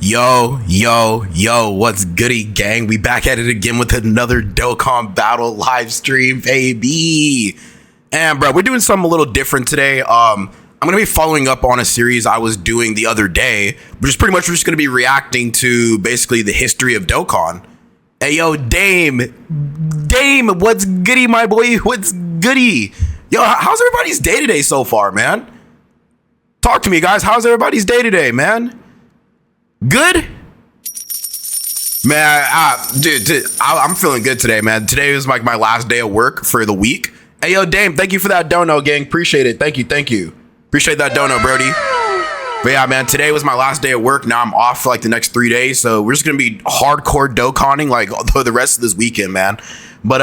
Yo, what's goody, gang? We back at it again with another Dokkan battle live stream, baby. And bro, we're doing something a little different today. I'm gonna be following up on a series I was doing the other day, which is pretty much just gonna be reacting to basically the history of Dokkan. Hey yo, Dame, what's goody, my boy? What's goody? Yo, how's everybody's day today so far, man? Talk to me, guys. How's everybody's day today, man? Good, man. Dude, I'm feeling good today, man. Today is like my last day of work for the week. Hey, yo, Dame, thank you for that dono, gang. Appreciate it. Thank you. Appreciate that dono, Brody. But yeah, man, today was my last day of work. Now I'm off for like the next 3 days, so we're just gonna be hardcore Dokkaning like the rest of this weekend, man. But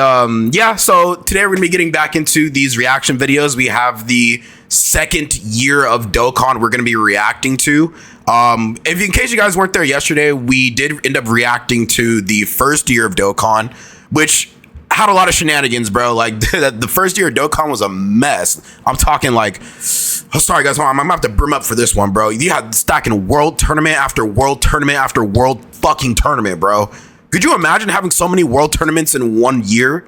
yeah, so today we're gonna be getting back into these reaction videos. We have the second year of Dokkan we're gonna be reacting to. In case you guys weren't there yesterday, we did end up reacting to the first year of Dokkan, which had a lot of shenanigans, bro. Like the first year of Dokkan was a mess. I'm talking like, oh, sorry guys, I'm gonna have to brim up for this one, bro. You had stacking world tournament after world tournament after world fucking tournament, bro. Could you imagine having so many world tournaments in 1 year?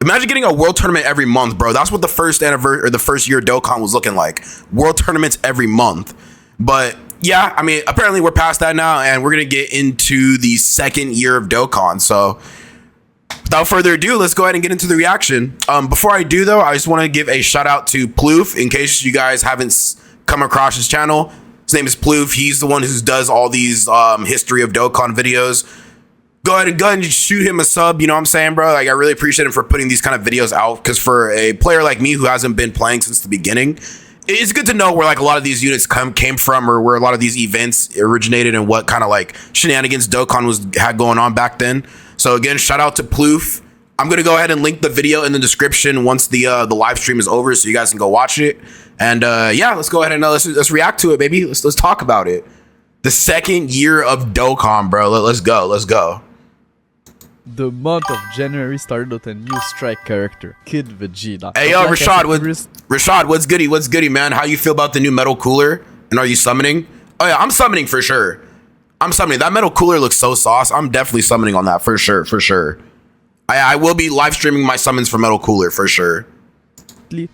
Imagine getting a world tournament every month, bro. That's what the first anniversary or the first year of Dokkan was looking like. World tournaments every month. But yeah, I mean, apparently we're past that now, and we're gonna get into the second year of Dokkan. So without further ado, let's go ahead and get into the reaction. Before I do though, I just want to give a shout out to Ploof in case you guys haven't come across his channel. His name is Ploof. He's the one who does all these history of Dokkan videos. Go ahead and shoot him a sub, you know what I'm saying, bro? Like, I really appreciate him for putting these kind of videos out, because for a player like me who hasn't been playing since the beginning, it's good to know where like a lot of these units came from, or where a lot of these events originated, and what kind of like shenanigans Dokkan had going on back then. So again, shout out to Ploof. I'm gonna go ahead and link the video in the description once the live stream is over, so you guys can go watch it. And yeah, let's go ahead and let's react to it, baby. Let's talk about it. The second year of Dokkan, bro. Let's go. The month of January started with a new strike character, Kid Vegeta. Hey yo, Rashad, what's goody, man? How you feel about the new metal cooler? And are you summoning? Oh yeah, I'm summoning for sure. I'm summoning. That metal cooler looks so sauce. I'm definitely summoning on that for sure. I will be live streaming my summons for metal cooler for sure.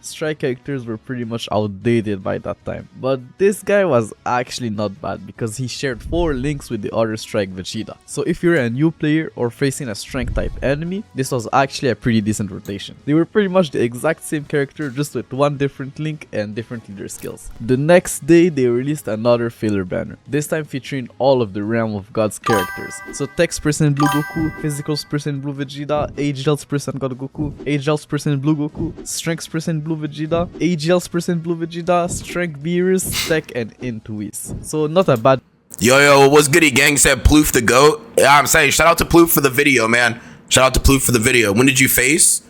Strike characters were pretty much outdated by that time, but this guy was actually not bad because he shared 4 links with the other Strike Vegeta. So if you're a new player or facing a strength type enemy, this was actually a pretty decent rotation. They were pretty much the exact same character, just with 1 different link and different leader skills. The next day they released another filler banner, this time featuring all of the Realm of Gods characters. So Text % Blue Goku, Physicals % Blue Vegeta, AGLs % God Goku, AGLs % Blue Goku, Strengths % Blue Vegeta, AGLs % Blue Vegeta, Strength Beerus, Tech, and Int Whis. So not a bad. Yo, what's goody, gang? Said Ploof the GOAT. Yeah, I'm saying shout out to Ploof for the video, man. Shout out to Ploof for the video. When did you face?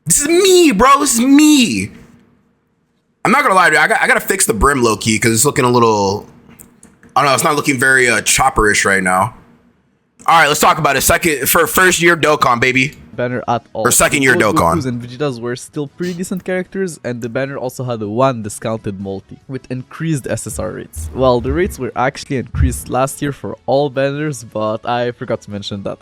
This is me, bro. This is me. I'm not gonna lie to you. I gotta fix the brim low key because it's looking a little. I don't know. It's not looking very chopperish right now. All right, let's talk about it. First year of Dokkan, baby. Banner at all. Or second year Both Dokkan. Gokus and Vegetas were still pretty decent characters, and the banner also had a 1 discounted multi with increased SSR rates. Well, the rates were actually increased last year for all banners, but I forgot to mention that.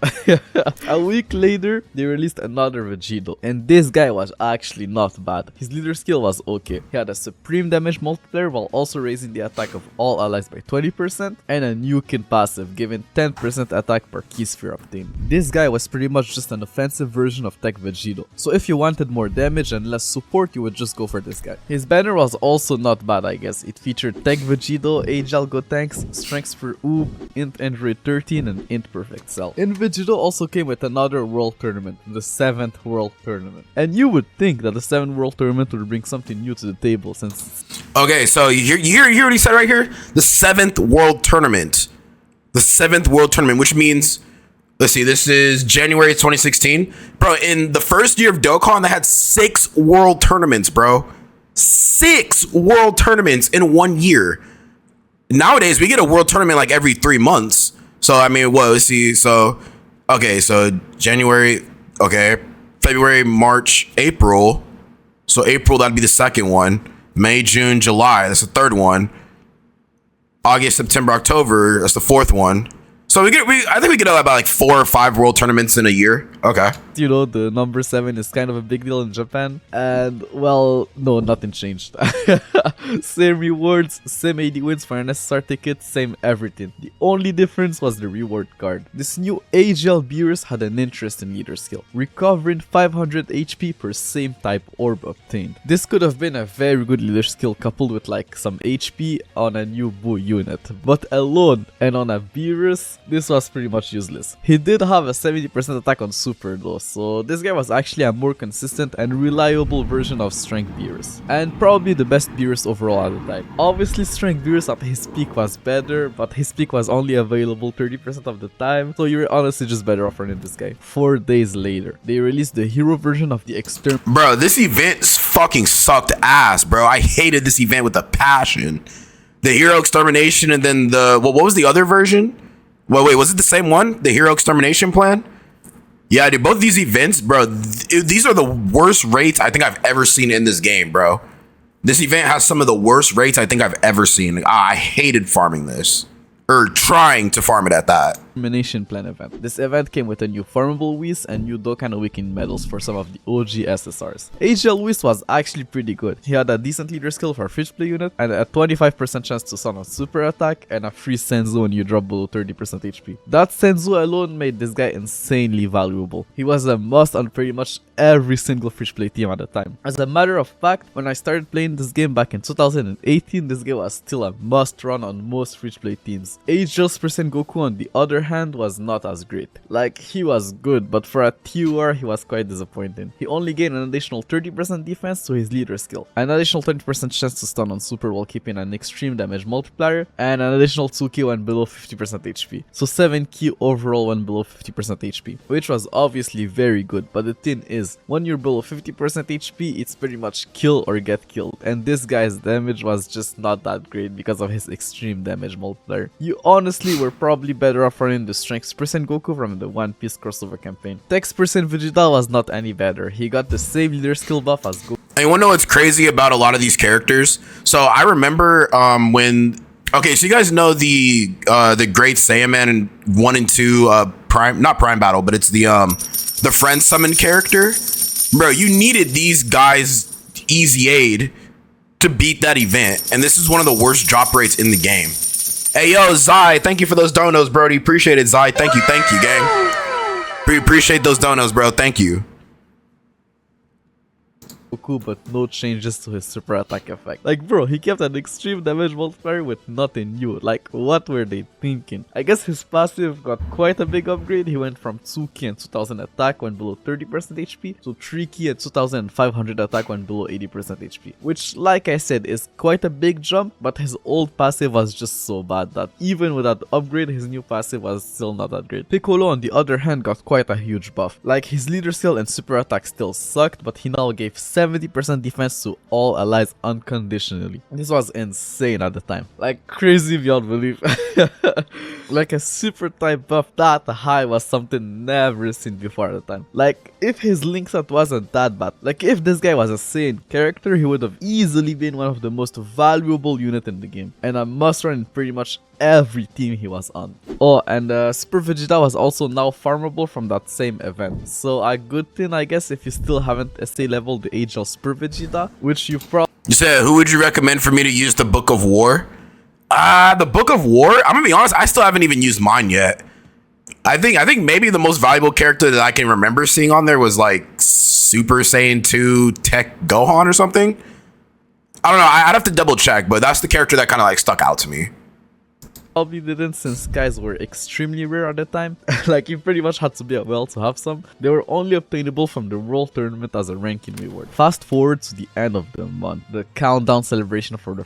A week later, they released another Vegito, and this guy was actually not bad. His leader skill was okay. He had a supreme damage multiplier while also raising the attack of all allies by 20%, and a Nukin passive giving 10% attack per key sphere obtained. This guy was pretty much just an offensive version of Tech Vegito. So if you wanted more damage and less support, you would just go for this guy. His banner was also not bad, I guess. It featured Tech Vegito, Agile Gotenks, Strengths for Oob, Int Android 13, and Int Perfect Cell. And Vegito also came with another world tournament, the 7th world tournament. And you would think that the 7th world tournament would bring something new to the table since... Okay, so you hear what he said right here? The 7th world tournament. The 7th world tournament, which means... Let's see, this is January 2016. Bro, in the first year of Dokkan, they had 6 world tournaments, bro. 6 world tournaments in 1 year. Nowadays, we get a world tournament like every 3 months. So, I mean, what, let's see. So, okay, so January, okay. February, March, April. So, April, that'd be the second one. May, June, July, that's the third one. August, September, October. That's the fourth one. So I think we get about like 4 or 5 world tournaments in a year. Okay. You know, the number 7 is kind of a big deal in Japan. And, well, no, nothing changed. Same rewards, same 80 wins for an SSR ticket, same everything. The only difference was the reward card. This new AGL Beerus had an interest in leader skill, recovering 500 HP per same type orb obtained. This could have been a very good leader skill coupled with like some HP on a new Boo unit, but alone and on a Beerus, this was pretty much useless. He did have a 70% attack on Super though, so this guy was actually a more consistent and reliable version of Strength Beerus, and probably the best Beerus overall at the time. Obviously Strength Beerus at his peak was better, but his peak was only available 30% of the time, so you're honestly just better off running this guy. 4 days later, they released the hero version of the Exterminator. Bro, this event fucking sucked ass, bro. I hated this event with a passion. The hero extermination and then the what was the other version? Well, wait, was it the same one? The hero extermination plan? Yeah, dude, both these events, bro, these are the worst rates I think I've ever seen in this game, bro. This event has some of the worst rates I think I've ever seen. I hated farming this. Or trying to farm it at that. Extermination plan event. This event came with a new farmable Whis and new Dokkan Awakening medals for some of the OG SSRs. AGL Whis was actually pretty good. He had a decent leader skill for Fish Play unit and a 25% chance to stun on super attack and a free Senzu when you drop below 30% HP. That Senzu alone made this guy insanely valuable. He was a must on pretty much every single Fish Play team at the time. As a matter of fact, when I started playing this game back in 2018, this game was still a must run on most Fish Play teams. AGL's % Goku on the other hand was not as great. Like, he was good, but for a TUR he was quite disappointing. He only gained an additional 30% defense to his leader skill, an additional 20% chance to stun on super while keeping an extreme damage multiplier, and an additional 2k when below 50% HP. So 7k overall when below 50% HP, which was obviously very good, but the thing is, when you're below 50% HP, it's pretty much kill or get killed, and this guy's damage was just not that great because of his extreme damage multiplier. You honestly were probably better off running the Strength % Goku from the One Piece crossover campaign. Text % Vegeta was not any better. He got the same leader skill buff as Goku. And you wanna know what's crazy about a lot of these characters? So I remember when okay, so you guys know the Great Saiyaman in 1 and 2 not Prime Battle, but it's the friend summon character. Bro, you needed these guys easy aid to beat that event, and this is one of the worst drop rates in the game. Hey yo, Zai, thank you for those donos, Brody. Appreciate it, Zai. Thank you, gang. Appreciate those donos, bro. Thank you. Goku, but no changes to his super attack effect. Like, bro, he kept an extreme damage multiplier with nothing new. Like, what were they thinking? I guess his passive got quite a big upgrade. He went from 2k and 2000 attack when below 30% HP to 3k and 2500 attack when below 80% HP, which, like I said, is quite a big jump, but his old passive was just so bad that even with that upgrade, his new passive was still not that great. Piccolo, on the other hand, got quite a huge buff. Like, his leader skill and super attack still sucked, but he now gave 70% defense to all allies unconditionally. This was insane at the time. Like, crazy beyond belief. Like, a super type buff that high was something never seen before at the time. Like, if his link set wasn't that bad, like if this guy was a sane character, he would have easily been one of the most valuable units in the game, and a must run in pretty much every team he was on. Oh, and Super Vegeta was also now farmable from that same event. So a good thing, I guess, if you still haven't SA leveled the AGL Super Vegeta, which you probably... You said, who would you recommend for me to use the Book of War? The Book of War? I'm gonna be honest, I still haven't even used mine yet. I think maybe the most valuable character that I can remember seeing on there was like Super Saiyan 2 Tech Gohan or something. I don't know, I'd have to double check, but that's the character that kind of like stuck out to me. Probably didn't, since guys were extremely rare at the time. Like, you pretty much had to be a whale to have some. They were only obtainable from the World Tournament as a ranking reward. Fast forward to the end of the month, the countdown celebration for the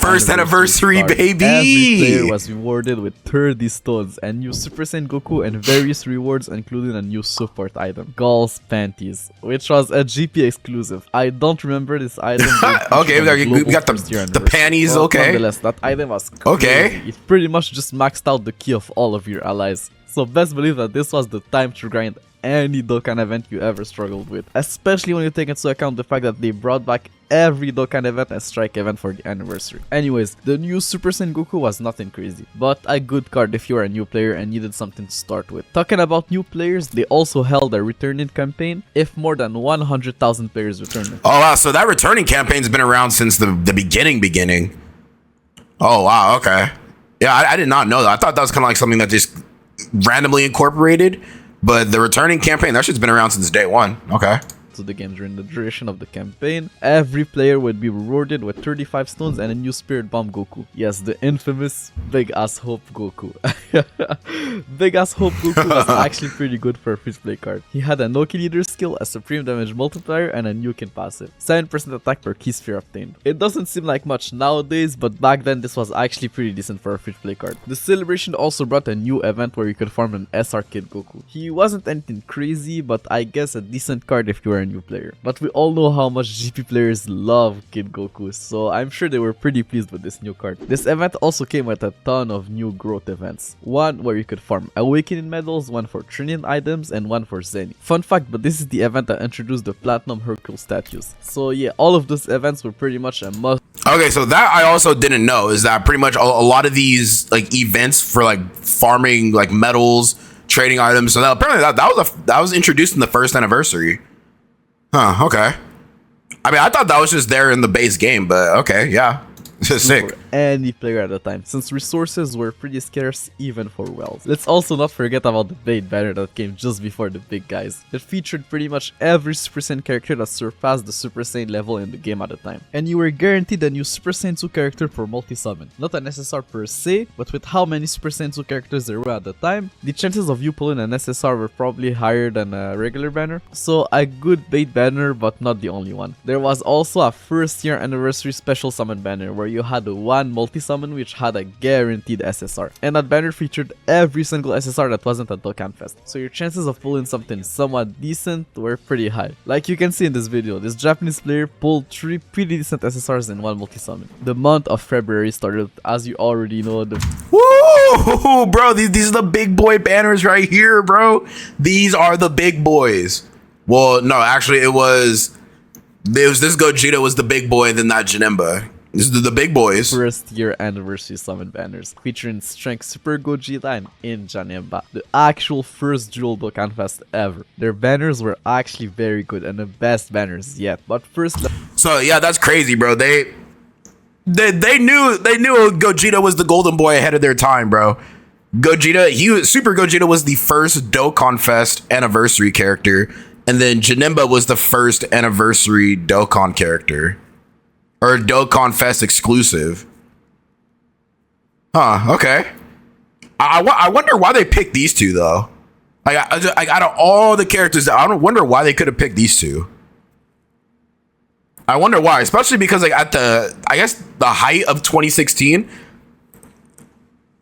first anniversary, baby! Every player was rewarded with 30 stones and new Super Saiyan Goku and various rewards, including a new support item, Gull's Panties, which was a GP exclusive. I don't remember this item. Okay, we got the panties. Well, okay, nonetheless, that item was crazy. Okay. It pretty much just maxed out the key of all of your allies. So best believe that this was the time to grind any Dokkan event you ever struggled with. Especially when you take into account the fact that they brought back every Dokkan event and Strike event for the anniversary. Anyways, the new Super Saiyan Goku was nothing crazy, but a good card if you are a new player and needed something to start with. Talking about new players, they also held a returning campaign if more than 100,000 players returned. Oh wow, so that returning campaign's been around since the beginning. Oh wow, okay. Yeah, I did not know that. I thought that was kind of like something that just randomly incorporated, but the returning campaign, that shit's been around since day one. Okay. To the game during the duration of the campaign, every player would be rewarded with 35 stones and a new Spirit Bomb Goku. Yes, the infamous Big Ass Hope Goku. Big Ass Hope Goku was actually pretty good for a free play card. He had a Noki leader skill, a supreme damage multiplier, and a Nukin passive. 7% attack per key sphere obtained. It doesn't seem like much nowadays, but back then this was actually pretty decent for a free play card. The celebration also brought a new event where you could farm an SR Kid Goku. He wasn't anything crazy, but I guess a decent card if you were a new player. But we all know how much GP players love Kid Goku, so I'm sure they were pretty pleased with this new card. This event also came with a ton of new growth events. One where you could farm Awakening medals, one for Trinian items, and one for Zenny. Fun fact, but this is the event that introduced the Platinum Hercule statues. So yeah, all of those events were pretty much a must. Okay, so that I also didn't know, is that pretty much a lot of these like events for like farming like medals, trading items. So that apparently that was introduced in the first anniversary. Huh, okay. I mean, I thought that was just there in the base game, but okay, yeah. Sick. For any player at the time, since resources were pretty scarce even for wells. Let's also not forget about the bait banner that came just before the big guys. It featured pretty much every Super Saiyan character that surpassed the Super Saiyan level in the game at the time. And you were guaranteed a new Super Saiyan 2 character per multi-summon. Not an SSR per se, but with how many Super Saiyan 2 characters there were at the time, the chances of you pulling an SSR were probably higher than a regular banner. So a good bait banner, but not the only one. There was also a first year anniversary special summon banner where you had one multi-summon which had a guaranteed SSR. And that banner featured every single SSR that wasn't a Dokkan Fest. So your chances of pulling something somewhat decent were pretty high. Like you can see in this video, this Japanese player pulled 3 pretty decent SSRs in one multi-summon. The month of February started, as you already know, Woo! Bro, these are the big boy banners right here, bro. These are the big boys. Well, no, actually it was this Gogeta was the big boy, then that Janemba. This is the big boys. First year anniversary summon banners featuring Strength Str Gogeta and In Janemba, the actual first dual Dokkan Fest ever. Their banners were actually very good and the best banners yet. But first, so yeah, that's crazy, bro. They knew Gogeta was the golden boy ahead of their time, bro. Super Gogeta was the first Dokkan Fest anniversary character, and then Janemba was the first anniversary Dokkan character. Or Dokkan Fest exclusive. Huh, okay. I wonder why they picked these two, though. Like, out of all the characters, I don't wonder why they could have picked these two. I wonder why, especially because like at the height of 2016,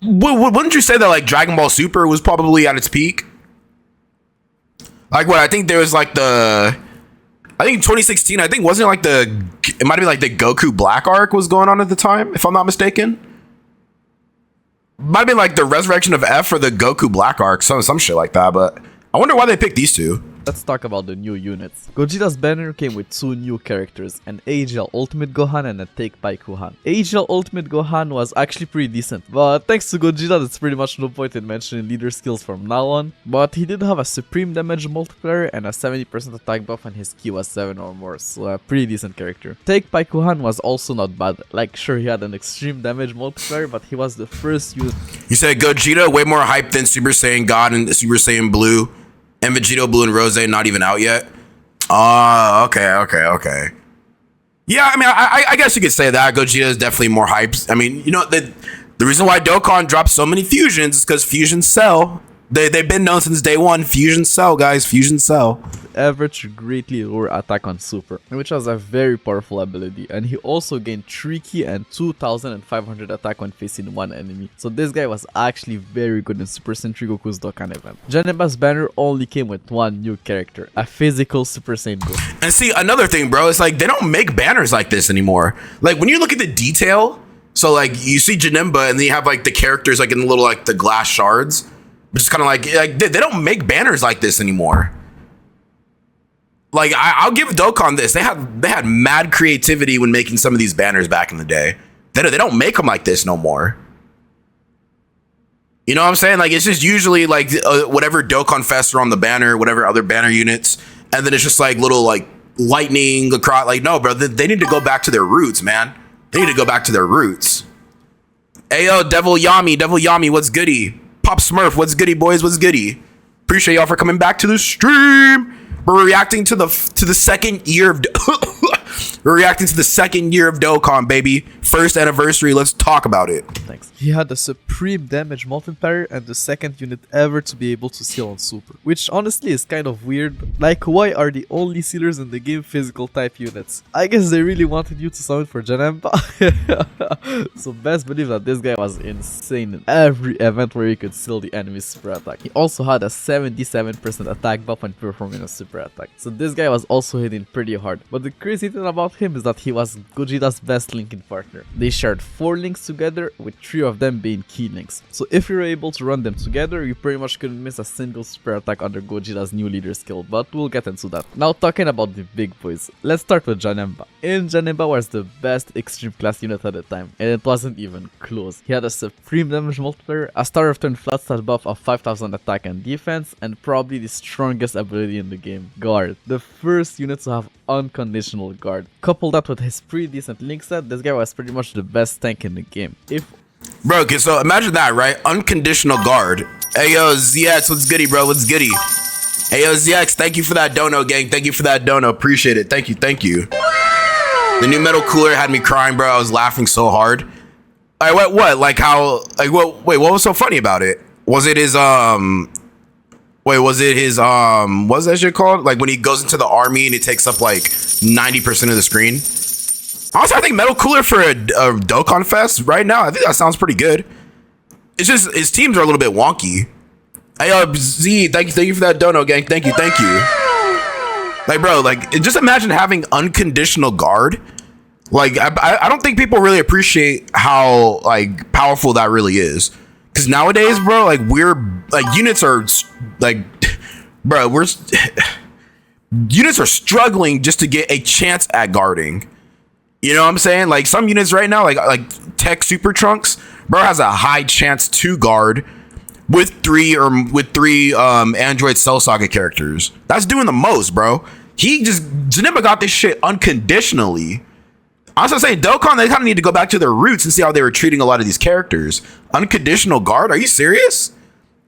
wouldn't you say that like Dragon Ball Super was probably at its peak? Like what? I think there was like I think 2016, wasn't it like it might have been like the Goku Black arc was going on at the time, if I'm not mistaken. Might have been like the Resurrection of F or the Goku Black arc, some shit like that, but I wonder why they picked these two. let's talk about the new units. Gogeta's banner came with 2 new characters, an AGL Ultimate Gohan and a Take Pai Gohan. AGL Ultimate Gohan was actually pretty decent, but thanks to Gogeta there's pretty much no point in mentioning leader skills from now on. But he did have a supreme damage multiplier and a 70% attack buff and his ki was 7 or more, so a pretty decent character. Take Pai Gohan was also not bad, like sure he had an extreme damage multiplier, but he was the first use. You said Gogeta way more hype than Super Saiyan God and Super Saiyan Blue, and Vegito Blue and Rose not even out yet. Okay. Yeah, I mean, I guess you could say that Gogeta is definitely more hyped. I mean, you know, the reason why Dokkan dropped so many fusions is because fusions sell. They've been known since day one. Fusions sell, guys. Fusions sell. Average greatly lower attack on Super, which was a very powerful ability, and he also gained 3 ki and 2500 attack when facing one enemy. So this guy was actually very good in Super Saiyan 3 Goku's Dokkan event. Janemba's banner only came with one new character, a physical Super Saiyan Goku. And see, another thing, bro, it's like they don't make banners like this anymore. Like when you look at the detail, so like you see Janemba and then you have like the characters like in the little like the glass shards, which is kind of like they don't make banners like this anymore. like I'll give Dokkan this. They had mad creativity when making some of these banners back in the day. They don't make them like this no more. You know what I'm saying? Like, it's just usually like whatever Dokkan Fest are on the banner, whatever other banner units, and then it's just like little like lightning across. Like, no, bro, they need to go back to their roots, man. They need to go back to their roots. Ayo, Devil Yami, what's goody? Pop Smurf, what's goody, boys? What's goody? Appreciate y'all for coming back to the stream. We're reacting to the second year of we're reacting to the second year of Dokkan, baby. First anniversary. Let's talk about it. Thanks. He had the supreme damage multiplier and the second unit ever to be able to seal on super, which honestly is kind of weird. Like, why are the only sealers in the game physical type units? I guess they really wanted you to summon for Janemba. So best believe that this guy was insane in every event where he could seal the enemy's super attack. He also had a 77% attack buff when performing a super attack, so this guy was also hitting pretty hard. But the crazy thing about him is that he was Gogeta's best linking partner. They shared 4 links together, with 3 of them being key links. So if you were able to run them together, you pretty much couldn't miss a single super attack under Gogeta's new leader skill, but we'll get into that. Now talking about the big boys, let's start with Janemba. Janemba was the best extreme class unit at the time, and it wasn't even close. He had a supreme damage multiplier, a star of turn flat stat buff of 5000 attack and defense, and probably the strongest ability in the game, Guard. The first unit to have unconditional guard. Couple that with his pretty decent link set, this guy was pretty much the best tank in the game. Bro, okay, so imagine that, right? Unconditional guard. Ayo, ZX, what's goody, bro? What's goody? Ayo, ZX, thank you for that dono, gang. Thank you for that dono. Appreciate it. Thank you, thank you. The new metal cooler had me crying, bro. I was laughing so hard. All right, what? Like how, like, wait, what was so funny about it? Was it his, what's that shit called? Like when he goes into the army and it takes up like 90% of the screen? Honestly, I think metal cooler for a Dokkan Fest right now, I think that sounds pretty good. It's just his teams are a little bit wonky. Hey, Z, thank you for that dono, gang. Thank you. Like, bro, like, just imagine having unconditional guard. Like, I don't think people really appreciate how like powerful that really is. Because nowadays, bro, like units are like, bro, units are struggling just to get a chance at guarding. You know what I'm saying? Like some units right now, like Tech Super Trunks, bro, has a high chance to guard with three Android Cell Socket characters. That's doing the most, bro. Janemba got this shit unconditionally. I'm also saying Dokkan, they kind of need to go back to their roots and see how they were treating a lot of these characters. Unconditional guard? Are you serious?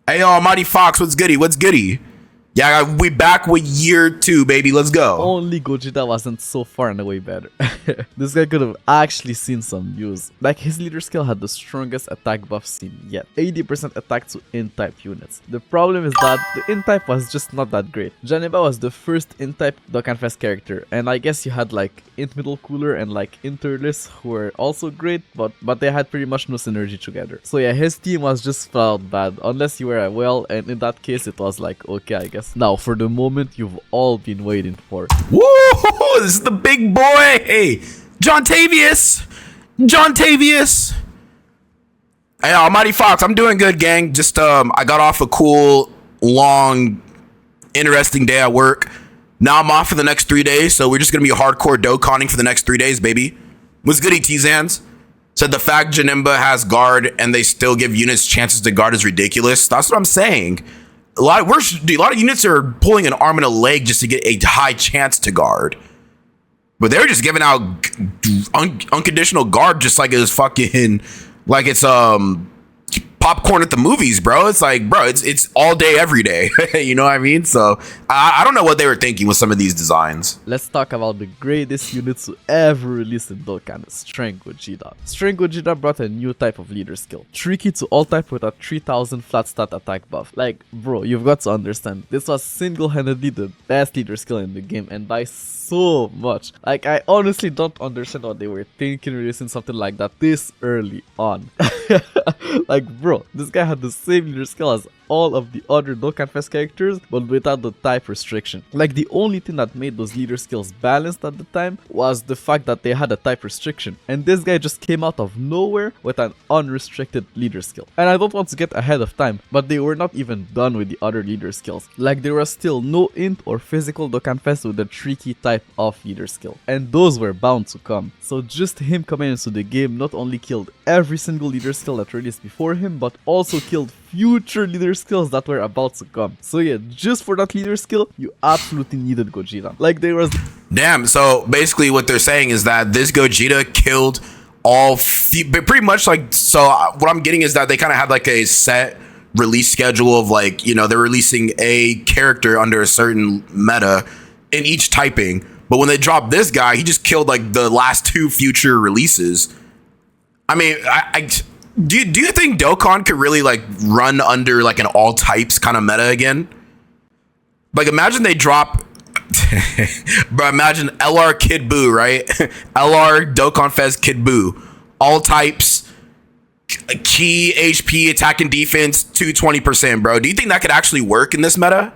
Hey, Almighty Fox, what's goody? What's goody? Yeah, we back with year 2, baby. Let's go. Only Gogeta wasn't so far and away better. This guy could have actually seen some use. Like, his leader skill had the strongest attack buff seen yet. 80% attack to in-type units. The problem is that the in-type was just not that great. Janemba was the first in-type Dokkan Fest character, and I guess you had like Int Middle Cooler and like Interlist who were also great, but they had pretty much no synergy together. So yeah, his team was just felt bad, unless you were a whale, and in that case it was like, okay, I guess. Now, for the moment you've all been waiting for. Woo! This is the big boy! Hey, John Tavius! Hey, Almighty Fox, I'm doing good, gang. Just, I got off a cool, long, interesting day at work. Now I'm off for the next 3 days, so we're just gonna be hardcore Dokkanning for the next 3 days, baby. What's goody, T-Zans? Said the fact Janemba has guard and they still give units chances to guard is ridiculous. That's what I'm saying. A lot of units are pulling an arm and a leg just to get a high chance to guard. But they're just giving out unconditional guard just like it was fucking, like it's popcorn at the movies, bro. It's like, bro, it's all day, every day. You know what I mean? So I don't know what they were thinking with some of these designs. Let's talk about the greatest units to ever release in Dokkan, Str Gogeta. Str Gogeta brought a new type of leader skill. Tricky to all type with a 3000 flat stat attack buff. Like, bro, you've got to understand, this was single-handedly the best leader skill in the game, and by so much. Like, I honestly don't understand what they were thinking releasing something like that this early on. Like, bro, this guy had the same leader skill as all of the other Dokkan Fest characters, but without the type restriction. Like, the only thing that made those leader skills balanced at the time was the fact that they had a type restriction, and this guy just came out of nowhere with an unrestricted leader skill. And I don't want to get ahead of time, but they were not even done with the other leader skills. Like, there was still no int or physical Dokkan Fest with the tricky type of leader skill, and those were bound to come. So just him coming into the game not only killed every single leader skill that released before him, but also killed future leader skills that were about to come. So yeah, just for that leader skill, you absolutely needed Gogeta. Like, there was... Damn, so basically what they're saying is that this Gogeta killed all... pretty much, like, so what I'm getting is that they kind of had like a set release schedule of, like, you know, they're releasing a character under a certain meta in each typing. But when they dropped this guy, he just killed like the last 2 future releases. I mean, do you think Dokkan could really like run under like an all types kind of meta again? Like, imagine they drop, bro. Imagine LR Kid Buu, right? LR Dokkan Fest Kid Buu, all types, key HP, attack and defense, 220%, bro. Do you think that could actually work in this meta?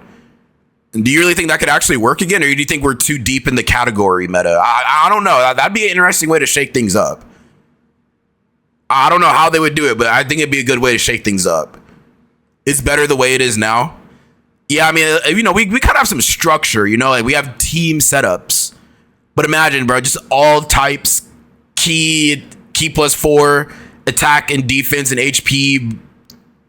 Do you really think that could actually work again, or do you think we're too deep in the category meta? I don't know. That'd be an interesting way to shake things up. I don't know how they would do it, but I think it'd be a good way to shake things up. It's better the way it is now. Yeah, I mean, you know, we kind of have some structure, you know, like we have team setups. But imagine, bro, just all types, key +4, attack and defense and HP,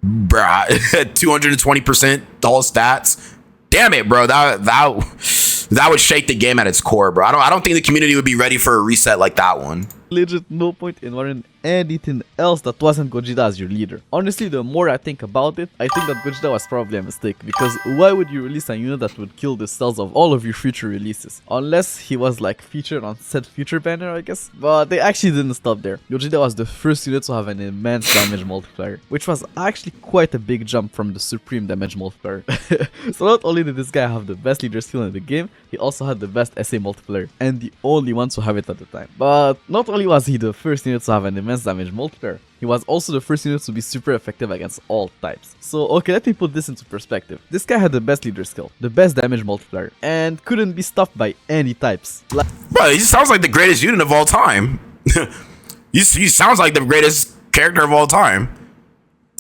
bro, 220% all stats. Damn it, bro. That would shake the game at its core, bro. I don't think the community would be ready for a reset like that one. Legit no point in running anything else that wasn't Gogeta as your leader. Honestly, the more I think about it, I think that Gogeta was probably a mistake, because why would you release a unit that would kill the cells of all of your future releases? Unless he was like featured on said future banner, I guess. But they actually didn't stop there. Gogeta was the first unit to have an immense damage multiplier, which was actually quite a big jump from the supreme damage multiplier. So not only did this guy have the best leader skill in the game, he also had the best SA multiplier, and the only one to have it at the time. But not only was he the first unit to have an immense damage multiplier, he was also the first unit to be super effective against all types. So okay, let me put this into perspective. This guy had the best leader skill, the best damage multiplier, and couldn't be stopped by any types. Bro, he sounds like the greatest unit of all time. he sounds like the greatest character of all time.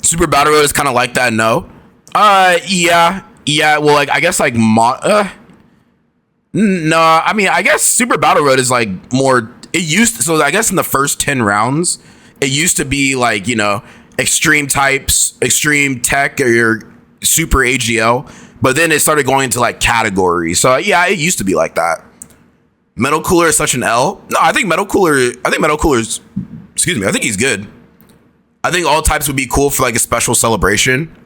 Super Battle Road is kind of like that, no? Yeah, well, like, I guess, like, no, I mean, I guess Super Battle Road is, like, more, it used to, so I guess in the first 10 rounds, it used to be, like, you know, extreme types, extreme tech, or your super AGL, but then it started going into, like, categories. So, yeah, it used to be like that. Metal Cooler is such an L. No, I think Metal Cooler's, excuse me, I think he's good. I think all types would be cool for, like, a special celebration.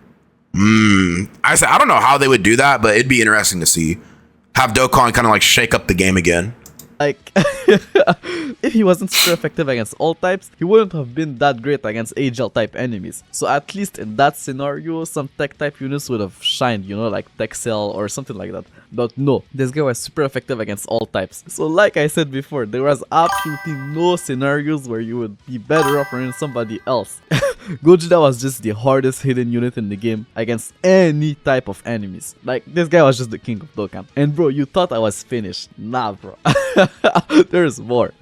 I don't know how they would do that, but it'd be interesting to see. Have Dokkan kind of like shake up the game again. Like, if he wasn't super effective against all types, he wouldn't have been that great against AGL type enemies. So at least in that scenario, some tech type units would have shined, you know, like Tech Cell or something like that. But no, this guy was super effective against all types. So like I said before, there was absolutely no scenarios where you would be better off running somebody else. Gogeta was just the hardest hidden unit in the game against any type of enemies. Like, this guy was just the king of Dokkan. And bro, you thought I was finished. Nah, bro. There's more.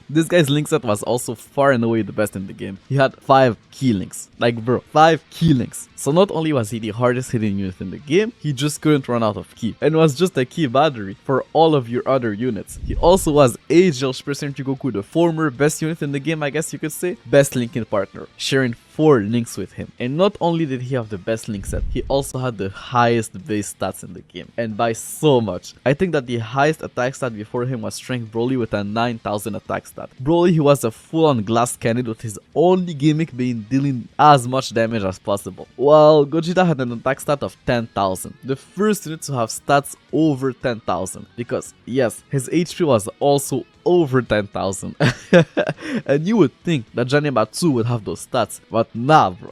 This guy's link set was also far and away the best in the game. He had 5 key links. Like, bro, 5 key links. So not only was he the hardest hitting unit in the game, he just couldn't run out of key, and was just a key battery for all of your other units. He also was AGL Str Goku, the former best unit in the game, I guess you could say, best linking partner, sharing 4 links with him. And not only did he have the best link set, he also had the highest base stats in the game, and by so much. I think that the highest attack stat before him was Strength Broly with a 9000 attack stat. Broly, he was a full-on glass cannon with his only gimmick being dealing as much damage as possible. While Gogeta had an attack stat of 10,000, the first unit to have stats over 10,000, because yes, his HP was also over 10,000. And you would think that Janemba 2 would have those stats, but nah, bro.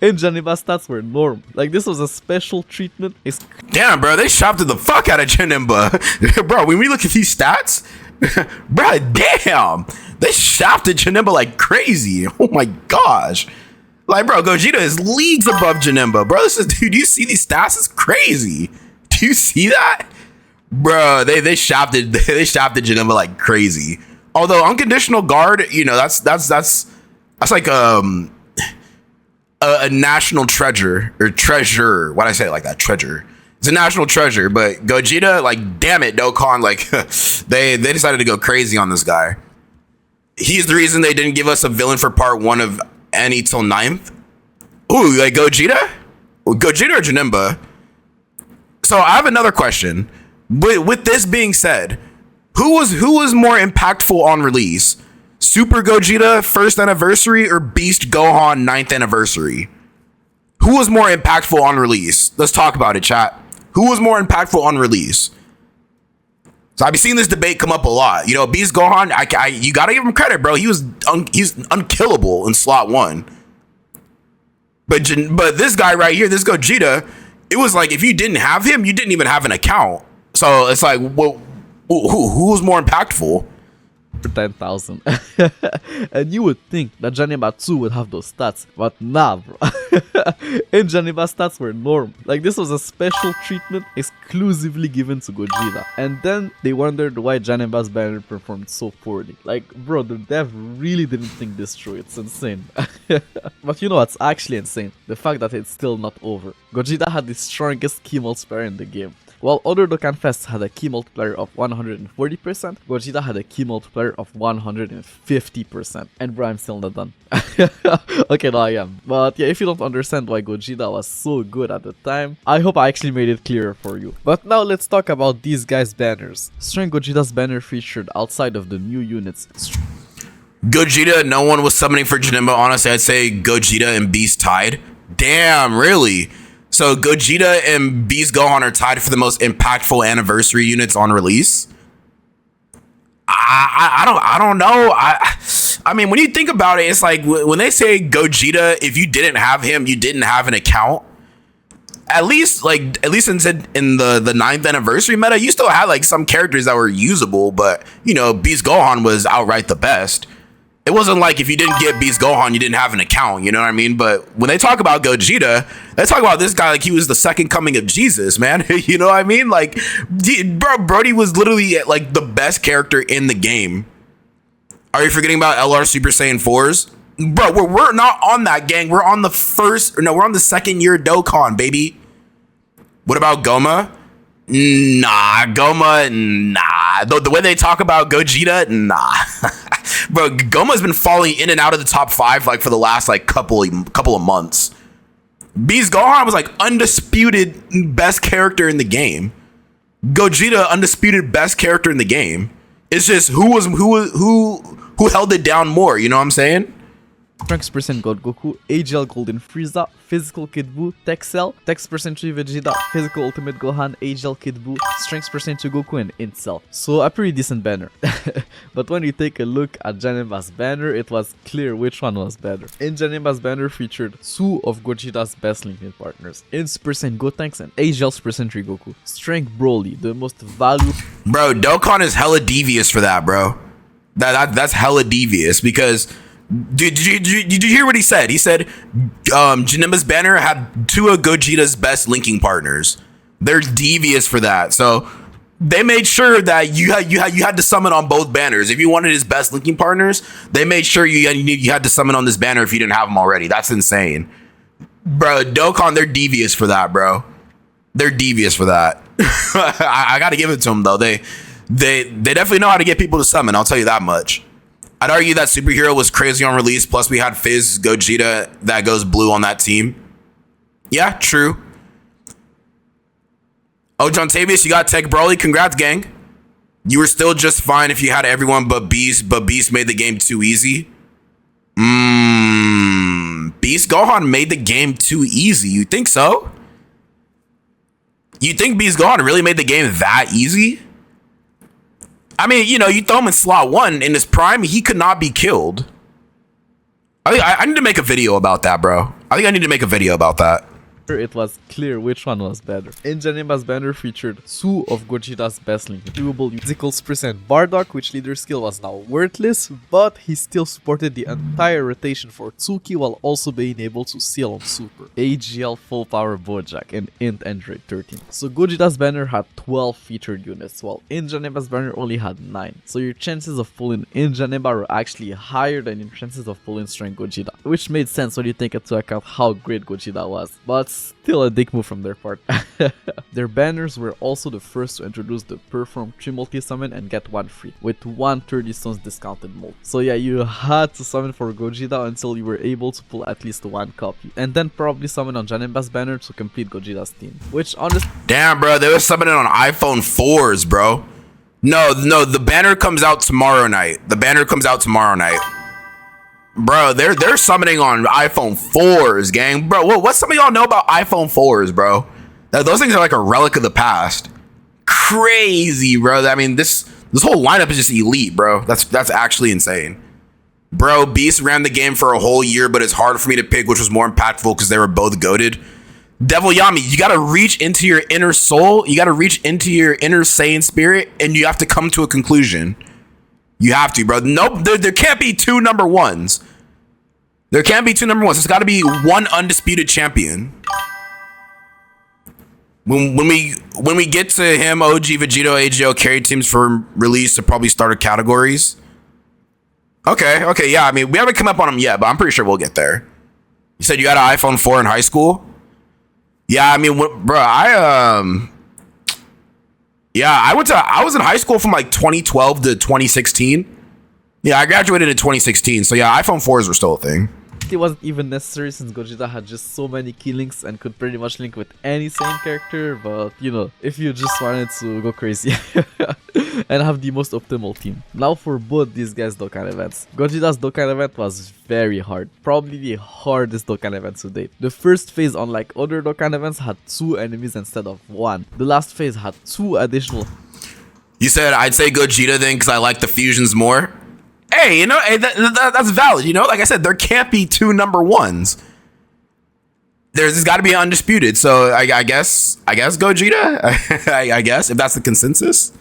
And Janemba's stats were normal. Like, this was a special treatment. Damn, bro, they shafted the fuck out of Janemba. Bro, when we look at these stats, bro, damn, they shafted Janemba like crazy. Oh my gosh. Like, bro, Gogeta is leagues above Janemba. Bro, this is, dude, do you see these stats? It's crazy. Do you see that? Bro, they shafted Janemba like crazy. Although unconditional guard, you know, that's like a national treasure or treasure. Why'd I say it like that? Treasure. It's a national treasure, but Gogeta, like, damn it, Dokkan, like, they decided to go crazy on this guy. He's the reason they didn't give us a villain for part 1 of any till 9th. Ooh, like Gogeta? Gogeta or Janemba? So I have another question. With this being said, who was more impactful on release? Super Gogeta 1st anniversary or Beast Gohan 9th anniversary? Who was more impactful on release? Let's talk about it, chat. Who was more impactful on release? So I've been seeing this debate come up a lot. You know, Beast Gohan, you gotta give him credit, bro. He's unkillable in slot 1. But this guy right here, this Gogeta, it was like if you didn't have him, you didn't even have an account. So it's like, well, who was more impactful? For 10,000. And you would think that Janemba 2 would have those stats, but nah, bro. And Janemba's stats were normal. Like, this was a special treatment exclusively given to Gogeta. And then they wondered why Janemba's banner performed so poorly. Like, bro, the dev really didn't think this through. It's insane. But you know what's actually insane? The fact that it's still not over. Gogeta had the strongest key multiplier in the game. While other Dokkan Fests had a key multiplier of 140%, Gogeta had a key multiplier of 150%. And bro, I'm still not done. Okay, no, I am. But yeah, if you don't understand why Gogeta was so good at the time, I hope I actually made it clearer for you. But now let's talk about these guys' banners. Str Gogeta's banner featured outside of the new units. Gogeta, no one was summoning for Janemba. Honestly, I'd say Gogeta and Beast tied. Damn, really? So Gogeta and Beast Gohan are tied for the most impactful anniversary units on release. I don't know. I mean, when you think about it, it's like when they say Gogeta, if you didn't have him, you didn't have an account. At least in the 9th anniversary meta, you still had like some characters that were usable, but you know, Beast Gohan was outright the best. It wasn't like if you didn't get Beast Gohan, you didn't have an account, you know what I mean? But when they talk about Gogeta, they talk about this guy like he was the second coming of Jesus, man. You know what I mean? Like, Brody was literally like the best character in the game. Are you forgetting about LR Super Saiyan 4s? Bro, we're not on that, gang. We're on the we're on the 2nd year Dokkan, baby. What about Goma? Nah, Goma, nah. The way they talk about Gogeta, nah. Bro, Goma's been falling in and out of the top 5 like for the last like couple of months. Beast Gohan was like undisputed best character in the game. Gogeta undisputed best character in the game. It's just who held it down more, you know what I'm saying? Strength percent God Goku, AGL Golden Frieza, Physical Kid Buu, Tech Cell, Text percent Vegeta, Physical Ultimate Gohan, AGL Kid Buu, Strength percent to Goku, and Int Cell. So a pretty decent banner. But when you take a look at Janemba's banner, it was clear which one was better. In Janemba's banner featured 2 of Gogeta's best linking partners, Int percent Gotenks and AGL percent Goku. Strength Broly, the most valuable. Bro, Dokkan is hella devious for that, bro. That's hella devious because. Did you hear what he said? He said Janemba's banner had 2 of Gogeta's best linking partners. They're devious for that. So they made sure that you had to summon on both banners. If you wanted his best linking partners, they made sure you had to summon on this banner if you didn't have them already. That's insane. Bro, Dokkan, they're devious for that, bro. They're devious for that. I got to give it to them though. They definitely know how to get people to summon. I'll tell you that much. I'd argue that Superhero was crazy on release, plus we had Fizz, Gogeta, that goes blue on that team. Yeah, true. Oh, John Tavius, you got Tech Broly. Congrats, gang. You were still just fine if you had everyone but Beast made the game too easy. Beast Gohan made the game too easy. You think so? You think Beast Gohan really made the game that easy? I mean, you know, you throw him in slot 1 in his prime, he could not be killed. I need to make a video about that, bro. I think I need to make a video about that. it was clear which one was better. In Janemba's banner featured 2 of Gogeta's best link, doable Zikos percent Bardock, which leader skill was now worthless, but he still supported the entire rotation for Tsuki while also being able to seal on super. AGL full power Bojack and Int Android 13. So Gogeta's banner had 12 featured units, while in Janemba's banner only had 9. So your chances of pulling in Janemba were actually higher than your chances of pulling Str Gogeta, which made sense when you take into account how great Gogeta was, but still a dick move from their part. Their banners were also the first to introduce the Perform 3 multi-summon and get 1 free, with 130 stones discounted mold. So yeah, you had to summon for Gogeta until you were able to pull at least 1 copy, and then probably summon on Janemba's banner to complete Gogeta's team, which honestly... Damn, bro, they were summoning on iPhone 4s, bro. No, the banner comes out tomorrow night. The banner comes out tomorrow night. Bro, they're summoning on iPhone 4s, gang. Bro, what some of y'all know about iPhone 4s, bro? Those things are like a relic of the past. Crazy, bro. I mean, this whole lineup is just elite, bro. That's actually insane. Bro, Beast ran the game for a whole year, but it's hard for me to pick which was more impactful because they were both goated. Devil Yami, you gotta reach into your inner soul, you gotta reach into your inner Saiyan spirit, and you have to come to a conclusion. You have to, bro. Nope, there can't be 2 number 1s. There can't be 2 number 1s. There's gotta be 1 undisputed champion. When we get to him, OG, Vegito, AGO carry teams for release to probably starter categories. Okay, yeah, I mean, we haven't come up on him yet, but I'm pretty sure we'll get there. You said you had an iPhone 4 in high school? Yeah, I mean, bro, I was in high school from like 2012 to 2016. Yeah, I graduated in 2016. So yeah, iPhone 4s were still a thing. It wasn't even necessary since Gogeta had just so many key links and could pretty much link with any same character, but you know, if you just wanted to go crazy and have the most optimal team. Now for both these guys' Dokkan events. Gogeta's Dokkan event was very hard, probably the hardest Dokkan event to date. The first phase, unlike other Dokkan events, had 2 enemies instead of 1. The last phase had 2 additional... You said I'd say Gogeta then because I like the fusions more? Hey, you know, hey, that's valid. You know, like I said, there can't be 2 number 1s. There's got to be undisputed. So I guess Gogeta. I guess if that's the consensus.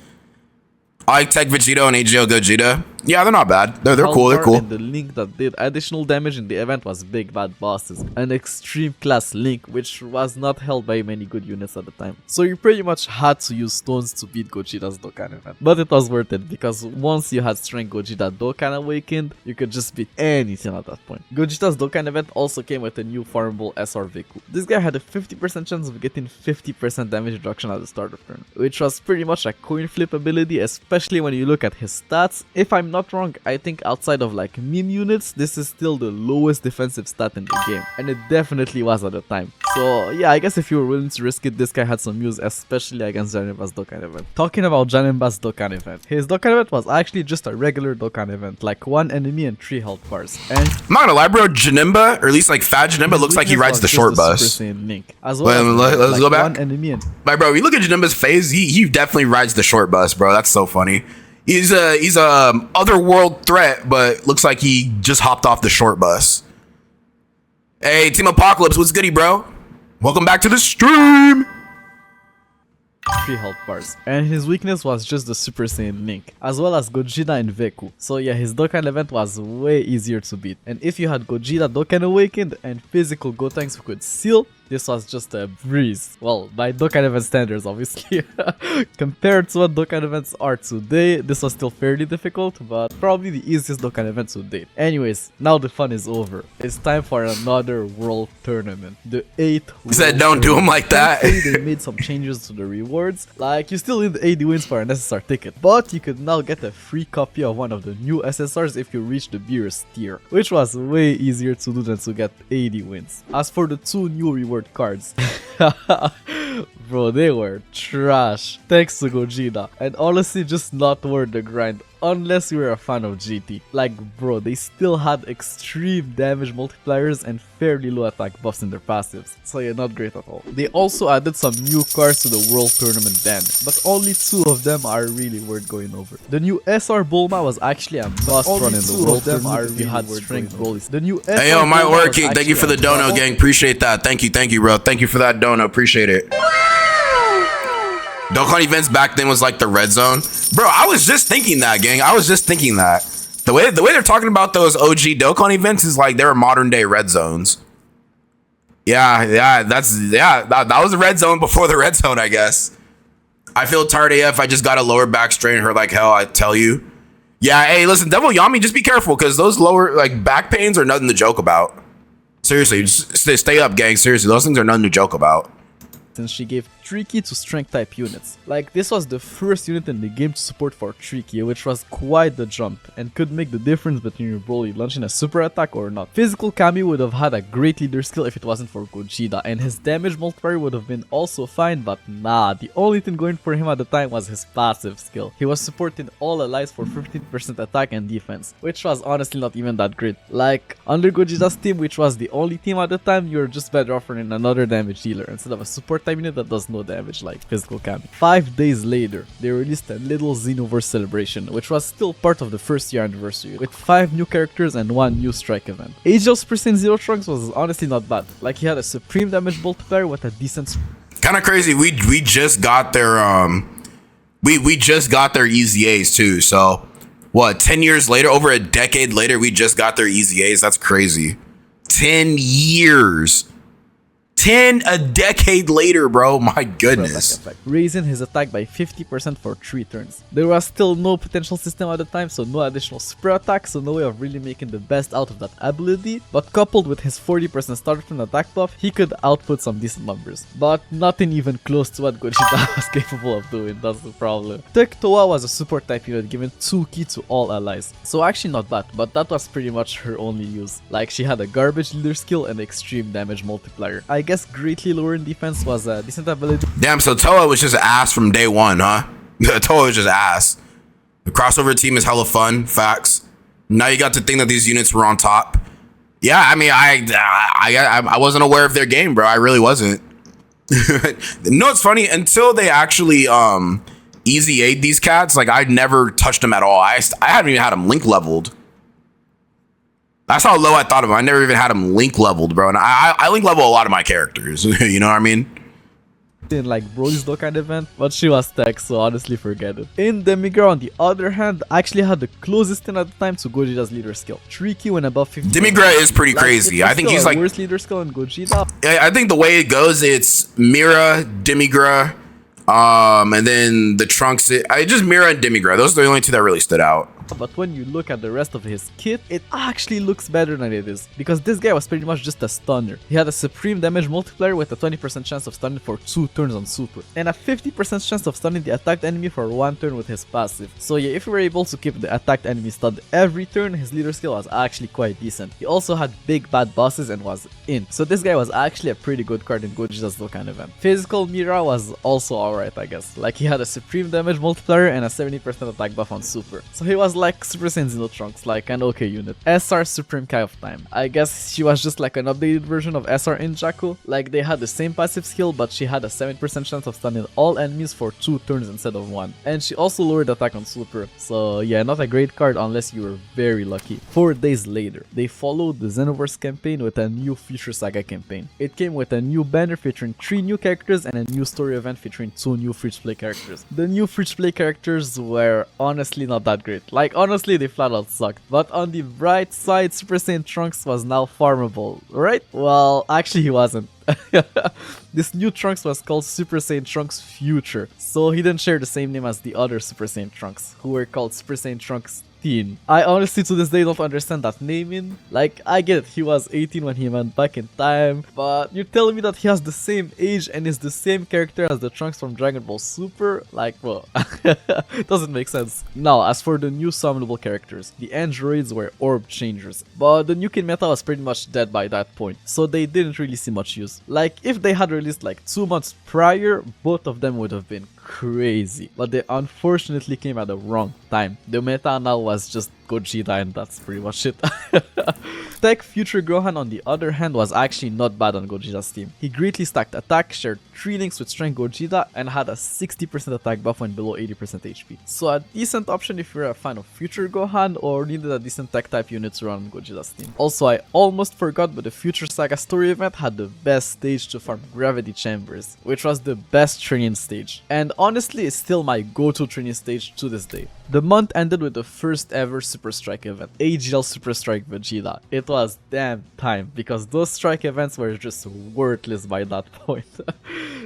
I like Tech Vegito and AGO Gogeta. Yeah, they're not bad. They're cool. They're cool. And the link that did additional damage in the event was Big Bad Bosses, an extreme class link which was not held by many good units at the time. So you pretty much had to use stones to beat Gogeta's Dokkan event. But it was worth it because once you had Str Gogeta Dokkan awakened, you could just beat anything at that point. Gogeta's Dokkan event also came with a new farmable SR Viku. This guy had a 50% chance of getting 50% damage reduction at the start of turn, which was pretty much a coin flip ability, especially when you look at his stats. If I'm not wrong, I think outside of like meme units, this is still the lowest defensive stat in the game, and it definitely was at the time. So yeah, I guess if you were willing to risk it, this guy had some use, especially against Janemba's Dokkan event. Talking about Janemba's Dokkan event, his Dokkan event was actually just a regular Dokkan event, like 1 enemy and 3 health bars. And I'm not gonna lie, bro, Janemba, or at least like Fat Janemba, looks like he rides the short bus. Link, as well let's go back. 1 enemy and... Like, bro, you look at Janemba's face, he definitely rides the short bus, bro. That's so funny. He's a otherworld threat, but looks like he just hopped off the short bus. Hey, Team Apocalypse, what's goody, bro? Welcome back to the stream. 3 health bars, and his weakness was just the Super Saiyan Link, as well as Gogeta and Veku. So yeah, his Dokkan event was way easier to beat, and if you had Gogeta Dokkan Awakened and physical Gotenks who could seal, this was just a breeze. Well, by Dokkan event standards, obviously. Compared to what Dokkan events are today, this was still fairly difficult, but probably the easiest Dokkan event to date. Anyways, now the fun is over. It's time for another World Tournament. The 8th He said don't do them like that. They made some changes to the rewards. Like, you still need 80 wins for an SSR ticket, but you could now get a free copy of one of the new SSRs if you reach the Beer's tier, which was way easier to do than to get 80 wins. As for the 2 new reward cards, bro, they were trash thanks to Gogeta, and honestly just not worth the grind unless you were a fan of GT. Like bro, they still had extreme damage multipliers and fairly low attack buffs in their passives, so yeah, not great at all. They also added some new cards to the World Tournament banner, but only 2 of them are really worth going over. The new SR Bulma was actually a must run in the World Tournament if you had strength goalies. The new SR Hey yo, my Bulma work, was King. Thank you for the actually a dono, gang. Appreciate that. Thank you, bro. Thank you for that dono. Appreciate it. Dokkan events back then was like the red zone. Bro, I was just thinking that, gang. I was just thinking that. The way they're talking about those OG Dokkan events is like they were modern day red zones. That was the red zone before the red zone, I guess. I feel tired AF. I just got a lower back strain, hurt like hell, I tell you. Yeah, hey, listen, Devil Yami, just be careful, because those lower like back pains are nothing to joke about. Seriously, just stay up, gang. Seriously, those things are nothing to joke about. Since she gave Tricky to strength type units. Like this was the first unit in the game to support for Tricky, which was quite the jump and could make the difference between your Broly launching a super attack or not. Physical Kami would have had a great leader skill if it wasn't for Gogeta, and his damage multiplier would have been also fine, but nah, the only thing going for him at the time was his passive skill. He was supporting all allies for 15% attack and defense, which was honestly not even that great. Like under Gogeta's team, which was the only team at the time, you're just better off running another damage dealer instead of a support type unit that does no damage like physical Kami. 5 days later, they released a little Xenoverse celebration, which was still part of the first year anniversary, with 5 new characters and 1 new strike event. Age of Super Saiyan Zero Trunks was honestly not bad. Like he had a supreme damage multiplier with a decent. Kind of crazy. We just got their we just got their EZAs too. So what? 10 years later, over a decade later, we just got their EZAs. That's crazy. 10 years. 10 a decade later, bro. My goodness. Raising his attack by 50% for 3 turns. There was still no potential system at the time, so no additional super attack, so no way of really making the best out of that ability. But coupled with his 40% starter turn attack buff, he could output some decent numbers. But nothing even close to what Gogeta was capable of doing, that's the problem. Tech Toa was a support type unit given 2 ki to all allies. So actually not bad, but that was pretty much her only use. Like she had a garbage leader skill and extreme damage multiplier. I guess greatly lower in defense was a decent ability. Damn, so Toa was just ass from day one, huh? Toa was just ass. The crossover team is hella fun, facts. Now you got to think that these units were on top. Yeah, I mean, I wasn't aware of their game, bro. I really wasn't. No, it's funny, until they actually EZA'd these cats, like I never touched them at all. I haven't even had them link leveled. That's how low I thought of him. I never even had him link leveled, bro. And I link level a lot of my characters. You know what I mean? In like Broly's Dokkan event, but she was tech, so honestly forget it. In Demigra, on the other hand, actually had the closest thing at the time to Gogeta's leader skill. Tricky when above 50. Demigra is pretty crazy. I think he's like worst leader skill in Gogeta. I think the way it goes, it's Mira, Demigra, and then the Trunks. Just Mira and Demigra. Those are the only 2 that really stood out. But when you look at the rest of his kit, it actually looks better than it is, because this guy was pretty much just a stunner. He had a supreme damage multiplier with a 20% chance of stunning for 2 turns on super, and a 50% chance of stunning the attacked enemy for 1 turn with his passive. So yeah, if you were able to keep the attacked enemy stunned every turn, his leader skill was actually quite decent. He also had big bad bosses and was in, so this guy was actually a pretty good card in Gogeta's Dokkan event. Physical Mira was also alright, I guess. Like he had a supreme damage multiplier and a 70% attack buff on super, so he was like Super Saiyan Xeno Trunks, like an okay unit. SR Supreme Kai of Time. I guess she was just like an updated version of SR Injaku. Like they had the same passive skill, but she had a 7% chance of stunning all enemies for 2 turns instead of 1. And she also lowered attack on super. So yeah, not a great card unless you were very lucky. 4 days later, they followed the Xenoverse campaign with a new Future Saga campaign. It came with a new banner featuring 3 new characters and a new story event featuring 2 new free-to-play characters. The new free-to-play characters were honestly not that great. Like honestly, they flat out sucked. But on the bright side, Super Saiyan Trunks was now farmable, right? Well, actually he wasn't. This new Trunks was called Super Saiyan Trunks Future, so he didn't share the same name as the other Super Saiyan Trunks, who were called Super Saiyan Trunks Teen. I honestly to this day don't understand that naming. Like, I get it, he was 18 when he went back in time, but you're telling me that he has the same age and is the same character as the Trunks from Dragon Ball Super? Like, well, doesn't make sense. Now, as for the new summonable characters, the androids were orb changers, but the new Kin meta was pretty much dead by that point, so they didn't really see much use. Like, if they had released like 2 months prior, both of them would have been crazy, but they unfortunately came at the wrong time. The meta now was just Gogeta, and that's pretty much it. Tech Future Gohan, on the other hand, was actually not bad on Gogeta's team. He greatly stacked attack, shared 3 links with Strength Gogeta, and had a 60% attack buff when below 80% HP. So a decent option if you're a fan of Future Gohan or needed a decent tech type unit to run on Gogeta's team. Also, I almost forgot, but the Future Saga story event had the best stage to farm Gravity Chambers, which was the best training stage. And honestly, it's still my go-to training stage to this day. The month ended with the first ever Super Strike event, AGL Super Strike Vegeta. It was damn time, because those strike events were just worthless by that point.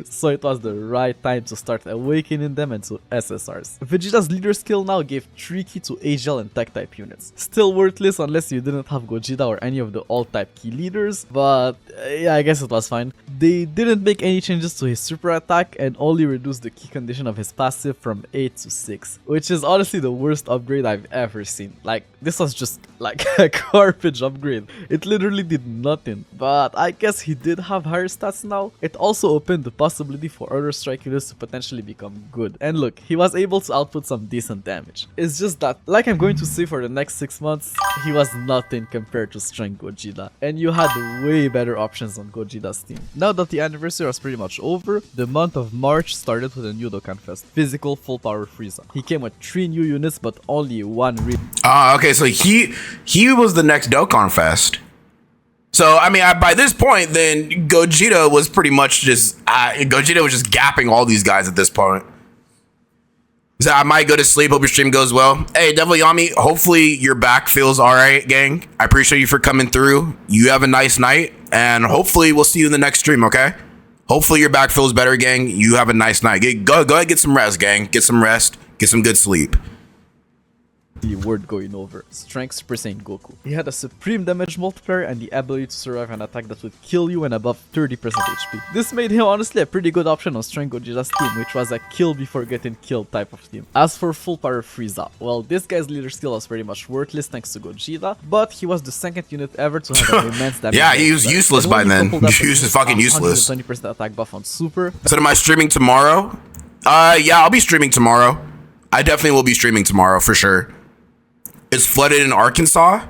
So it was the right time to start awakening them into SSRs. Vegeta's leader skill now gave 3 key to AGL and tech type units. Still worthless unless you didn't have Gogeta or any of the alt type key leaders, but yeah, I guess it was fine. They didn't make any changes to his super attack and only reduced the key condition of his passive from 8 to 6, which is honestly the worst upgrade I've ever seen. Like, this was just like a garbage upgrade. It literally did nothing, but I guess he did have higher stats now. It also opened the possibility for other strike units to potentially become good. And look, he was able to output some decent damage. It's just that, like I'm going to say for the next 6 months, he was nothing compared to Strength Gogeta, and you had way better options on Gogeta's team. Now that the anniversary was pretty much over, the month of March started with a new Dokkan Fest, Physical Full Power Frieza. He came with 3 new units but only 1 real. Okay, so he was the next Dokkan Fest. So I mean, by this point, then Gogeta was pretty much just Gogeta was just gapping all these guys at this point. So I might go to sleep. Hope your stream goes well. Hey, Devil Yami, hopefully your back feels all right, gang. I appreciate you for coming through. You have a nice night, and hopefully we'll see you in the next stream. Okay? Hopefully your back feels better, gang. You have a nice night. Go ahead, get some rest, gang. Get some rest. Get some good sleep. The word going over. Strength Super Saiyan Goku. He had a supreme damage multiplier and the ability to survive an attack that would kill you when above 30% HP. This made him honestly a pretty good option on Strength Gogeta's team, which was a kill before getting killed type of team. As for Full Power Frieza, well, this guy's leader skill was pretty much worthless thanks to Gogeta, but he was the 2nd unit ever to have an immense damage. Yeah, he was useless by then. He was just fucking useless. 20% attack buff on Super. So am I streaming tomorrow? Yeah, I'll be streaming tomorrow. I definitely will be streaming tomorrow for sure. It's flooded in Arkansas.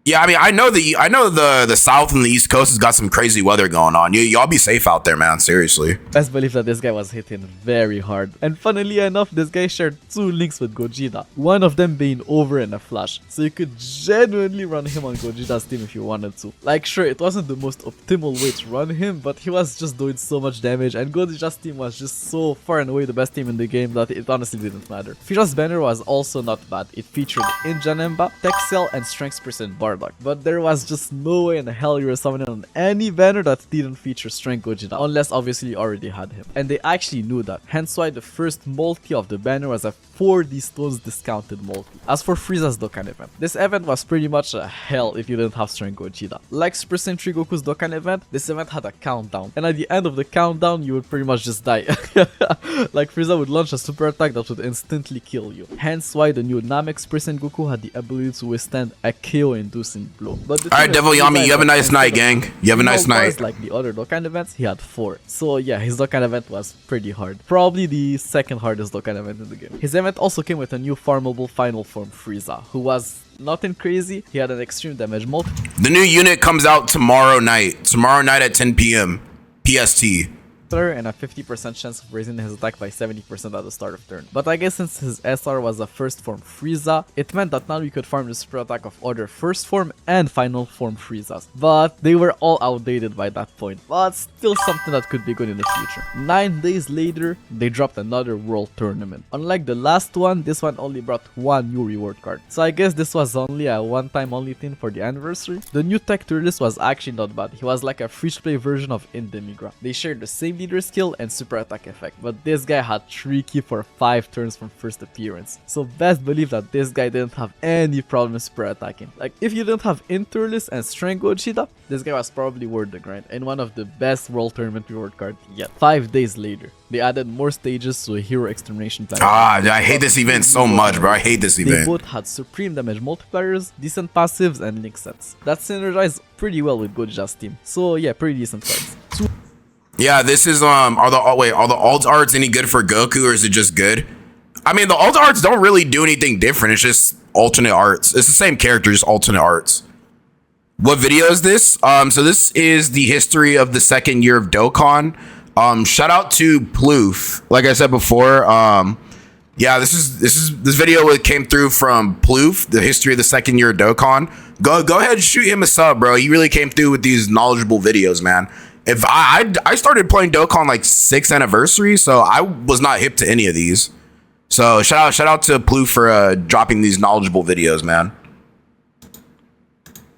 Yeah, I mean, I know the South and the East Coast has got some crazy weather going on. Y'all be safe out there, man. Seriously. Best believe that this guy was hitting very hard. And funnily enough, this guy shared 2 links with Gogeta. One of them being over in a flash. So you could genuinely run him on Gogeta's team if you wanted to. Like, sure, it wasn't the most optimal way to run him, but he was just doing so much damage. And Gogeta's team was just so far and away the best team in the game that it honestly didn't matter. Friera's banner was also not bad. It featured Injanemba, Texel, and Strength Percent Bardock. But there was just no way in the hell you were summoning on any banner that didn't feature Strength Gogeta, unless obviously you already had him. And they actually knew that, hence why the first multi of the banner was a 4D stones discounted multi. As for Frieza's Dokkan event, this event was pretty much a hell if you didn't have Strength Gogeta. Like Super Saiyan 3 Goku's Dokkan event, this event had a countdown, and at the end of the countdown you would pretty much just die. Like Frieza would launch a super attack that would instantly kill you. Hence why the new Namek Super Saiyan Goku had the ability to withstand a KO inducing blow. But alright, Devil Yami, you have a nice night, gang. You have a nice night. Like the other Dokkan events, he had 4. So yeah, his Dokkan event was pretty hard. Probably the 2nd hardest Dokkan event in the game. His event also came with a new farmable final form Frieza, who was nothing crazy. He had an extreme damage multi. The new unit comes out tomorrow night. Tomorrow night at 10 p.m. PST. And a 50% chance of raising his attack by 70% at the start of turn. But I guess since his SR was a first form Frieza, it meant that now you could farm the super attack of other first form and final form Friezas. But they were all outdated by that point, but still something that could be good in the future. 9 days later, they dropped another world tournament. Unlike the last one, this one only brought 1 new reward card. So I guess this was only a one-time only thing for the anniversary. The new tech tier list was actually not bad. He was like a free-to-play version of Indemigra. They shared the same leader skill and super attack effect, but this guy had 3 key for 5 turns from first appearance. So best believe that this guy didn't have any problem super attacking. Like, if you didn't have Interlist and Strength Gogeta, this guy was probably worth the grind and one of the best world tournament reward cards yet. 5 days later, they added more stages to a hero extermination plan. I hate this event so much, bro. I hate this event. They both had supreme damage multipliers, decent passives, and link sets. That synergized pretty well with Gogeta's team. So yeah, pretty decent cards. Yeah, this is are the alt arts any good for Goku, or is it just good? I mean, the alt arts don't really do anything different. It's just alternate arts. It's the same character, just alternate arts. What video is this? So this is the history of the second year of Dokkan. Shout out to Ploof. Like I said before, yeah, this video came through from Ploof, the history of the second year of Dokkan. Go ahead and shoot him a sub, bro. He really came through with these knowledgeable videos, man. If I started playing Dokkan like 6th anniversary, so I was not hip to any of these. So shout out to Ploof for dropping these knowledgeable videos, man.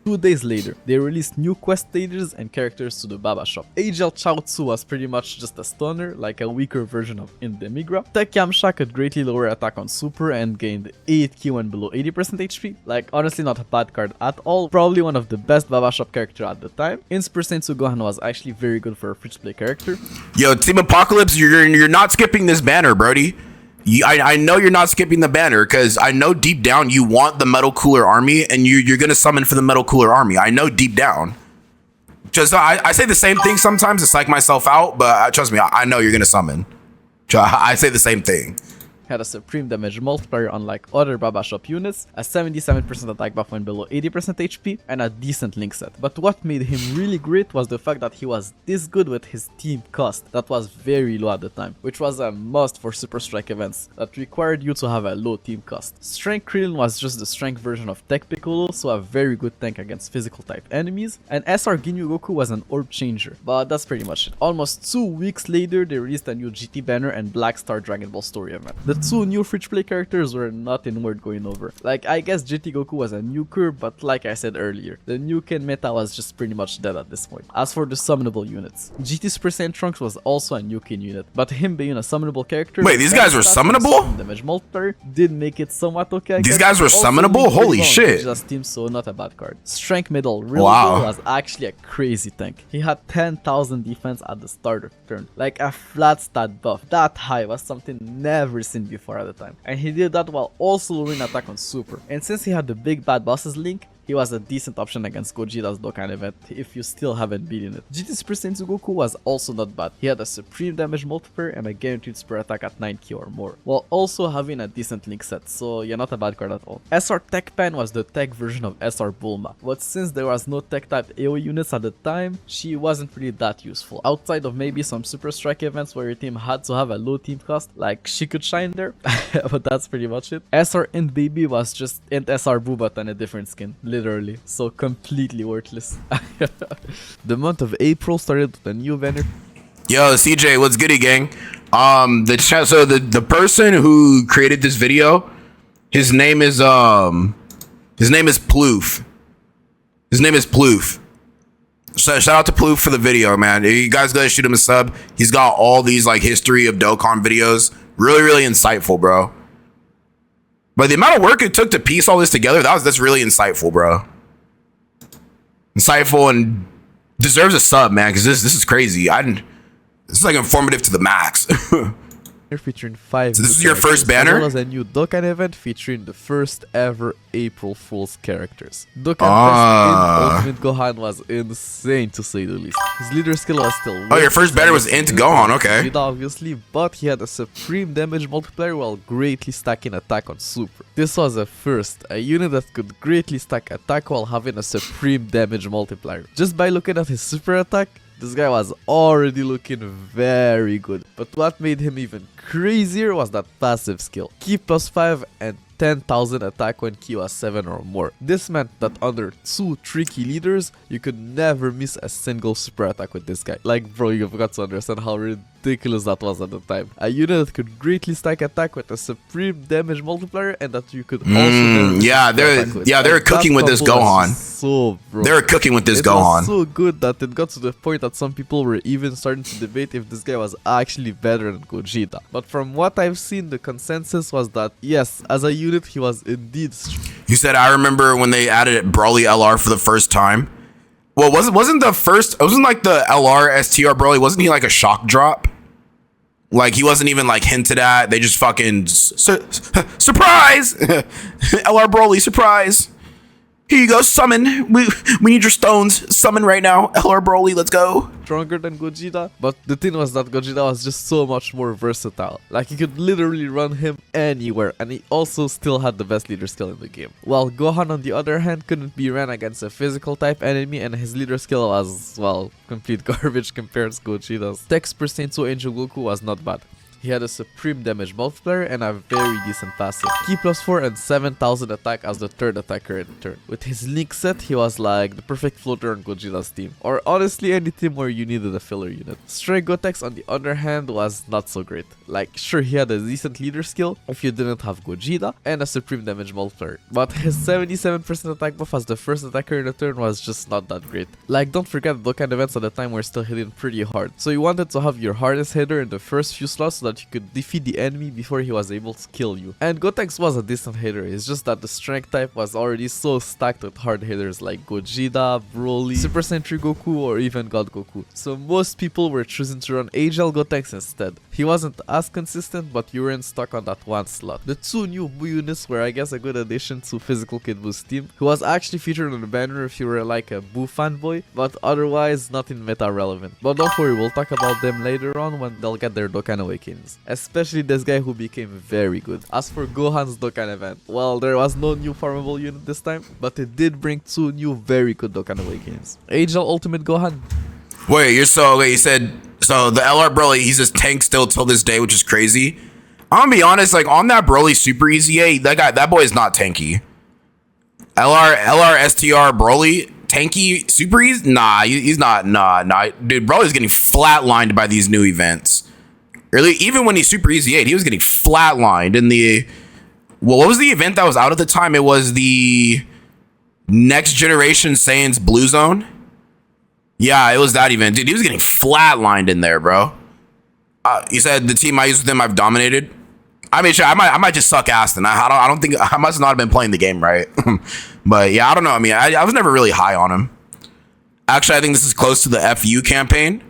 2 days later, they released new quest stages and characters to the Baba shop. AGL Chaozu was pretty much just a stunner, like a weaker version of Indemigra. Tech Yamcha could greatly lower attack on super and gained 8k when below 80% HP. Like, honestly not a bad card at all, probably one of the best Baba shop character at the time. Inspire Sensu Gohan was actually very good for a free-to-play character. Yo, Team Apocalypse, you're not skipping this banner, Brody. I know you're not skipping the banner because I know deep down you want the Metal Cooler Army and you're going to summon for the Metal Cooler Army. I know deep down. Just I say the same thing sometimes to psych myself out, but trust me, I know you're going to summon. I say the same thing. Had a supreme damage multiplier unlike other Baba shop units, a 77% attack buff when below 80% HP, and a decent link set. But what made him really great was the fact that he was this good with his team cost that was very low at the time, which was a must for Super Strike events that required you to have a low team cost. Strength Krillin was just the strength version of Tech Piccolo, so a very good tank against physical type enemies, and SR Ginyu Goku was an orb changer, but that's pretty much it. Almost 2 weeks later, they released a new GT banner and Black Star Dragon Ball story event. The 2 new free-to-play characters were nothing worth going over. Like, I guess GT Goku was a nuker, but like I said earlier, the nuke meta was just pretty much dead at this point. As for the summonable units, GT Super Saiyan Trunks was also a nuking unit, but him being a summonable character... Wait, these guys were summonable? Damage multiplier did make it somewhat okay. These guys were summonable? Holy shit. Just team, so not a bad card. Strength Middle Real was actually a crazy tank. He had 10,000 defense at the start of turn. Like a flat stat buff. That high was something never seen before at the time, and he did that while also lowering attack on super. And since he had the big bad bosses link, he was a decent option against Gogeta's Dokkan event if you still haven't beaten it. GT Super Sensu Goku was also not bad. He had a supreme damage multiplier and a guaranteed super attack at 9k or more, while also having a decent link set, so yeah, not a bad card at all. SR Tech Pan was the tech version of SR Bulma, but since there was no tech type AoE units at the time, she wasn't really that useful. Outside of maybe some Super Strike events where your team had to have a low team cost, like she could shine there, but that's pretty much it. SR Int Baby was just Int SR Boo but on a different skin. Literally, so completely worthless. The month of April started with a new banner. Yo, CJ, what's goody, gang? The person who created this video, his name is Ploof. His name is Ploof. So shout out to Ploof for the video, man. You guys gotta shoot him a sub. He's got all these like history of Dokkan videos. Really insightful, bro. But the amount of work it took to piece all this together, that's really insightful, bro. Insightful and deserves a sub, man, because this is crazy. This is like informative to the max. Featuring 5. So this is your first banner? As well as a new Dokkan event featuring the first ever April Fool's characters. Dokkan Fest in Ultimate Gohan was insane to say the least. His leader skill was still... Oh, your first banner was Int Gohan, okay. Obviously, but he had a supreme damage multiplier while greatly stacking attack on super. This was a first, a unit that could greatly stack attack while having a supreme damage multiplier. Just by looking at his super attack, this guy was already looking very good, but what made him even crazier was that passive skill. Ki +5 and 10,000 attack when Ki was 7 or more. This meant that under 2 tricky leaders, you could never miss a single super attack with this guy. Like, bro, you've got to understand how ridiculous that was at the time. A unit that could greatly stack attack with a supreme damage multiplier and that you could also... they're cooking with this Gohan. They're cooking with this Gohan. It was so good that it got to the point that some people were even starting to debate if this guy was actually better than Gogeta. But from what I've seen, the consensus was that yes, as a unit, he was indeed... You said, I remember when they added Broly LR for the first time. Well, wasn't the first... It wasn't like the LR STR Broly. Wasn't he like a shock drop? Like, he wasn't even like hinted at. They just fucking... surprise! LR Broly, surprise! Here you go, summon. We need your stones. Summon right now. LR Broly, let's go. Stronger than Gogeta, but the thing was that Gogeta was just so much more versatile. Like, you could literally run him anywhere, and he also still had the best leader skill in the game. While Gohan, on the other hand, couldn't be ran against a physical type enemy, and his leader skill was, well, complete garbage compared to Gogeta's. Text per Saint Angel Goku was not bad. He had a supreme damage multiplier and a very decent passive. Ki +4 and 7000 attack as the third attacker in turn. With his Link set, he was like the perfect floater on Gogeta's team. Or honestly, any team where you needed a filler unit. Str Gogeta, on the other hand, was not so great. Like, sure, he had a decent leader skill if you didn't have Gogeta and a supreme damage multiplier. But his 77% attack buff as the first attacker in the turn was just not that great. Like, don't forget the Dokkan events at the time were still hitting pretty hard. So you wanted to have your hardest hitter in the first few slots so that you could defeat the enemy before he was able to kill you. And Gotenks was a decent hitter, it's just that the strength type was already so stacked with hard hitters like Gogeta, Broly, Super Saiyan 3 Goku, or even God Goku. So most people were choosing to run Agel Gotenks instead. He wasn't as consistent, but you weren't stuck on that one slot. The two new Buu units were, I guess, a good addition to Physical Kid Buu's team, who was actually featured on the banner if you were like a Buu fanboy, but otherwise nothing meta relevant. But don't worry, we'll talk about them later on when they'll get their Dokkan Awakens. Especially this guy who became very good. As for Gohan's Dokkan event, well, there was no new farmable unit this time, but it did bring two new very good Dokkan Awakens. Agel Ultimate Gohan. Wait, you said, so the LR Broly, he's just tank still till this day, which is crazy. I'm gonna be honest, like on that Broly Super Easy 8, that boy is not tanky. LR STR Broly, tanky Super Easy? Nah, he's not, nah. Dude, Broly's getting flatlined by these new events. Really, even when he's Super Easy 8, he was getting flatlined in the... Well, what was the event that was out at the time? It was the Next Generation Saiyan's Blue Zone. Yeah, it was that event. Dude, he was getting flatlined in there, bro. You said the team I used with him, I've dominated. I mean, sure, I might just suck ass, and I don't think... I must not have been playing the game right. But yeah, I don't know. I mean, I was never really high on him. Actually, I think this is close to the FU campaign.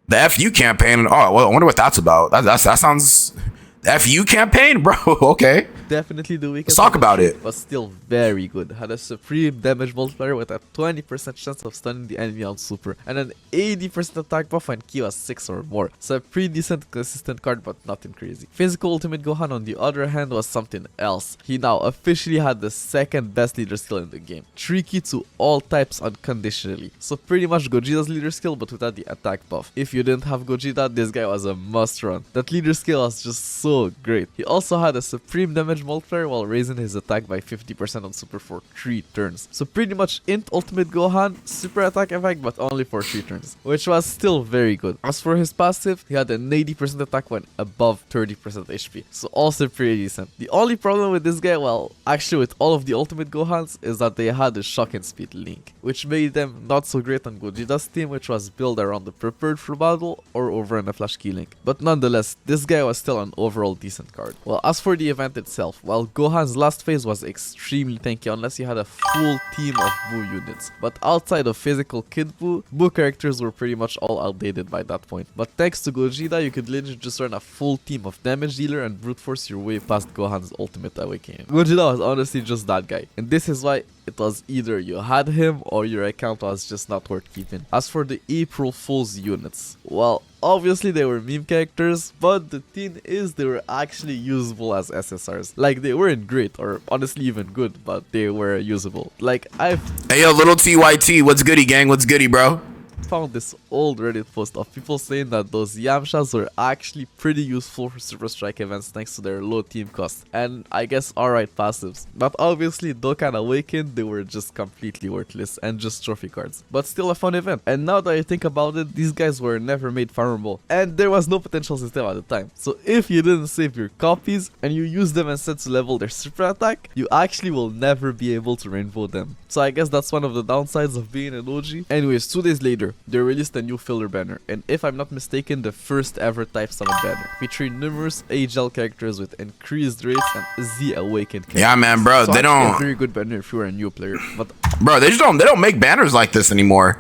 The FU campaign, oh, well, I wonder what that's about. That sounds... The FU campaign? Bro, okay. Definitely the weakest. Let's talk about it. But still very good. Had a supreme damage multiplier with a 20% chance of stunning the enemy on super. And an 80% attack buff when Ki was 6 or more. So a pretty decent consistent card, but nothing crazy. Physical Ultimate Gohan, on the other hand, was something else. He now officially had the second best leader skill in the game. Tricky to all types unconditionally. So pretty much Gogeta's leader skill, but without the attack buff. If you didn't have Gogeta, this guy was a must run. That leader skill was just so great. He also had a supreme damage multiplier while raising his attack by 50% on super for 3 turns. So pretty much int Ultimate Gohan, super attack effect, but only for 3 turns, which was still very good. As for his passive, he had an 80% attack when above 30% HP, so also pretty decent. The only problem with this guy, well, actually with all of the Ultimate Gohans, is that they had a shocking speed link, which made them not so great on Gogeta's team, which was built around the prepared for battle or over in a flash key link. But nonetheless, this guy was still an overall decent card. Well, as for the event itself, well, Gohan's last phase was extremely tanky unless you had a full team of Buu units. But outside of Physical Kid Buu, Buu characters were pretty much all outdated by that point. But thanks to Gogeta, you could literally just run a full team of damage dealer and brute force your way past Gohan's ultimate awakening. Gogeta was honestly just that guy, and this is why it was either you had him or your account was just not worth keeping. As for the April Fool's units, well, obviously they were meme characters, but the thing is they were actually usable as SSRs. Like, they weren't great or honestly even good, but they were usable. Like, Hey yo, little TYT, what's goody gang? What's goody, bro? found this old Reddit post of people saying that those Yamchas were actually pretty useful for Super Strike events thanks to their low team cost and I guess alright passives. But obviously Dokkan Awakened, they were just completely worthless and just trophy cards. But still a fun event. And now that I think about it, these guys were never made farmable and there was no potential system at the time. So if you didn't save your copies and you use them instead to level their super attack, you actually will never be able to rainbow them. So I guess that's one of the downsides of being an OG. Anyways, 2 days later, they released a new filler banner, and if I'm not mistaken, the first ever Type Summon banner, featuring numerous AGL characters with increased rates and Z Awakened characters. Yeah, man, bro, so they don't. A very good banner if you're a new player, but bro, they don't make banners like this anymore.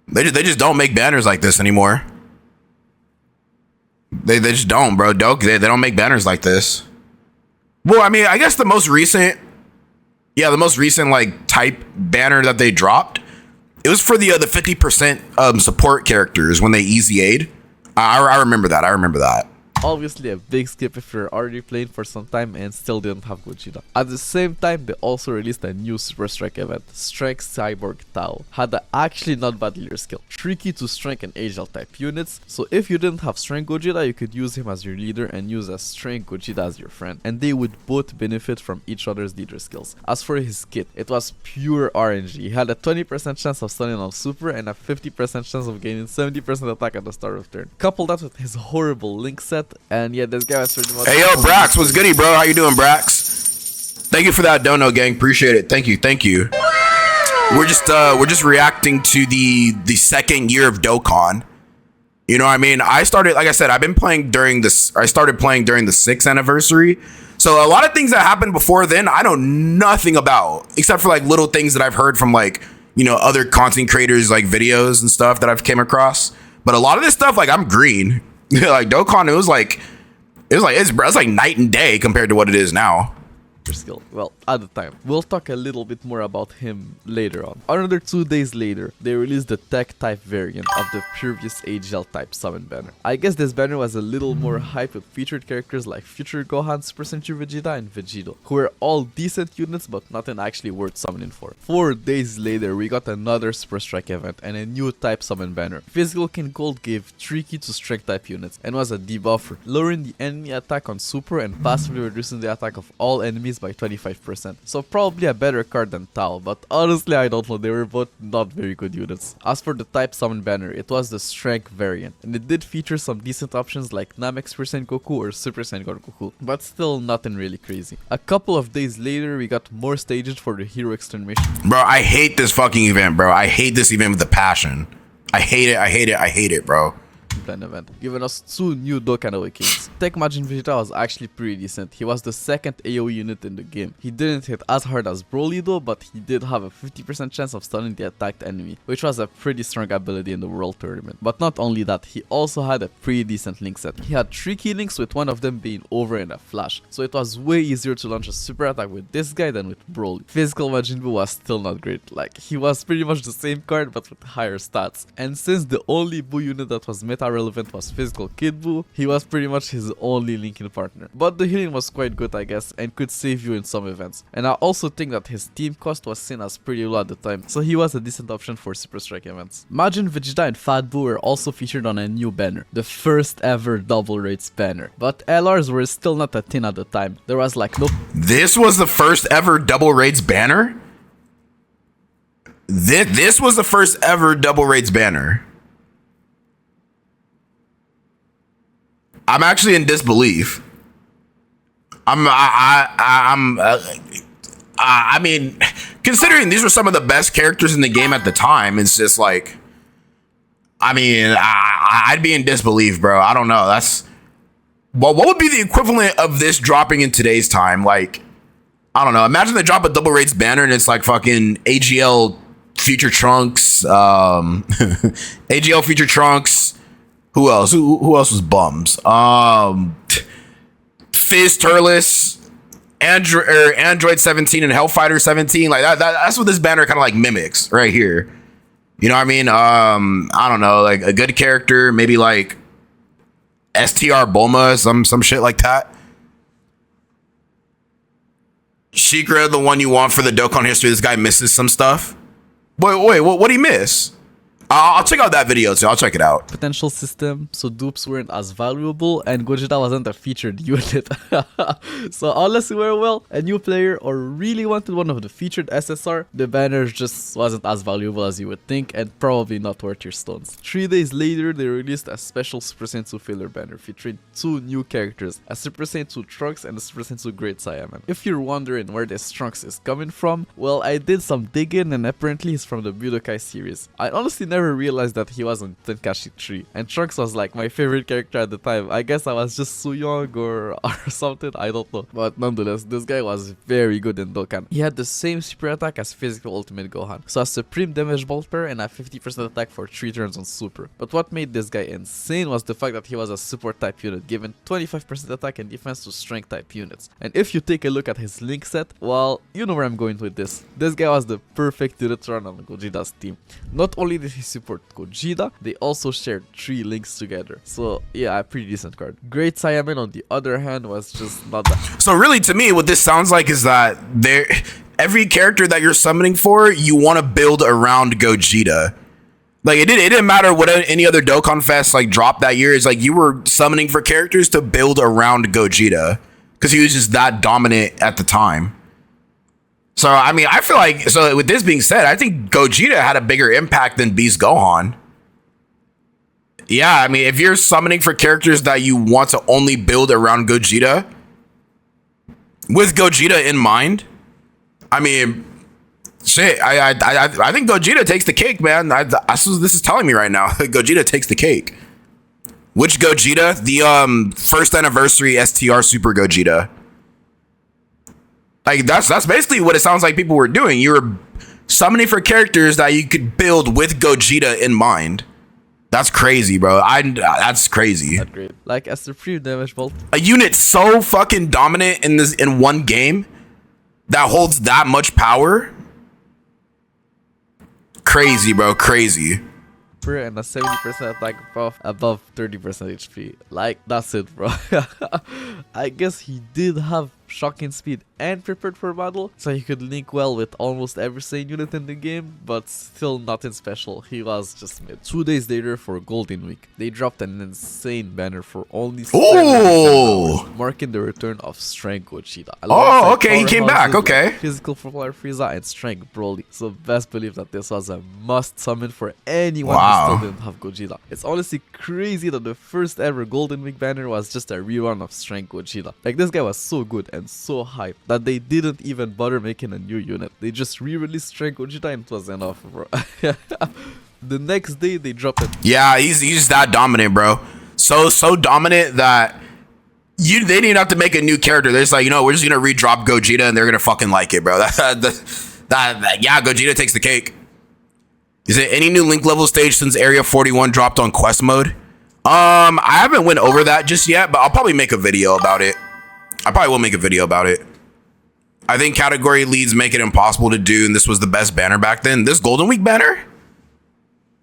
They just don't make banners like this anymore. They just don't, bro. They don't make banners like this. Well, I mean, I guess the most recent Yeah, the most recent like type banner that they dropped, it was for the 50% support characters when they easy aid. I remember that. I remember that. Obviously a big skip if you're already playing for some time and still didn't have Gogeta. At the same time, they also released a new Super Strike event, Strike Cyborg Tao. Had a actually not bad leader skill, tricky to strength and agile type units, so if you didn't have Strength Gogeta, you could use him as your leader and use a Strength Gogeta as your friend, and they would both benefit from each other's leader skills. As for his kit, it was pure RNG. He had a 20% chance of stunning on Super and a 50% chance of gaining 70% attack at the start of turn. Couple that with his horrible link set, and yeah, this guy was pretty much. Hey yo, Brax, what's goody, bro? How you doing, Brax? Thank you for that dono, gang. Appreciate it. Thank you, thank you. We're just reacting to the second year of Dokkan. You know what I mean? I started, like I said, I've been playing during this. I started playing during the 6th anniversary. So a lot of things that happened before then, I know nothing about, except for like little things that I've heard from like, you know, other content creators, like videos and stuff that I've came across. But a lot of this stuff, like I'm green. Like Dokkan, it was like it's like night and day compared to what it is now. Skill. Well, at the time. We'll talk a little bit more about him later on. Another 2 days later, they released the tech type variant of the previous AGL type summon banner. I guess this banner was a little more hype with featured characters like Future Gohan, Super Sentai Vegeta, and Vegito, who were all decent units but nothing actually worth summoning for. 4 days later, we got another Super Strike event and a new type summon banner. Physical King Gold gave tricky to strength type units and was a debuffer, lowering the enemy attack on Super and passively reducing the attack of all enemies by 25%. So probably a better card than Tao, but honestly I don't know, they were both not very good units. As for the type summon banner, it was the strength variant, and it did feature some decent options like Namek Super Saiyan Goku or Super Saiyan God Goku, but still nothing really crazy. A couple of days later, we got more stages for the hero extermination. Bro, I hate this fucking event, bro. I hate this event with a passion. I hate it, I hate it, I hate it, bro. Plan event, giving us 2 new Dokkan Awakens. Tech Majin Vegeta was actually pretty decent. He was the 2nd AoE unit in the game. He didn't hit as hard as Broly though, but he did have a 50% chance of stunning the attacked enemy, which was a pretty strong ability in the World Tournament. But not only that, he also had a pretty decent link set. He had 3 key links, with one of them being over in a flash, so it was way easier to launch a super attack with this guy than with Broly. Physical Majin Buu was still not great, like he was pretty much the same card but with higher stats. And since the only Buu unit that was meta relevant was Physical Kid Buu, he was pretty much his only linking partner. But the healing was quite good I guess, and could save you in some events. And I also think that his team cost was seen as pretty low at the time, so he was a decent option for Super Strike events. Majin Vegeta and Fat Buu were also featured on a new banner, the first ever double raids banner. But LRs were still not a thing at the time. There was like no... This was the first ever double raids banner? This was the first ever double raids banner. I'm actually in disbelief. I mean, considering these were some of the best characters in the game at the time, it's just like, I mean, I'd be in disbelief, bro. I don't know. That's, well, what would be the equivalent of this dropping in today's time? Like, I don't know. Imagine they drop a double raids banner and it's like fucking AGL Future Trunks, AGL Future Trunks. Who else? Who else was bums? Fizz Turles, Android 17 and Hellfighter 17. Like that's what this banner kind of like mimics right here. You know what I mean? I don't know, like a good character, maybe like STR Bulma, some shit like that. Shikra, the one you want for the Dokkan history. This guy misses some stuff. Wait, what'd he miss? I'll check out that video too. I'll check it out. Potential system, so dupes weren't as valuable, and Gogeta wasn't a featured unit. So unless you were, well, a new player or really wanted one of the featured SSR, the banner just wasn't as valuable as you would think, and probably not worth your stones. 3 days later, they released a special Super Saiyan 2 filler banner featuring 2 new characters, a Super Saiyan 2 Trunks and a Super Saiyan 2 Great Saiyaman. If you're wondering where this Trunks is coming from, well, I did some digging and apparently he's from the Budokai series. I honestly never never realized that he was on Tenkaichi 3. And Trunks was like my favorite character at the time. I guess I was just so young or something, I don't know. But nonetheless, this guy was very good in Dokkan. He had the same super attack as physical Ultimate Gohan. So a supreme damage multiplier and a 50% attack for 3 turns on super. But what made this guy insane was the fact that he was a support type unit, given 25% attack and defense to strength type units. And if you take a look at his link set, well, you know where I'm going with this. This guy was the perfect unit to run on Gogeta's team. Not only did he support Gogeta, they also shared 3 links together. So yeah, a pretty decent card. Great Saiyaman on the other hand was just not that. So really, to me, what this sounds like is that every character that you're summoning for, you want to build around Gogeta. Like it didn't matter what any other Dokkan Fest like dropped that year. It's like you were summoning for characters to build around Gogeta because he was just that dominant at the time. So I mean, I feel like, so with this being said, I think Gogeta had a bigger impact than Beast Gohan. Yeah, I mean, if you're summoning for characters that you want to only build around Gogeta, with Gogeta in mind, I mean, shit, I think Gogeta takes the cake, man. This is telling me right now. Gogeta takes the cake. Which Gogeta? The first anniversary STR Super Gogeta. Like that's basically what it sounds like people were doing. You were summoning for characters that you could build with Gogeta in mind. That's crazy, bro. That's crazy. Not great. Like as the free damage bolt. A unit so fucking dominant in one game that holds that much power. Crazy, bro. Crazy. And a 70% attack above 30% HP. Like, that's it, bro. I guess he did have shocking speed and prepared for battle, so he could link well with almost every sane unit in the game, but still nothing special. He was just mid. 2 days later for Golden Week, they dropped an insane banner for only 7 hours, marking the return of Strength Gogeta. Oh, okay, he came back, okay. Physical Polar Frieza and Strength Broly. So best believe that this was a must summon for anyone who still didn't have Gogeta. It's honestly crazy that the first ever Golden Week banner was just a rerun of Strength Gogeta. Like, this guy was so good and so hyped that they didn't even bother making a new unit. They just re-released Strength Gogeta and it was enough, bro. The next day they dropped it. Yeah, he's that dominant, bro. So dominant that they didn't even have to make a new character. They're just like, you know, we're just gonna re-drop Gogeta and they're gonna fucking like it, bro. Yeah, Gogeta takes the cake. Is it any new link level stage since Area 41 dropped on quest mode? I haven't went over that just yet, but I'll probably make a video about it. I probably will make a video about it. I think category leads make it impossible to do, and this was the best banner back then. This Golden Week banner?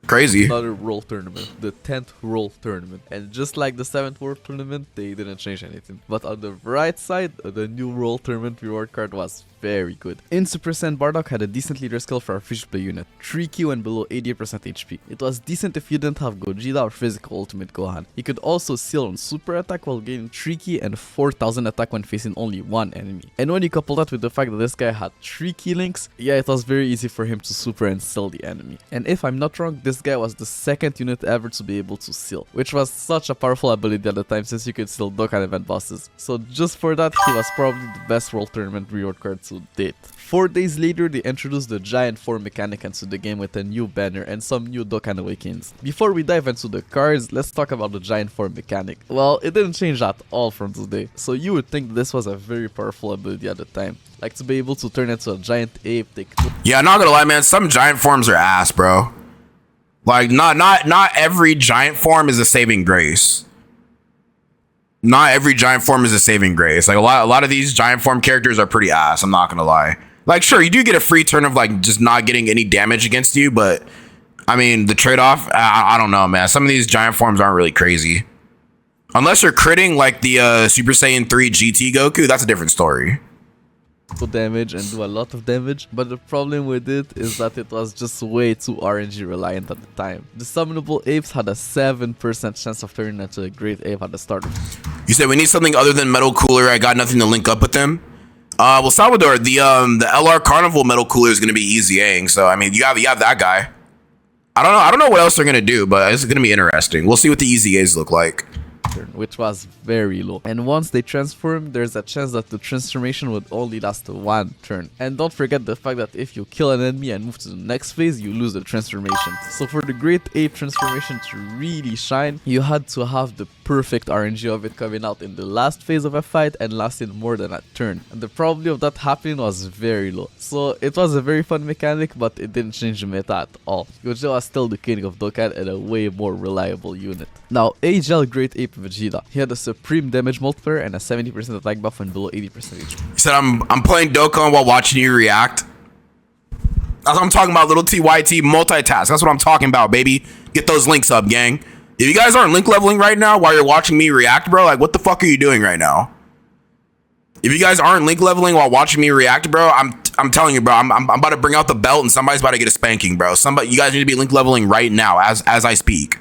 Crazy. Another World Tournament, the 10th World Tournament. And just like the 7th World Tournament, they didn't change anything. But on the right side, the new World Tournament reward card was very good. In Super Saiyan, Bardock had a decent leader skill for a free-to-play unit, 3Q and below 80% HP. It was decent if you didn't have Gogeta or physical Ultimate Gohan. He could also seal on super attack while gaining 3K and 4000 attack when facing only one enemy. And when you couple that with the fact that this guy had 3 key links, yeah, it was very easy for him to super and seal the enemy. And if I'm not wrong, this guy was the second unit ever to be able to seal, which was such a powerful ability at the time since you could seal Dokkan event bosses. So just for that, he was probably the best World Tournament reward card to date. 4 days later, they introduced the giant form mechanic into the game with a new banner and some new Dokkan Awakens. Before we dive into the cards, let's talk about the giant form mechanic. Well, it didn't change at all from today, so you would think this was a very powerful ability at the time. Like to be able to turn into a giant ape, Yeah, not gonna lie, man, some giant forms are ass, bro. Like, not every giant form is a saving grace. Not every giant form is a saving grace. Like a lot of these giant form characters are pretty ass, I'm not gonna lie. Like, sure, you do get a free turn of like just not getting any damage against you, but I mean the trade-off, I don't know, man. Some of these giant forms aren't really crazy. Unless you're critting like the Super Saiyan 3 GT Goku, that's a different story. Damage and do a lot of damage, but the problem with it is that it was just way too RNG reliant at the time. The summonable apes had a 7% chance of turning into a great ape at the start. You said we need something other than Metal Cooler. I got nothing to link up with them. Well, Salvador, the LR Carnival Metal Cooler is gonna be easying, so I mean you have that guy. I don't know what else they're gonna do, but it's gonna be interesting. We'll see what the easy A's look like. turn, which was very low. And once they transform, there's a chance that the transformation would only last 1 turn. And don't forget the fact that if you kill an enemy and move to the next phase, you lose the transformation. So for the Great Ape transformation to really shine, you had to have the perfect RNG of it coming out in the last phase of a fight and lasting more than a turn. And the probability of that happening was very low. So it was a very fun mechanic, but it didn't change the meta at all. Gogeta was still the king of Dokkan and a way more reliable unit. Now, AGL Great Ape Vegeta. He had a supreme damage multiplier and a 70% attack buff and below 80% HP. He said, I'm playing Dokkan while watching you react. That's what I'm talking about, little TYT multitask. That's what I'm talking about, baby. Get those links up, gang. If you guys aren't link leveling right now while you're watching me react, bro, like what the fuck are you doing right now? If you guys aren't link leveling while watching me react, bro, I'm telling you, bro, I'm about to bring out the belt and somebody's about to get a spanking, bro. You guys need to be link leveling right now as I speak.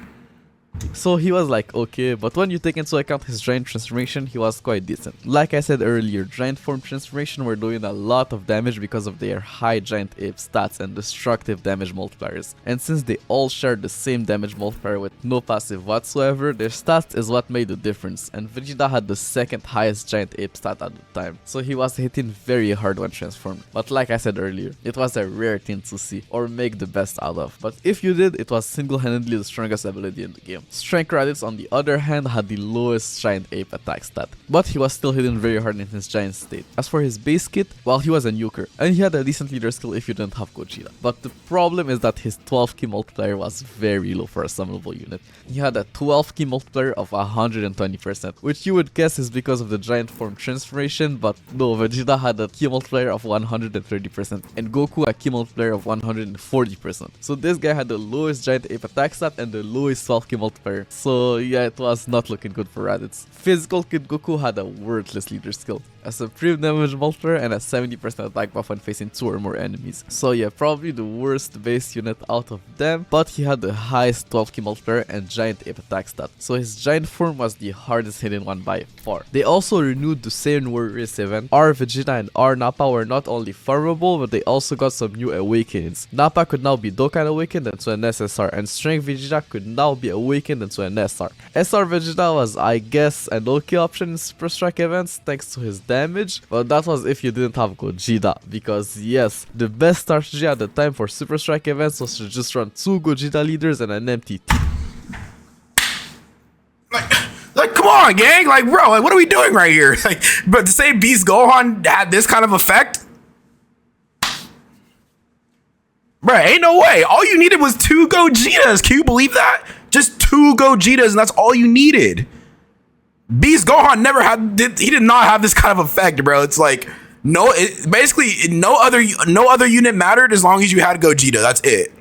So he was like okay, but when you take into account his giant transformation, he was quite decent. Like I said earlier, giant form transformation were doing a lot of damage because of their high giant ape stats and destructive damage multipliers. And since they all shared the same damage multiplier with no passive whatsoever, their stats is what made the difference. And Vegeta had the second highest giant ape stat at the time, so he was hitting very hard when transformed. But like I said earlier, it was a rare thing to see or make the best out of. But if you did, it was single-handedly the strongest ability in the game. Strength Raditz, on the other hand, had the lowest giant ape attack stat, but he was still hitting very hard in his giant state. As for his base kit, well, he was a nuker, and he had a decent leader skill if you didn't have Gogeta. But the problem is that his 12 key multiplier was very low for a summonable unit. He had a 12 key multiplier of 120%, which you would guess is because of the giant form transformation, but no, Vegeta had a key multiplier of 130%, and Goku a key multiplier of 140%. So this guy had the lowest giant ape attack stat and the lowest 12 key multiplier. So yeah, it was not looking good for Raditz. Physical Kid Goku had a worthless leader skill, a supreme damage multiplier and a 70% attack buff when facing 2 or more enemies. So yeah, probably the worst base unit out of them, but he had the highest 12 key multiplier and giant ape attack stat, so his giant form was the hardest hitting one by far. They also renewed the Saiyan Warriors event. Our Vegeta and our Nappa were not only farmable, but they also got some new awakenings. Nappa could now be Dokkan awakened into an SSR, and Strength Vegeta could now be awakened into an SR. SR Vegeta was, I guess, an okay option in Super Strike events thanks to his damage, but that was if you didn't have Gogeta, because yes, the best strategy at the time for Super Strike events was to just run 2 Gogeta leaders and an empty team. Like, come on, gang. Like, bro, like, what are we doing right here? Like, but to say Beast Gohan had this kind of effect? Bro, ain't no way. All you needed was 2 Gogetas. Can you believe that? Just 2 Gogetas, and that's all you needed. Beast Gohan he did not have this kind of effect, bro. It's like, basically no other unit mattered as long as you had Gogeta. That's it.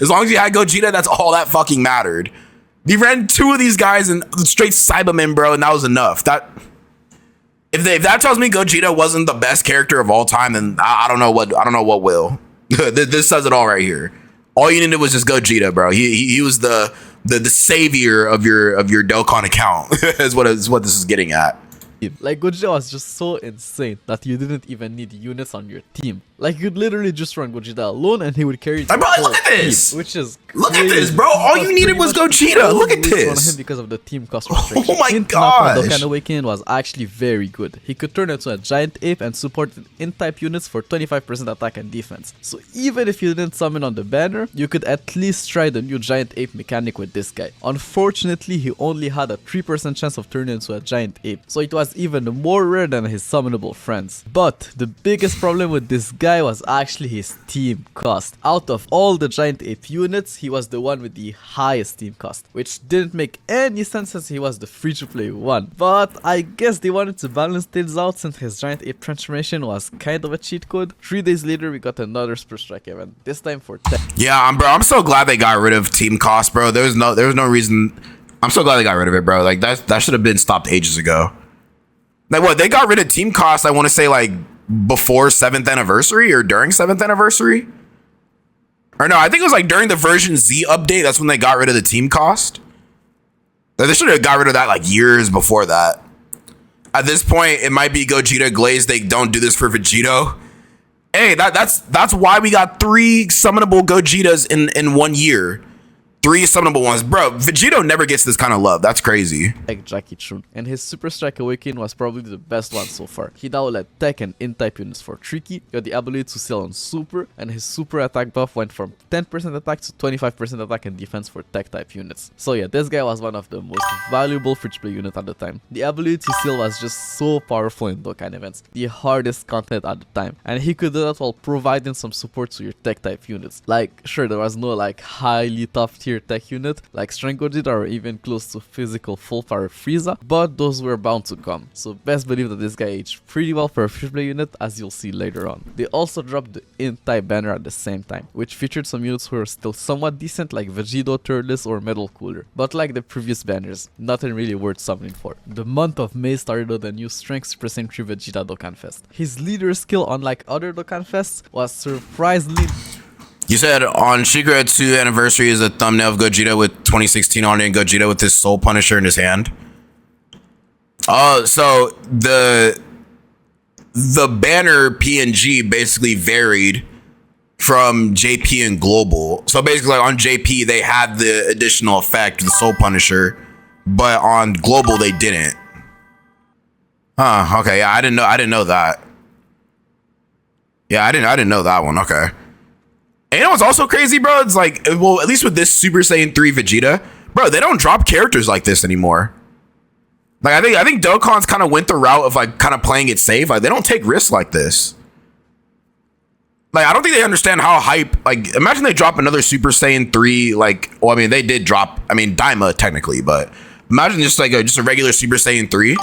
As long as you had Gogeta, that's all that fucking mattered. He ran 2 of these guys and straight Cybermen, bro, and that was enough. If that tells me Gogeta wasn't the best character of all time, then I don't know what will. This says it all right here. All you needed was just Gogeta, bro. He was the savior of your Dokkan account. is what this is getting at. Like, Gogeta was just so insane that you didn't even need units on your team. Like, you'd literally just run Gogeta alone and he would carry the whole look at this team, which is look at this, bro. All you needed was Gogeta. Look at this. Him because of the team cost restriction. Oh my gosh. Dokkan Awakening was actually very good. He could turn into a giant ape and supported in-type units for 25% attack and defense. So even if you didn't summon on the banner, you could at least try the new giant ape mechanic with this guy. Unfortunately, he only had a 3% chance of turning into a giant ape, so it was even more rare than his summonable friends. But the biggest problem with this guy was actually his team cost. Out of all the giant ape units, he was the one with the highest team cost, which didn't make any sense since he was the free-to-play one. But I guess they wanted to balance things out since his giant ape transformation was kind of a cheat code. 3 days later, we got another Super Strike event, this time for 10. Yeah, bro, I'm so glad they got rid of team cost, bro. There was no reason. I'm so glad they got rid of it, bro. Like, that should have been stopped ages ago. Like, what, they got rid of team cost, I want to say, like, before 7th anniversary or during 7th anniversary? Or no, I think it was like during the version Z update. That's when they got rid of the team cost. Like, they should have got rid of that like years before that. At this point, it might be Gogeta Glaze. They don't do this for Vegito. Hey, that's why we got 3 summonable Gogetas in 1 year. 3 summonable ones. Bro, Vegito never gets this kind of love. That's crazy. Like Jackie Chun. And his Super Strike Awakening was probably the best one so far. He now let Tech and In-type units for Tricky, got the ability to sell on Super, and his Super attack buff went from 10% attack to 25% attack and defense for Tech-type units. So yeah, this guy was one of the most valuable free-to-play units at the time. The ability to seal was just so powerful in Dokkan events, the hardest content at the time. And he could do that while providing some support to your Tech-type units. Like, sure, there was no like highly tough tier tech unit like Str Gogeta or even close to physical full power Frieza, but those were bound to come. So best believe that this guy aged pretty well for a free-to-play unit, as you'll see later on. They also dropped the In-type banner at the same time, which featured some units who were still somewhat decent like Vegito, Turles, or Metal Cooler. But like the previous banners, nothing really worth summoning for. The month of May started with a new Strength Super Saiyan 3 Vegeta Dokkan Fest. His leader skill, unlike other Dokkan Fests, was surprisingly... You said on Shikara 2 anniversary is a thumbnail of Gogeta with 2016 on it and Gogeta with his Soul Punisher in his hand. Oh, so the banner PNG basically varied from JP and Global. So basically like on JP they had the additional effect, the Soul Punisher, but on Global they didn't. Huh, okay, yeah, I didn't know that. Yeah, I didn't know that one. Okay. And you know what's also crazy, bro? It's like, well, at least with this Super Saiyan 3 Vegeta, bro, they don't drop characters like this anymore. Like, I think Dokkan's kind of went the route of like kind of playing it safe. Like, they don't take risks like this. Like, I don't think they understand how hype. Like, imagine they drop another Super Saiyan 3. Like, well, I mean, they did drop. I mean, Daima technically, but imagine just like just a regular Super Saiyan 3.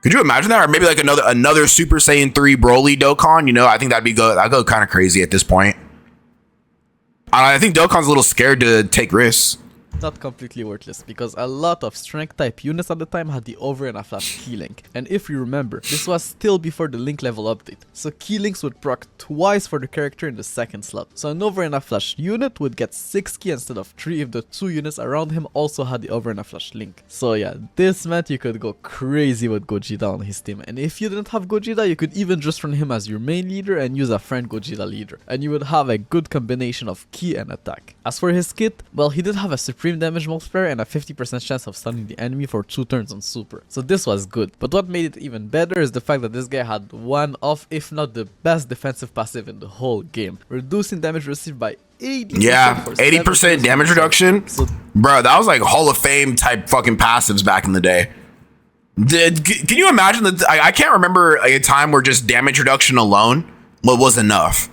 Could you imagine that? Or maybe like another Super Saiyan 3 Broly Dokkan, you know? I think that'd be good. I'd go kind of crazy at this point. I think Dokkan's a little scared to take risks. Not completely worthless, because a lot of strength type units at the time had the over and a flash key link. And if you remember, this was still before the link level update, so key links would proc twice for the character in the second slot. So an over and a flash unit would get 6 key instead of 3 if the 2 units around him also had the over and a flash link. So yeah, this meant you could go crazy with Gogeta on his team, and if you didn't have Gogeta, you could even just run him as your main leader and use a friend Gogeta leader, and you would have a good combination of key and attack. As for his kit, well, he did have a supreme damage multiplier and a 50% chance of stunning the enemy for 2 turns on Super. So this was good. But what made it even better is the fact that this guy had one of, if not the best defensive passive in the whole game, reducing damage received by 80%. Yeah, 80% damage reduction. So, bro, that was like Hall of Fame type fucking passives back in the day. Can you imagine that? I can't remember a time where just damage reduction alone was enough.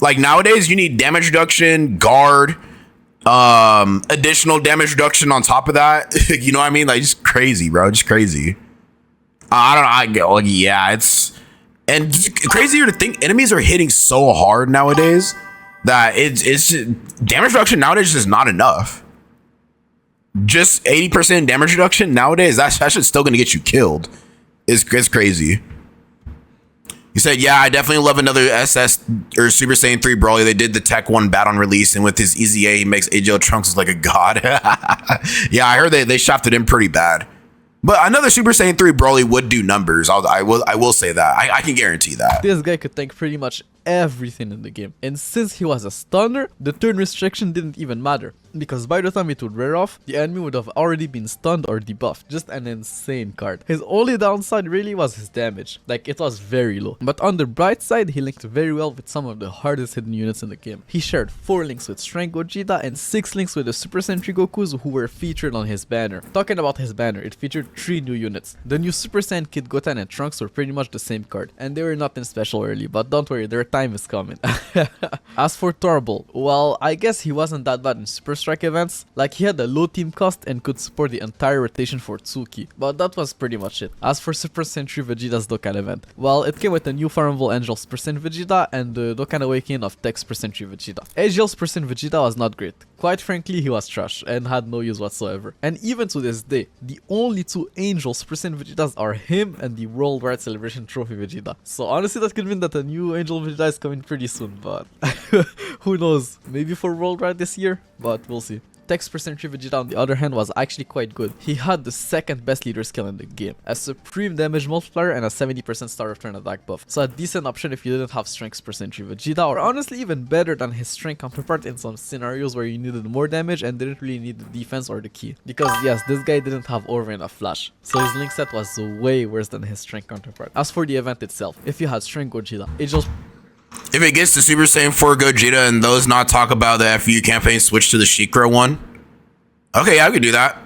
Like nowadays, you need damage reduction, guard, additional damage reduction on top of that. You know what I mean? Like, just crazy, bro. Just crazy. I don't know. I go, like, yeah, it's crazier to think enemies are hitting so hard nowadays that it's just, damage reduction nowadays is just not enough. Just 80% damage reduction nowadays, that shit's still gonna get you killed. It's crazy. He said, yeah, I definitely love another SS or Super Saiyan 3 Broly. They did the Tech 1 bat on release, and with his Easy A, he makes AGL Trunks look like a god. Yeah, I heard they shafted him pretty bad. But another Super Saiyan 3 Broly would do numbers. I will say that. I can guarantee that. This guy could tank pretty much everything in the game. And since he was a stunner, the turn restriction didn't even matter, because by the time it would wear off, the enemy would have already been stunned or debuffed. Just an insane card. His only downside really was his damage, like it was very low. But on the bright side, he linked very well with some of the hardest hidden units in the game. He shared 4 links with Str Gogeta and 6 links with the Super Saiyan 3 Gokus who were featured on his banner. Talking about his banner, it featured 3 new units. The new Super Saiyan Kid Goten and Trunks were pretty much the same card, and they were nothing special early, but don't worry, their time is coming. As for Torbull, well, I guess he wasn't that bad in Super Strike events. Like, he had a low team cost and could support the entire rotation for Tsuki, but that was pretty much it. As for Super Saiyan 3 Vegeta's Dokkan event, well, it came with a new farmable Angel Super Saiyan Vegeta and the Dokkan Awakening of Tech Super Saiyan 3 Vegeta. Angel Super Saiyan Vegeta was not great. Quite frankly, he was trash and had no use whatsoever. And even to this day, the only 2 Angel Super Saiyan Vegetas are him and the Worldwide Celebration Trophy Vegeta. So honestly, that could mean that a new Angel Vegeta is coming pretty soon, but who knows? Maybe for Worldwide this year, but we'll see. Text Percentry Vegeta on the other hand was actually quite good. He had the second best leader skill in the game, a supreme damage multiplier and a 70% star of turn attack buff. So a decent option if you didn't have Strength Percentry Vegeta, or honestly even better than his strength counterpart in some scenarios where you needed more damage and didn't really need the defense or the ki. Because yes, this guy didn't have over enough flash, so his link set was way worse than his strength counterpart. As for the event itself, if you had Str Gogeta, it just... If it gets to Super Saiyan 4 Gogeta and those not talk about the FU campaign, switch to the Shikra one. Okay, yeah, I could do that.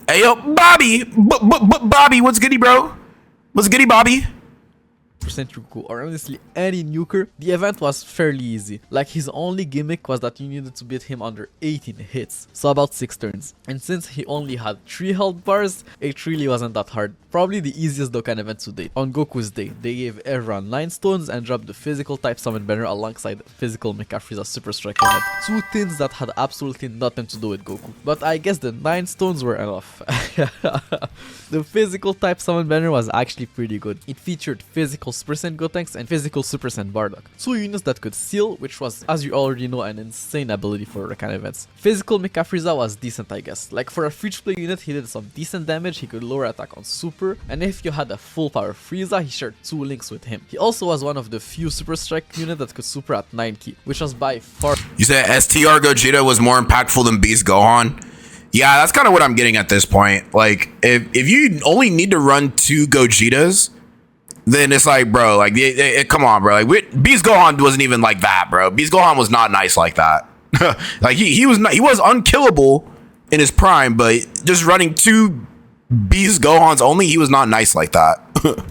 Hey, yo, Bobby! Bobby, what's goody, bro? What's goody, Bobby? Goku, or honestly any nuker, the event was fairly easy. Like, his only gimmick was that you needed to beat him under 18 hits, so about 6 turns. And since he only had 3 health bars, it really wasn't that hard. Probably the easiest Dokkan event to date. On Goku's day, they gave everyone 9 stones and dropped the physical type summon banner alongside physical Mecha Frieza Super Strike event. 2 things that had absolutely nothing to do with Goku. But I guess the 9 stones were enough. The physical type summon banner was actually pretty good. It featured physical Super Saiyan Gotenks and physical Super Saiyan Bardock. 2 units that could seal, which was, as you already know, an insane ability for Dokkan events. Physical Mecha Frieza was decent, I guess. Like, for a free-to-play unit, he did some decent damage, he could lower attack on Super, and if you had a full power Frieza, he shared 2 links with him. He also was one of the few Super Strike units that could Super at 9 ki, which was by far... You said Str Gogeta was more impactful than Beast Gohan? Yeah, that's kind of what I'm getting at this point. Like, if you only need to run 2 Gogetas, then it's like, bro, like, come on, bro. Like, Beast Gohan wasn't even like that, bro. Beast Gohan was not nice like that. Like, he was unkillable in his prime, but just running 2 Beast Gohans only, he was not nice like that.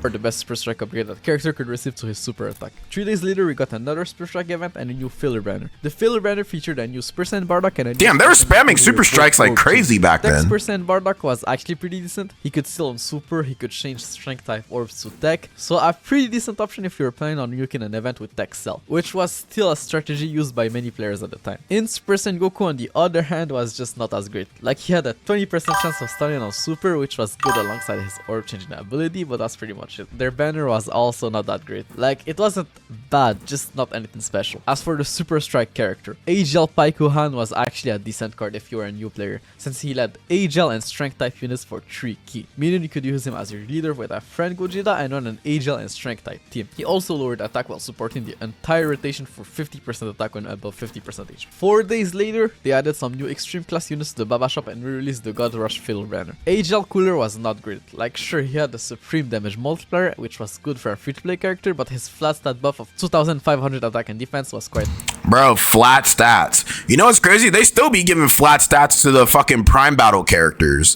For the best Super Strike upgrade that character could receive to his super attack. 3 days later, we got another Super Strike event and a new filler banner. The filler banner featured a new Super Saiyan Bardock and a new... Damn, they were spamming Super Strikes like crazy back then. Super Saiyan Bardock was actually pretty decent. He could steal on Super, he could change Strength type orbs to Tech, so a pretty decent option if you were planning on nuking an event with Tech Cell, which was still a strategy used by many players at the time. In Super Saiyan Goku, on the other hand, was just not as great. Like, he had a 20% chance of stunning on Super, which was good alongside his orb changing ability, but that's pretty much it. Their banner was also not that great. Like, it wasn't bad, just not anything special. As for the Super Strike character, Agel Paikuhan was actually a decent card if you were a new player, since he led Agel and Strength type units for 3 ki, meaning you could use him as your leader with a friend Gogeta and run an Agel and Strength type team. He also lowered attack while supporting the entire rotation for 50% attack when above 50% HP. 4 days later, they added some new extreme class units to the Baba Shop and re-released the God Rush filler banner. Agel Cooler was not great. Like, sure, he had the supreme damage multiplier, which was good for a free-to-play character, but his flat stat buff of 2500 attack and defense was quite... Bro, flat stats. You know what's crazy? They still be giving flat stats to the fucking Prime Battle characters.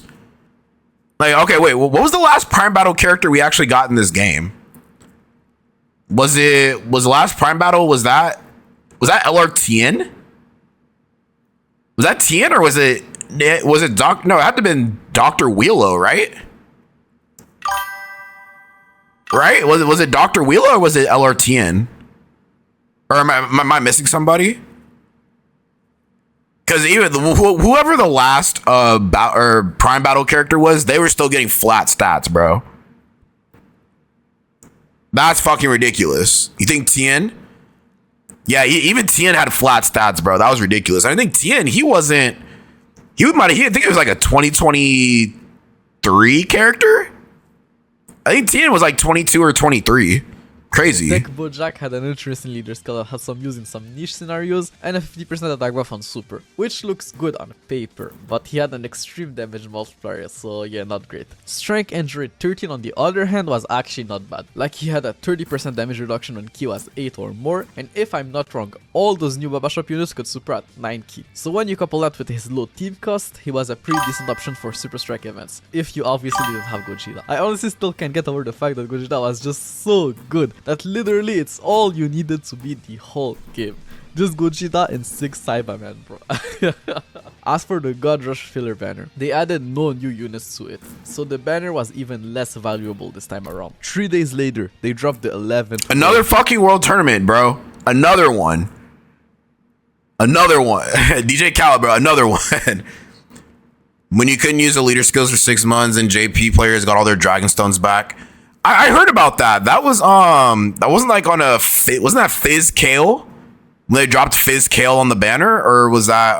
Like, okay, wait, what was the last Prime Battle character we actually got in this game? Was the last Prime Battle, was that LRTN? Was that Tien, or was it Doc? No, it had to have been Dr. Wheelo, right? Right? Was it Dr. Wheelo or was it LRTN? Or am I missing somebody? Because even whoever the last Prime Battle character was, they were still getting flat stats, bro. That's fucking ridiculous. You think Tien? Yeah, even Tien had flat stats, bro. That was ridiculous. I think Tien, I think it was like a 2023 character. I think Tien was like 22 or 23. Crazy. Deck Bojack had an interesting leader skill that had some use in some niche scenarios and a 50% attack buff on Super, which looks good on paper, but he had an extreme damage multiplier, so yeah, not great. Strength Android 13 on the other hand was actually not bad. Like, he had a 30% damage reduction when ki was 8 or more, and if I'm not wrong, all those new Baba Shop units could Super at 9 ki. So when you couple that with his low team cost, he was a pretty decent option for Super Strike events, if you obviously didn't have Gogeta. I honestly still can't get over the fact that Gogeta was just so good that literally it's all you needed to beat the whole game. Just Gogeta and 6 Cybermen, bro. As for the God Rush filler banner, they added no new units to it, so the banner was even less valuable this time around. 3 days later, they dropped the 11th. Another fucking world tournament, bro. Another one. DJ Khaled, bro. Another one. When you couldn't use the leader skills for 6 months and JP players got all their Dragon Stones back. I heard about that. That was that wasn't like on wasn't that Fizz Kale? When they dropped Fizz Kale on the banner, or was that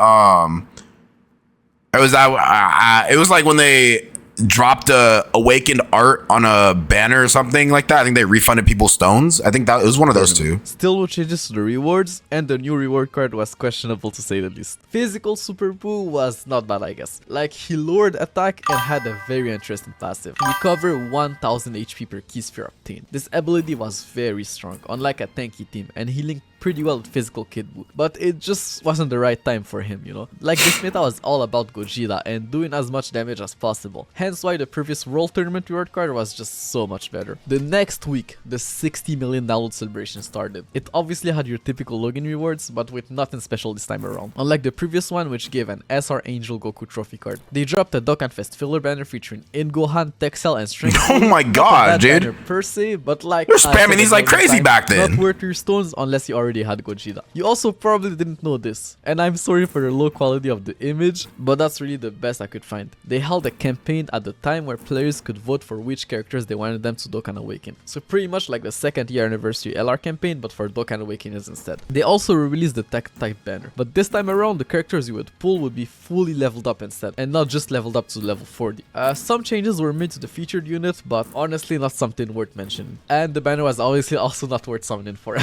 It was that. It was like when they dropped awakened art on a banner or something like that. I think they refunded people stones. I think that it was one of those two. Still no changes to the rewards, and the new reward card was questionable to say the least. Physical Super Boo was not bad, I guess. Like, he lowered attack and had a very interesting passive. Recover 1000 HP per key sphere obtained. This ability was very strong, unlike a tanky team, and he linked pretty well with physical Kid Buu, but it just wasn't the right time for him, you know? Like, this meta was all about Gogeta and doing as much damage as possible, hence why the previous World Tournament reward card was just so much better. The next week, the 60 million download celebration started. It obviously had your typical login rewards, but with nothing special this time around. Unlike the previous one, which gave an SR Angel Goku trophy card. They dropped a Dokkan Fest filler banner featuring In Gohan, Texel, and Strength. Oh my god, dude. Per se, but like, they're spamming these like crazy back then. Not worth your stones unless you already had Gogeta. You also probably didn't know this, and I'm sorry for the low quality of the image, but that's really the best I could find. They held a campaign at the time where players could vote for which characters they wanted them to Dokkan Awaken. So pretty much like the 2nd year anniversary LR campaign, but for Dokkan Awakeners instead. They also released the tech type banner, but this time around the characters you would pull would be fully leveled up instead, and not just leveled up to level 40. Some changes were made to the featured unit, but honestly not something worth mentioning. And the banner was obviously also not worth summoning for,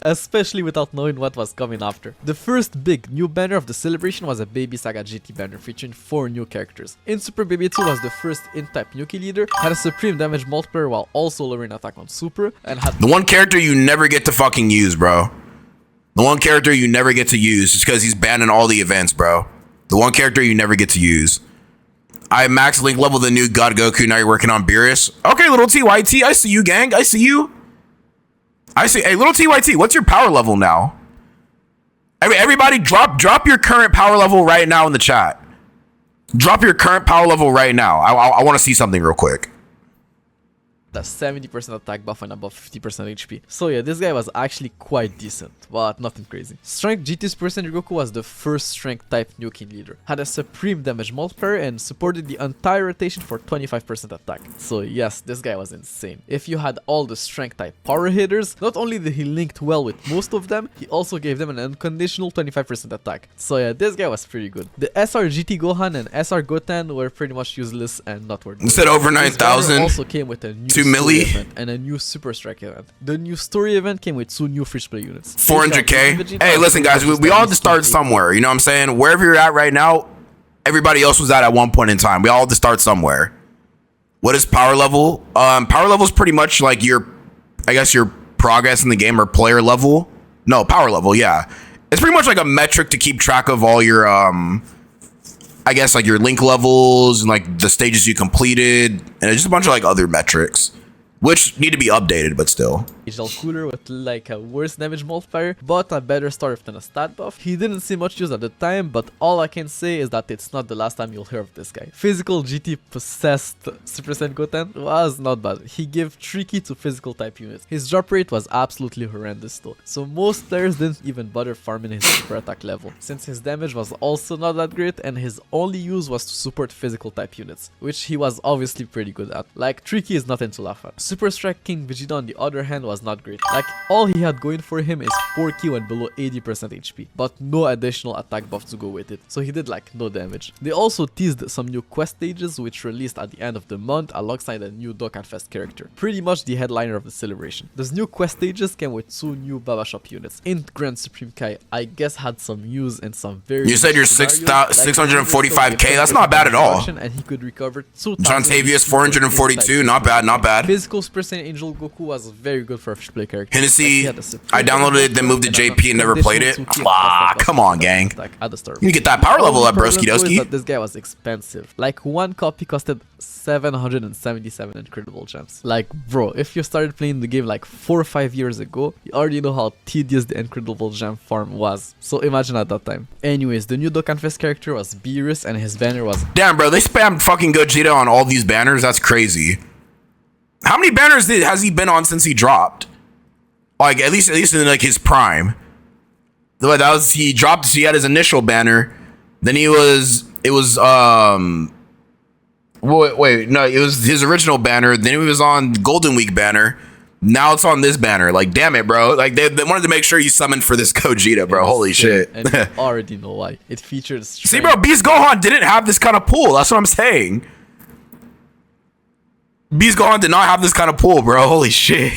especially without knowing what was coming after. The first big new banner of the celebration was a Baby Saga GT banner featuring 4 new characters. In Super Baby 2 was the first in-type Nuki leader, had a supreme damage multiplier while also lowering attack on Super, and had the one character you never get to fucking use, bro. The one character you never get to use just because he's banned in all the events, bro. The one character you never get to use. I max link level the new God Goku. Now you're working on Beerus. Okay, little TYT. I see you, gang. I see you. I see. Hey, little TYT, what's your power level now? Everybody drop your current power level right now in the chat. Drop your current power level right now. I want to see something real quick. a 70% attack buff and above 50% HP. So yeah, this guy was actually quite decent, but nothing crazy. Strength GT's percent Goku was the first strength type Nukin leader. Had a supreme damage multiplier and supported the entire rotation for 25% attack. So yes, this guy was insane. If you had all the strength type power hitters, not only did he linked well with most of them, he also gave them an unconditional 25% attack. So yeah, this guy was pretty good. The SR GT Gohan and SR Goten were pretty much useless and not worth it. Instead over 9,000. Also came with a new 2 milli event and a new super strike event. The new story event came with 2 new free play units. 400k. Hey, listen guys, we all have to start somewhere. You know what I'm saying? Wherever you're at right now, everybody else was at one point in time. We all have to start somewhere. What is power level? Power level is pretty much like your, I guess, your progress in the game or player level. No, power level, yeah. It's pretty much like a metric to keep track of all your, I guess, like your link levels and like the stages you completed, and just a bunch of like other metrics, which need to be updated, but still. Digital cooler with like a worse damage multiplier, but a better starter than a stat buff. He didn't see much use at the time, but all I can say is that it's not the last time you'll hear of this guy. Physical GT possessed Super Saiyan Goten was not bad. He gave tricky to physical type units. His drop rate was absolutely horrendous though, so most players didn't even bother farming his super attack level, since his damage was also not that great and his only use was to support physical type units, which he was obviously pretty good at. Like, tricky is nothing to laugh at. Super Strike King Vegeta on the other hand was not great. Like, all he had going for him is 4Q and below 80% HP, but no additional attack buff to go with it, so he did like no damage. They also teased some new quest stages which released at the end of the month alongside a new Dokkan Fest character, pretty much the headliner of the celebration. Those new quest stages came with 2 new Baba Shop units. Int Grand Supreme Kai, I guess, had some use and some very... You said you're 645k, that's not bad at all. And he could recover 2,000... John Tavius 442, not bad, not bad. Physical Super Saiyan Angel Goku was very good for a free play character. Hennessy, I downloaded it, then moved to JP and never played it. Ah, come on, gang. At the start. You get that power level up, broski doski. This guy was expensive. Like, 1 copy costed 777 incredible gems. Like, bro, if you started playing the game like 4 or 5 years ago, you already know how tedious the incredible gem farm was. So imagine at that time. Anyways, the new Dokkan Fest character was Beerus and his banner was... Damn, bro, they spammed fucking Gogeta on all these banners. That's crazy. How many banners has he been on since he dropped? Like, at least in like his prime. That was, he dropped, so he had his initial banner. Then it was wait, no, it was his original banner. Then he was on Golden Week banner. Now it's on this banner. Like, damn it, bro. Like, they wanted to make sure you summoned for this Gogeta, bro. Holy shit. And you already know why. It featured strength. See, bro, Beast Gohan didn't have this kind of pool. That's what I'm saying. Beast Gohan did not have this kind of pool, bro. Holy shit.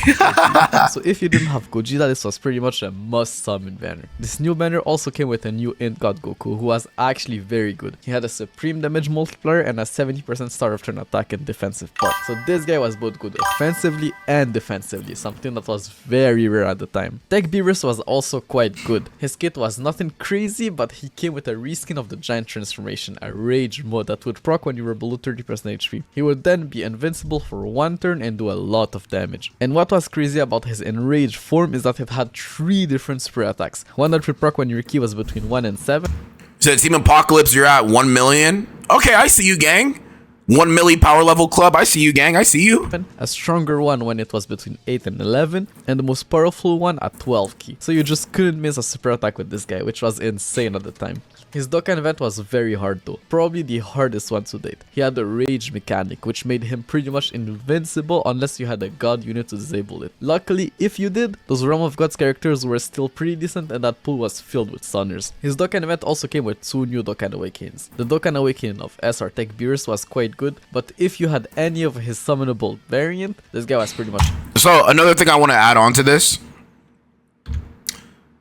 So if you didn't have Gogeta, this was pretty much a must summon banner. This new banner also came with a new Int God Goku, who was actually very good. He had a supreme damage multiplier and a 70% start of turn attack and defensive part. So this guy was both good offensively and defensively, something that was very rare at the time. Tech Beerus was also quite good. His kit was nothing crazy, but he came with a reskin of the Giant Transformation, a rage mode that would proc when you were below 30% HP. He would then be invincible for one turn and do a lot of damage. And what was crazy about his enraged form is that it had 3 different spray attacks. One that would proc when your key was between 1 and 7. So Team Apocalypse, you're at 1 million. Okay, I see you, gang. 1 milli power level club. I see you, gang. I see you. A stronger one when it was between 8 and 11, and the most powerful one at 12 key. So you just couldn't miss a super attack with this guy, which was insane at the time. His Dokkan event was very hard though, probably the hardest one to date. He had the rage mechanic, which made him pretty much invincible unless you had a god unit to disable it. Luckily, if you did, those Realm of Gods characters were still pretty decent and that pool was filled with stunners. His Dokkan event also came with 2 new Dokkan Awakenings. The Dokkan Awakening of SR Tech Beerus was quite good, but if you had any of his summonable variant, this guy was pretty much... So another thing I want to add on to this,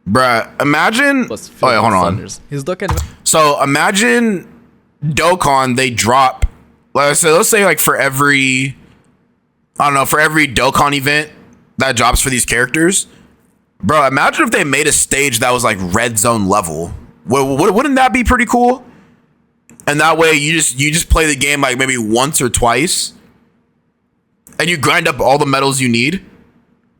bruh, imagine... was filled wait, with hold on. stunners. His Dokkan... So imagine Dokkan, they drop, let's say like for every, I don't know, for every Dokkan event that drops for these characters, bro, imagine if they made a stage that was like red zone level. Wouldn't that be pretty cool? And that way you just play the game like maybe once or twice and you grind up all the medals you need.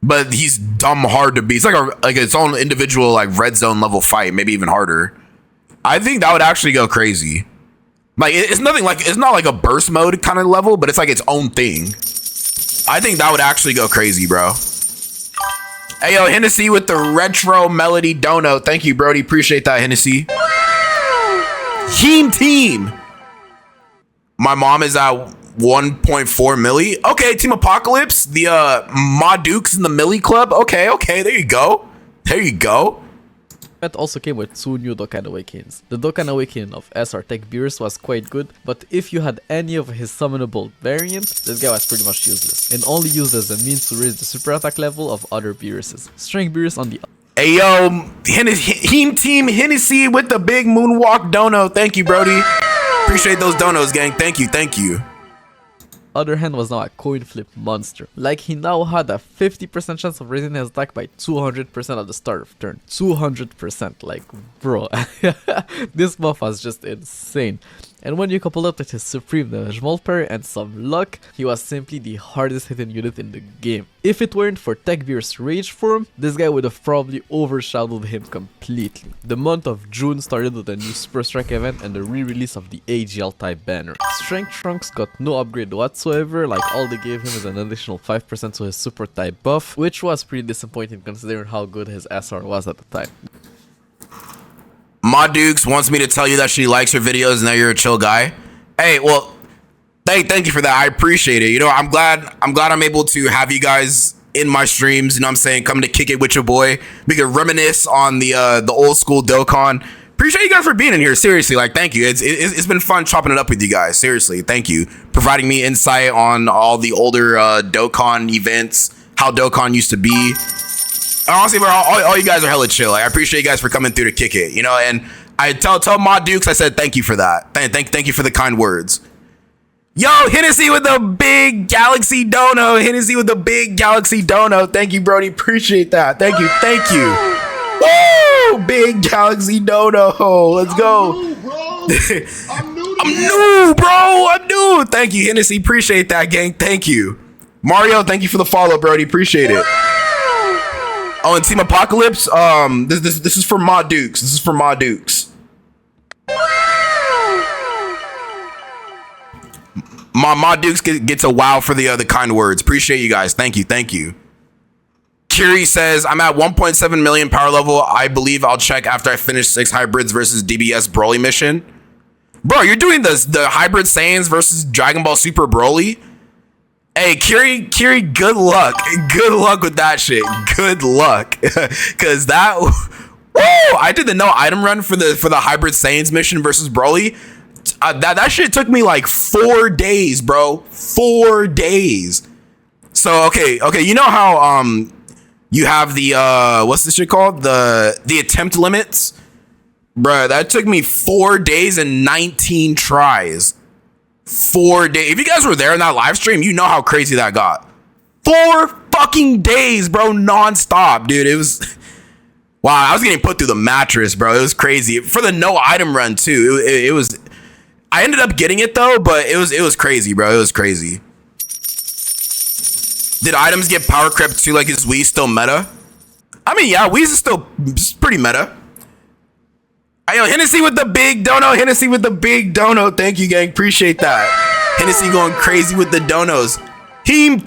But he's dumb hard to beat. It's like its own individual like red zone level fight, maybe even harder. I think that would actually go crazy. Like it's nothing like, it's not like a burst mode kind of level, but it's like its own thing. I think that would actually go crazy, bro. Hey yo, Hennessy with the retro melody dono. Thank you, Brody. Appreciate that, Hennessy. Team. My mom is at 1.4 milli. Okay, Team Apocalypse. The Ma Dukes in the Milli Club. Okay, there you go. It also came with 2 new Dokkan Awakenings. The Dokkan Awakening of SR Tech Beerus was quite good, but if you had any of his summonable variants, this guy was pretty much useless, and only used as a means to raise the super attack level of other Beeruses. Strength Beerus on the... Hey yo, Team Hennessy with the big moonwalk dono. Thank you, Brody. Appreciate those donos, gang. Thank you. Other hand was now a coin flip monster. Like, he now had a 50% chance of raising his attack by 200% at the start of turn. 200%, like, bro. This buff was just insane. And when you couple it with his supreme damage multiplier and some luck, he was simply the hardest hitting unit in the game. If it weren't for Tech Beer's rage form, this guy would have probably overshadowed him completely. The month of June started with a new Super Strike event and the re-release of the AGL type banner. Strength Trunks got no upgrade whatsoever, like all they gave him is an additional 5% to his super type buff, which was pretty disappointing considering how good his SR was at the time. Ma Dukes wants me to tell you that she likes your videos and that you're a chill guy. Hey, well, thank you for that. I appreciate it. You know, I'm glad I'm able to have you guys in my streams. You know what I'm saying? Come to kick it with your boy. We can reminisce on the old school Dokkan. Appreciate you guys for being in here. Seriously, like, thank you. It's been fun chopping it up with you guys. Seriously, thank you. Providing me insight on all the older Dokkan events, how Dokkan used to be. Honestly, bro, all you guys are hella chill. Like, I appreciate you guys for coming through to kick it, you know. And I tell Ma Dukes, I said thank you for that. Thank you for the kind words. Yo, Hennessy with the big galaxy dono. Thank you, Brody. Appreciate that. Thank you. Woo! Big galaxy dono. Let's go. I'm new. Thank you, Hennessy. Appreciate that, gang. Thank you. Mario, thank you for the follow, Brody. Appreciate it. Oh, and Team Apocalypse, this is for Ma Dukes. Ma Dukes gets a wow for the kind words. Appreciate you guys. Thank you. Kiri says, I'm at 1.7 million power level. I believe I'll check after I finish 6 hybrids versus DBS Broly mission. Bro, you're doing the hybrid Saiyans versus Dragon Ball Super Broly? Hey, Kiri, good luck. Good luck with that shit. Good luck. Cause that whoa, I did the no item run for the Hybrid Saiyans mission versus Broly. That shit took me like 4 days, bro. 4 days. So okay, you know how you have the what's this shit called? The attempt limits? Bruh, that took me 4 days and 19 tries. 4 days. If you guys were there in that live stream, you know how crazy that got. 4 fucking days, bro, nonstop, dude. It was wow, I was getting put through the mattress, bro. It was crazy. For the no item run too. It was I ended up getting it though, but it was crazy, bro. It was crazy. Did items get power crept too? Like, is Wii still meta? I mean, yeah, Wii's is still pretty meta. Yo, Hennessy with the big dono. Hennessy with the big dono. Thank you, gang. Appreciate that. Hennessy going crazy with the donos. Team.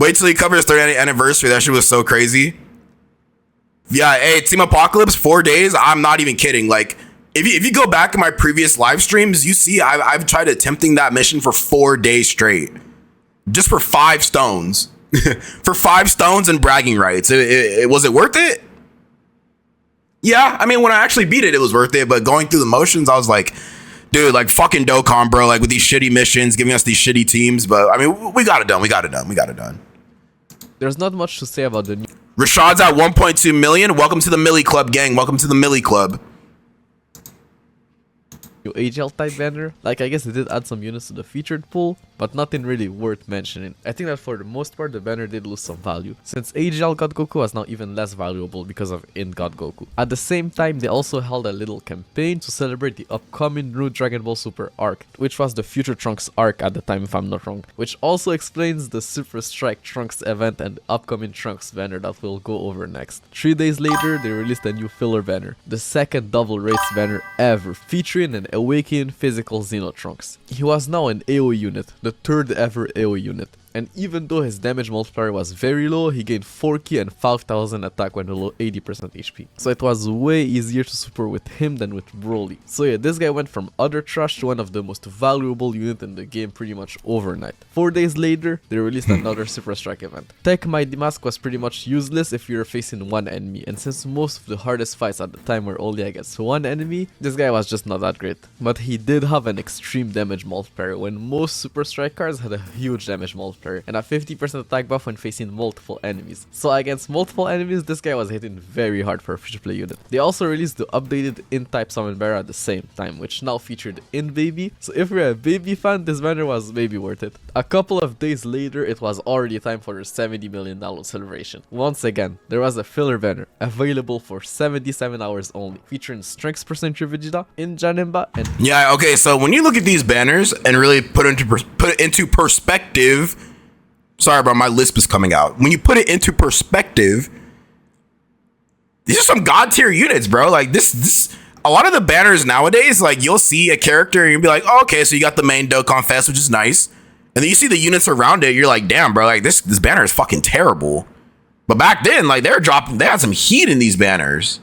Wait till he covers 30th anniversary. That shit was so crazy. Yeah, hey, Team Apocalypse, 4 days. I'm not even kidding. Like, if you go back in my previous live streams, you see I've tried attempting that mission for 4 days straight. Just for 5 stones. For 5 stones and bragging rights. Was it worth it? Yeah, I mean, when I actually beat it, it was worth it. But going through the motions, I was like, dude, like fucking Dokkan, bro. Like with these shitty missions, giving us these shitty teams. But I mean, we got it done. There's not much to say about the new Rashad's at 1.2 million. Welcome to the Millie Club, gang. Welcome to the Millie Club. AGL type banner. Like, I guess they did add some units to the featured pool, but nothing really worth mentioning. I think that for the most part the banner did lose some value, since AGL God Goku was now even less valuable because of in God Goku. At the same time, they also held a little campaign to celebrate the upcoming new Dragon Ball Super arc, which was the Future Trunks arc at the time if I'm not wrong, which also explains the Super Strike Trunks event and the upcoming Trunks banner that we'll go over next. 3 days later, they released a new filler banner, the second double race banner ever, featuring an Awakening physical Xeno Trunks. He was now an AoE unit, the 3rd ever AoE unit, and even though his damage multiplier was very low, he gained 4k and 5000 attack when below 80% HP. So it was way easier to super with him than with Broly. So yeah, this guy went from utter trash to one of the most valuable units in the game pretty much overnight. 4 days later, they released another Super Strike event. Tech Mighty Mask was pretty much useless if you were facing one enemy, and since most of the hardest fights at the time were only against one enemy, this guy was just not that great. But he did have an extreme damage multiplier when most Super Strike cards had a huge damage multiplier and a 50% attack buff when facing multiple enemies. So against multiple enemies, this guy was hitting very hard for a free to play unit. They also released the updated in-type summon banner at the same time, which now featured in Baby. So if you're a Baby fan, this banner was maybe worth it. A couple of days later, it was already time for their $70 million celebration. Once again, there was a filler banner available for 77 hours only, featuring Strength Percent Vegeta in Janemba and yeah, okay, so when you look at these banners and really put it into perspective, sorry, bro, my lisp is coming out. When you put it into perspective, these are some god tier units, bro. Like this, a lot of the banners nowadays, like you'll see a character and you'll be like, oh, okay, so you got the main Dokkan Fest, which is nice, and then you see the units around it, you're like, damn, bro, like this banner is fucking terrible. But back then, like they had some heat in these banners.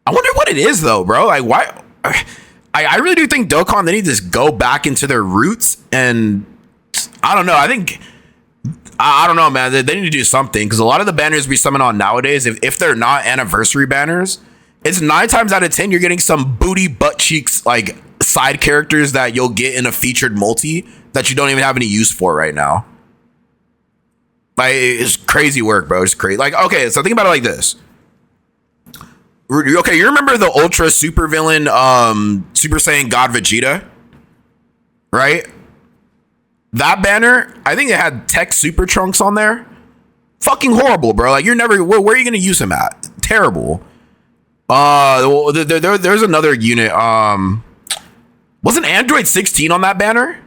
I wonder what it is though, bro. Like why? I really do think Dokkan, they need to just go back into their roots, and I don't know. I don't know, man. They need to do something, because a lot of the banners we summon on nowadays, if they're not anniversary banners, it's 9 times out of 10 you're getting some booty butt cheeks like side characters that you'll get in a featured multi that you don't even have any use for right now. Like it's crazy work, bro. It's crazy. Like okay, so think about it like this. Okay, you remember the ultra super villain Super Saiyan God Vegeta, right? That banner, I think it had Tech Super Trunks on there. Fucking horrible, bro. Like you're never, where are you gonna use him at? Terrible. There's another unit. Wasn't Android 16 on that banner?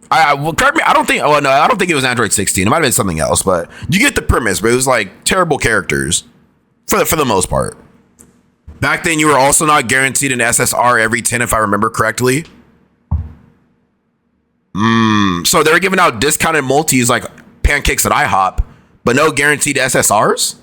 Correct me. I don't think. Oh no, I don't think it was Android 16. It might have been something else, but you get the premise. But it was like terrible characters. For the most part. Back then, you were also not guaranteed an SSR every 10, if I remember correctly. So they were giving out discounted multis like pancakes at IHOP, but no guaranteed SSRs?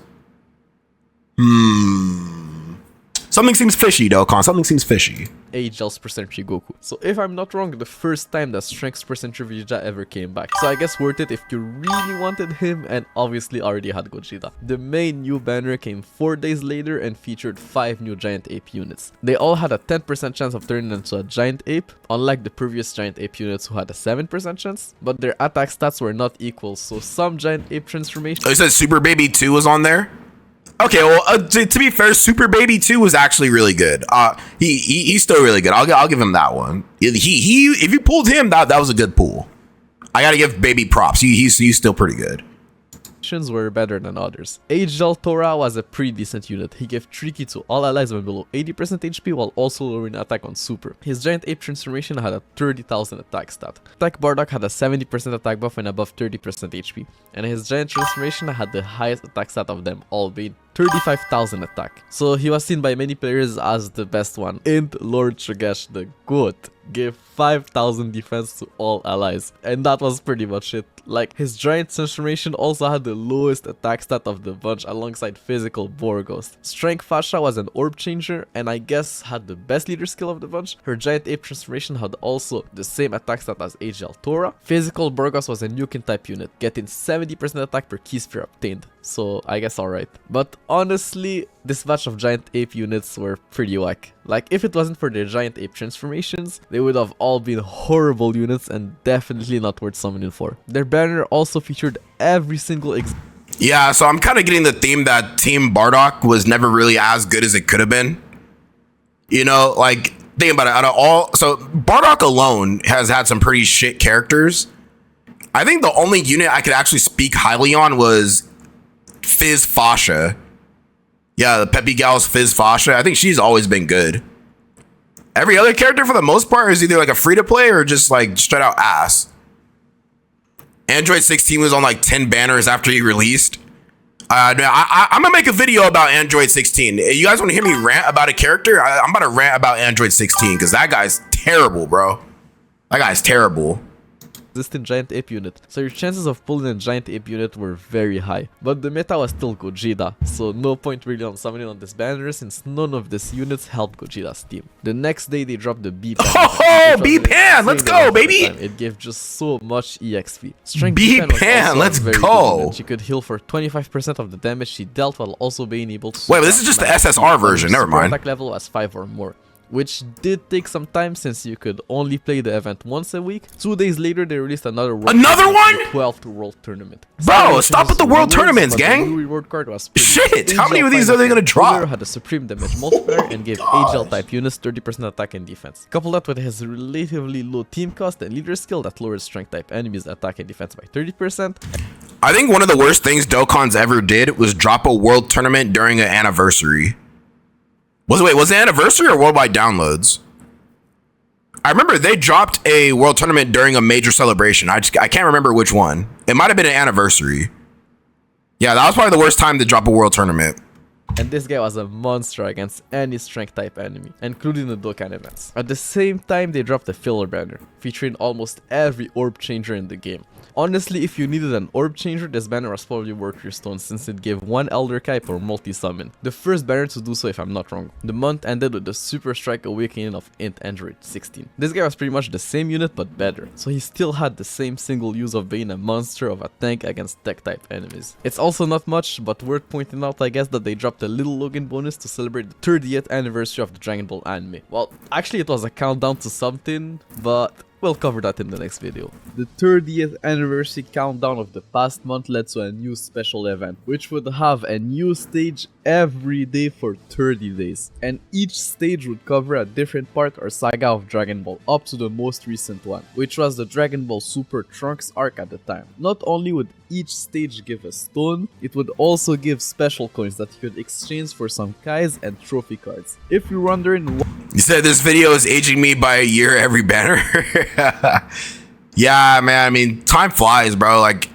Something seems fishy, Dokkan. Something seems fishy. AGL's percentage Goku. So if I'm not wrong, the first time that Strength's percentage Vegeta ever came back. So I guess worth it if you really wanted him and obviously already had Gogeta. The main new banner came 4 days later and featured 5 new Giant Ape units. They all had a 10% chance of turning into a Giant Ape, unlike the previous Giant Ape units who had a 7% chance, but their attack stats were not equal, so some Giant Ape transformations... Oh, you said Super Baby 2 was on there? Okay, well, to be fair, Super Baby 2 was actually really good. He's still really good. I'll give him that one. He if you pulled him, that was a good pull. I gotta give Baby props. He's still pretty good. Were better than others. AGL Tora was a pretty decent unit. He gave Tricky to all allies when below 80% HP while also lowering attack on Super. His Giant Ape transformation had a 30,000 attack stat. Attack Bardock had a 70% attack buff and above 30% HP. And his Giant transformation had the highest attack stat of them all, being 35,000 attack. So he was seen by many players as the best one. And Lord Tragesh the GOAT gave 5,000 defense to all allies. And that was pretty much it. Like, his Giant transformation also had the lowest attack stat of the bunch alongside physical Borghost. Strength Fasha was an orb changer and I guess had the best leader skill of the bunch. Her Giant Ape transformation had also the same attack stat as AGL Tora. Physical Borghost was a Nukin type unit, getting 70% attack per key sphere obtained. So I guess alright. But honestly, this batch of Giant Ape units were pretty whack. Like, if it wasn't for their Giant Ape transformations, they would have all been horrible units and definitely not worth summoning for. Their banner also featured every single Yeah, so I'm kind of getting the theme that Team Bardock was never really as good as it could have been. You know, like, think about it. Out of all, so Bardock alone has had some pretty shit characters. I think the only unit I could actually speak highly on was Fizz Fasha. Yeah, the Peppy Gal's Fizz Fasha. I think she's always been good. Every other character, for the most part, is either like a free-to-play or just like straight out ass. Android 16 was on like 10 banners after he released. I'm gonna make a video about Android 16. You guys want to hear me rant about a character? I'm about to rant about Android 16 because that guy's terrible, bro. That guy's terrible. Existing Giant Ape unit, so your chances of pulling a Giant Ape unit were very high. But the meta was still Gogeta, so no point really on summoning on this banner since none of these units helped Gogeta's team. The next day they dropped the B-Pan. Oh, B-Pan! Let's go, baby! It gave just so much EXP. Strength B-Pan, let's go! She could heal for 25% of the damage she dealt while also being able to... Wait, but this is just the SSR version, never mind. Attack level was 5 or more, which did take some time since you could only play the event once a week. 2 days later, they released another world one? 12th world tournament. Bro, stop with the world tournaments, gang. The reward card was shit, how many of these are they gonna drop? Had a supreme damage multiplier and gave AGL type units 30% attack and defense. Couple that with his relatively low team cost and leader skill that lowered strength type enemies attack and defense by 30%. I think one of the worst things Dokkan's ever did was drop a world tournament during an anniversary. Was it anniversary or worldwide downloads? I remember they dropped a world tournament during a major celebration. I can't remember which one. It might have been an anniversary. Yeah, that was probably the worst time to drop a world tournament. And this guy was a monster against any strength type enemy, including the Dokkan events. At the same time, they dropped a filler banner, featuring almost every orb changer in the game. Honestly, if you needed an orb changer, this banner was probably worth your stone since it gave one Elder Kai per multi-summon. The first banner to do so if I'm not wrong. The month ended with the Super Strike Awakening of Int Android 16. This guy was pretty much the same unit but better, so he still had the same single use of being a monster of a tank against tech type enemies. It's also not much, but worth pointing out I guess that they dropped a little Logan bonus to celebrate the 30th anniversary of the Dragon Ball anime. Well, actually it was a countdown to something, but we'll cover that in the next video. The 30th anniversary countdown of the past month led to a new special event, which would have a new stage every day for 30 days. And each stage would cover a different part or saga of Dragon Ball, up to the most recent one, which was the Dragon Ball Super Trunks arc at the time. Not only would each stage give a stone, it would also give special coins that you could exchange for some Kais and trophy cards. If you're wondering why... You said this video is aging me by a year every banner? Yeah, man, I mean, time flies, bro. Like,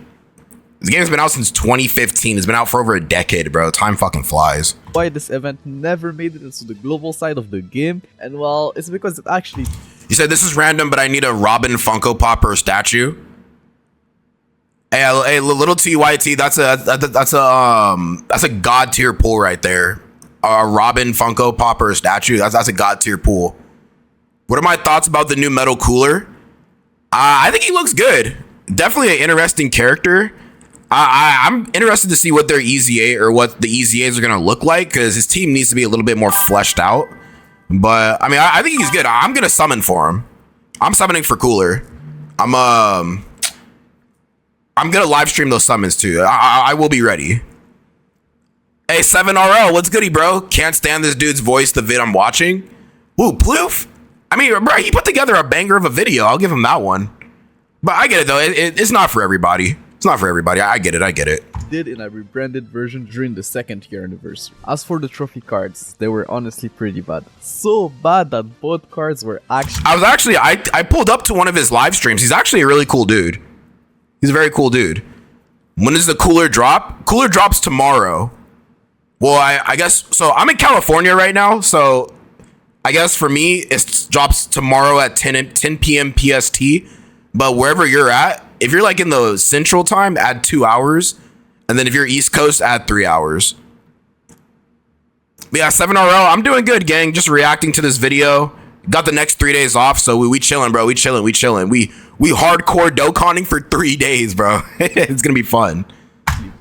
this game's been out since 2015. It's been out for over a decade, bro. Time fucking flies. Why this event never made it into the global side of the game, and well, it's because it actually... You said this is random, but I need a Robin Funko Pop or statue. Hey, little TYT, that's a god tier pull right there. a Robin Funko Pop or a statue. That's a god tier pool. What are my thoughts about the new metal cooler? I think he looks good. Definitely an interesting character. I'm interested to see what their EZA or what the EZAs are gonna look like, because his team needs to be a little bit more fleshed out. But I mean, I think he's good. I'm gonna summon for him. I'm summoning for cooler. I'm gonna live stream those summons too. I will be ready. Hey, 7RL, what's goody, bro? Can't stand this dude's voice, the vid I'm watching. Ooh, Ploof. I mean, bro, he put together a banger of a video. I'll give him that one. But I get it, though. It's not for everybody. It's not for everybody. I get it. I get it. Did in a rebranded version during the 2nd year anniversary. As for the trophy cards, they were honestly pretty bad. So bad that both cards were actually... I pulled up to one of his live streams. He's actually a really cool dude. He's a very cool dude. When does the cooler drop? Cooler drops tomorrow. Well, I guess... So, I'm in California right now, so... I guess for me, it drops tomorrow at 10 p.m. PST. But wherever you're at, if you're like in the central time, add 2 hours. And then if you're East Coast, add 3 hours. But yeah, 7RL, I'm doing good, gang. Just reacting to this video. Got the next 3 days off, so we chilling, bro. We chilling. We hardcore Dokkaning for 3 days, bro. It's gonna be fun.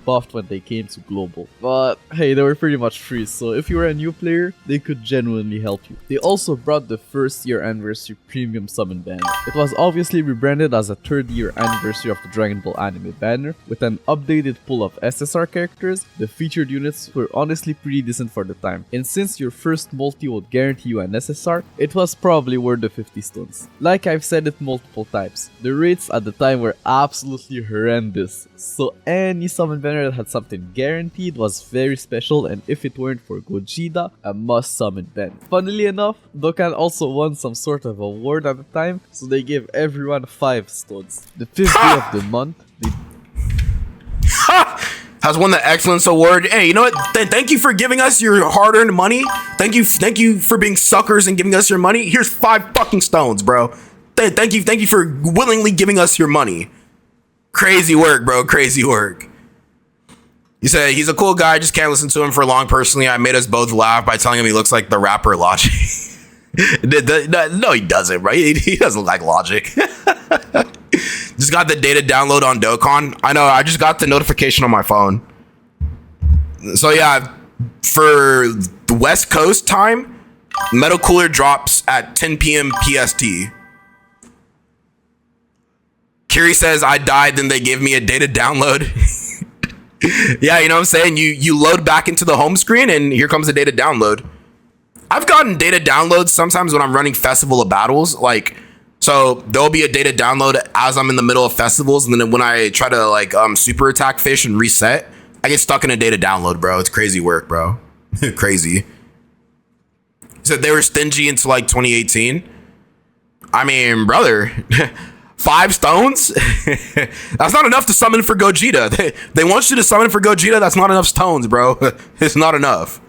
Buffed when they came to global, but hey, they were pretty much free, so if you were a new player, they could genuinely help you. They also brought the 1st year anniversary premium summon banner. It was obviously rebranded as a 3rd year anniversary of the Dragon Ball anime banner, with an updated pool of SSR characters. The featured units were honestly pretty decent for the time, and since your first multi would guarantee you an SSR, it was probably worth the 50 stones. Like I've said it multiple times, the rates at the time were absolutely horrendous, so any summon banner that had something guaranteed was very special, and if it weren't for Gogeta, a must summon banner. Funnily enough, Dokkan also won some sort of award at the time, so they gave everyone 5 stones. The 5th day of the month, they has won the Excellence Award. Hey, you know what? Thank you for giving us your hard-earned money. Thank you for being suckers and giving us your money. Here's 5 fucking stones, bro. Thank you for willingly giving us your money. Crazy work, bro. Crazy work. He said he's a cool guy. I just can't listen to him for long. Personally, I made us both laugh by telling him he looks like the rapper Logic. No, he doesn't, right? He doesn't like Logic. Just got the data download on Dokkan. I know. I just got the notification on my phone. So yeah, for the West Coast time, Metal Cooler drops at 10 p.m. PST. Kiri says I died, then they gave me a data download. Yeah, you know what I'm saying? You load back into the home screen and here comes the data download. I've gotten data downloads sometimes when I'm running Festival of Battles. Like, so there'll be a data download as I'm in the middle of festivals, and then when I try to like super attack fish and reset, I get stuck in a data download, bro. It's crazy work, bro. Crazy. So they were stingy until like 2018. I mean, brother. 5 stones? That's not enough to summon for Gogeta. They want you to summon for Gogeta. That's not enough stones, bro. It's not enough.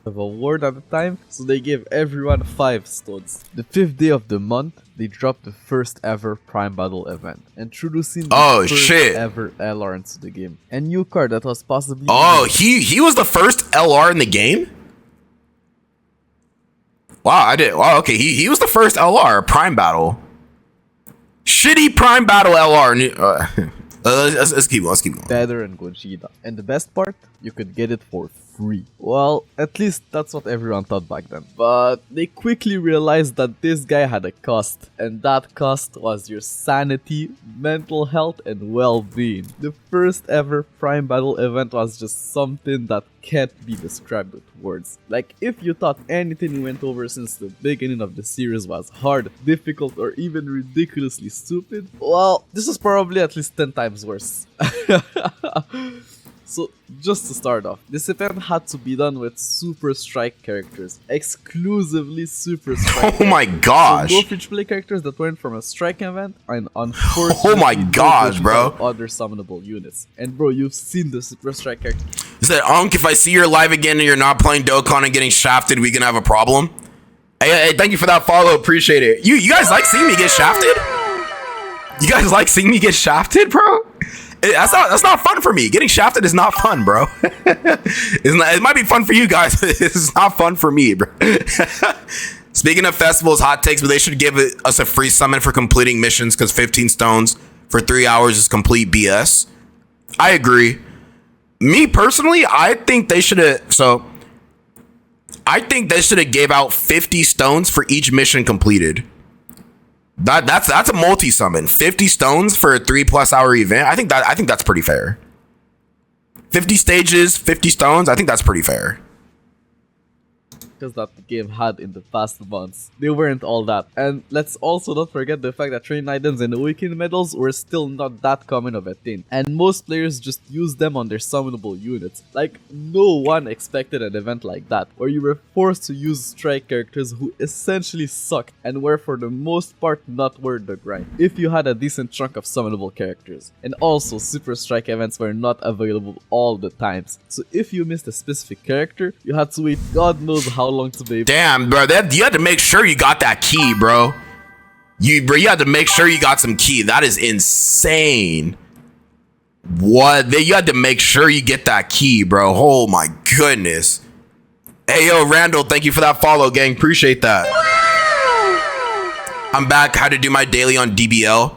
Of award at the time, so they gave everyone 5 stones. The 5th day of the month, they dropped the first ever Prime Battle event, introducing the first ever LR into the game. A new card that was possibly... Oh, he was the first LR in the game? Wow, I did. Wow, okay, he was the first LR, Prime Battle. Shitty Prime Battle LR. Let's keep going. Better than Gogeta. And the best part, you could get it for free. Well, at least that's what everyone thought back then. But they quickly realized that this guy had a cost, and that cost was your sanity, mental health, and well-being. The first ever Prime Battle event was just something that can't be described with words. Like, if you thought anything we went over since the beginning of the series was hard, difficult, or even ridiculously stupid, well, this was probably at least 10 times worse. So, just to start off, this event had to be done with Super Strike characters. Exclusively Super Strike. Oh my gosh. So no free-to-play characters that weren't from a Strike event, and unfortunately, oh my gosh, bro. Other summonable units. And bro, you've seen the Super Strike characters. He said, Unk, if I see you're live again and you're not playing Dokkan and getting shafted, we can have a problem. Hey, thank you for that follow. Appreciate it. You guys like seeing me get shafted? You guys like seeing me get shafted, bro? That's not fun for me. Getting shafted is not fun, bro. It might be fun for you guys. It's not fun for me, bro. Speaking of festivals, hot takes, but they should give us a free summon for completing missions because 15 stones for 3 hours is complete BS. I agree. Me personally, I think they should have. So I think they should have gave out 50 stones for each mission completed. That's a multi summon. 50 stones for a 3+ hour event. I think that's pretty fair. 50 stages, 50 stones. I think that's pretty fair. That the game had in the past months. They weren't all that. And let's also not forget the fact that training items and awakening medals were still not that common of a thing. And most players just used them on their summonable units. Like, no one expected an event like that, where you were forced to use strike characters who essentially sucked and were for the most part not worth the grind, if you had a decent chunk of summonable characters. And also, super strike events were not available all the times. So if you missed a specific character, you had to wait God knows how long to be. Damn, bro, you had to make sure you got that key, bro. You had to make sure you got some key. That is insane. What? You had to make sure you get that key, bro. Oh my goodness. Hey, yo, Randall, thank you for that follow, gang. Appreciate that. I'm back. How to do my daily on DBL.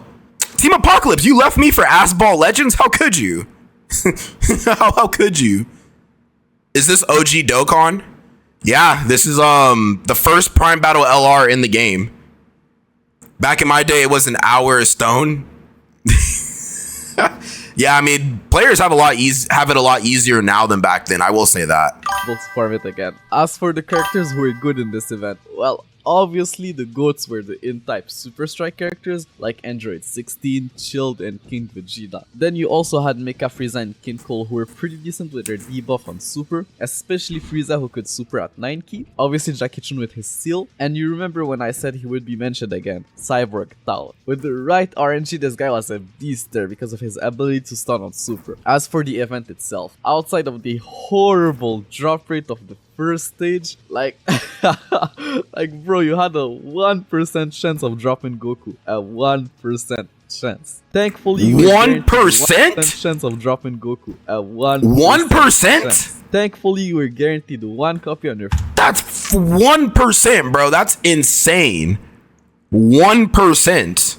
Team Apocalypse, you left me for Assball Legends? How could you? How could you? Is this OG Dokkan? Yeah, this is the first Prime Battle LR in the game. Back in my day, it was an hour a stone. Yeah, I mean, players have it a lot easier now than back then. I will say that. Let's farm it again. As for the characters who were good in this event, well, obviously the GOATs were the in-type Super Strike characters like Android 16, Chilled, and King Vegeta. Then you also had Mecha Frieza and King Cole who were pretty decent with their debuff on Super, especially Frieza who could Super at 9 key, obviously Jackie Chun with his seal, and you remember when I said he would be mentioned again, Cyborg Tao. With the right RNG, this guy was a beast there because of his ability to stun on Super. As for the event itself, outside of the horrible drop rate of the first stage, like bro, you had a 1% chance of dropping Goku. A 1% chance. Thankfully, 1% chance of dropping Goku. A 1%. Thankfully, you were guaranteed one copy on your. That's 1%, bro. That's insane. 1%.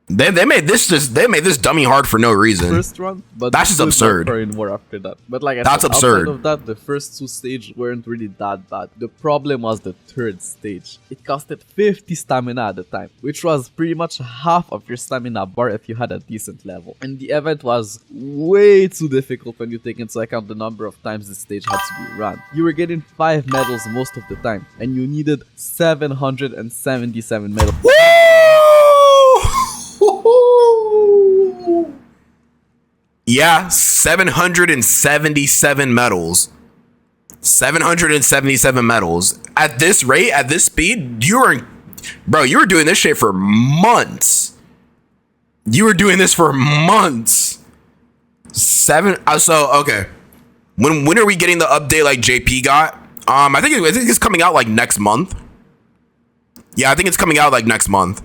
They made this dummy hard for no reason. First run, but that's just absurd. More after that. But like I that's said, absurd. Outside of that, the first 2 stages weren't really that bad. The problem was the 3rd stage. It costed 50 stamina at the time, which was pretty much half of your stamina bar if you had a decent level. And the event was way too difficult when you take into account the number of times the stage had to be run. You were getting 5 medals most of the time, and you needed 777 medals. Yeah, 777 medals. 777 medals. At this rate, at this speed, you were doing this shit for months. You were doing this for months. Okay. When are we getting the update like JP got? I think it's coming out like next month. Yeah, I think it's coming out like next month.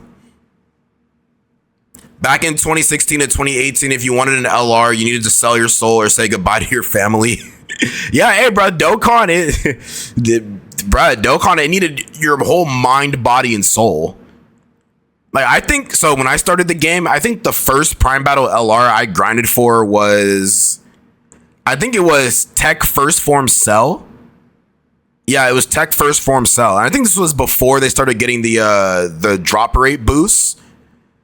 Back in 2016 to 2018, if you wanted an LR, you needed to sell your soul or say goodbye to your family. Yeah, hey, bro, Dokkan, it needed your whole mind, body, and soul. Like, I think, so when I started the game, I think the first Prime Battle LR I grinded for was, I think it was Tech First Form Cell. Yeah, it was Tech First Form Cell. And I think this was before they started getting the drop rate boosts.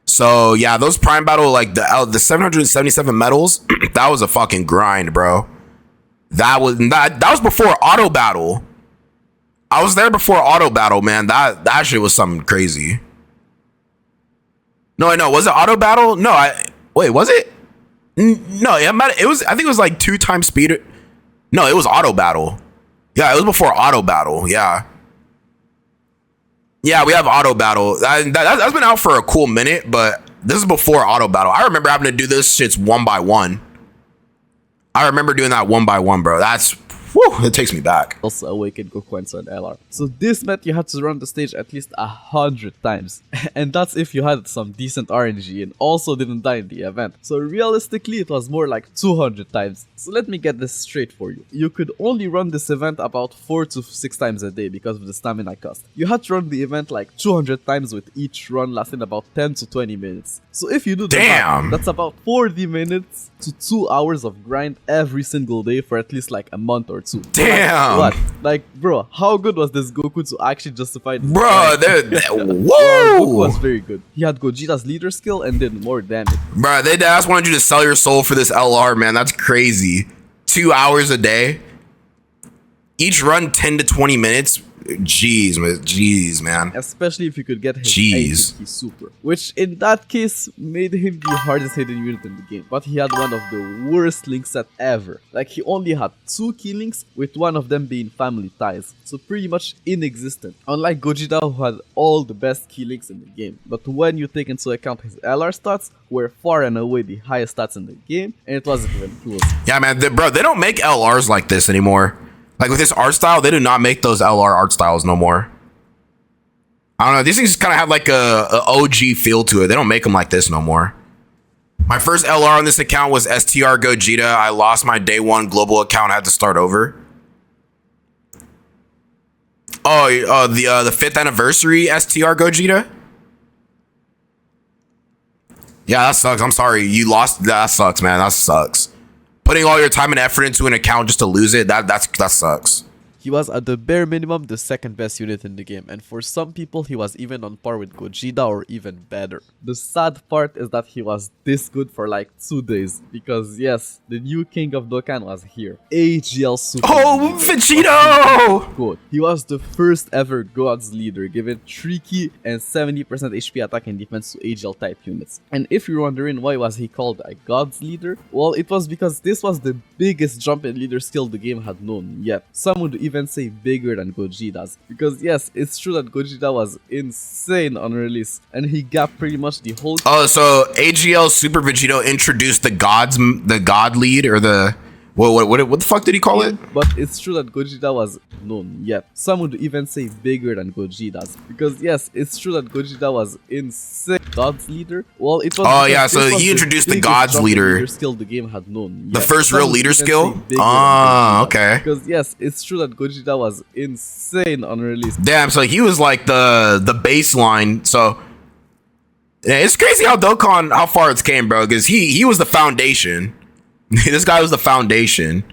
So yeah, those Prime Battle, like the 777 medals, that was a fucking grind, bro. That was before Auto Battle. I was there before Auto Battle, man. That shit was something crazy. No, was it Auto Battle? No, wait, was it? No, it was. I think it was like 2 times speed. No, it was Auto Battle. Yeah, it was before Auto Battle. Yeah. Yeah, we have Auto Battle. That's been out for a cool minute, but this is before Auto Battle. I remember having to do this shits 1 by 1. I remember doing that 1 by 1, bro. That's Whew, it takes me back. Also awakened Goku and Son LR. So this meant you had to run the stage at least 100 times. And that's if you had some decent RNG and also didn't die in the event. So realistically it was more like 200 times. So let me get this straight for you. You could only run this event about 4 to 6 times a day because of the stamina cost. You had to run the event like 200 times with each run lasting about 10 to 20 minutes. So if you do the math, that's about 40 minutes to 2 hours of grind every single day for at least like a month or two. Damn. What? Like, bro, how good was this Goku to actually justify this? Bro, whoa! Goku was very good. He had Gogeta's leader skill and did more damage. Bro, they just wanted you to sell your soul for this LR, man. That's crazy. 2 hours a day. Each run 10 to 20 minutes. Jeez, man. Especially if you could get his APT super, which in that case made him the hardest hitting unit in the game. But he had one of the worst link set ever. Like he only had 2 key links, with one of them being family ties, so pretty much inexistent. Unlike Gogeta, who had all the best key links in the game. But when you take into account his LR stats, were far and away the highest stats in the game, and it wasn't even close. Yeah, man, bro, they don't make LRs like this anymore. Like with this art style, they do not make those LR art styles no more. I don't know. These things kind of have like a OG feel to it. They don't make them like this no more. My first LR on this account was Str Gogeta. I lost my day 1 global account. I had to start over. Oh, the 5th anniversary Str Gogeta. Yeah, that sucks. I'm sorry. You lost. That sucks, man. That sucks. Putting all your time and effort into an account just to lose it, that sucks. He was at the bare minimum the second best unit in the game, and for some people he was even on par with Gogeta or even better. The sad part is that he was this good for like 2 days, because yes, the new king of Dokkan was here. AGL Super. Oh, Vegito! Good. He was the first ever God's leader, given 3 key and 70% HP attack and defense to AGL type units. And if you're wondering why was he called a God's leader, well, it was because this was the biggest jump in leader skill the game had known yet. Some would even say bigger than Gogeta's, because yes, it's true that Gogeta was insane on release and he got pretty much the whole. Oh, so AGL Super Vegito introduced the god lead, or the what the fuck did he call it? But it's true that Gogeta was known yet. Some would even say bigger than Gogeta's, because yes, it's true that Gogeta was insane. God's leader. Well, it was. Oh yeah, so he introduced the God's leader skill the game had known. The first real leader skill. Ah, okay. Because yes, it's true that Gogeta was insane on release. Damn, so he was like the baseline. So yeah, it's crazy how Dokkan, how far it's came, bro. Because he was the foundation. This guy was the foundation.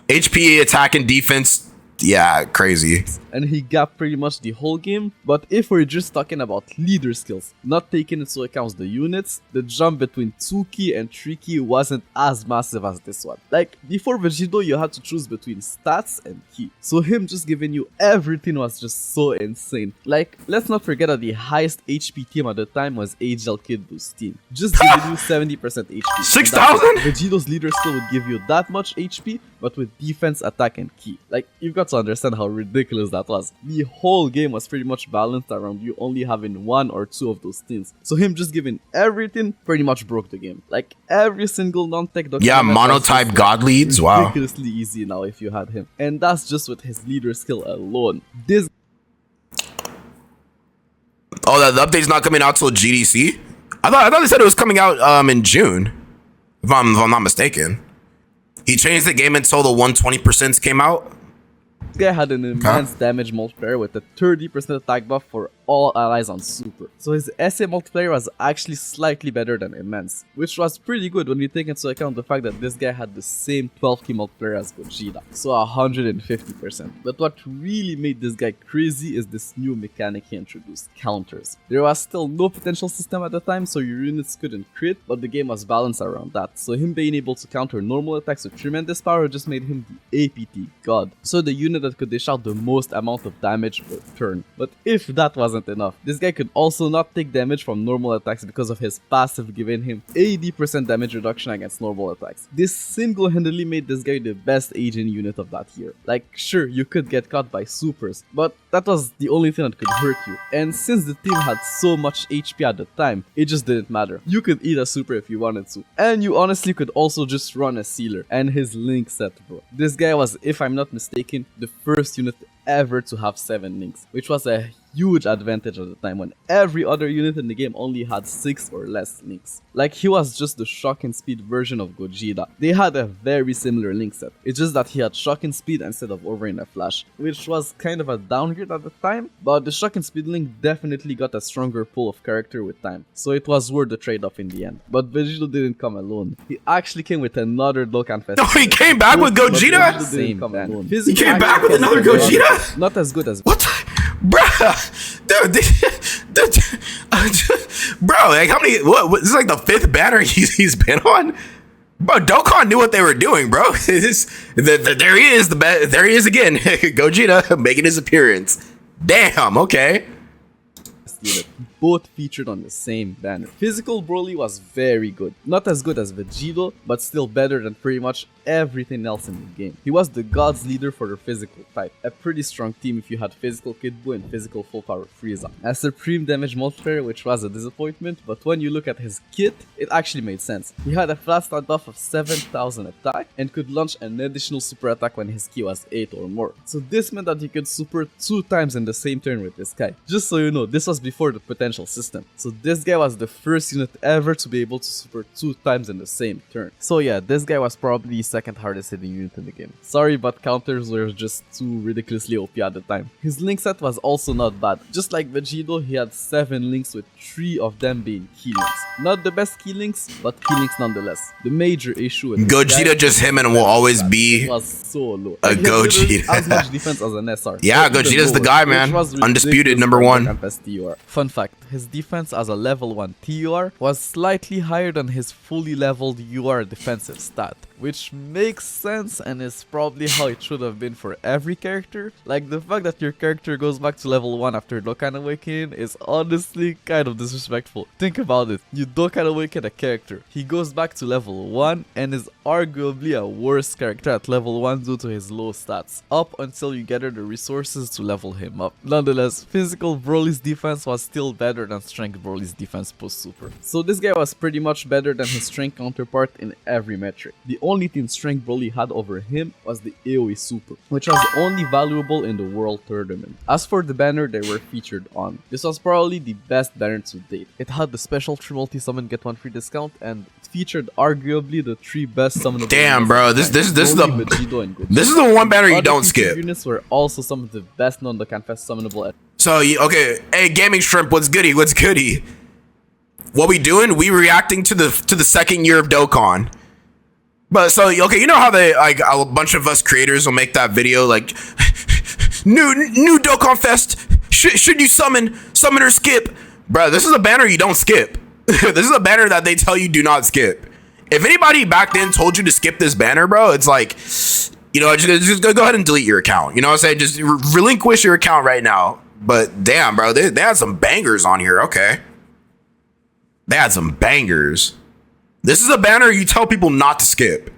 HP, attack, and defense. Yeah, crazy. And he got pretty much the whole game. But if we're just talking about leader skills, not taking into account the units, the jump between 2 key and 3 key wasn't as massive as this one. Like, before Vegito, you had to choose between stats and key. So him just giving you everything was just so insane. Like, let's not forget that the highest HP team at the time was AGL Kid Boost team. Just giving you 70% HP. 6,000? Vegito's leader skill would give you that much HP, but with defense, attack, and key. Like, you've got to understand how ridiculous that was. The whole game was pretty much balanced around you only having 1 or 2 of those things. So him just giving everything pretty much broke the game. Like, every single non-tech Dokkan. Yeah, monotype god leads. Wow. Ridiculously easy now if you had him. And that's just with his leader skill alone. This. Oh, the update's not coming out till GDC? I thought they said it was coming out in June. If I'm not mistaken. He changed the game until the 120% came out. This guy had an immense damage multiplier with a 30% attack buff for all allies on Super. So his SA multiplier was actually slightly better than immense, which was pretty good when you take into account the fact that this guy had the same 12 key multiplier as Gogeta, so 150%. But what really made this guy crazy is this new mechanic he introduced, counters. There was still no potential system at the time, so your units couldn't crit, but the game was balanced around that. So him being able to counter normal attacks with tremendous power just made him the APT god. So the unit that could dish out the most amount of damage per turn. But if that wasn't wasn't enough. This guy could also not take damage from normal attacks because of his passive giving him 80% damage reduction against normal attacks. This single-handedly made this guy the best agent unit of that year. Like, sure, you could get caught by supers, but that was the only thing that could hurt you. And since the team had so much HP at the time, it just didn't matter. You could eat a super if you wanted to. And you honestly could also just run a sealer. And his link set, bro. This guy was, if I'm not mistaken, the first unit ever to have 7 links, which was a huge advantage at the time when every other unit in the game only had 6 or less links. Like, he was just the shock and speed version of Gogeta. They had a very similar link set. It's just that he had shock and speed instead of over in a flash, which was kind of a downgrade at the time, but the shock and speed link definitely got a stronger pull of character with time, so it was worth the trade-off in the end. But Vegito didn't come alone. He actually came with another Dokkan Fest. No, he came back with Gogeta? He came back with another Gogeta? Not as good as... What the? Bruh, bro, like how many? What? This is like the 5th banner he's been on. Bro, Dokkan knew what they were doing, bro. There he is, there he is again, Gogeta making his appearance. Damn, okay. Both featured on the same banner. Physical Broly was very good. Not as good as Vegito, but still better than pretty much everything else in the game. He was the god's leader for the physical type. A pretty strong team if you had physical Kid Buu and physical full power Frieza. A supreme damage multiplier, which was a disappointment, but when you look at his kit, it actually made sense. He had a flat standoff of 7000 attack and could launch an additional super attack when his ki was 8 or more. So this meant that he could super 2 times in the same turn with this guy. Just so you know, this was before the potential system. So this guy was the first unit ever to be able to super 2 times in the same turn. So yeah, this guy was probably the second hardest hitting unit in the game. Sorry, but counters were just too ridiculously OP at the time. His link set was also not bad. Just like Vegito, he had 7 links with 3 of them being key links. Not the best key links, but key links nonetheless. The major issue with Gogeta, just him and will always be was so low. a Gogeta. As much defense as an SR. Yeah, Gogeta's the guy, man. Undisputed #1. Fun fact, his defense as a level 1 TUR was slightly higher than his fully leveled UR defensive stat, which makes sense and is probably how it should have been for every character. Like, the fact that your character goes back to level 1 after Dokkan Awakening is honestly kind of disrespectful. Think about it, you Dokkan Awaken a character, he goes back to level 1 and is arguably a worse character at level 1 due to his low stats, up until you gather the resources to level him up. Nonetheless, physical Broly's defense was still better than strength Broly's defense post super. So this guy was pretty much better than his strength counterpart in every metric. The only thing strength Broly had over him was the AoE super, which was only valuable in the world tournament. As for the banner they were featured on, this was probably the best banner to date. It had the special 3 multi-summon get 1 free discount, and it featured arguably the 3 best summonable. Damn, bro, this is the one banner you don't skip. Units were also some of the best non-Dokkan Fest summonable. So okay, hey Gaming Shrimp, what's goody? What's goody? What we doing? We reacting to the 2nd year of Dokkan. But so okay, you know how they like a bunch of us creators will make that video like new Dokkan Fest. Should you summon or skip? Bro, this is a banner you don't skip. This is a banner that they tell you do not skip. If anybody back then told you to skip this banner, bro, it's like, you know, just go ahead and delete your account. You know what I'm saying? Just relinquish your account right now. But damn, bro, they had some bangers on here. Okay. They had some bangers. This is a banner you tell people not to skip.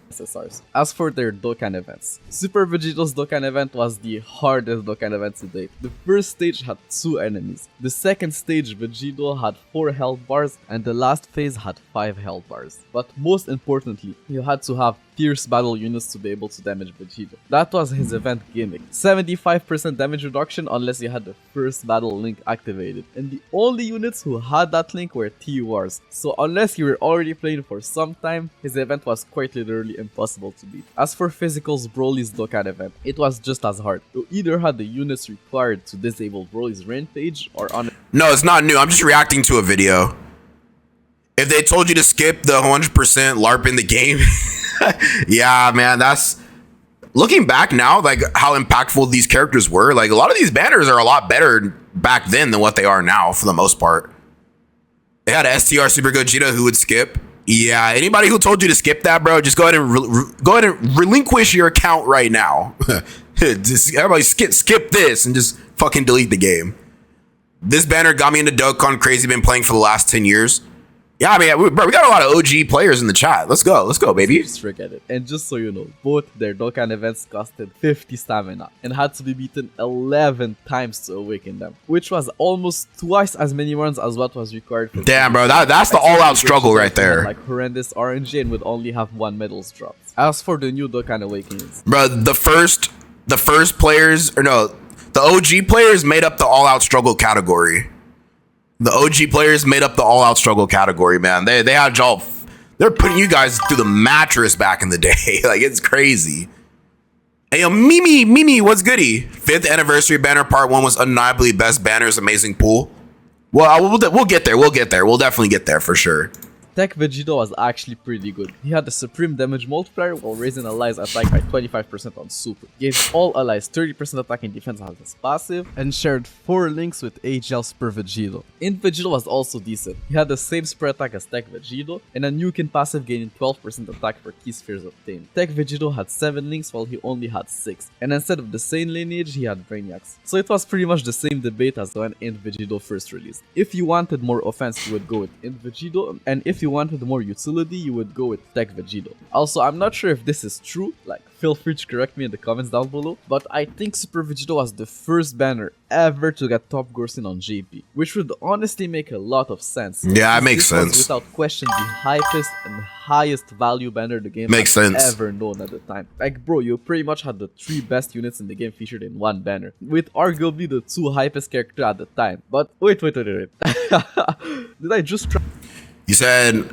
SSRs. As for their Dokkan events, Super Vegito's Dokkan event was the hardest Dokkan event to date. The first stage had 2 enemies. The second stage, Vegito had 4 health bars, and the last phase had 5 health bars. But most importantly, you had to have fierce battle units to be able to damage Vegito. That was his event gimmick. 75% damage reduction unless you had the first battle link activated. And the only units who had that link were TURs. So unless you were already playing for some time, his event was quite literally impossible to beat. As for Physical's Broly's Dokkan event, it was just as hard. You either had the units required to disable Broly's rampage or on. No, it's not new. I'm just reacting to a video. If they told you to skip the 100% LARP in the game, yeah, man, that's looking back now, like how impactful these characters were. Like a lot of these banners are a lot better back then than what they are now for the most part. They had a STR Str Gogeta who would skip. Yeah, anybody who told you to skip that, bro, just go ahead and relinquish your account right now. Just everybody skip this and just fucking delete the game. This banner got me into Dokkan crazy. Been playing for the last 10 years. Yeah, I mean, bro, we got a lot of OG players in the chat. Let's go, baby. Just forget it. And just so you know, both their Dokkan events costed 50 stamina and had to be beaten 11 times to awaken them, which was almost twice as many runs as what was required for. Damn, bro, that's the all-out struggle right there. Like horrendous RNG and would only have 1 medals dropped. As for the new Dokkan awakenings, bro, the first players, or no, the OG players made up the all-out struggle category. The OG players made up the all-out struggle category, man. They had y'all. They're putting you guys through the mattress back in the day. Like, it's crazy. Hey, yo, Mimi, what's goody? 5th anniversary banner part 1 was undeniably best banners, amazing pool. Well, we'll get there. We'll definitely get there for sure. Tech Vegeta was actually pretty good. He had the supreme damage multiplier while raising allies attack by 25% on super, gave all allies 30% attack and defense as his passive, and shared 4 links with AGL Super Vegito. Int Vegito was also decent. He had the same spread attack as Tech Vegito, and a Nukin passive gaining 12% attack for key spheres obtained. Tech Vegito had 7 links while he only had 6, and instead of the same lineage, he had Brainiacs. So it was pretty much the same debate as when Int Vegito first released. If you wanted more offense, you would go with Int Vegito, and if you wanted more utility, you would go with Tech Vegito. Also, I'm not sure if this is true, like, feel free to correct me in the comments down below, but I think Super Vegito was the first banner ever to get top grossing on JP, which would honestly make a lot of sense. Yeah, it makes sense. Without question, the hypest and highest value banner the game has ever known at the time. Like, bro, you pretty much had the 3 best units in the game featured in one banner, with arguably the 2 hypest characters at the time. But wait. Did I just try? You said,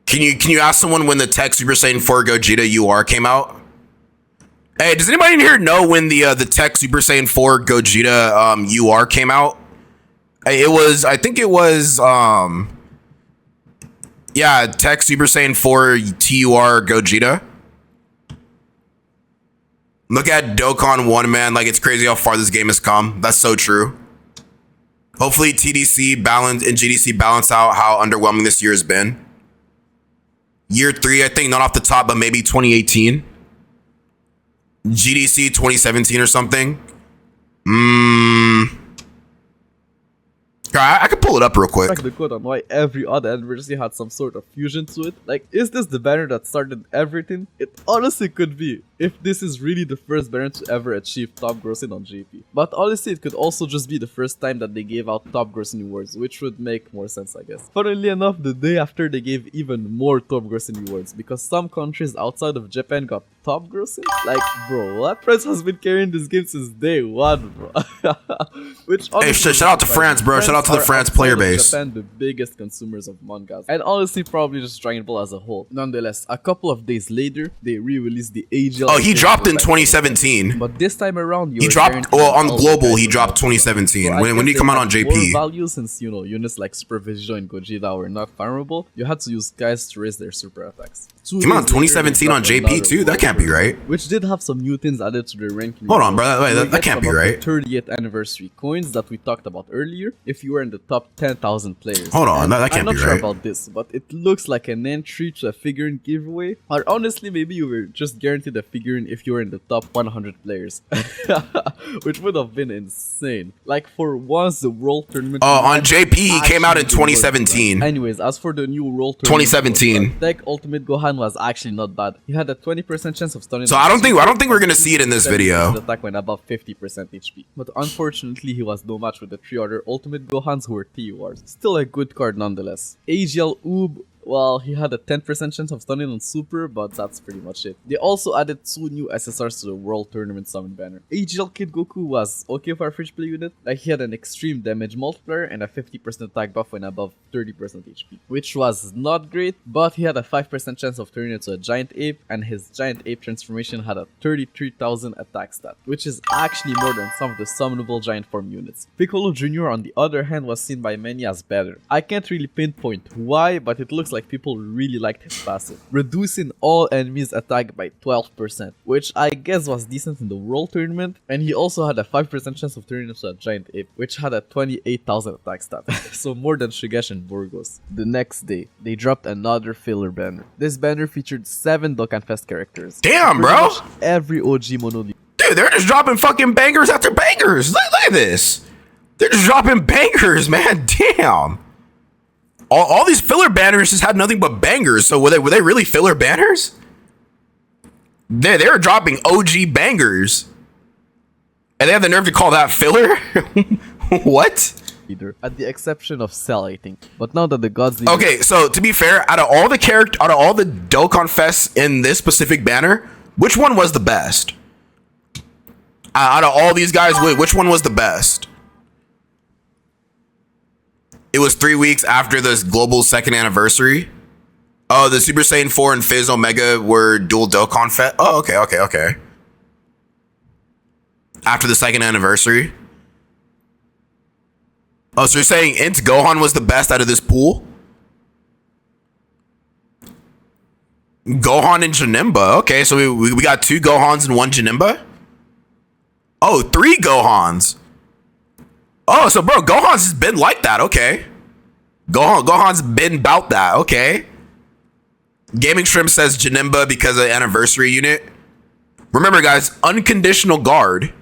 can you ask someone when the Tech Super Saiyan 4 Gogeta UR came out? Hey, does anybody in here know when the Tech Super Saiyan 4 Gogeta UR came out? I think it was yeah, Tech Super Saiyan 4 TUR Gogeta. Look at Dokkan 1, man. Like, it's crazy how far this game has come. That's so true. Hopefully TDC balance and GDC balance out how underwhelming this year has been. Year 3, I think, not off the top, but maybe 2018. GDC 2017 or something. I could pull it up real quick. Check the code on why every other anniversary had some sort of fusion to it. Like, is this the banner that started everything? It honestly could be, if this is really the first banner to ever achieve top grossing on JP. But honestly, it could also just be the first time that they gave out top grossing rewards, which would make more sense, I guess. Funnily enough, the day after they gave even more top grossing rewards, because some countries outside of Japan got top grossing. Like, bro, what? France has been carrying this game since day 1, bro. Which, hey, shout out to France, bro. Shout out to the France player base. Japan, the biggest consumers of mangas, and honestly probably just Dragon Ball as a whole. Nonetheless, a couple of days later, they re-released the AGL. Oh, he dropped in 2017. But this time around, he dropped. Well, on global, he dropped 2017. So when did he come out on JP? Value, since you know units like Super Vegito and Gogeta were not farmable, you had to use guys to raise their super attacks. Came out in 2017 on JP too. That can't be right. Which did have some new things added to the ranking. Hold on, bro. Wait, that can't be right. 30th anniversary coins that we talked about earlier. If you were in the top 10,000 players. Hold on, that can't be right. I'm not sure about this, but it looks like an entry to a figurine giveaway. Or honestly, maybe you were just guaranteed a figurine if you were in the top 100 players, which would have been insane. Like, for once the World Tournament. Oh, on JP he came out in 2017. Anyways, as for the new World Tournament, 2017. Tech Ultimate Gohan was actually not bad. He had a 20% chance of stunning. So I don't think we're gonna see it in this video. Attack when above 50% HP, but unfortunately he was no match with the 3 other Ultimate Gohans who were TURs. Still a good card nonetheless. AGL Oob, well, he had a 10% chance of stunning on Super, but that's pretty much it. They also added 2 new SSRs to the World Tournament Summon banner. AGL Kid Goku was okay for a fridge play unit. Like, he had an extreme damage multiplier and a 50% attack buff when above 30% HP, which was not great, but he had a 5% chance of turning into a giant ape, and his giant ape transformation had a 33,000 attack stat, which is actually more than some of the summonable giant form units. Piccolo Jr. on the other hand was seen by many as better. I can't really pinpoint why, but it looks like people really liked his passive, reducing all enemies attack by 12%, which I guess was decent in the World Tournament, and he also had a 5% chance of turning into a giant ape, which had a 28,000 attack stat, so more than Shigesh and Burgos. The next day, they dropped another filler banner. This banner featured 7 Dokkan Fest characters. Damn, bro! Every OG monolith. Dude, they're just dropping fucking bangers after bangers. Look at this. They're just dropping bangers, man. Damn. All these filler banners just had nothing but bangers. So were they really filler banners? They were dropping OG bangers. And they have the nerve to call that filler? What? Either, at the exception of Cell, I think. But now that the gods... Okay, so to be fair, out of all the Dokkan Fests in this specific banner, which one was the best? Out of all these guys, which one was the best? It was 3 weeks after this global second anniversary. Oh, the Super Saiyan 4 and Fizz Omega were dual Dokkan Fest. Oh, okay. After the second anniversary. Oh, so you're saying Int Gohan was the best out of this pool? Gohan and Janemba. Okay, so we got 2 Gohans and 1 Janemba? Oh, 3 Gohans. Oh, so bro, Gohan's has been like that. Okay. Gohan's been about that. Okay. Gaming Shrimp says Janemba because of the anniversary unit. Remember, guys, unconditional guard.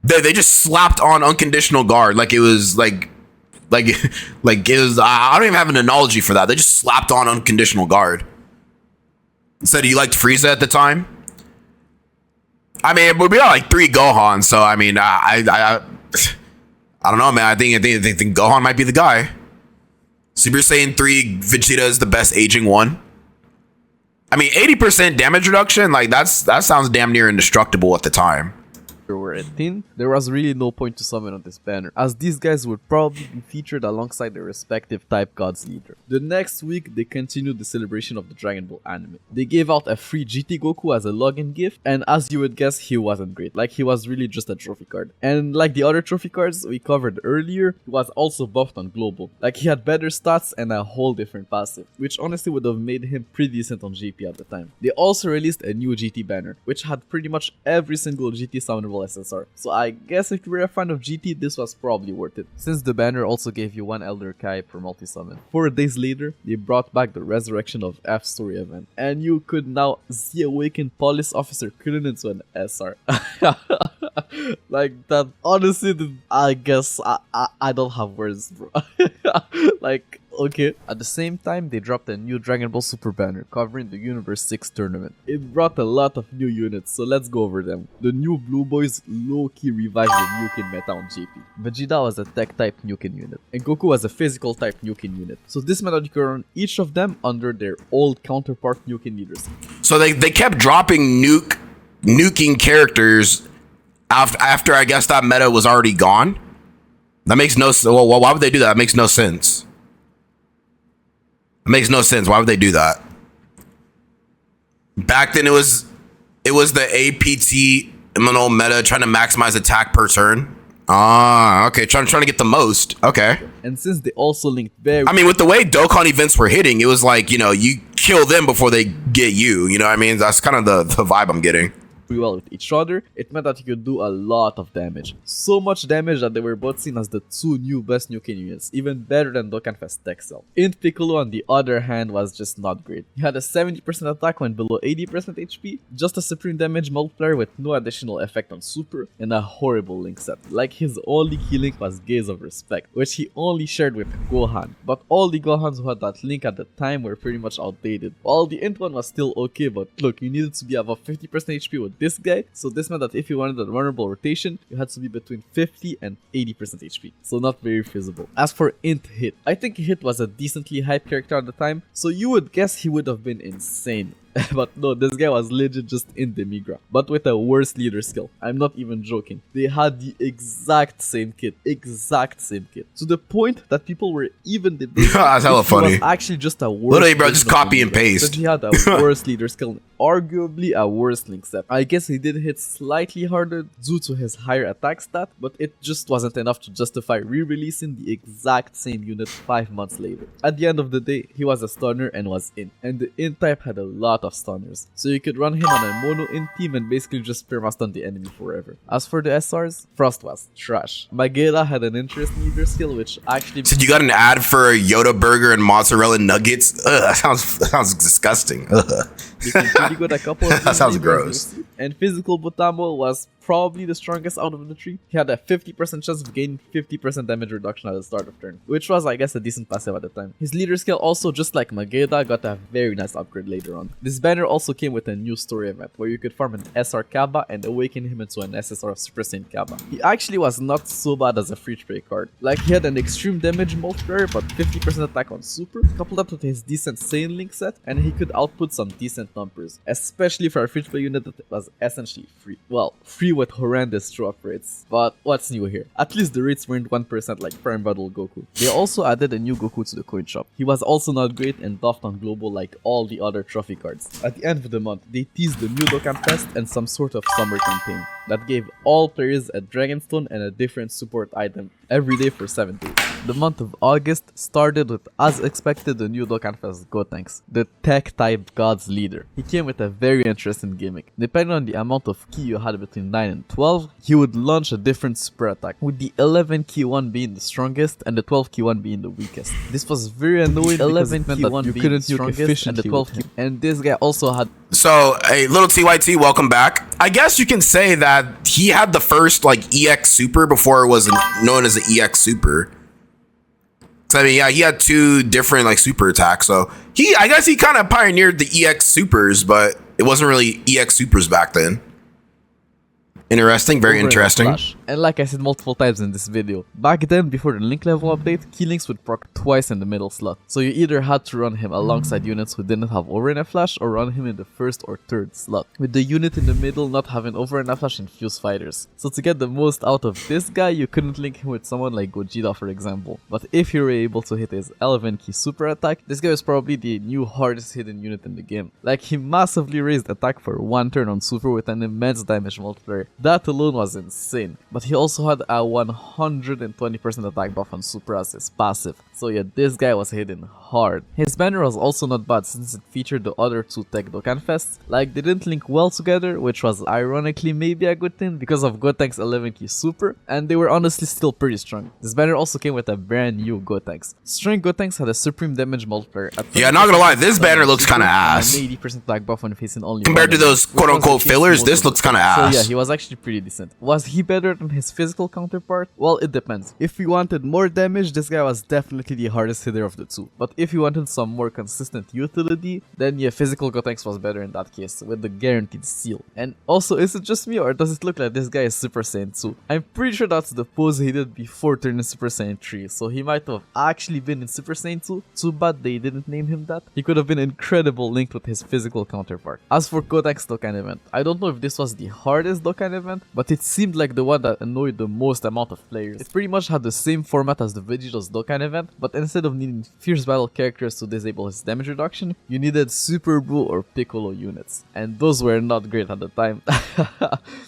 They just slapped on unconditional guard like it was like it was. I don't even have an analogy for that. They just slapped on unconditional guard. Said you liked Frieza at the time. I mean, we got like 3 Gohan, so I mean, I don't know, man. I think Gohan might be the guy. Super Saiyan 3 Vegeta is the best aging one. I mean, 80% damage reduction, like that sounds damn near indestructible at the time. Were in thin, there was really no point to summon on this banner, as these guys would probably be featured alongside their respective type gods leader. The next week, they continued the celebration of the Dragon Ball anime. They gave out a free GT Goku as a login gift, and as you would guess, he wasn't great. Like, he was really just a trophy card. And like the other trophy cards we covered earlier, he was also buffed on global. Like, he had better stats and a whole different passive, which honestly would have made him pretty decent on JP at the time. They also released a new GT banner, which had pretty much every single GT summonable SSR. So I guess if you were a fan of GT, this was probably worth it, since the banner also gave you 1 Elder Kai per multi-summon. 4 days later, they brought back the Resurrection of F story event, and you could now Z-awaken Police Officer Krillin into an SR. Like, that honestly, I guess I don't have words, bro. Like, okay. At the same time, they dropped a new Dragon Ball Super banner covering the Universe 6 tournament. It brought a lot of new units, so let's go over them. The new Blue Boys low-key revived the Nukin meta on JP. Vegeta was a tech-type Nukin unit, and Goku was a physical-type Nukin unit. So this meant that you could run each of them under their old counterpart Nukin leaders. So they kept dropping nuking characters after I guess that meta was already gone? That makes no sense. Well, why would they do that? That makes no sense. It makes no sense. Why would they do that? Back then, it was the APT meta trying to maximize attack per turn. Ah, okay. Trying to get the most. Okay. And since they also linked very... I mean, with the way Dokkan events were hitting, it was like, you know, you kill them before they get you. You know what I mean? That's kind of the vibe I'm getting. Well with each other, it meant that you could do a lot of damage. So much damage that they were both seen as the 2 new best Nukin units, even better than Dokkan Fest Tech Cell. Int Piccolo on the other hand was just not great. He had a 70% attack when below 80% HP, just a supreme damage multiplier with no additional effect on super, and a horrible link set. Like, his only key link was Gaze of Respect, which he only shared with Gohan, but all the Gohans who had that link at the time were pretty much outdated. While the Int one was still okay, but look, you needed to be above 50% HP with this guy, so this meant that if you wanted a runnable rotation, you had to be between 50 and 80% HP, so not very feasible. As for Int Hit, I think Hit was a decently hyped character at the time, so you would guess he would have been insane. But no, this guy was legit just in Demigra, but with a worse leader skill. I'm not even joking. They had the exact same kit, to the point that people were even debating that's hella funny. Was actually just a worse. Literally, bro, just copy and paste. He had a worse leader skill, arguably a worse link set. I guess he did hit slightly harder due to his higher attack stat, but it just wasn't enough to justify re-releasing the exact same unit 5 months later. At the end of the day, he was a stunner and was in, and the in type had a lot of stunners, so you could run him on a mono in team and basically just perma-stun the enemy forever. As for the SRs, Frost was trash. Mageda had an interesting leader skill which actually... So you got an ad for a Yoda burger and mozzarella nuggets? Ugh, that sounds disgusting. Ugh. You can pretty good a couple of that sounds gross. And Physical Butamo was probably the strongest out of the three. He had a 50% chance of gaining 50% damage reduction at the start of turn, which was, I guess, a decent passive at the time. His leader skill also, just like Mageda, got a very nice upgrade later on. This banner also came with a new story event where you could farm an SR Kaba and awaken him into an SSR of Super Saiyan Kaba. He actually was not so bad as a free to play card. Like, he had an extreme damage multiplier but 50% attack on super, coupled up with his decent Saiyan Link set, and he could output some decent numbers, especially for a free to play unit that was essentially free. Well, free with horrendous drop rates. But what's new here? At least the rates weren't 1% like Prime Battle Goku. They also added a new Goku to the coin shop. He was also not great and buffed on global like all the other trophy cards. At the end of the month, they teased the new Dokkan Fest and some sort of summer campaign that gave all players a Dragonstone and a different support item every day for 7 days. The month of August started with, as expected, the new Dokkan Fest Gotenks, the tech-type god's leader. He came with a very interesting gimmick. Depending on the amount of ki you had between 9 and 12, he would launch a different super attack, with the 11 ki one being the strongest and the 12 ki one being the weakest. This was very annoying because it meant that you couldn't nuke efficiently and the 12 ki. And this guy also had... So, hey, little TYT, welcome back. I guess you can say that he had the first, like, EX Super before it was known as the EX Super. So, I mean, yeah, he had 2 different, like, super attacks. So, I guess he kind of pioneered the EX Supers, but it wasn't really EX Supers back then. Interesting, very interesting. And like I said multiple times in this video, back then before the link level update, key links would proc twice in the middle slot. So you either had to run him alongside units who didn't have Overrun Flash or run him in the first or third slot, with the unit in the middle not having Overrun Flash and Fuse Fighters. So to get the most out of this guy, you couldn't link him with someone like Gogeta for example. But if you were able to hit his 11 key super attack, this guy was probably the new hardest hidden unit in the game. Like, he massively raised attack for 1 turn on super with an immense damage multiplier. That alone was insane. But he also had a 120% attack buff on super as his passive. So yeah, this guy was hitting hard. His banner was also not bad since it featured the other 2 Tech Dokkan Fests. Like, they didn't link well together, which was ironically maybe a good thing because of Gotenks 11 key super, and they were honestly still pretty strong. This banner also came with a brand new Gotenks. Strength Gotenks had a supreme damage multiplier. Yeah, not gonna lie, this banner looks kind of ass. 80% attack buff when facing only compared to those quote-unquote fillers. This looks kind of ass. So yeah, he was actually pretty decent. Was he better than his physical counterpart? Well, it depends. If we wanted more damage, this guy was definitely the hardest hitter of the 2. But if you wanted some more consistent utility, then yeah, physical Gotenks was better in that case, with the guaranteed seal. And also, is it just me or does it look like this guy is Super Saiyan 2? I'm pretty sure that's the pose he did before turning Super Saiyan 3, so he might have actually been in Super Saiyan 2. Too bad they didn't name him that. He could have been incredible linked with his physical counterpart. As for Gotenks Dokkan event, I don't know if this was the hardest Dokkan event, but it seemed like the one that annoyed the most amount of players. It pretty much had the same format as the Vegeta's Dokkan event, but instead of needing fierce battle characters to disable his damage reduction, you needed Super Buu or Piccolo units, and those were not great at the time.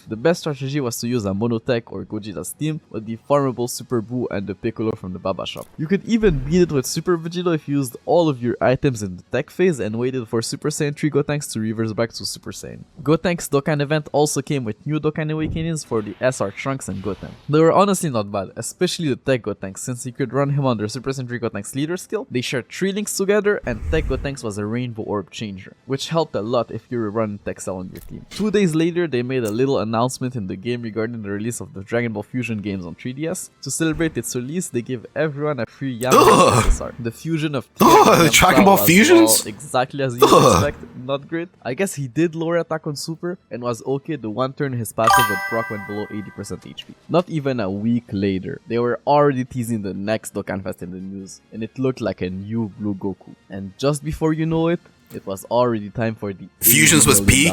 The best strategy was to use a Monotech or Gogeta's team with the farmable Super Buu and the Piccolo from the Baba shop. You could even beat it with Super Vegeta if you used all of your items in the tech phase and waited for Super Saiyan 3 Gotenks to reverse back to Super Saiyan. Gotenks Dokkan event also came with new Dokkan Awakenings for the SR Trunks and Goten. They were honestly not bad, especially the Tech Gotenks, since you could run him under Super Saiyan 3 Gotenks leader skill. They shared 3 links together, and Tech Gotenks was a Rainbow Orb changer, which helped a lot if you were running Tech Cell on your team. 2 days later, they made a little announcement in the game regarding the release of the Dragon Ball Fusion games on 3DS. To celebrate its release, they gave everyone a free Yamcha SSR. The fusion of the Dragon Ball Fusions? Well, exactly as you would expect, not great. I guess he did lower attack on super and was okay the 1 turn his passive would proc went below 80% HP. Not even a week later, they were already teasing the next Dokkan Fest in the news, and it looked like a new Blue Goku. And just before you know it, it was already time for the Fusions was peak.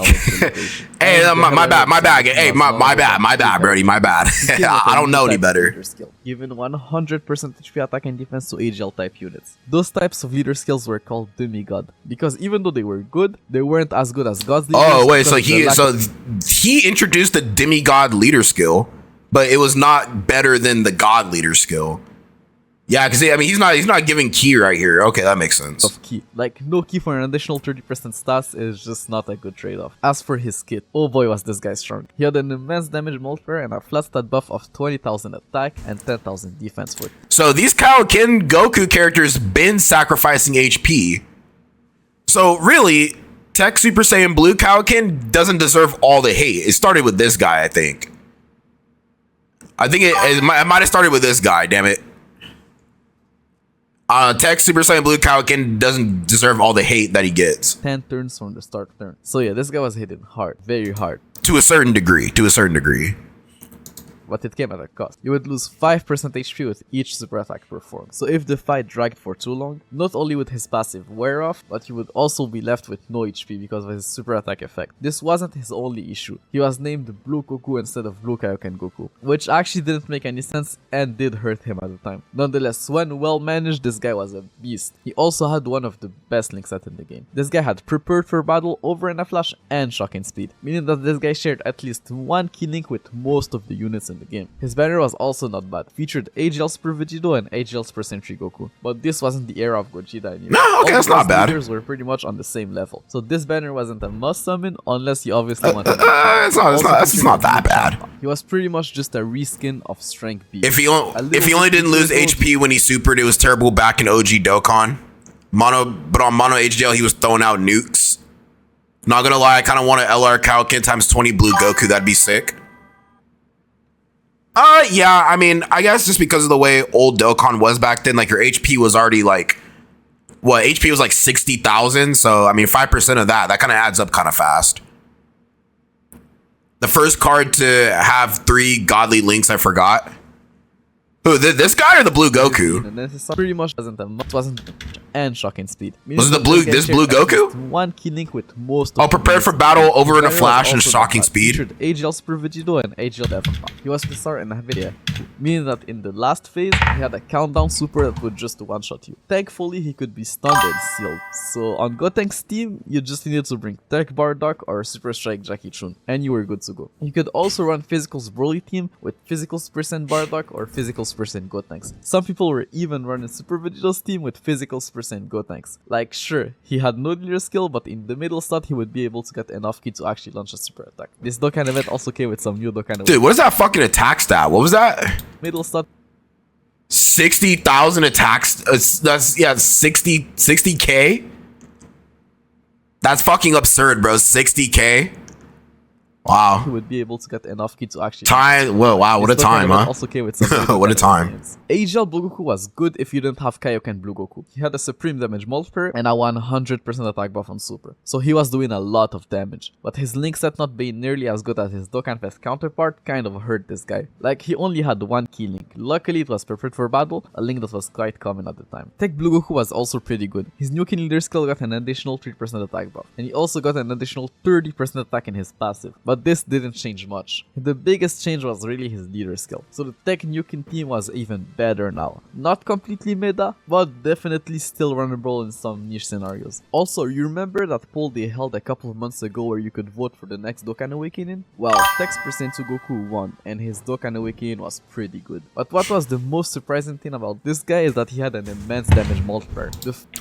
Hey, my bad. Hey, my bad, Brody, my bad. I don't know any better. Given 100% HP attack and defense to AGL type units. Those types of leader skills were called demigod, because even though they were good, they weren't as good as God's leaders. Oh wait, so he introduced the demigod leader skill, but it was not better than the god leader skill. Yeah, because I mean he's not giving key right here. Okay, that makes sense. Of key. Like, no key for an additional 30% stats is just not a good trade-off. As for his kit, oh boy was this guy strong. He had an immense damage multiplier and a flat stat buff of 20,000 attack and 10,000 defense for it. So these Kaioken Goku characters been sacrificing HP. So really, Tech Super Saiyan Blue Kaioken doesn't deserve all the hate. It started with this guy, I think. It might have started with this guy, damn it. Tech Super Saiyan Blue Kaioken doesn't deserve all the hate that he gets. 10 turns from the start turn. So yeah, this guy was hitting hard, very hard. To a certain degree. But it came at a cost. You would lose 5% HP with each super attack performed. So if the fight dragged for too long, not only would his passive wear off, but you would also be left with no HP because of his super attack effect. This wasn't his only issue. He was named Blue Goku instead of Blue Kaioken Goku, which actually didn't make any sense and did hurt him at the time. Nonetheless, when well managed, this guy was a beast. He also had one of the best link sets in the game. This guy had Prepared for Battle, Over in a Flash, and Shocking Speed, meaning that this guy shared at least one key link with most of the units in the game. His banner was also not bad, featured AGL Super Vegito and AGL Super Sentry Goku, but this wasn't the era of Gogeta anymore. No, okay, that's not bad. Leaders were pretty much on the same level, so this banner wasn't a must summon unless you obviously wanted it's not that bad. He was pretty much just a reskin of Strength B. If he only didn't lose HP when he supered, it was terrible back in OG Dokkan. But on Mono HDL, he was throwing out nukes. Not gonna lie, I kind of want an LR Kaioken times 20 Blue Goku. That'd be sick. Yeah, I mean, I guess just because of the way old Dokkan was back then, like your HP was already like, what, HP was like 60,000. So, I mean, 5% of that kind of adds up kind of fast. The first card to have 3 godly links, I forgot. Who, this guy or the Blue Goku? And this pretty much wasn't and Shocking Speed. Was it this Blue Goku? One key link with most of Prepared for Battle, Over in a Flash, and Shocking Speed. Featured AGL Super Vegito and AGL Devon. He was the star in that video, meaning that in the last phase, he had a countdown super that would just one-shot you. Thankfully, he could be stunned and sealed. So on Gotenks team, you just needed to bring Tech Bardock or Super Strike Jackie Chun, and you were good to go. You could also run Physical's Broly team with Physical's % Bardock or Physical's % Gotenks. Some people were even running Super Vegito's team with Physical's % Gotenks. Like, sure, he had no leader skill, but in the middle slot, he would be able to get enough ki to actually launch a super attack. This Dokkan event also came with some new Dokkan. Dude, what is that fucking attack stat? What was that? Middle slot. 60,000 attacks. That's, yeah, 60K? That's fucking absurd, bro. 60K? Wow. He would be able to get enough ki to actually time. Whoa, wow, what a time, huh? Also came with some what a time. AGL Blue Goku was good if you didn't have Kaioken Blue Goku. He had a supreme damage multiplier and a 100% attack buff on super, so he was doing a lot of damage. But his link set not being nearly as good as his Dokkan Fest counterpart kind of hurt this guy. Like, he only had one key link. Luckily, it was Prepared for Battle, a link that was quite common at the time. Tech Blue Goku was also pretty good. His new Kin Leader skill got an additional 3% attack buff, and he also got an additional 30% attack in his passive. But this didn't change much. The biggest change was really his leader skill, so the Tech Nukin team was even better now. Not completely meta, but definitely still runnable in some niche scenarios. Also, you remember that poll they held a couple of months ago where you could vote for the next Dokkan Awakening? Well, Tech's % to Goku won, and his Dokkan Awakening was pretty good. But what was the most surprising thing about this guy is that he had an immense damage multiplier.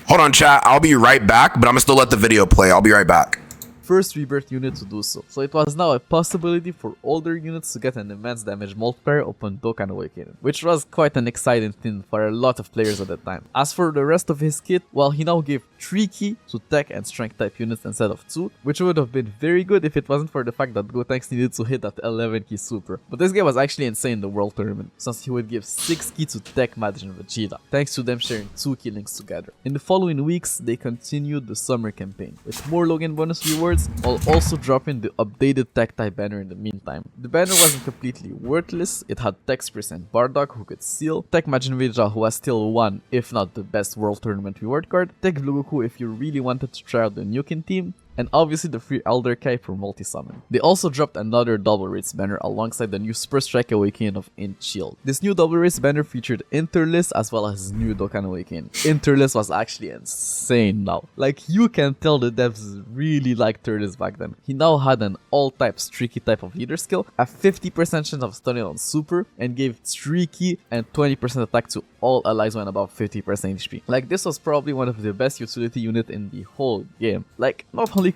Hold on, chat, I'll be right back, but I'm gonna still let the video play. I'll be right back. First rebirth unit to do so. So it was now a possibility for older units to get an immense damage multiplier upon Dokkan Awakening, which was quite an exciting thing for a lot of players at the time. As for the rest of his kit, well, he now gave 3 ki to Tech and Strength type units instead of 2, which would have been very good if it wasn't for the fact that Gotenks needed to hit that 11 ki super. But this guy was actually insane in the World Tournament, since he would give 6 ki to Tech, Majin, Vegeta, thanks to them sharing 2 ki links together. In the following weeks, they continued the summer campaign, with more Logan bonus rewards, while also dropping the updated Tech type banner in the meantime. The banner wasn't completely worthless. It had Tech's % Bardock who could seal, Tech Majin Vegeta who was still one, if not the best World Tournament reward card, Tech Blue Goku if you really wanted to try out the Nukin team, and obviously the free Elder Kai for multi-summon. They also dropped another double race banner alongside the new Super Strike Awakening of Int Shield. This new double race banner featured Interlist as well as his new Dokkan Awakening. Interlist was actually insane now. Like, you can tell the devs really liked Turles back then. He now had an all-type streaky type of leader skill, a 50% chance of stunning on super, and gave streaky and 20% attack to all allies when above 50% HP. Like, this was probably one of the best utility units in the whole game. Like, not only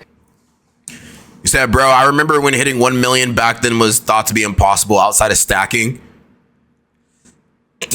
you said, bro, I remember when hitting 1 million back then was thought to be impossible outside of stacking.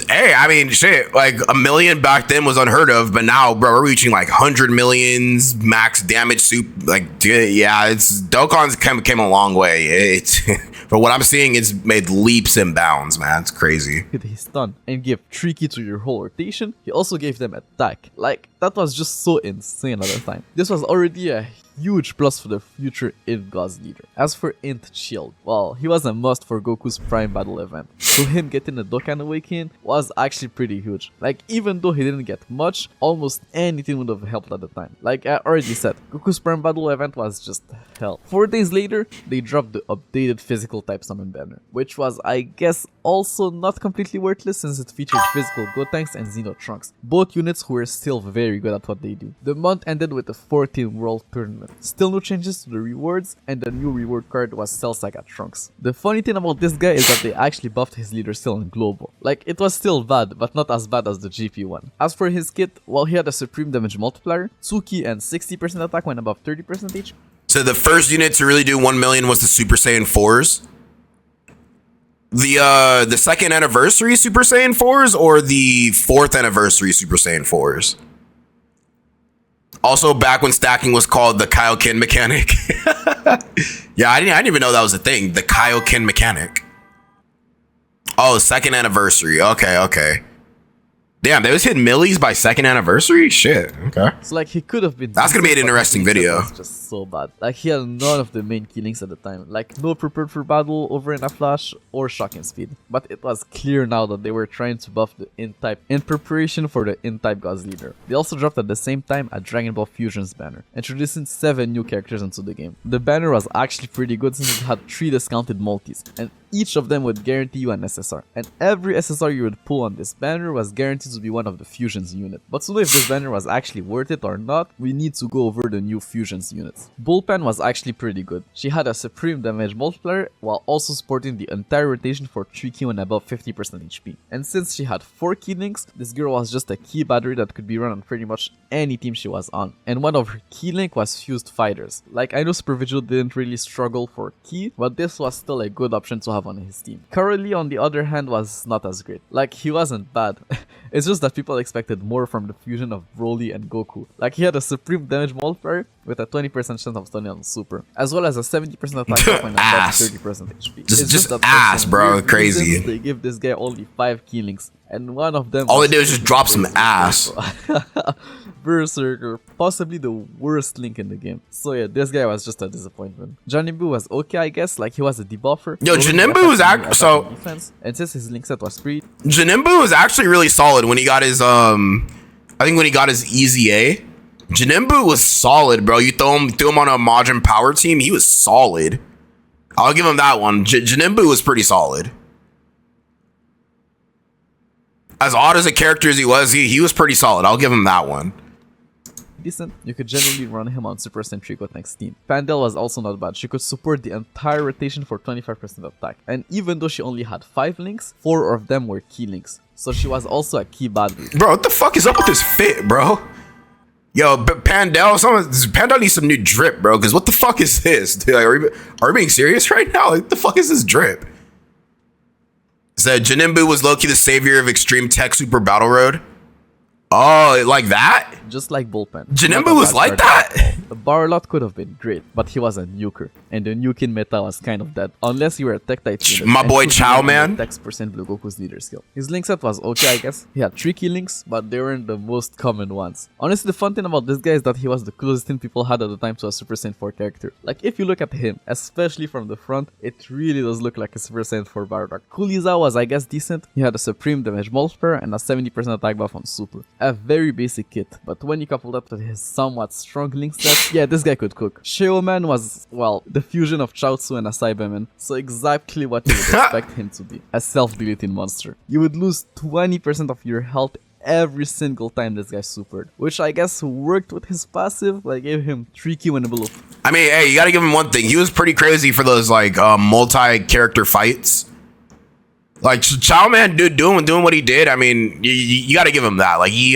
Hey, I mean, shit, like 1 million back then was unheard of, but now, bro, we're reaching like 100 millions max damage soup. Like, yeah, it's Dokkan's came a long way. It's but what I'm seeing is made leaps and bounds, man. It's crazy. Hit his stun and give tricky to your whole rotation. He also gave them attack. Like, that was just so insane at the time. This was already a huge plus for the future Int God's leader. As for Int Shield, well, he was a must for Goku's Prime Battle event, so him getting the Dokkan Awakening was actually pretty huge. Like, even though he didn't get much, almost anything would have helped at the time. Like I already said, Goku's Prime Battle event was just hell. 4 days later, they dropped the updated physical type summon banner, which was, I guess, also not completely worthless since it featured physical Gotenks and Xeno Trunks, both units who were still very good at what they do. The month ended with the 14 World Tournament. Still no changes to the rewards, and the new reward card was Cell Saga Trunks. The funny thing about this guy is that they actually buffed his leader still in Global. Like, it was still bad, but not as bad as the GP one. As for his kit, well, he had a supreme damage multiplier, 2 ki and 60% attack when above 30% HP. So the first unit to really do 1 million was the Super Saiyan 4s. The second anniversary Super Saiyan 4s or the 4th anniversary Super Saiyan 4s? Also, back when stacking was called the Kaioken mechanic. Yeah, I didn't even know that was a thing. The Kaioken mechanic. Oh, second anniversary. Okay. Damn, they was hitting millies by second anniversary? Shit, okay. So like, he could have been... That's gonna be an interesting video. It's just so bad. Like, he had none of the main killings at the time. Like, no prepared for battle, over in a flash, or shocking speed. But it was clear now that they were trying to buff the Int type in preparation for the Int type God's leader. They also dropped at the same time a Dragon Ball Fusions banner, introducing 7 new characters into the game. The banner was actually pretty good since it had 3 discounted multis, and each of them would guarantee you an SSR. And every SSR you would pull on this banner was guaranteed to be one of the Fusions unit. But to know if this banner was actually worth it or not, we need to go over the new Fusions units. Bullpen was actually pretty good. She had a supreme damage multiplier while also supporting the entire rotation for 3 ki when above 50% HP. And since she had 4 key links, this girl was just a key battery that could be run on pretty much any team she was on. And one of her key link was fused fighters. Like, I know Super Vigil didn't really struggle for key, but this was still a good option to have on his team. Currently, on the other hand, was not as great. Like, he wasn't bad. It's just that people expected more from the fusion of Broly and Goku. Like, he had a supreme damage multiplier with a 20% chance of stunning on Super, as well as a 70% attack when above 30% HP. Just ass, bro. Crazy. They give this guy only 5 key links, and one of them... All they do is just drop some ass. Berserker, possibly the worst link in the game. So yeah, this guy was just a disappointment. Janimbu was okay, I guess, like he was a debuffer. Yo, Janimbu was actually so defense, and since his link set was free, Janimbu was actually really solid when he got his I think when he got his easy A. Janimbu was solid, bro. You threw him on a Majin Power team, he was solid. I'll give him that one. Janimbu was pretty solid. As odd as a character as he was pretty solid. I'll give him that one. Decent, you could generally run him on Super Saiyan with next team. Pandel was also not bad. She could support the entire rotation for 25% attack. And even though she only had 5 links, 4 of them were key links. So she was also a key battery. Bro, what the fuck is up with this fit, bro? Yo, but Pandel needs some new drip, bro. Because what the fuck is this? Dude, like, are we being serious right now? Like, what the fuck is this drip? Said Janimbu was low-key the savior of Extreme Tech Super Battle Road. Oh, like that? Just like Bullpen. Janimbu was like that? The Barlot could have been great, but he was a nuker. And the nuking meta was kind of dead. Unless you were a tech type unit. My boy Chow, man. X% Blue Goku's leader skill. His link set was okay, I guess. He had 3 key links, but they weren't the most common ones. Honestly, the fun thing about this guy is that he was the closest thing people had at the time to a Super Saiyan 4 character. Like, if you look at him, especially from the front, it really does look like a Super Saiyan 4 Bardock. Kuliza was, I guess, decent. He had a supreme damage multiplier and a 70% attack buff on Super. A very basic kit, but when you couple that with his somewhat strong link set, yeah, this guy could cook. Sheoman was, well, the fusion of Chaozu and a Cyberman, so exactly what you would expect him to be. A self-deleting monster. You would lose 20% of your health every single time this guy supered, which I guess worked with his passive. Like, gave him 3 key winnable. I mean, hey, you gotta give him one thing. He was pretty crazy for those, like, multi-character fights. Like, Chow Man, dude, doing what he did. I mean, you got to give him that. Like, he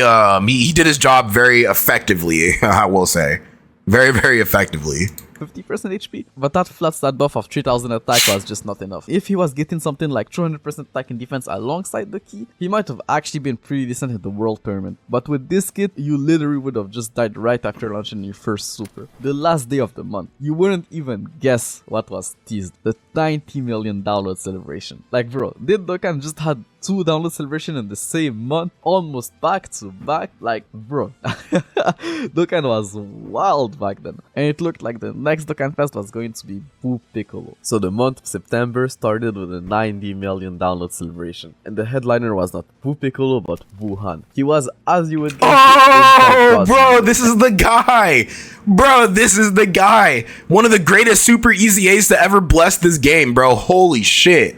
did his job very effectively. I will say, very, very effectively. 50% HP, but that flat stat buff of 3000 attack was just not enough. If he was getting something like 200% attack and defense alongside the key, he might have actually been pretty decent in the world tournament. But with this kit, you literally would have just died right after launching your first super. The last day of the month, you wouldn't even guess what was teased: the 90 million download celebration. Like bro, did Dokkan just had 2 download celebration in the same month, almost back to back? Like bro, Dokkan was wild back then, and it looked like the next Dokkan Fest was going to be Boo Piccolo. So the month of September started with a 90 million download celebration, and the headliner was not Boo Piccolo but Wuhan. He was, as you would guess, oh bro, this is the guy. Bro, this is the guy. One of the greatest super easy A's to ever bless this game, bro. Holy shit.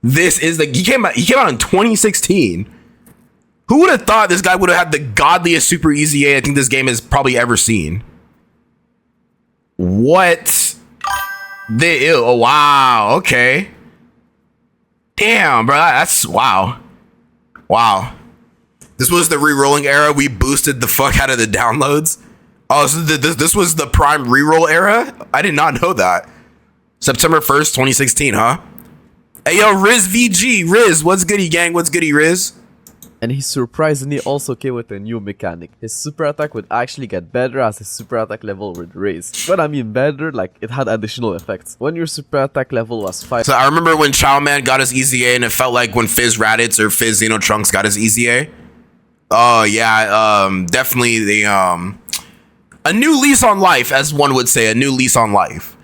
This is the he came out in 2016. Who would have thought this guy would have had the godliest super easy A I think this game has probably ever seen? What? Oh wow, okay. Damn, bro, that's wow. Wow. This was the re-rolling era. We boosted the fuck out of the downloads. Oh, so this was the prime re-roll era? I did not know that. September 1st, 2016, huh? Hey, yo, Riz VG. Riz, what's goody, gang? What's goody, Riz? And he surprisingly also came with a new mechanic. His super attack would actually get better as his super attack level would raise. But I mean better, like it had additional effects. When your super attack level was 5... So I remember when Chow Man got his Easy A and it felt like when Fizz Raditz or Fizz Xeno Trunks got his Easy A. Oh yeah, definitely the a new lease on life, as one would say, a new lease on life.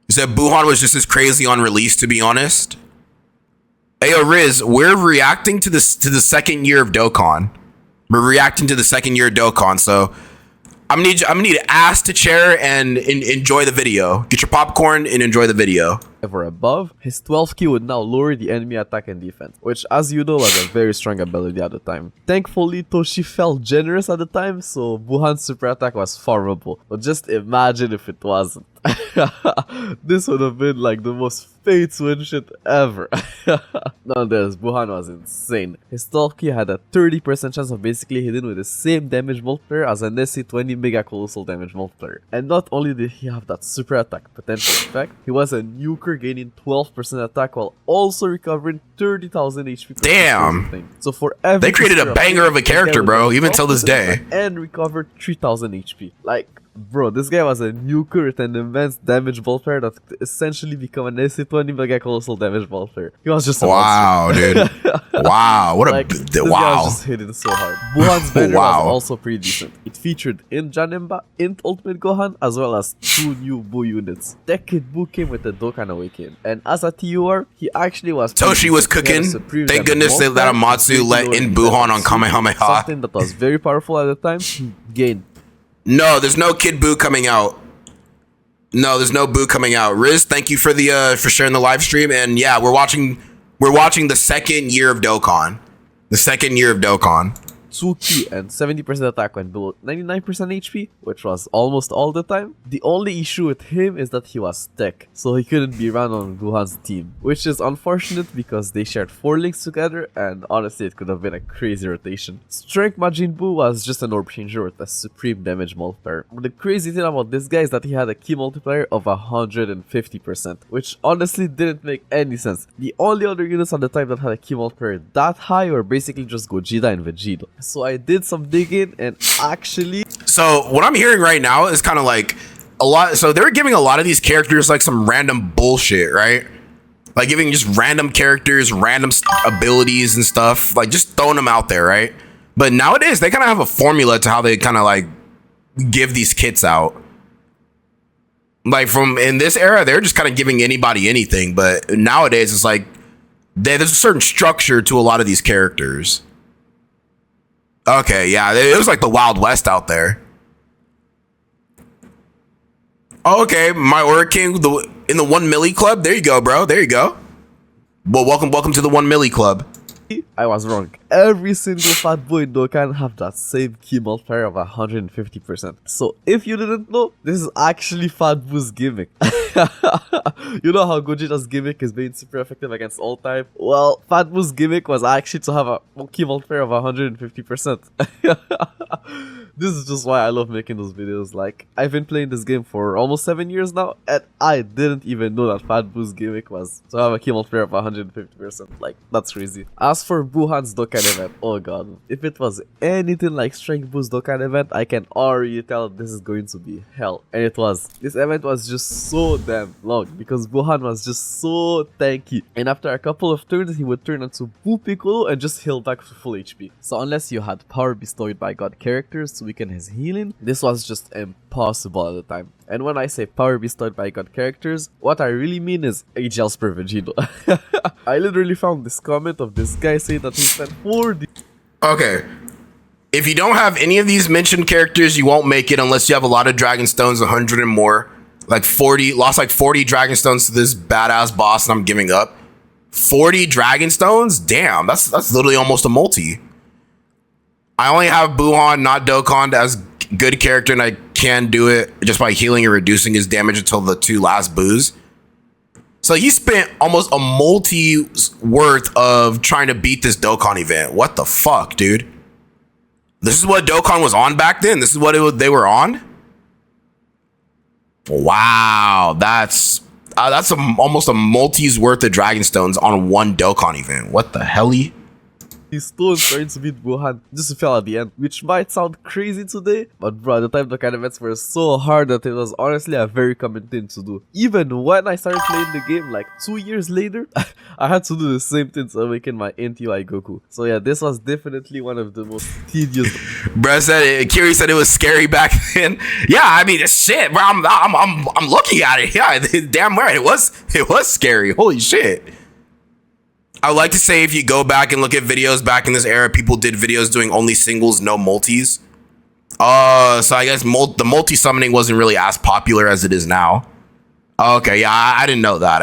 You said Buhan was just as crazy on release, to be honest. Hey, yo, Riz, we're reacting to the second year of Dokkan. We're reacting to the second year of Dokkan, so I'm gonna need ass to chair and enjoy the video. Get your popcorn and enjoy the video. Ever above, his 12 key would now lower the enemy attack and defense, which as you know was a very strong ability at the time. Thankfully, Toshi felt generous at the time, so Buhan's super attack was farmable. But just imagine if it wasn't. This would have been like the most fates win shit ever. Nonetheless, Buhan was insane. His 12 key had a 30% chance of basically hitting with the same damage multiplier as an SC20 Mega Colossal damage multiplier. And not only did he have that super attack potential effect, he was a nuker gaining 12% attack while also recovering 30,000 HP. Damn! So for every they created a banger of a character, bro, even till this day. And recovered 3,000 HP. Like, bro, this guy was a nuker with an immense damage multiplier that could essentially become an AC20 Mega Colossal damage multiplier. He was just a wow, monster. Dude. Wow, what like, a this guy wow. was just hitting so hard. Buhan's banner Wow. was also pretty decent. It featured Int Janemba, Int Ultimate Gohan, as well as 2 new Buu units. Tech Kid Buu came with the Dokkan Awakening, and as a TUR, he actually was Toshi was cooking. Thank goodness that Amatsu let in Buhan on Kamehameha. Something that was very powerful at the time. Gained. No, there's no Kid Buu coming out. No, there's no Buu coming out. Riz, thank you for the for sharing the live stream. And yeah, we're watching the second year of Dokkan. The second year of Dokkan. 2 key and 70% attack when below 99% HP, which was almost all the time. The only issue with him is that he was tech, so he couldn't be run on Buhan's team, which is unfortunate because they shared 4 links together and honestly it could have been a crazy rotation. Strength Majin Buu was just an orb changer with a supreme damage multiplier. But the crazy thing about this guy is that he had a key multiplier of 150%, which honestly didn't make any sense. The only other units at the time that had a key multiplier that high were basically just Gogeta and Vegeta. So I did some digging and actually... So what I'm hearing right now is kind of like a lot. So they're giving a lot of these characters like some random bullshit, right? Like giving just random characters, random abilities and stuff, like just throwing them out there, right? But nowadays they kind of have a formula to how they kind of like give these kits out. Like from in this era, they're just kind of giving anybody anything. But nowadays it's like there's a certain structure to a lot of these characters. Okay, yeah, it was like the Wild West out there. Oh, okay, my Aura King in the 1 milli club. There you go, bro. There you go. Well, welcome to the 1 milli club. I was wrong. Every single fat boy in Dokkan have that same key multiplier of 150%. So if you didn't know, this is actually Fat Boo's gimmick. You know how Gogeta's gimmick is being super effective against all type? Well, Fat Boo's gimmick was actually to have a key multiplier of 150%. This is just why I love making those videos. Like, I've been playing this game for almost 7 years now, and I didn't even know that Fat Boo's gimmick was to have a key multiplier of 150%. Like, that's crazy. As for Buhan's Dokkan event, oh god, if it was anything like Str Boo's Dokkan event, I can already tell this is going to be hell. And it was. This event was just so damn long because Buhan was just so tanky. And after a couple of turns, he would turn into Boo Piccolo and just heal back to full HP. So unless you had power bestowed by god characters to weaken his healing, this was just impossible at the time. And when I say power bestowed by god characters, what I really mean is HL per Vegito. I literally found this comment of this guy saying that he spent 40. Okay. If you don't have any of these mentioned characters, you won't make it unless you have a lot of Dragon Stones, 100 and more. Like 40, lost like 40 Dragon Stones to this badass boss and I'm giving up. 40 Dragon Stones? Damn, that's literally almost a multi. I only have Buhan, not Dokkan, as good character, and I can do it just by healing and reducing his damage until the 2 last boos. So he spent almost a multi's worth of trying to beat this Dokkan event. What the fuck, dude? This is what Dokkan was on back then? This is what they were on? Wow, that's almost a multi's worth of Dragon Stones on one Dokkan event. What the hell-y? These stones trying to beat Buhan just fell at the end, which might sound crazy today, but bro, at the time the kind of events were so hard that it was honestly a very common thing to do. Even when I started playing the game like 2 years later, I had to do the same thing to awaken my NTY Goku. So yeah, this was definitely one of the most tedious. Bro said Kiri said it was scary back then. Yeah, I mean it's shit, bro. I'm looking at it. Yeah, damn right, it was scary. Holy shit. I would like to say if you go back and look at videos back in this era, people did videos doing only singles, no multis. So I guess the multi summoning wasn't really as popular as it is now. Okay, yeah, I didn't know that.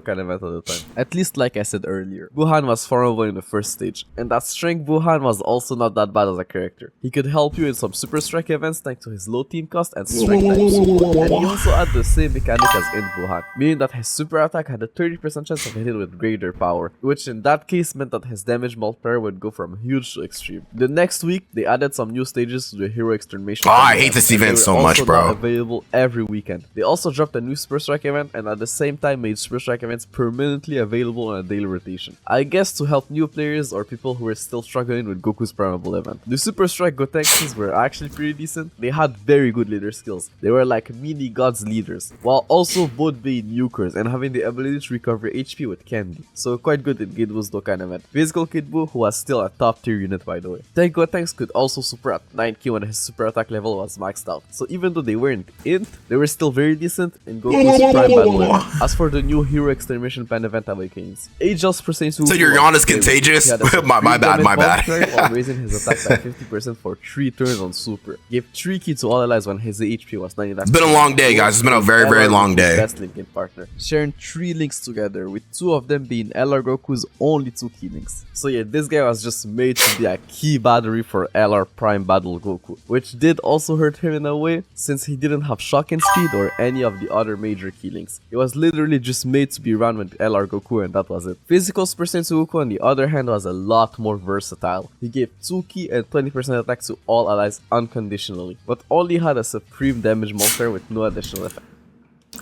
Kind of at the time. At least like I said earlier, Buhan was formable in the first stage, and that Strength Buhan was also not that bad as a character. He could help you in some Super Strike events thanks to his low team cost and Strength type support, and he also had the same mechanic as in Buhan, meaning that his super attack had a 30% chance of hitting with greater power, which in that case meant that his damage multiplier would go from huge to extreme. The next week, they added some new stages to the Hero Extermination. Oh, I hate this event so much, bro. Available every weekend. They also dropped a new Super Strike event, and at the same time made Super Strike events permanently available on a daily rotation. I guess to help new players or people who were still struggling with Goku's Primeval event. The Super Strike Gotenks were actually pretty decent. They had very good leader skills. They were like mini gods leaders, while also both being nukers and having the ability to recover HP with candy. So quite good in Kid Boo's Dokkan event. Physical Kid Buu, who was still a top tier unit by the way. Tank Gotenks could also super at 9k when his super attack level was maxed out. So even though they weren't int, they were still very decent in Goku's Prime Battle event. As for the new Hero Extermination Pan event awakenings, Agel's Percentage. So your yawn is contagious? my bad. While raising his attack by 50% for 3 turns on super. Gave 3 key to all allies when his HP was 99%. It's been a long day, guys. It's been a very, very long day. Best linking partner. Sharing 3 links together, with 2 of them being LR Goku's only 2 key links. So yeah, this guy was just made to be a key battery for LR Prime Battle Goku, which did also hurt him in a way, since he didn't have shocking speed or any of the other major key links. It was literally just made to be run with LR Goku and that was it. Physical Super Saiyan Goku on the other hand was a lot more versatile. He gave 2 key and 20% attack to all allies unconditionally, but only had a supreme damage multiplier with no additional effect.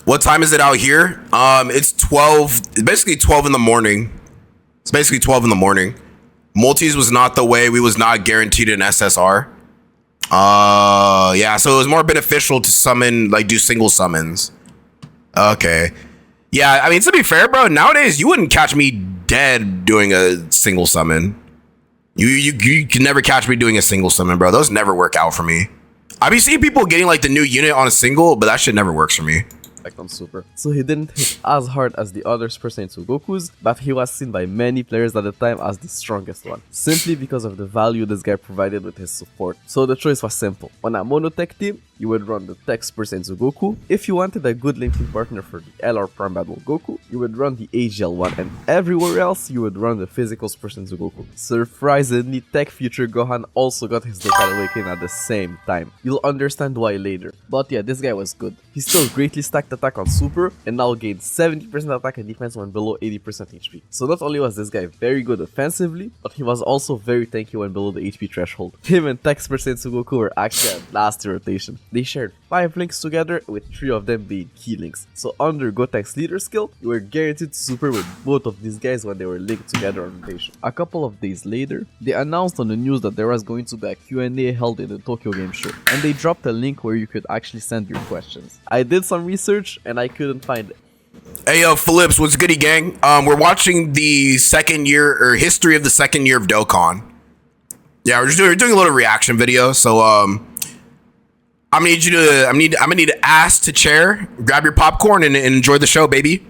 What time is it out here? It's 12, it's basically 12 in the morning. It's basically 12 in the morning. Multis was not the way, we was not guaranteed an SSR. Yeah, so it was more beneficial to summon, like do single summons. Okay. Yeah, I mean, to be fair, bro, nowadays you wouldn't catch me dead doing a single summon. You can never catch me doing a single summon, bro. Those never work out for me. I've been seeing people getting like the new unit on a single, but that shit never works for me. On super. So he didn't hit as hard as the other Super Saiyan Gokus, but he was seen by many players at the time as the strongest one, simply because of the value this guy provided with his support. So the choice was simple. On a monotech team, you would run the Tech Super Senzu Goku. If you wanted a good linking partner for the LR Prime Battle Goku, you would run the AGL one, and everywhere else you would run the physical Super Senzu Goku. Surprisingly, Tech Future Gohan also got his Dokkan Awakening at the same time. You'll understand why later. But yeah, this guy was good. He still greatly stacked attack on Super, and now gained 70% attack and defense when below 80% HP. So not only was this guy very good offensively, but he was also very tanky when below the HP threshold. Him and Tech Super Senzu Goku were actually at last rotation. They shared 5 links together, with 3 of them being key links. So under Gotenks leader skill, you were guaranteed to super with both of these guys when they were linked together on rotation. A couple of days later, they announced on the news that there was going to be a Q&A held in the Tokyo Game Show, and they dropped a link where you could actually send your questions. I did some research and I couldn't find it. Hey yo, Phillips, what's goody gang? We're watching the second year or history of the second year of Dokkan. Yeah, we're doing a little reaction video. So I'm gonna need to ask to chair, grab your popcorn and enjoy the show, baby.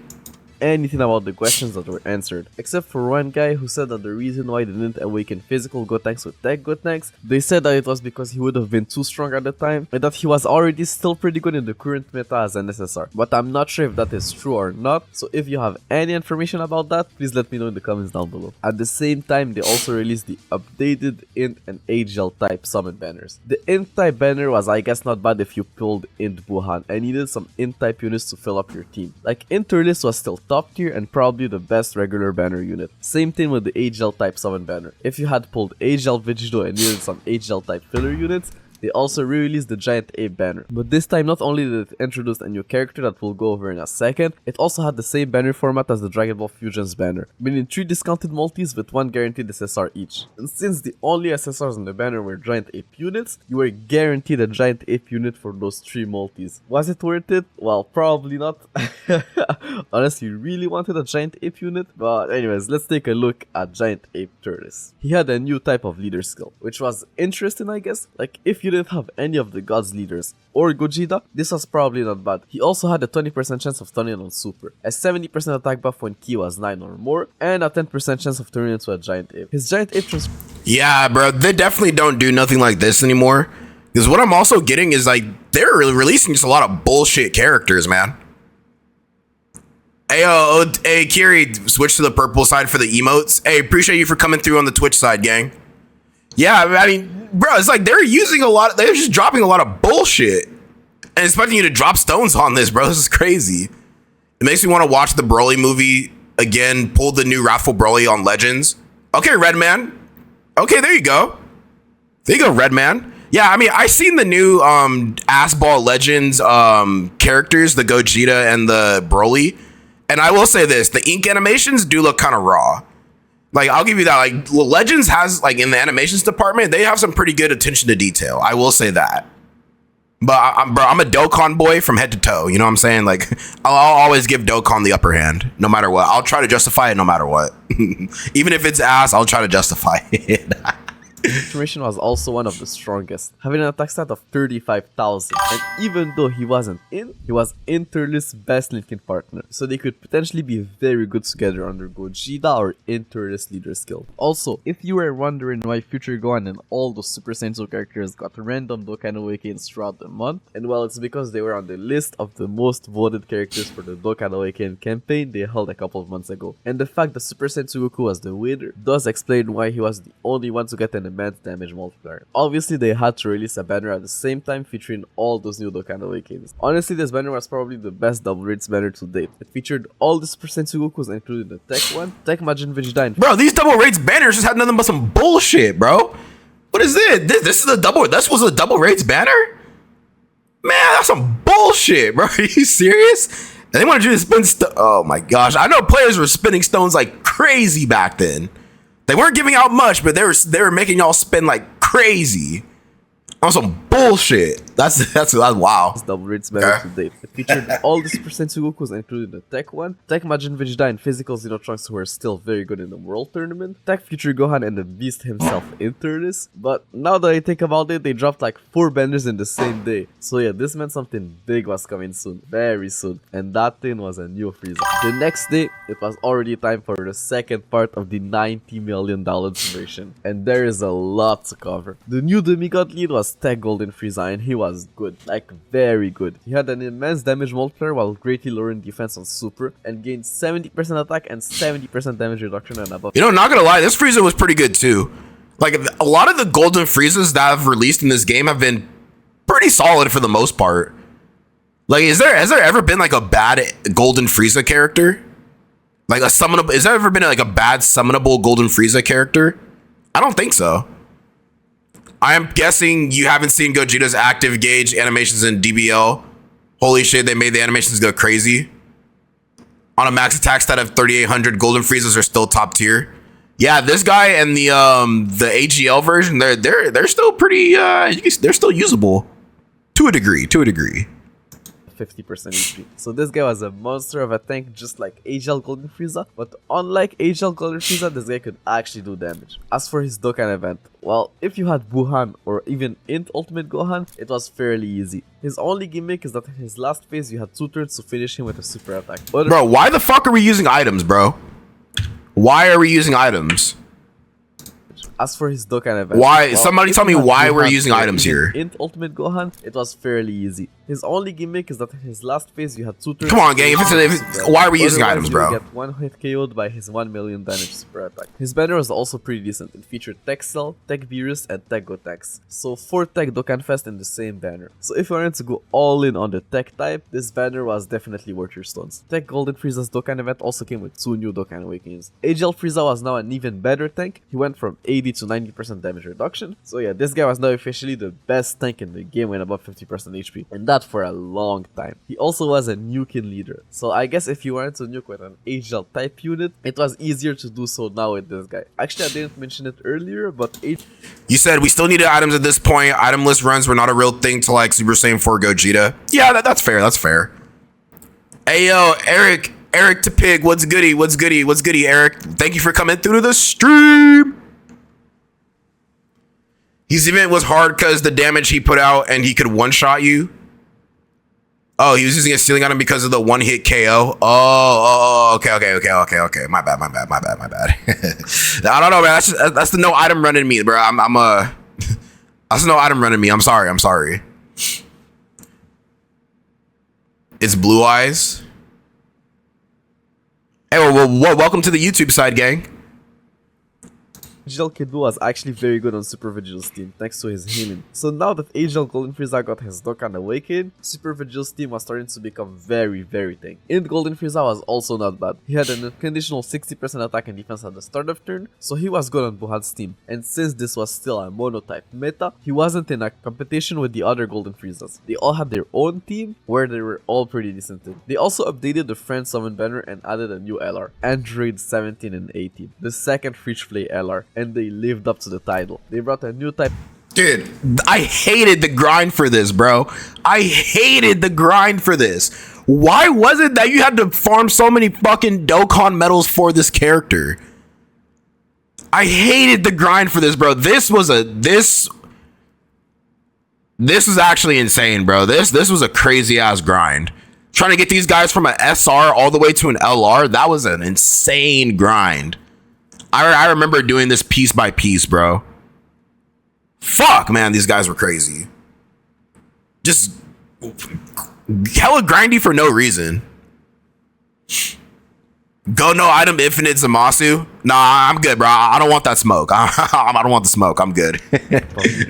Anything about the questions that were answered, except for one guy who said that the reason why they didn't awaken physical Gotenks with Tech Gotenks, they said that it was because he would have been too strong at the time, and that he was already still pretty good in the current meta as an SSR. But I'm not sure if that is true or not, so if you have any information about that, please let me know in the comments down below. At the same time, they also released the updated Int and AGL type summon banners. The Int type banner was, I guess, not bad if you pulled Int Buhan and needed some Int type units to fill up your team. Like, Interlist was still top tier and probably the best regular banner unit. Same thing with the AGL type summon banner. If you had pulled AGL Vegito and needed some AGL type filler units, they also re-released the Giant Ape banner. But this time, not only did it introduce a new character that we'll go over in a second, it also had the same banner format as the Dragon Ball Fusions banner, meaning 3 discounted multis with 1 guaranteed SSR each. And since the only SSRs on the banner were Giant Ape units, you were guaranteed a Giant Ape unit for those 3 multis. Was it worth it? Well, probably not. Unless you really wanted a Giant Ape unit. But anyways, let's take a look at Giant Ape Turles. He had a new type of leader skill, which was interesting, I guess. Like, if you didn't have any of the gods leaders or Gogeta, this was probably not bad. He also had a 20% chance of turning on Super, a 70% attack buff when Ki was 9 or more, and a 10% chance of turning into a Giant Ape. His Giant Ape Yeah, bro, they definitely don't do nothing like this anymore. Because what I'm also getting is like they're releasing just a lot of bullshit characters, man. Hey Kiri, switch to the purple side for the emotes. Hey, appreciate you for coming through on the Twitch side, gang. Yeah, I mean, bro, it's like they're just dropping a lot of bullshit and expecting you to drop stones on this, bro. This is crazy. It makes me want to watch the Broly movie again, pull the new Wrathful Broly on Legends. Okay, Redman. Okay, there you go. There you go, Redman. Yeah, I mean, I seen the new Assball Legends characters, the Gogeta and the Broly. And I will say this, the ink animations do look kind of raw. Like, I'll give you that. Like, Legends has, like, in the animations department, they have some pretty good attention to detail. I will say that. But, I'm a Dokkan boy from head to toe. You know what I'm saying? Like, I'll always give Dokkan the upper hand, no matter what. I'll try to justify it no matter what. Even if it's ass, I'll try to justify it. Transformation was also one of the strongest, having an attack stat of 35,000, and even though he wasn't in, he was Interlist's best linking partner, so they could potentially be very good together under Gogeta or Interlist leader skill. Also, if you were wondering why Future Gohan and all those Super Sensu characters got random Dokkan Awakens throughout the month, and well, it's because they were on the list of the most voted characters for the Dokkan Awaken campaign they held a couple of months ago, and the fact that Super Sensu Goku was the winner does explain why he was the only one to get an immense damage multiplier. Obviously, they had to release a banner at the same time featuring all those new Dokkan Awakens. Honestly, this banner was probably the best double rates banner to date. It featured all the Super Sensu Gokus, including the Tech one, Tech Majin Vegeta, and bro, these double rates banners just had nothing but some bullshit, bro. What is this? This was a double rates banner? Man, that's some bullshit, bro. Are you serious? And they wanted you to spin oh my gosh. I know players were spinning stones like crazy back then. They weren't giving out much, but they were making y'all spend like crazy on some bullshit. That's wow. Double rates banner to date. It featured all the Super Sensu Gokus, including the Tech one, Tech Majin Vegeta, and physical Xenotrunks, who are still very good in the World Tournament, Tech Future Gohan, and the Beast himself Interlist. But now that I think about it, they dropped like 4 banners in the same day. So yeah, this meant something big was coming soon, very soon, and that thing was a new Frieza. The next day, it was already time for the second part of the $90 million celebration, and there is a lot to cover. The new demigod lead was Tech Golden Frieza, and he was good, like very good. He had an immense damage multiplier while greatly lowering defense on super, and gained 70% attack and 70% damage reduction and above. You know, not gonna lie, this Frieza was pretty good too. Like, a lot of the golden Friezas that have released in this game have been pretty solid for the most part. Like, has there ever been like a bad golden Frieza character? Like a summonable, has there ever been like a bad summonable golden Frieza character? I don't think so. I am guessing you haven't seen Gogeta's active gauge animations in DBL. Holy shit, they made the animations go crazy. On a max attack stat of 3,800, golden Friezas are still top tier. Yeah, this guy and the AGL version, they're still pretty they're still usable to a degree. 50% HP. So this guy was a monster of a tank just like AGL Golden Frieza, but unlike AGL Golden Frieza, this guy could actually do damage. As for his Dokkan event, well, if you had Wuhan or even Int Ultimate Gohan, it was fairly easy. His only gimmick is that in his last phase, you had 2 turns to finish him with a super attack. Bro, why the fuck are we using items, bro? Why are we using items? As for his Dokkan event, why? well, Somebody tell me why we're using items here. In Ultimate Gohan, it was fairly easy. His only gimmick is that in his last phase you had 2 turns. Come on, gang. Why are we using items, bro? You get 1 hit KO'd by his 1 million damage super attack. His banner was also pretty decent. It featured Tech Cell, Tech Beerus, and Tech Gotenks. So 4 Tech Dokkan Fest in the same banner. So if you wanted to go all in on the Tech type, this banner was definitely worth your stones. Tech Golden Frieza's Dokkan event also came with 2 new Dokkan Awakenings. AGL Frieza was now an even better tank. He went from 80 to 90% damage reduction. So yeah, this guy was now officially the best tank in the game when above 50% HP. And that for a long time. He also was a nuking leader. So I guess if you wanted to nuke with an AGL type unit, it was easier to do so now with this guy. Actually, I didn't mention it earlier, but you said we still needed items at this point. Itemless runs were not a real thing to like Super Saiyan 4 Gogeta. Yeah, that's fair. That's fair. Hey yo, Eric to Pig, what's goody? What's goody? What's goody, Eric? Thank you for coming through to the stream. His event was hard because the damage he put out and he could one-shot you. Oh, he was using a ceiling on him because of the one-hit KO. Okay. My bad. I don't know, man. That's the no item running me, bro. That's no item running me. I'm sorry. It's Blue Eyes. Hey, well, welcome to the YouTube side, gang. AGL Kid Buu was actually very good on Super Vigil's team, thanks to his healing. So now that AGL Golden Frieza got his Dokkan Awakened, Super Vigil's team was starting to become very tanky. Int Golden Frieza was also not bad. He had an unconditional 60% attack and defense at the start of turn, so he was good on Buhan's team. And since this was still a monotype meta, he wasn't in a competition with the other Golden Friezas. They all had their own team, where they were all pretty decent in. They also updated the Friend Summon banner and added a new LR, Android 17 and 18, the second Free Play LR. And they lived up to the title. They brought a new type. Dude, I hated the grind for this, bro. I hated the grind for this. Why was it that you had to farm so many fucking Dokkan medals for this character? I hated the grind for this, bro. This was actually insane, bro. This was a crazy ass grind. Trying to get these guys from an SR all the way to an LR, that was an insane grind. I remember doing this piece by piece, bro. Fuck, man, these guys were crazy. Just hella grindy for no reason. Go no item infinite Zamasu. Nah, I'm good, bro. I don't want that smoke. I don't want the smoke. I'm good.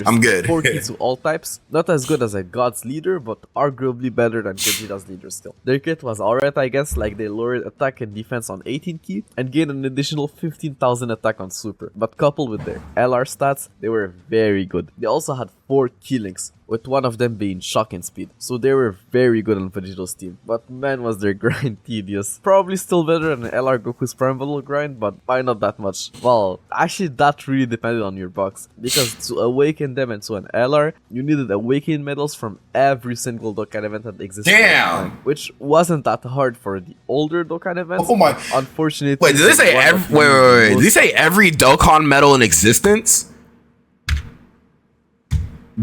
I'm good. 4 key to all types. Not as good as a God's leader, but arguably better than Gogeta's leader still. Their kit was alright, I guess, like they lowered attack and defense on 18 key and gained an additional 15,000 attack on super. But coupled with their LR stats, they were very good. They also had 4 key links, with one of them being shock and speed. So they were very good on Vegeto's team. But man, was their grind tedious. Probably still better than LR Goku's Prime Battle grind, but by not that much. Well, actually that really depended on your box. Because to awaken them into an LR, you needed awakening medals from every single Dokkan event that existed. Damn! Which wasn't that hard for the older Dokkan events. Oh my... Unfortunately... Wait, did they say every... Wait. Did they say every Dokkan medal in existence?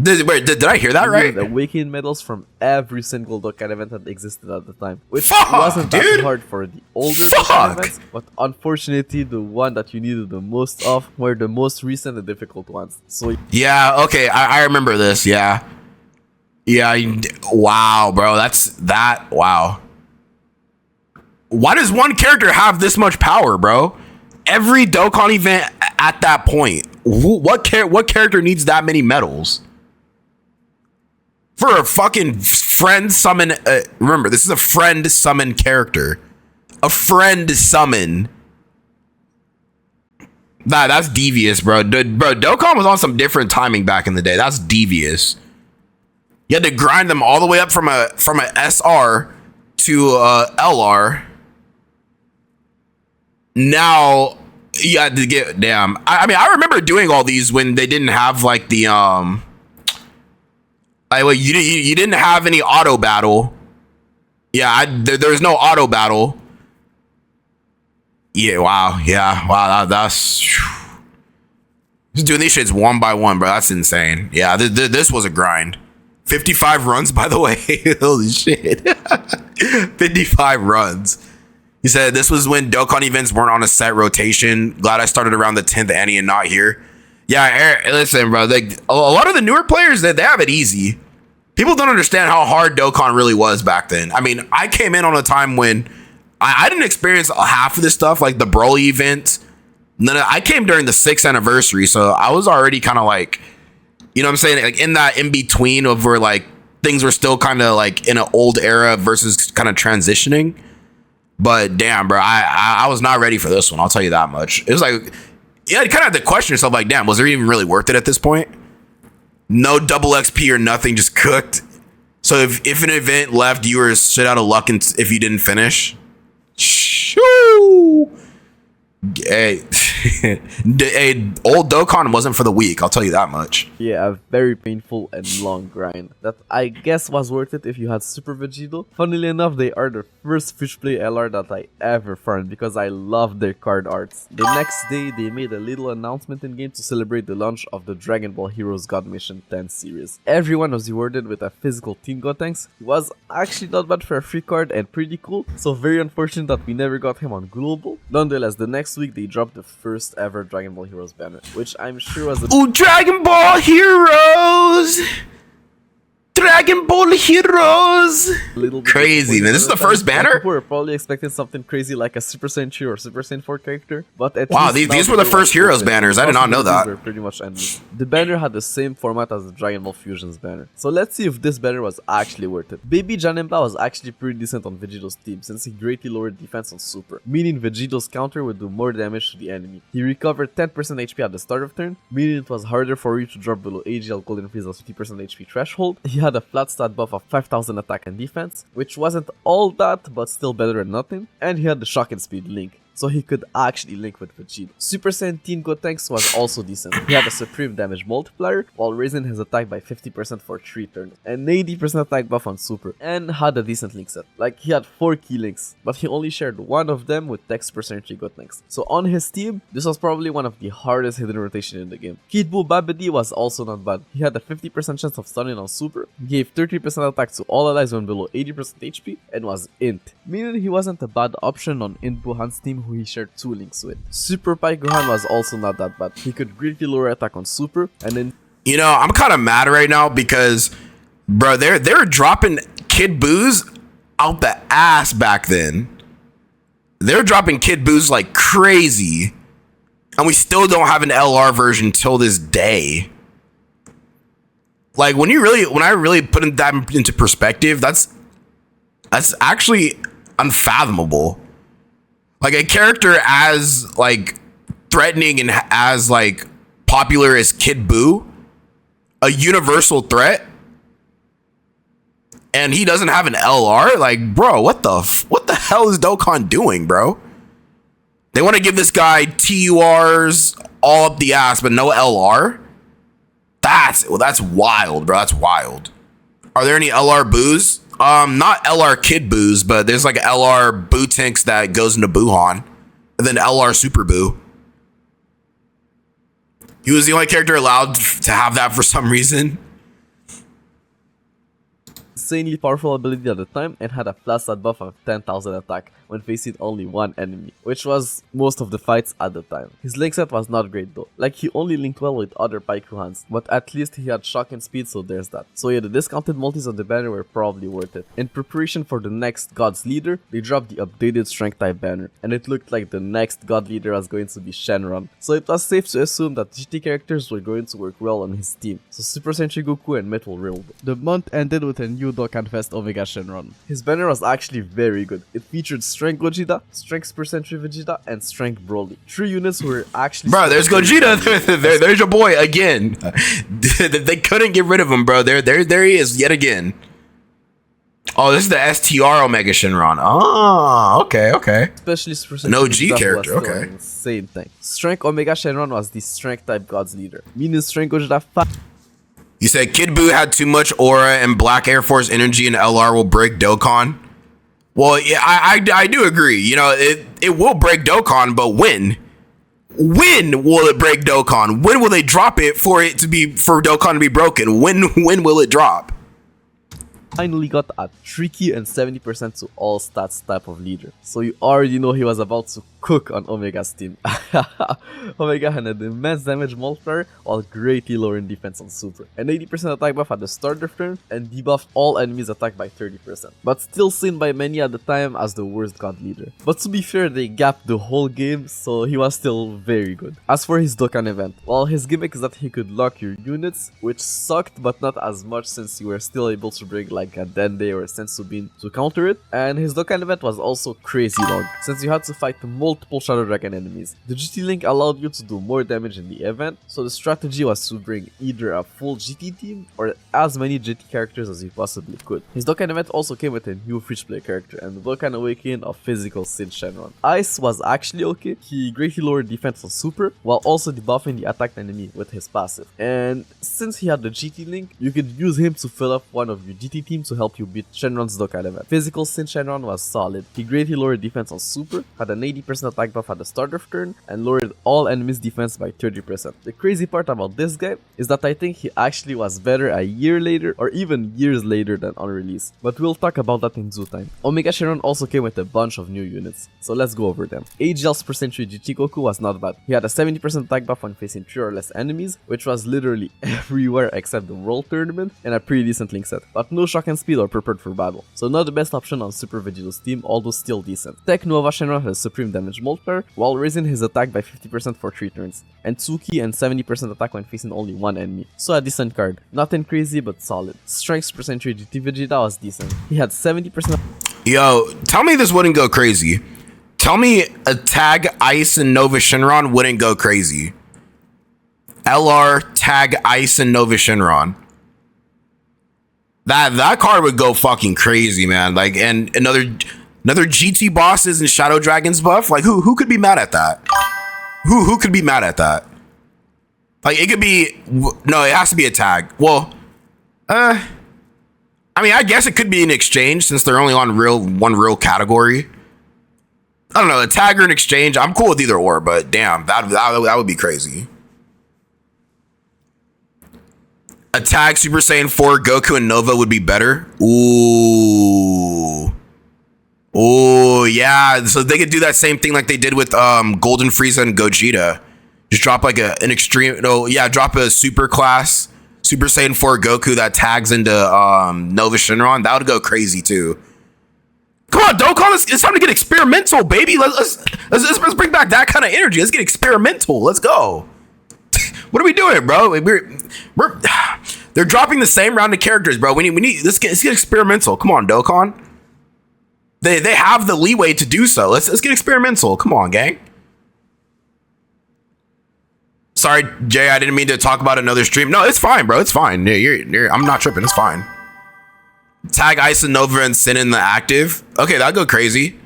Did I hear that right? The awakening medals from every single Dokkan event that existed at the time, which dude. wasn't that hard for the older Dokkan events, but unfortunately the one that you needed the most of were the most recent and difficult ones. So yeah, okay, I remember this. Yeah, Yeah, wow, bro. Wow. Why does one character have this much power, bro? Every Dokkan event at that point. What character needs that many medals? For a fucking friend summon. Remember, this is a friend summon character. A friend summon. Nah, that's devious, bro. Bro, Dokkan was on some different timing back in the day. That's devious. You had to grind them all the way up from a SR to LR. Now you had to get damn. I mean, I remember doing all these when they didn't have like the like well, you didn't have any auto battle. Yeah, there was no auto battle. Yeah, wow, that's just doing these shits one by one, bro. That's insane. Yeah, this was a grind. 55 runs, by the way. Holy shit. 55 runs. He said this was when Dokkan events weren't on a set rotation. Glad I started around the 10th Annie and not here. Yeah, listen, bro. Like a lot of the newer players, they have it easy. People don't understand how hard Dokkan really was back then. I mean, I came in on a time when I didn't experience half of this stuff, like the Broly event. I came during the 6th anniversary, so I was already kind of like, you know what I'm saying? Like in that in between of where like things were still kind of like in an old era versus kind of transitioning. But damn, bro, I was not ready for this one. I'll tell you that much. It was like, yeah, you kind of have to question yourself like, damn, was it even really worth it at this point? No double XP or nothing, just cooked. So if an event left, you were shit out of luck if you didn't finish. Shoo! Hey, old Dokkan wasn't for the weak, I'll tell you that much. Yeah, a very painful and long grind that I guess was worth it if you had Super Vegito. Funnily enough, they are the first fish play LR that I ever farmed because I love their card arts. The next day, they made a little announcement in game to celebrate the launch of the Dragon Ball Heroes God Mission 10 series. Everyone was rewarded with a physical Teen Gotenks. He was actually not bad for a free card and pretty cool, so very unfortunate that we never got him on Global. Nonetheless, the next week they dropped the first ever Dragon Ball Heroes banner, which I'm sure was a— Ooh, Dragon Ball Heroes! Dragon Ball Heroes! little bit crazy, man. This is the first banner? People were probably expecting something crazy like a Super Saiyan 3 or Super Saiyan 4 character, but at wow, least these were the first Heroes banners. I did not know that. Were pretty much endless. The banner had the same format as the Dragon Ball Fusions banner, so let's see if this banner was actually worth it. Baby Janemba was actually pretty decent on Vegito's team since he greatly lowered defense on Super, meaning Vegito's counter would do more damage to the enemy. He recovered 10% HP at the start of turn, meaning it was harder for you to drop below AGL Golden Frieza's 50% HP threshold. He had a flat stat buff of 5000 attack and defense, which wasn't all that, but still better than nothing, and he had the shock and speed link, so he could actually link with Vegeta. Super Saiyan Teen Gotenks was also decent. He had a supreme damage multiplier while raising his attack by 50% for 3 turns, and 80% attack buff on Super, and had a decent link set. Like, he had 4 key links, but he only shared one of them with Tech Super Saiyan 3 Gotenks. So on his team, this was probably one of the hardest hidden rotation in the game. Kid Buu Babidi was also not bad. He had a 50% chance of stunning on Super, gave 30% attack to all allies when below 80% HP, and was int, meaning he wasn't a bad option on Int Buhan's team who he shared 2 links with. Super Pai Gohan was also not that bad. He could greatly lower attack on Super, and then, you know, I'm kind of mad right now because, bro, they're dropping Kid Buus out the ass back then. They're dropping Kid Buus like crazy, and we still don't have an LR version till this day. Like when I really put that into perspective, that's actually unfathomable. Like a character as like threatening and as like popular as Kid Buu, a universal threat, and he doesn't have an LR. Like, bro, what the hell is Dokkan doing, bro? They want to give this guy TURs all up the ass, but no LR. That's wild, bro. That's wild. Are there any LR Buus? Not LR Kid Buus, but there's like LR Buu tanks that goes into Buhan, and then LR Super Buu. He was the only character allowed to have that for some reason. insanely powerful ability at the time and had a flat stat buff of 10,000 attack, when facing only one enemy, which was most of the fights at the time. His link set was not great though, like he only linked well with other Paikouhans, but at least he had shock and speed, so there's that. So yeah, the discounted multis on the banner were probably worth it. In preparation for the next God's Leader, they dropped the updated Strength type banner, and it looked like the next God Leader was going to be Shenron. So it was safe to assume that GT characters were going to work well on his team, so Super Sentry Goku and Myth will rule. The month ended with a new Dokkan Fest Omega Shenron. His banner was actually very good. It featured Strength Gogeta, Strength Super Sentry Vegeta, and Strength Broly. 3 units were actually... Bro, there's Gogeta. There's your boy again. They couldn't get rid of him, bro. There he is yet again. Oh, this is the STR Omega Shenron. Oh, okay. Especially Super Sentry No G Vegeta character, was still okay. an insane thing. Strength Omega Shenron was the Strength type God's Leader, meaning Strength Gogeta You said Kid Buu had too much aura and Black Air Force energy and LR will break Dokkan. Well, yeah, I do agree. You know, it will break Dokkan, but when? When will it break Dokkan? When will they drop it for Dokkan to be broken? When will it drop? finally got a tricky and 70% to all stats type of leader. So you already know he was about to cook on Omega's team. Omega had an immense damage multiplier while greatly lowering defense on Super. An 80% attack buff at the start of turn and debuffed all enemies attack by 30%. But still seen by many at the time as the worst god leader. But to be fair, they gapped the whole game, so he was still very good. As for his Dokkan event, well, his gimmick is that he could lock your units, which sucked but not as much since you were still able to bring like a Dende or a Senzu Bean to counter it. And his Dokkan event was also crazy long, since you had to fight multiple Shadow Dragon enemies. The GT Link allowed you to do more damage in the event, so the strategy was to bring either a full GT team or as many GT characters as you possibly could. His Dokkan event also came with a new free play character and the Dokkan Awakening of Physical Sin Shenron. Ice was actually okay, he greatly lowered defense on Super while also debuffing the attacked enemy with his passive. And since he had the GT Link, you could use him to fill up one of your GT teams to help you beat Shenron's Dokkan event. Physical Sin Shenron was solid, he greatly lowered defense on Super, had an 80% attack buff at the start of turn, and lowered all enemies defense by 30%. The crazy part about this guy is that I think he actually was better a year later or even years later than on release, but we'll talk about that in due time. Omega Shenron also came with a bunch of new units, so let's go over them. AGL's percentage GT Goku was not bad. He had a 70% attack buff when facing 3 or less enemies, which was literally everywhere except the World Tournament, and a pretty decent link set, but no shock and speed or prepared for battle, so not the best option on Super Vegeta's team, although still decent. Tech Nova Shenron had a supreme damage multiplier, while raising his attack by 50% for 3 turns, and Tsuki and 70% attack when facing only one enemy. So a decent card, nothing crazy but solid. Strength percentage GT Vegeta was decent. He had 70%. Yo, tell me this wouldn't go crazy. Tell me a tag Ice and Nova Shenron wouldn't go crazy. LR tag Ice and Nova Shenron. That card would go fucking crazy, man. Like, and another GT bosses and Shadow Dragons buff. Like, who could be mad at that? Who could be mad at that? Like, it could be no, it has to be a tag. Well, I mean, I guess it could be an exchange since they're only on one real category. I don't know, a tag or an exchange. I'm cool with either or, but damn, that would be crazy. A tag Super Saiyan 4 Goku and Nova would be better. Ooh. Oh yeah, so they could do that same thing like they did with Golden Frieza and Gogeta. Just drop like an extreme, drop a super class Super Saiyan 4 Goku that tags into Nova Shenron. That would go crazy too. Come on, Dokkan, it's time to get experimental, baby. Let's bring back that kind of energy. Let's get experimental. Let's go. What are we doing, bro? They're dropping the same round of characters, bro. We need let's get experimental. Come on, Dokkan. They have the leeway to do so. Let's get experimental. Come on, gang. Sorry, Jay, I didn't mean to talk about another stream. No, it's fine, bro. It's fine. I'm not tripping. It's fine. Tag Ice and Nova and Sin in the active. Okay, that'd go crazy.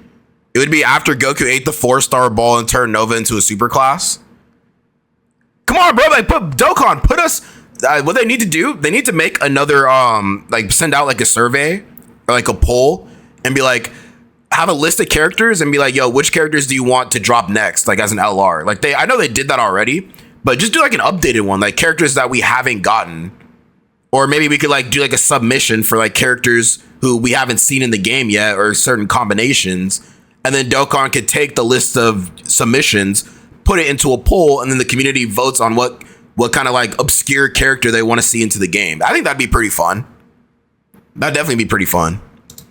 It would be after Goku ate the 4-star ball and turned Nova into a super class. Come on, bro. Like, put Dokkan. Put us. What they need to do, they need to make another like send out like a survey or like a poll and be like, have a list of characters and be like, yo, which characters do you want to drop next, like as an LR? Like I know they did that already, but just do like an updated one, like characters that we haven't gotten. Or maybe we could like do like a submission for like characters who we haven't seen in the game yet or certain combinations and then Dokkan could take the list of submissions, put it into a poll, and then the community votes on what kind of like obscure character they want to see into the game. I think that'd be pretty fun. That'd definitely be pretty fun.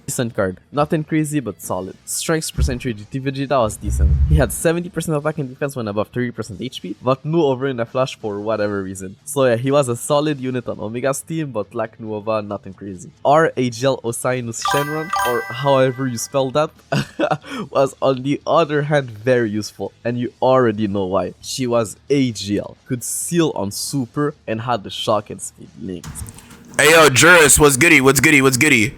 Decent card. Nothing crazy, but solid. Strength percentage GT Vegeta was decent. He had 70% attack and defense when above 30% HP, but knew over in a flash for whatever reason. So yeah, he was a solid unit on Omega's team, but like Nuova, nothing crazy. Our AGL Osainus Shenron, or however you spell that, was on the other hand very useful, and you already know why. She was AGL, could seal on super, and had the shock and speed linked. Hey yo, Juris, what's goody? What's goody? What's goody?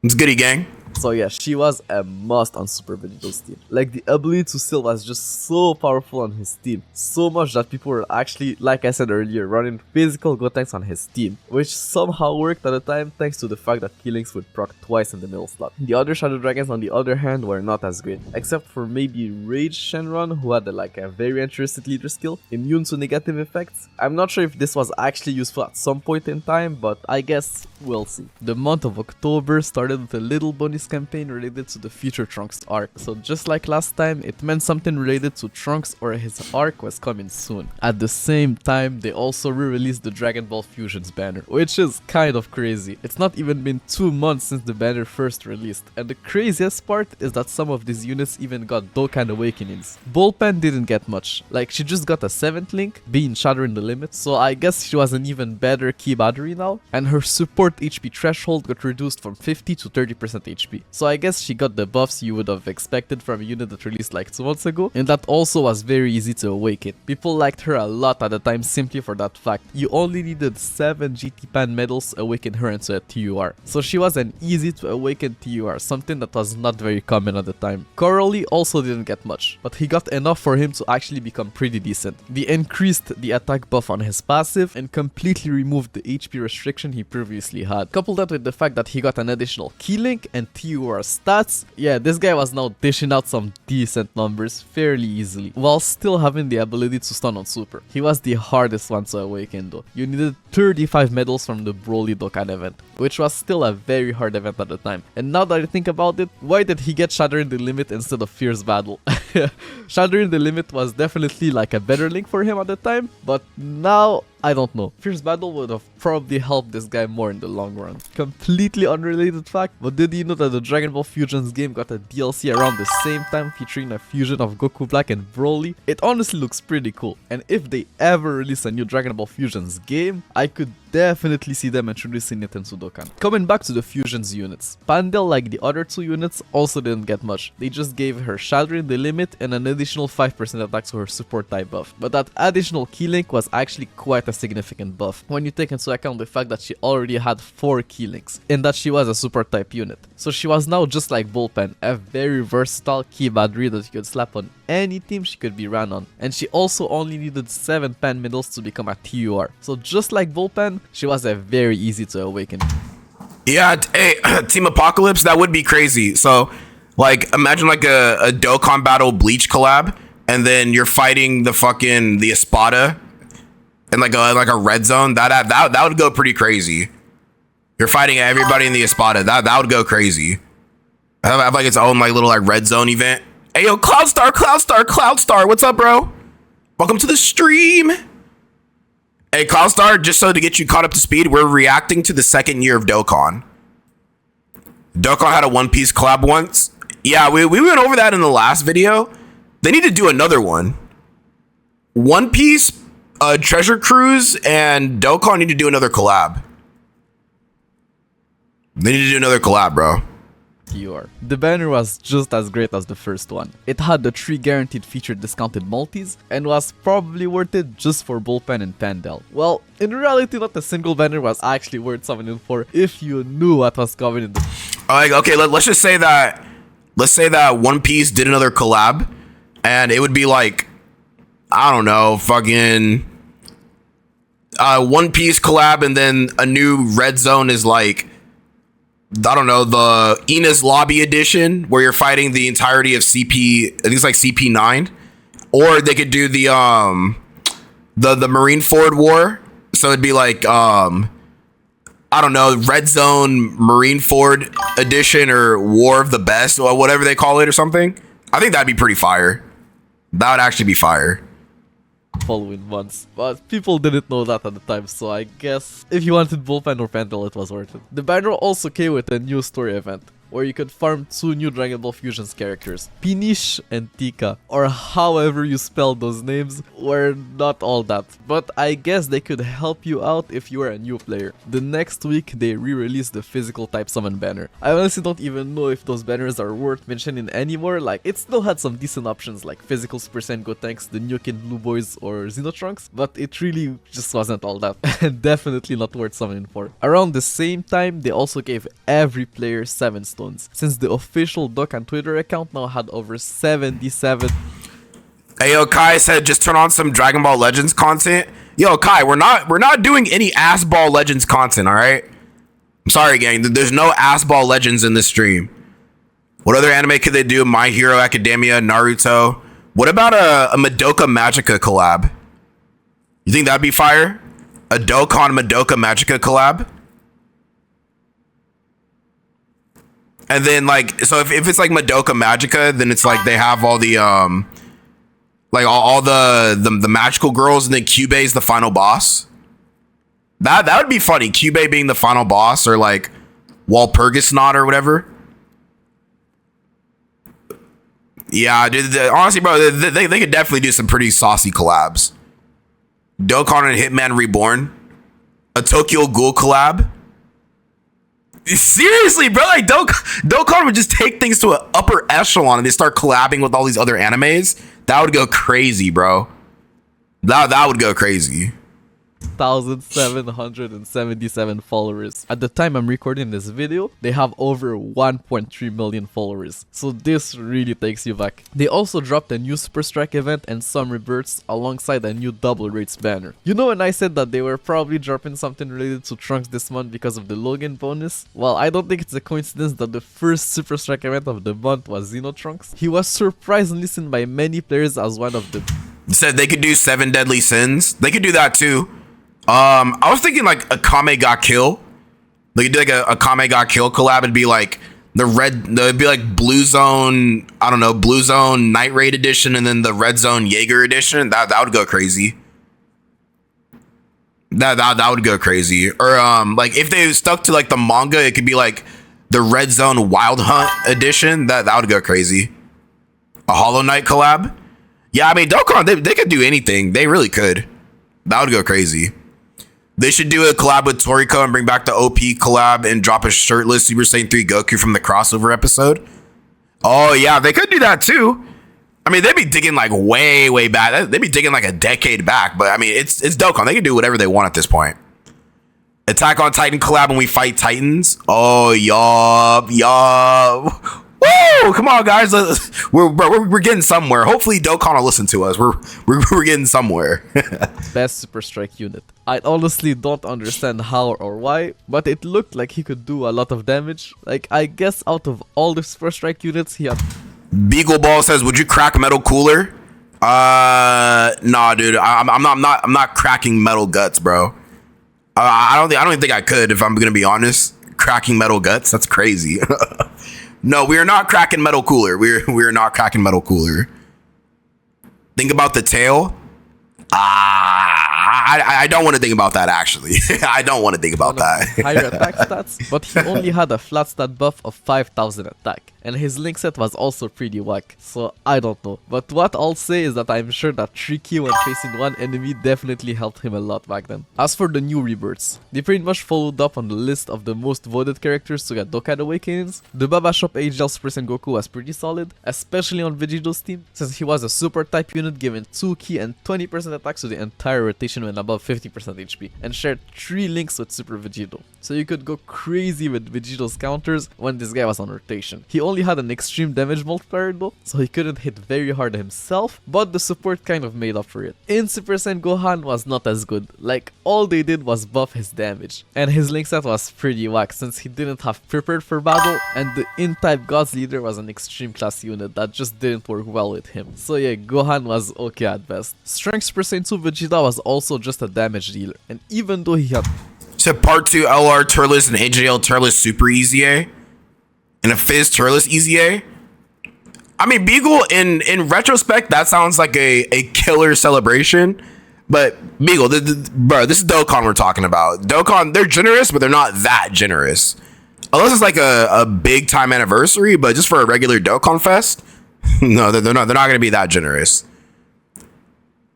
What's goody, gang? So yeah, she was a must on Super Vegeta's team. Like, the ability to seal was just so powerful on his team. So much that people were actually, like I said earlier, running physical Gotenks on his team, which somehow worked at the time thanks to the fact that Killings would proc twice in the middle slot. The other Shadow Dragons on the other hand were not as great, except for maybe Rage Shenron, who had a very interesting leader skill, immune to negative effects. I'm not sure if this was actually useful at some point in time, but I guess we'll see. The month of October started with a little bonus campaign related to the future Trunks arc. So just like last time, it meant something related to Trunks or his arc was coming soon. At the same time, they also re-released the Dragon Ball Fusions banner, which is kind of crazy. It's not even been 2 months since the banner first released, and the craziest part is that some of these units even got Dokkan Awakenings. Bullpen didn't get much, like she just got a 7th link, being Shattering the Limit, so I guess she was an even better key battery now, and her support HP threshold got reduced from 50 to 30% HP. So I guess she got the buffs you would have expected from a unit that released like 2 months ago, and that also was very easy to awaken. People liked her a lot at the time simply for that fact. You only needed 7 GT Pan medals to awaken her into a TUR. So she was an easy to awaken TUR, something that was not very common at the time. Coralie also didn't get much, but he got enough for him to actually become pretty decent. They increased the attack buff on his passive and completely removed the HP restriction he previously had. Couple that with the fact that he got an additional key link and TUR stats, yeah, this guy was now dishing out some decent numbers fairly easily, while still having the ability to stun on super. He was the hardest one to awaken though. You needed 35 medals from the Broly Dokkan event, which was still a very hard event at the time. And now that I think about it, why did he get Shattering the Limit instead of Fierce Battle? Shattering the Limit was definitely like a better link for him at the time, but now I don't know. Fierce Battle would have probably helped this guy more in the long run. Completely unrelated fact, but did you know that the Dragon Ball Fusions game got a DLC around the same time featuring a fusion of Goku Black and Broly? It honestly looks pretty cool, and if they ever release a new Dragon Ball Fusions game, I could definitely see them introducing it into Dokkan. Coming back to the Fusions units, Pandel, like the other 2 units, also didn't get much. They just gave her Shattering the Limit and an additional 5% attack to her support type buff. But that additional key link was actually quite a significant buff when you take into account the fact that she already had 4 key links and that she was a support type unit. So she was now just like Bullpen, a very versatile key battery that you could slap on any team she could be ran on. And she also only needed 7 Pan medals to become a TUR. So just like Bullpen, she was a very easy to awaken. Yeah, hey, Team Apocalypse, that would be crazy. So, like, imagine like a Dokkan Battle Bleach collab, and then you're fighting the Espada in like a red zone. That would go pretty crazy. You're fighting everybody in the Espada. That would go crazy. Have like its own like little like red zone event. Hey yo, Cloudstar, what's up, bro? Welcome to the stream. Hey, Cloudstar, just so to get you caught up to speed, we're reacting to the 2nd year of Dokkan. Dokkan had a One Piece collab once. Yeah, we went over that in the last video. They need to do another one. One Piece, Treasure Cruise, and Dokkan need to do another collab. They need to do another collab, bro. TUR. The banner was just as great as the first one. It had the 3 guaranteed featured discounted multis and was probably worth it just for Bullpen and Pandel. Well, in reality, not a single banner was actually worth summoning for if you knew what was coming in the... Okay, let's just say that... Let's say that One Piece did another collab, and it would be like... I don't know, fucking... One Piece collab, and then a new red zone is like... I don't know, the Enos Lobby edition where you're fighting the entirety of CP, I think it's like CP9, or they could do the Marineford War. So it'd be like I I don't know, Red Zone Marineford edition or War of the Best or whatever they call it or something. I think that'd be pretty fire. That would actually be fire. Following months, but people didn't know that at the time, so I guess if you wanted Bullpen or Vandal, it was worth it. The banner also came with a new story event, where you could farm 2 new Dragon Ball Fusions characters, Pinish and Tika, or however you spell those names, were not all that, but I guess they could help you out if you are a new player. The next week they re-released the physical type summon banner. I honestly don't even know if those banners are worth mentioning anymore, like it still had some decent options like physical Super Saiyan Gotenks, the Nukin Blue Boys or Xenotrunks, but it really just wasn't all that, and definitely not worth summoning for. Around the same time, they also gave every player 7 stones, since the official Dokkan Twitter account now had over 77. Ayo, Kai said just turn on some Dragon Ball Legends content. Yo, Kai, we're not doing any Ass Ball Legends content, all right? I'm sorry, gang. There's no Ass Ball Legends in this stream. What other anime could they do? My Hero Academia, Naruto. What about a Madoka Magica collab? You think that'd be fire? A Dokkan Madoka Magica collab? And then like, so if it's like Madoka Magica, then it's like they have all the like all the magical girls, and then Kyubey's the final boss. That would be funny. Kyubey being the final boss, or like Walpurgisnacht or whatever. Yeah, dude, honestly, bro, they could definitely do some pretty saucy collabs. Dokkan and Hitman Reborn, a Tokyo Ghoul collab. Seriously, bro, like Dokkan would just take things to an upper echelon and they start collabing with all these other animes. That would go crazy, bro. That would go crazy. 1,777 followers. At the time I'm recording this video, they have over 1.3 million followers. So this really takes you back. They also dropped a new Super Strike event and some rebirths alongside a new double rates banner. You know when I said that they were probably dropping something related to Trunks this month because of the Logan bonus? Well, I don't think it's a coincidence that the first Super Strike event of the month was Xenotrunks. He was surprisingly seen by many players as one of the... Said they could do 7 deadly sins. They could do that too. I was thinking like a Kame Ga Kill. They could do like a Kame Ga Kill collab. It'd be like it'd be like Blue Zone, I don't know, Blue Zone Night Raid edition, and then the Red Zone Jaeger edition. That would go crazy. That would go crazy. Or like if they stuck to like the manga, it could be like the Red Zone Wild Hunt edition. That would go crazy. A Hollow Knight collab. Yeah, I mean Dokkan, they could do anything. They really could. That would go crazy. They should do a collab with Toriko and bring back the OP collab and drop a shirtless Super Saiyan 3 Goku from the crossover episode. Oh yeah, they could do that too. I mean, they'd be digging like way back. They'd be digging like a decade back. But I mean, it's Dokkan. They can do whatever they want at this point. Attack on Titan collab when we fight Titans. Oh yup. Woo! Come on, guys. We're getting somewhere. Hopefully, Dokkan will listen to us. We're getting somewhere. Best Super Strike unit. I honestly don't understand how or why, but it looked like he could do a lot of damage. Like, I guess out of all the Super Strike units, he had... Beagle Ball says, "Would you crack Metal Cooler?" Nah, dude. I'm not cracking Metal Guts, bro. I don't even think I could, if I'm gonna be honest. Cracking Metal Guts, that's crazy. No, we are not cracking Metal Cooler. We are not cracking Metal Cooler. Think about the tail. I don't want to think about that, actually. I don't want to think about that. Higher attack stats, but he only had a flat stat buff of 5,000 attack. And his link set was also pretty whack, so I don't know. But what I'll say is that I'm sure that Tricky when facing one enemy definitely helped him a lot back then. As for the new rebirths, they pretty much followed up on the list of the most voted characters to get Dokkan Awakenings. The Baba Shop HL Super Saiyan Goku was pretty solid, especially on Vegito's team, since he was a super type unit given 2 key and 20% attacks to the entire rotation when above 50% HP, and shared 3 links with Super Vegito. So you could go crazy with Vegito's counters when this guy was on rotation. He only had an extreme damage multiplier though, so he couldn't hit very hard himself, but the support kind of made up for it. In Super Saiyan Gohan was not as good, like all they did was buff his damage. And his link set was pretty whack since he didn't have prepared for battle, and the in-type God's Leader was an extreme class unit that just didn't work well with him. So yeah, Gohan was okay at best. Strength Super Saiyan 2 Vegeta was also just a damage dealer, and even though he had... So part 2 LR Turles and AJL Turles Super Easy A. And a Fizz Turles Easy A. I mean, Beagle, in retrospect, that sounds like a killer celebration. But Beagle, bro, this is Dokkan we're talking about. Dokkan, they're generous, but they're not that generous. Unless it's like a big time anniversary, but just for a regular Dokkan Fest, no, they're not gonna be that generous.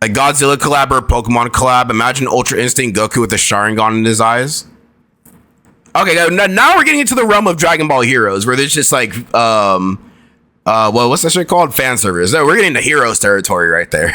A Godzilla collab or a Pokemon collab. Imagine Ultra Instinct Goku with the Sharingan in his eyes. Okay, now we're getting into the realm of Dragon Ball Heroes, where there's just like well, what's that shit called? Fan service. No, we're getting into Heroes territory right there.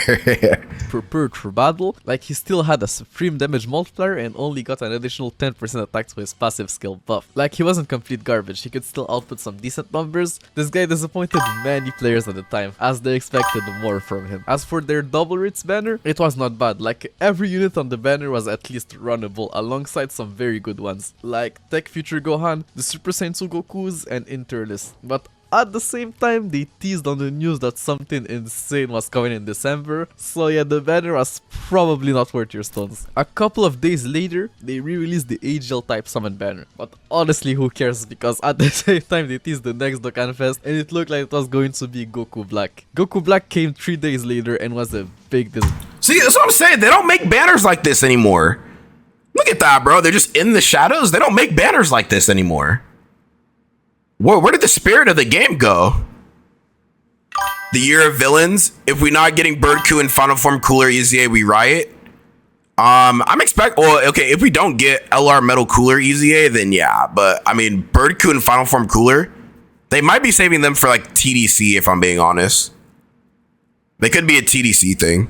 Prepared for battle, like he still had a supreme damage multiplier and only got an additional 10% attack to his passive skill buff. Like he wasn't complete garbage, he could still output some decent numbers. This guy disappointed many players at the time, as they expected more from him. As for their double rates banner, it was not bad. Like every unit on the banner was at least runnable, alongside some very good ones, like Tech Future Gohan, the Super Saiyan 2 Gokus, and Interlist. But at the same time, they teased on the news that something insane was coming in December, so yeah, the banner was probably not worth your stones. A couple of days later, they re-released the AGL type summon banner, but honestly, who cares, because at the same time they teased the next Dokkan Fest and it looked like it was going to be Goku Black. Goku Black came 3 days later and was a big disappointment. See, that's what I'm saying, they don't make banners like this anymore. Look at that, bro, they're just in the shadows. They don't make banners like this anymore. Where did the spirit of the game go? The year of villains. If we're not getting Birdku in final form Cooler Easy, we riot. I'm expect. Well, okay. If we don't get LR Metal Cooler Easy, then yeah. But I mean, Birdku in final form Cooler, they might be saving them for like TDC. If I'm being honest, they could be a TDC thing.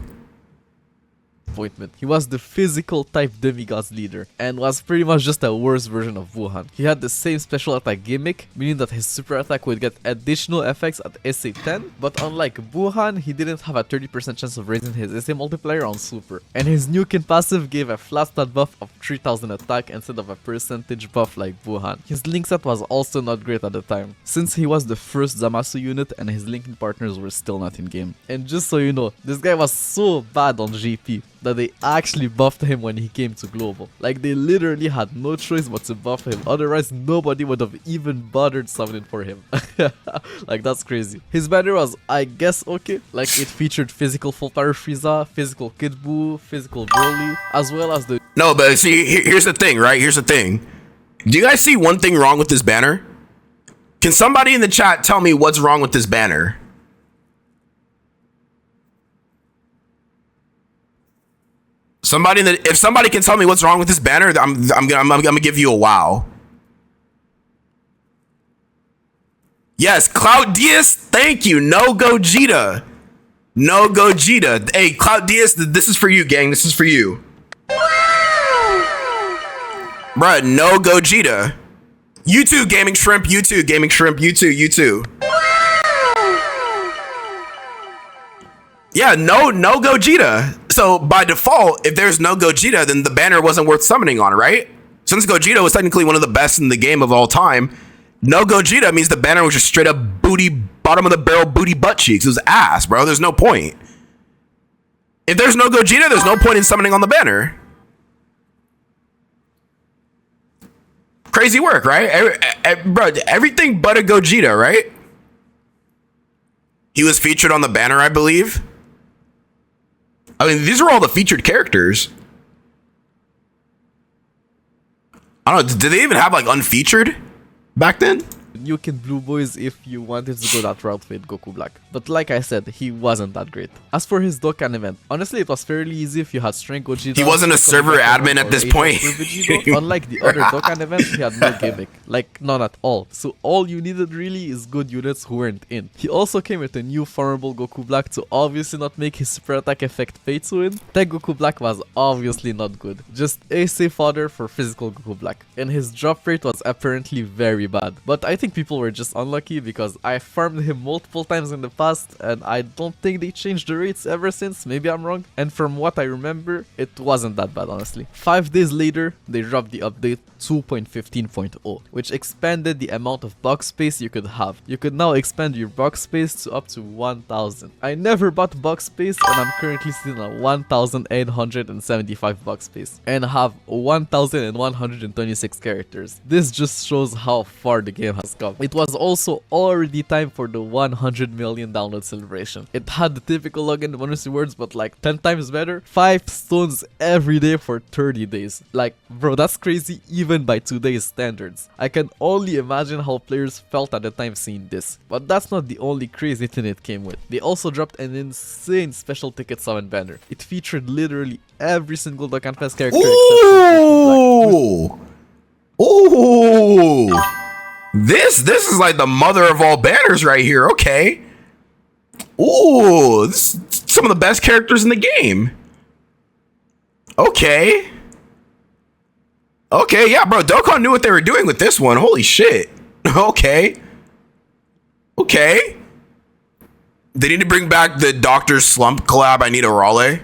He was the physical type demigods leader and was pretty much just a worse version of Wuhan. He had the same special attack gimmick, meaning that his super attack would get additional effects at SA 10, but unlike Wuhan, he didn't have a 30% chance of raising his SA multiplier on super. And his Nukin passive gave a flat stat buff of 3000 attack instead of a percentage buff like Wuhan. His link set was also not great at the time, since he was the first Zamasu unit and his linking partners were still not in game. And just so you know, this guy was so bad on GP that they actually buffed him when he came to global. Like they literally had no choice but to buff him, otherwise nobody would have even bothered summoning for him. Like that's crazy. His banner was, I guess, okay. Like it featured physical full power Frieza, physical Kid Buu, physical Broly, as well as the... No, but see, here's the thing, right? Here's the thing. Do you guys see one thing wrong with this banner? Can somebody in the chat tell me what's wrong with this banner? If somebody can tell me what's wrong with this banner, I'm gonna give you a wow. Yes, Cloud Diaz, thank you. No Gogeta. No Gogeta. Hey, Cloud Diaz, this is for you, gang. This is for you. Bruh, no Gogeta. You too, Gaming Shrimp. You too, Gaming Shrimp. You too, you too. Yeah, no Gogeta. So by default, if there's no Gogeta, then the banner wasn't worth summoning on, right? Since Gogeta was technically one of the best in the game of all time, no Gogeta means the banner was just straight up booty, bottom of the barrel booty butt cheeks. It was ass, bro. There's no point. If there's no Gogeta, there's no point in summoning on the banner. Crazy work, right? Bro, everything but a Gogeta, right? He was featured on the banner, I believe. I mean, these are all the featured characters. I don't know, did they even have like unfeatured back then? You can Blue Boys if you wanted to go that route with Goku Black. But like I said, he wasn't that great. As for his Dokkan event, honestly it was fairly easy if you had Strength Gogeta. He wasn't a server admin at this point. Unlike the other Dokkan events, he had no gimmick. Like, none at all. So all you needed really is good units who weren't in. He also came with a new farmable Goku Black to obviously not make his super attack effect pay to win. Tech Goku Black was obviously not good. Just a safe fodder for physical Goku Black. And his drop rate was apparently very bad. But I think people were just unlucky because I farmed him multiple times in the past and I don't think they changed the rates ever since. Maybe I'm wrong. And from what I remember, it wasn't that bad, honestly. 5 days later, they dropped the update 2.15.0, which expanded the amount of box space you could have. You could now expand your box space to up to 1000. I never bought box space and I'm currently sitting at 1875 box space and have 1126 characters. This just shows how far the game has come. It was also already time for the 100 million download celebration. It had the typical login bonus rewards, but like 10 times better. 5 stones every day for 30 days. Like, bro, that's crazy even by today's standards. I can only imagine how players felt at the time seeing this. But that's not the only crazy thing it came with. They also dropped an insane special ticket summon banner. It featured literally every single Dokkan Fest character Ooh! Ooh! This is like the mother of all banners right here. Okay. Ooh, this is some of the best characters in the game. Okay. Okay, yeah, bro. Dokkan knew what they were doing with this one. Holy shit. Okay. Okay. They need to bring back the Dr. Slump collab. I need a Raleigh.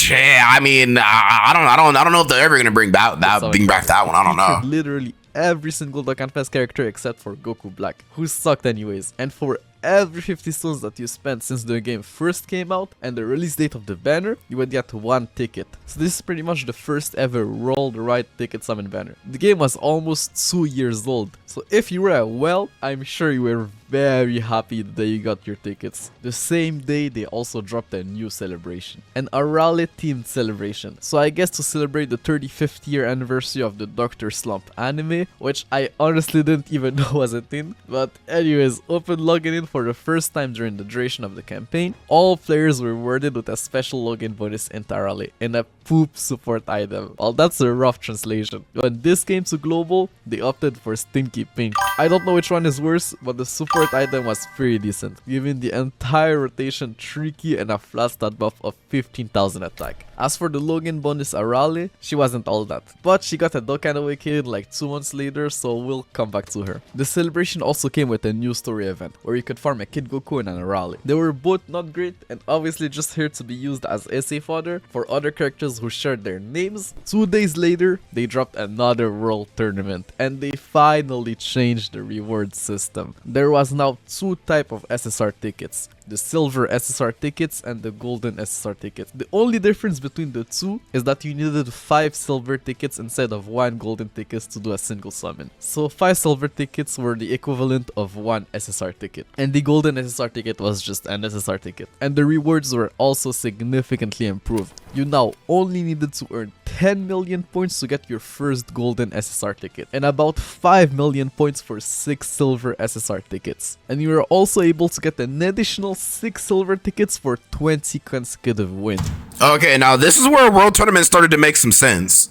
Yeah, I mean, I don't know if they're ever gonna bring back that one. I don't know. Literally every single Dokkan Fest character except for Goku Black, who sucked anyways. And for every 50 stones that you spent since the game first came out and the release date of the banner, you would get 1 ticket. So this is pretty much the first ever roll the right ticket summon banner. The game was almost 2 years old, so if you were a well, I'm sure you were very happy the day you got your tickets. The same day they also dropped a new celebration, an Arale themed celebration. So I guess to celebrate the 35th year anniversary of the Dr. Slump anime, which I honestly didn't even know was a thing. But anyways, open login in for the first time during the duration of the campaign. All players were rewarded with a special login bonus in Arale and a poop support item. Well, that's a rough translation. When this came to global, they opted for Stinky Pink. I don't know which one is worse, but the support item was pretty decent, giving the entire rotation 3 key and a flat stat buff of 15,000 attack. As for the login bonus Arale, she wasn't all that, but she got a Dokkan Awakened like 2 months later, so we'll come back to her. The celebration also came with a new story event, where you could farm a Kid Goku and an Arale. They were both not great, and obviously just here to be used as essay fodder for other characters who shared their names. 2 days later, they dropped another World Tournament, and they finally changed the reward system. There was now 2 types of SSR tickets, the silver SSR tickets and the golden SSR tickets. The only difference between the two is that you needed 5 silver tickets instead of 1 golden tickets to do a single summon. So 5 silver tickets were the equivalent of 1 SSR ticket, and the golden SSR ticket was just an SSR ticket. And the rewards were also significantly improved. You now only needed to earn 10 million points to get your first golden SSR ticket, and about 5 million points for 6 silver SSR tickets. And you were also able to get an additional 6 silver tickets for 20 consecutive wins. Okay, now this is where World Tournament started to make some sense.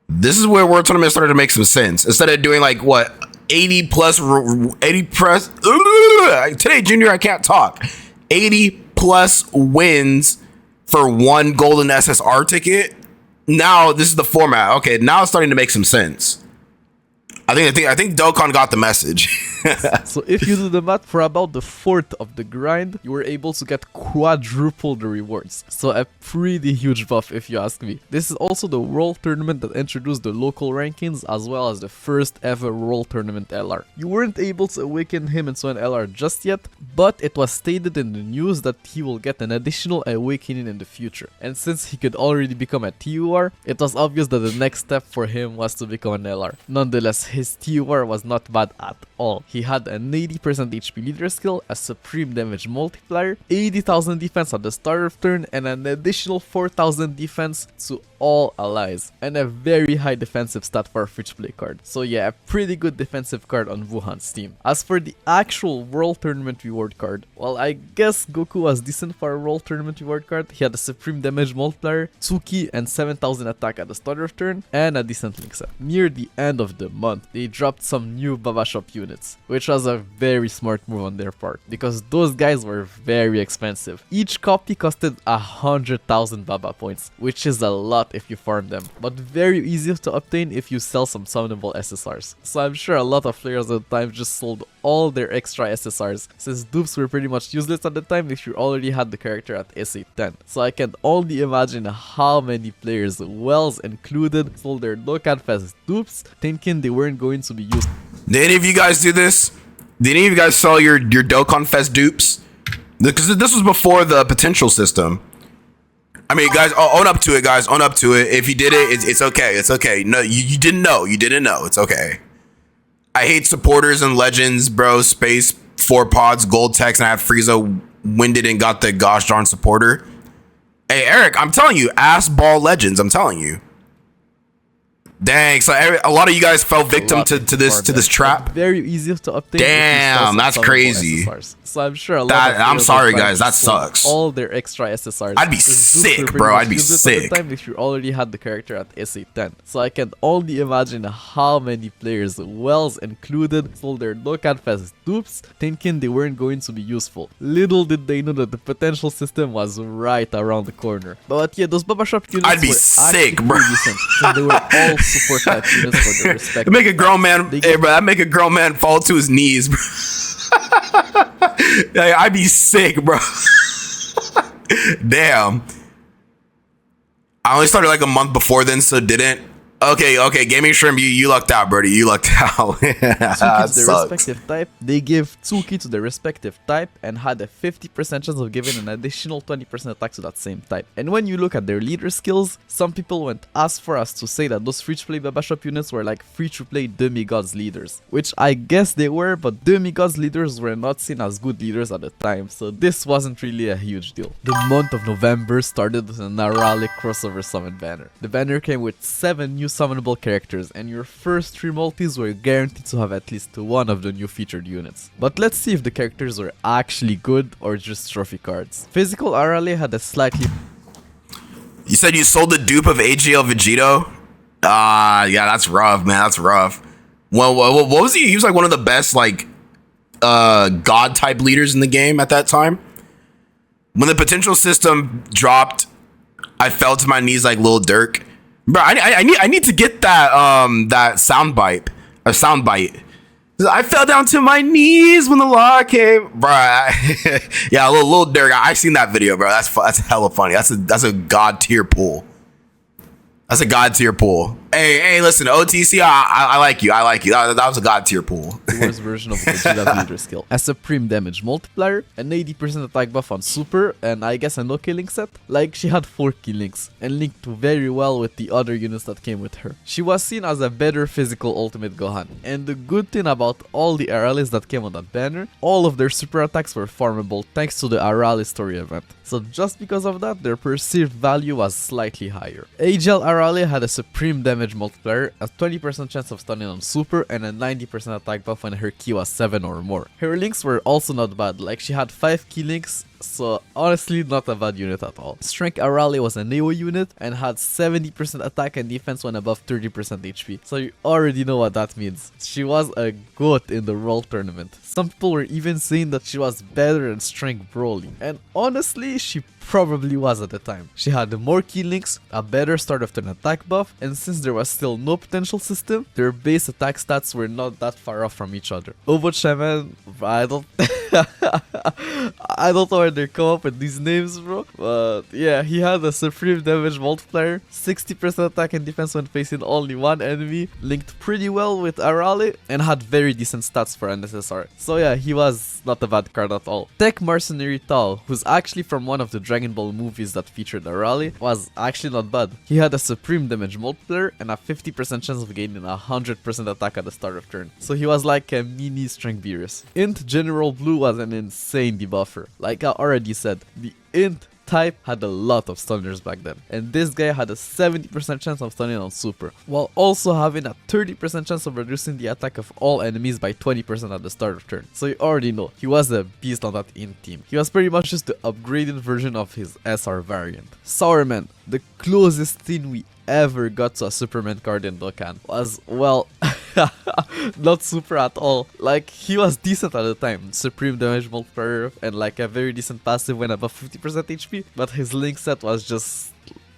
Instead of doing like what, 80 plus today, Junior, I can't talk. 80 plus wins for 1 golden SSR ticket. Now this is the format. Okay, now it's starting to make some sense. I think Dokkan got the message. So if you do the math, for about the 4th of the grind, you were able to get quadruple the rewards. So a pretty huge buff if you ask me. This is also the World Tournament that introduced the local rankings as well as the first ever World Tournament LR. You weren't able to awaken him into an LR just yet, but it was stated in the news that he will get an additional awakening in the future. And since he could already become a TUR, it was obvious that the next step for him was to become an LR. Nonetheless, his TUR was not bad at all. He had an 80% HP leader skill, a supreme damage multiplier, 80,000 defense at the start of turn, and an additional 4,000 defense to all allies, and a very high defensive stat for a free-to-play card. So yeah, a pretty good defensive card on Wuhan's team. As for the actual World Tournament reward card, well, I guess Goku was decent for a World Tournament reward card. He had a supreme damage multiplier, 2 key and 7,000 attack at the start of turn, and a decent link set. Near the end of the month, they dropped some new Baba Shop units, which was a very smart move on their part, because those guys were very expensive. Each copy costed 100,000 Baba points, which is a lot if you farm them, but very easy to obtain if you sell some summonable SSRs. So I'm sure a lot of players at the time just sold all their extra SSRs, since dupes were pretty much useless at the time if you already had the character at SA10. So I can only imagine how many players, Wells included, sold their Dokkan Fest dupes thinking they weren't going to be used. Did any of you guys do this? Did any of you guys sell your Dokkan Fest dupes? Because this was before the potential system. I mean, guys, own up to it, guys. Own up to it. If you did it, it's okay. It's okay. No, you didn't know. You didn't know. It's okay. I hate supporters and legends, bro. Space, 4 pods, gold text, and I have Frieza winded and got the gosh darn supporter. Hey, Eric, I'm telling you, ass ball legends. I'm telling you. Dang, so a lot of you guys fell victim to this trap. Very easy to update. Damn, that's crazy. So I'm sure a lot of I'm sorry, guys. That sucks. All their extra SSRs. I'd be sick, bro. I'd be sick. At the time if you already had the character at SA10. So I can only imagine how many players, Wells included, sold their Dokkan Fest dupes thinking they weren't going to be useful. Little did they know that the potential system was right around the corner. But yeah, those Baba Shop units I'd be sick, bro. Decent, so they were all support type units for their respect. Make a grown man, hey, bro. I make a grown man fall to his knees, bro. Like, I'd be sick, bro. Damn. I only started like a month before then, so didn't. Okay, Gaming Shrimp, you lucked out, Brody. You lucked out. 2 keys to their respective type. They gave 2 keys to their respective type and had a 50% chance of giving an additional 20% attack to that same type. And when you look at their leader skills, some people went as far as to say that those free-to-play Baba Shop units were like free-to-play demigods leaders. Which I guess they were, but demigods leaders were not seen as good leaders at the time, so this wasn't really a huge deal. The month of November started with a Narali crossover summon banner. The banner came with 7 new summonable characters, and your first 3 multis were guaranteed to have at least one of the new featured units. But let's see if the characters were actually good or just trophy cards. Physical Arale had a slightly... You said you sold the dupe of AGL Vegito? Yeah, that's rough, man. That's rough. Well, what was he? He was like one of the best, like, god type leaders in the game at that time. When the potential system dropped, I fell to my knees like Lil Durk. Bro, I need to get that that soundbite. I fell down to my knees when the law came, bro. Yeah, little Durk. I seen that video, bro. That's hella funny. That's a god tier pool. That's a god tier pool. Hey, listen, OTC, I like you. That was a god tier pool. The worst version of the Gogeta leader skill. A supreme damage multiplier, an 80% attack buff on super, and I guess a no killing set. Like, she had 4 killings, and linked very well with the other units that came with her. She was seen as a better physical ultimate Gohan. And the good thing about all the Aralis that came on that banner, all of their super attacks were farmable thanks to the Arali story event. So just because of that, their perceived value was slightly higher. AGL Arali had a supreme damage multiplier, a 20% chance of stunning on super, and a 90% attack buff when her ki was 7 or more. Her links were also not bad, like she had 5 key links, so honestly not a bad unit at all. Strength Arale was a Neo unit and had 70% attack and defense when above 30% HP, so you already know what that means. She was a goat in the World Tournament. Some people were even saying that she was better than Strength Broly, and honestly she probably was at the time. She had more key links, a better start of turn attack buff, and since there was still no potential system, their base attack stats were not that far off from each other. Shaman, I don't I don't know where they come up with these names, bro, but yeah, he had a supreme damage multiplier, 60% attack and defense when facing only one enemy, linked pretty well with Arale, and had very decent stats for an SSR. So yeah, he was not a bad card at all. Tech Mercenary Tal, who's actually from one of the Dragon Ball movies that featured Arale, was actually not bad. He had a supreme damage multiplier and a 50% chance of gaining 100% attack at the start of turn. So he was like a mini Strength Beerus. Int General Blue was an insane debuffer. Like I already said, the Int type had a lot of stunners back then, and this guy had a 70% chance of stunning on super, while also having a 30% chance of reducing the attack of all enemies by 20% at the start of turn. So you already know, he was a beast on that Int team. He was pretty much just the upgraded version of his SR variant. Sourman, the closest thing we ever got to a Superman card in Dokkan, was, well, not super at all. Like, he was decent at the time, supreme damage multiplier and like a very decent passive when above 50% HP, but his link set was just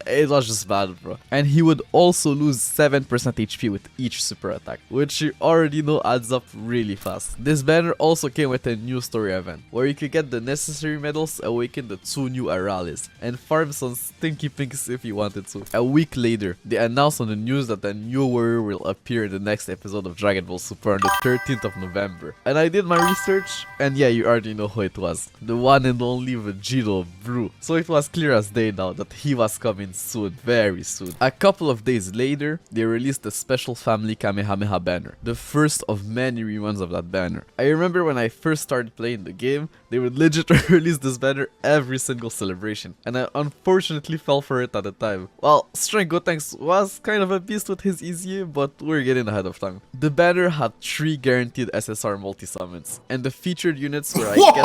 it was just bad, bro. And he would also lose 7% HP with each super attack, which you already know adds up really fast. This banner also came with a new story event, where you could get the necessary medals, awaken the 2 new Aralis, and farm some stinky pinks if you wanted to. A week later, they announced on the news that a new warrior will appear in the next episode of Dragon Ball Super on the 13th of November. And I did my research, and yeah, you already know who it was. The one and only Vegito Blue. So it was clear as day now that he was coming soon, very soon. A couple of days later, they released a special family Kamehameha banner, the first of many reruns of that banner. I remember when I first started playing the game, they would legit release this banner every single celebration, and I unfortunately fell for it at the time. Well, Str Gogeta was kind of a beast with his EZA, but we're getting ahead of time. The banner had 3 guaranteed SSR multi-summons, and the featured units were, I guess,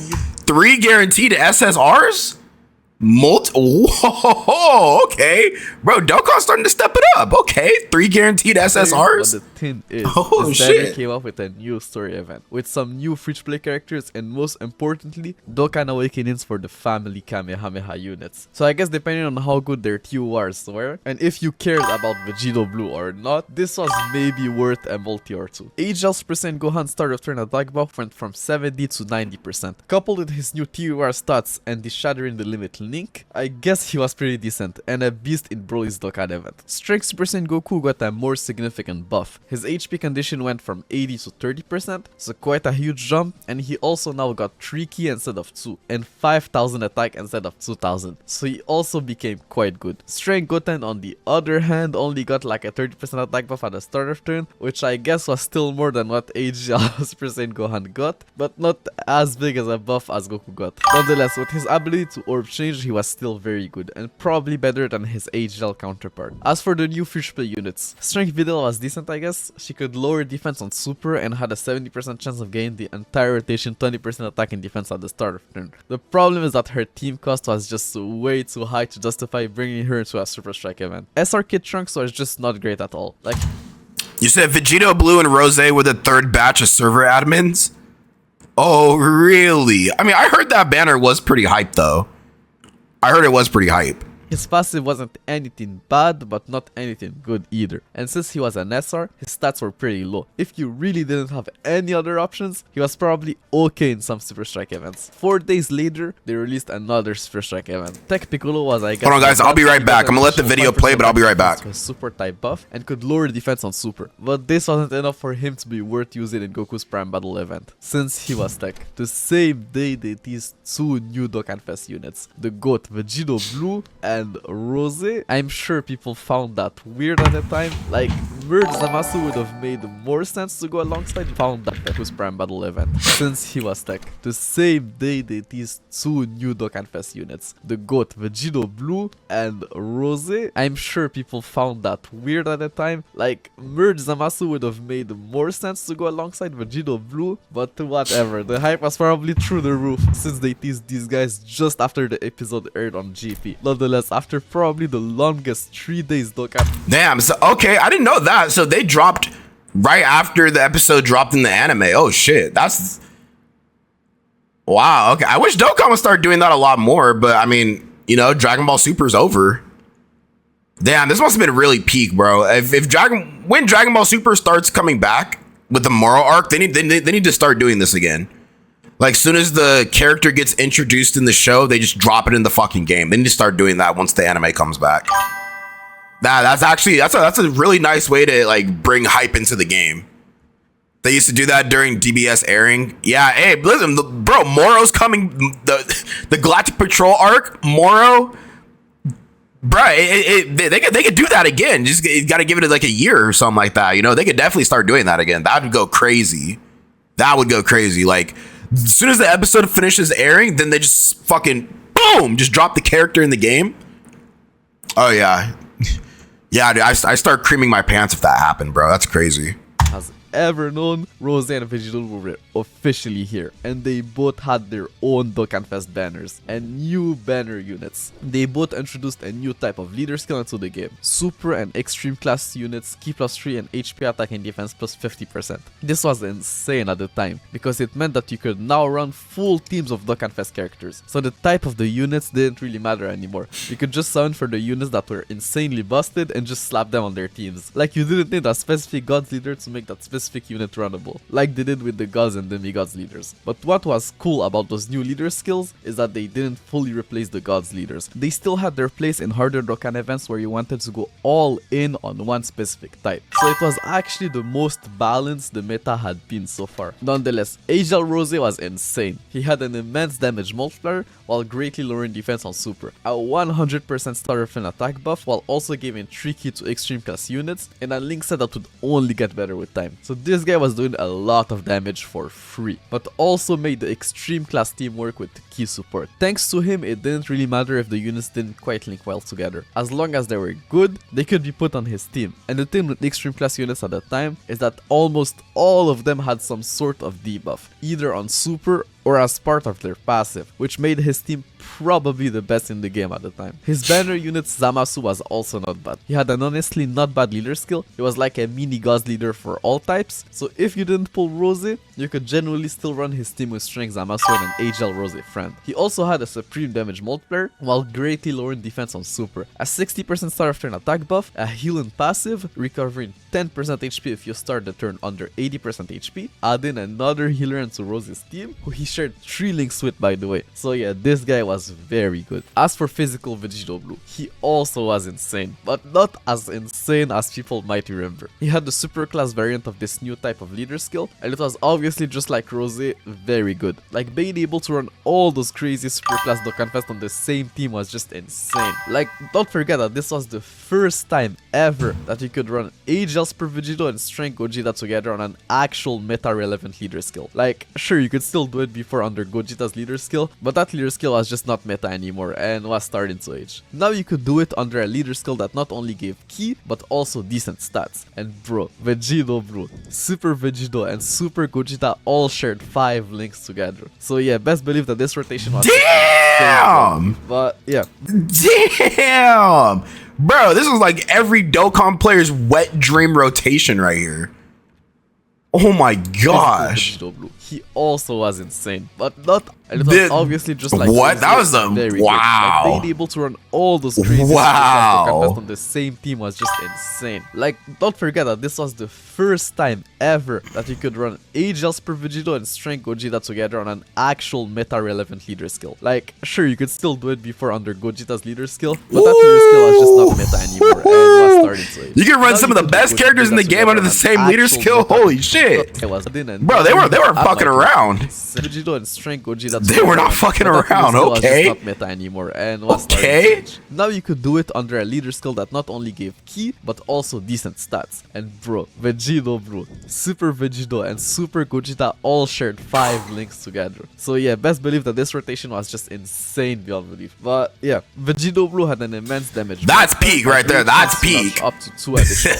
not 3 guaranteed SSRs? Whoa, okay. Bro, Dokkan's starting to step it up. Okay, 3 guaranteed SSRs. But the thing is, oh, this banner came up with a new story event, with some new free-to-play characters, and most importantly, Dokkan Awakenings for the family Kamehameha units. So I guess depending on how good their TORs were, and if you cared about Vegito Blue or not, this was maybe worth a multi or two. Agel's percent Gohan start of turn attack buff went from 70 to 90%. Coupled with his new TOR stats and the Shattering the Limit Link, I guess he was pretty decent and a beast in Broly's Dokkan event. Strength Super Saiyan Goku got a more significant buff. His HP condition went from 80 to 30%, so quite a huge jump, and he also now got 3 ki instead of 2 and 5000 attack instead of 2000, so he also became quite good. Str Gogeta on the other hand only got like a 30% attack buff at the start of turn, which I guess was still more than what HL Super Saiyan Gohan got, but not as big as a buff as Goku got. Nonetheless, with his ability to orb change, he was still very good and probably better than his HL counterpart. As for the new free-to-play units, Strength Videl was decent, I guess. She could lower defense on super and had a 70% chance of getting the entire rotation 20% attack and defense at the start of turn. The problem is that her team cost was just way too high to justify bringing her into a Super Strike event. SR Kid Trunks was just not great at all. Like, you said Vegito Blue and Rose were the 3rd batch of server admins? Oh, really? I mean, I heard that banner was pretty hype though. I heard it was pretty hype. His passive wasn't anything bad, but not anything good either. And since he was an SR, his stats were pretty low. If you really didn't have any other options, he was probably okay in some Super Strike events. 4 days later, they released another Super Strike event. Tech Piccolo was, I guess... Hold on guys, I'll be right back. I'm gonna let the video play, but I'll be right back. ...a super type buff and could lower defense on super. But this wasn't enough for him to be worth using in Goku's Prime Battle event, since he was tech. The same day they teased 2 new Dokkan Fest units, the GOAT Vegito Blue and Rose. I'm sure people found that weird at the time. Like, Merge Zamasu would have made more sense to go alongside found that at his Prime Battle event, since he was tech. The same day they teased 2 new Dokkan Fest units, the GOAT Vegito Blue and Rose. I'm sure people found that weird at the time. Like, Merge Zamasu would have made more sense to go alongside Vegito Blue, but whatever, the hype was probably through the roof since they teased these guys just after the episode aired on GP. Nonetheless, after probably the longest 3 days Dokkan. Damn, so okay, I didn't know that. So they dropped right after the episode dropped in the anime. Oh shit, that's... Wow, okay. I wish Dokkan would start doing that a lot more, but I mean, you know, Dragon Ball Super's over. Damn, this must have been really peak, bro. When Dragon Ball Super starts coming back with the Moro arc, they need to start doing this again. Like, soon as the character gets introduced in the show, they just drop it in the fucking game. They need to start doing that once the anime comes back. That's a really nice way to like bring hype into the game. They used to do that during DBS airing. Yeah, hey, listen, bro, Moro's coming. The Galactic Patrol arc, Moro, bro, they could do that again. Just got to give it like a year or something like that. You know, they could definitely start doing that again. That would go crazy. That would go crazy. Like, as soon as the episode finishes airing, then they just fucking boom, just drop the character in the game. Oh yeah, yeah, dude, I start creaming my pants if that happened, bro. That's crazy. Has ever known, Rose and Vegito were officially here, and they both had their own Dokkan Fest banners and new banner units. They both introduced a new type of leader skill into the game, Super and Extreme class units, Ki plus 3 and HP attack and defense plus 50%. This was insane at the time, because it meant that you could now run full teams of Dokkan Fest characters, so the type of the units didn't really matter anymore. You could just summon for the units that were insanely busted and just slap them on their teams. Like, you didn't need a specific gods leader to make that specific unit runnable, like they did with the gods and demigods leaders. But what was cool about those new leader skills is that they didn't fully replace the gods leaders. They still had their place in harder Dokkan events where you wanted to go all in on one specific type. So it was actually the most balanced the meta had been so far. Nonetheless, Agel Rose was insane. He had an immense damage multiplier while greatly lowering defense on Super, a 100% starter fin attack buff while also giving 3 key to extreme class units, and a link set that would only get better with time. So this guy was doing a lot of damage for free, but also made the extreme class team work with key support. Thanks to him, it didn't really matter if the units didn't quite link well together. As long as they were good, they could be put on his team. And the thing with the extreme class units at the time is that almost all of them had some sort of debuff, either on Super or as part of their passive, which made his team probably the best in the game at the time. His banner unit Zamasu was also not bad. He had an honestly not bad leader skill. He was like a mini gods leader for all types, so if you didn't pull Rose, you could generally still run his team with Strength Zamasu and an Agel Rose friend. He also had a supreme damage multiplier while greatly lowering defense on Super, a 60% start of turn attack buff, a healing passive, recovering 10% HP if you start the turn under 80% HP, add in another healer into Rose's team, who he shared 3 links with, by the way. So yeah, this guy was very good. As for physical Vegito Blue, he also was insane, but not as insane as people might remember. He had the super class variant of this new type of leader skill, and it was obviously just like Rose, very good. Like, being able to run all those crazy super class Dokkan Fest on the same team was just insane. Like, don't forget that this was the first time ever that you could run Agel Super Vegito and Str Gogeta together on an actual meta relevant leader skill. Like, sure, you could still do it before under Gogeta's leader skill, but that leader skill was just not meta anymore and was starting to age. Now you could do it under a leader skill that not only gave key, but also decent stats. And bro, Vegito Blue, Super Vegito and Super Gogeta all shared 5 links together. So yeah, best believe that this rotation was damn! But yeah. Damn! Bro, this was like every Dokkan player's wet dream rotation right here. Oh my gosh. He also was insane, but not. And it was obviously just like what? That was a wow. Like, being able to run all those crazy wow on the same team was just insane. Like, don't forget that this was the first time ever that you could run Agel Super Vegito and Str Gogeta together on an actual meta relevant leader skill. Like, sure, you could still do it before under Gogeta's leader skill, but that leader skill was just not meta anymore and was starting to age. You can run some of the best characters in the game under the same leader skill. Holy shit! Bro, they were fucking around. Vegito and Str Gogeta. They were not fucking around. Okay. Not meta anymore and was okay. Now you could do it under a leader skill that not only gave key but also decent stats. And bro, Vegito Blue, Super Vegito and Super Gogeta all shared 5 links together. So yeah, best believe that this rotation was just insane beyond belief. But yeah, Vegito Blue had an immense damage. That's peak right there. That's peak. Up to 2 additional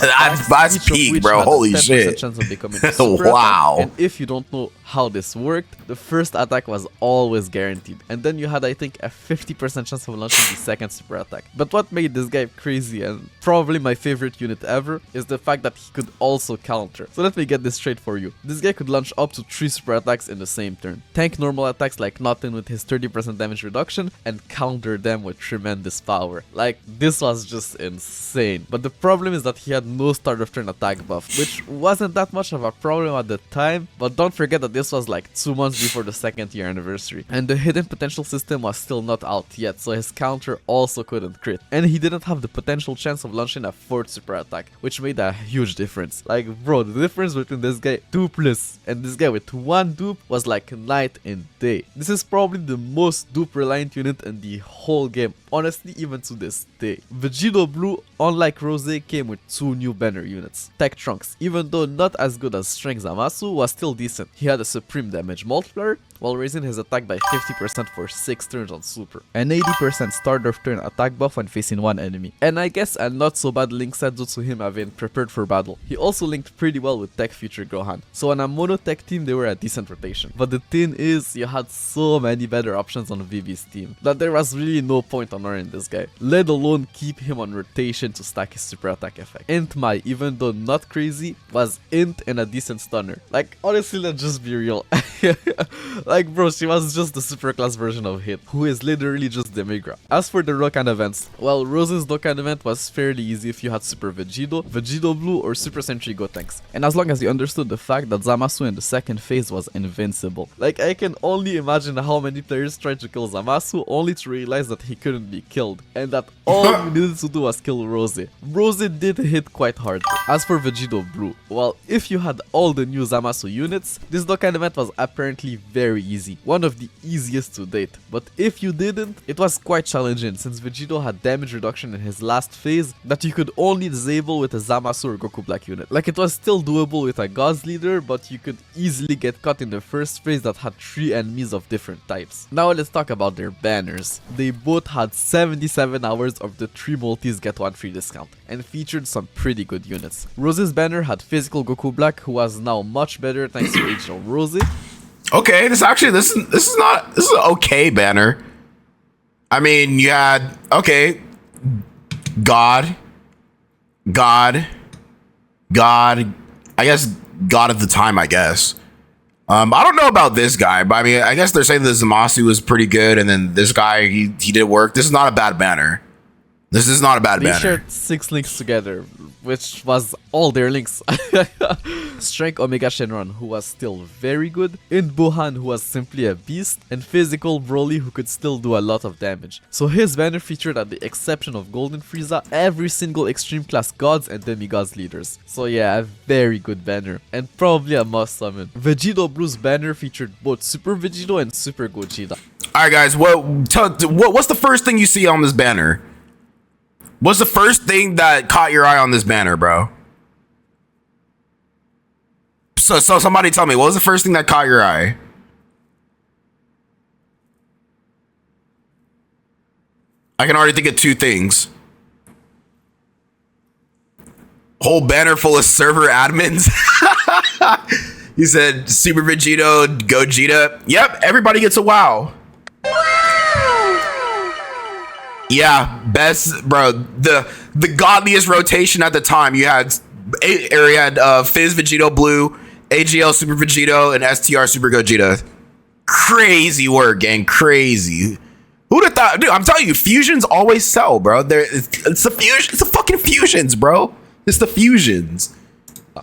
that's peak, bro. Holy shit. Chance of becoming a super wow. And if you don't know how this worked, the first attack was always guaranteed, and then you had, I think, a 50% chance of launching the second super attack. But what made this guy crazy and probably my favorite unit ever is the fact that he could also counter. So let me get this straight for you. This guy could launch up to 3 super attacks in the same turn, tank normal attacks like nothing with his 30% damage reduction, and counter them with tremendous power. Like, this was just insane. But the problem is that he had no start of turn attack buff, which wasn't that much of a problem at the time, but don't forget that this was like 2 months before the second year anniversary, and the hidden potential system was still not out yet, so his counter also couldn't crit, and he didn't have the potential chance of launching a 4th super attack, which made a huge difference. Like, bro, the difference between this guy dupeless and this guy with 1 dupe was like night and day. This is probably the most dupe reliant unit in the whole game, honestly, even to this day. Vegito Blue, unlike Rose, came with 2 new banner units. Tech Trunks, even though not as good as Strength Zamasu, was still decent. He had a supreme damage multiplier, while raising his attack by 50% for 6 turns on super. An 80% start of turn attack buff when facing one enemy. And I guess a not so bad link set due to him having prepared for battle. He also linked pretty well with Tech Future Gohan. So on a mono tech team they were a decent rotation. But the thing is, you had so many better options on VB's team that there was really no point on running this guy, let alone keep him on rotation to stack his super attack effect. Int Mai, even though not crazy, was int and a decent stunner. Like, honestly, let's just be real. Like, bro, she was just the super class version of Hit, who is literally just Demigra. As for the Dokkan events, well, Rose's Dokkan event was fairly easy if you had Super Vegito, Vegito Blue, or Super Sentry Gotenks. And as long as you understood the fact that Zamasu in the second phase was invincible. Like, I can only imagine how many players tried to kill Zamasu only to realize that he couldn't be killed, and that all you needed to do was kill Rose. Rose did hit quite hard. As for Vegito Blue, well, if you had all the new Zamasu units, this Dokkan event was apparently very easy, one of the easiest to date. But if you didn't, it was quite challenging since Vegito had damage reduction in his last phase that you could only disable with a Zamasu or Goku Black unit. Like, it was still doable with a God's Leader, but you could easily get caught in the first phase that had 3 enemies of different types. Now let's talk about their banners. They both had 77 hours of the 3 multis get 1 free discount and featured some pretty good units. Rose's banner had physical Goku Black, who was now much better thanks to Angel Rose. Okay, this is an okay banner. I mean, you had God. I guess God at the time, I guess. I don't know about this guy, but I mean, I guess they're saying the Zamasu was pretty good, and then this guy, he did work. This is not a bad banner. This is not a bad banner. They shared 6 links together, which was all their links. Strength Omega Shenron, who was still very good, and Bohan, who was simply a beast, and Physical Broly, who could still do a lot of damage. So his banner featured, at the exception of Golden Frieza, every single extreme class gods and demigods leaders. So yeah, a very good banner, and probably a must summon. Vegito Blue's banner featured both Super Vegito and Super Gogeta. Alright guys, what's the first thing you see on this banner? What's the first thing that caught your eye on this banner, bro? So somebody tell me, what was the first thing that caught your eye? I can already think of 2 things. Whole banner full of server admins. You said Super Vegito, Gogeta. Yep, everybody gets a wow. Yeah, best, bro. The godliest rotation at the time. You had Fizz Vegito Blue, AGL Super Vegito, and STR Super Gogeta. Crazy work, gang. Crazy. Who'd have thought? Dude, I'm telling you, fusions always sell, bro. It's the fusion. It's the fucking fusions, bro. It's the fusions.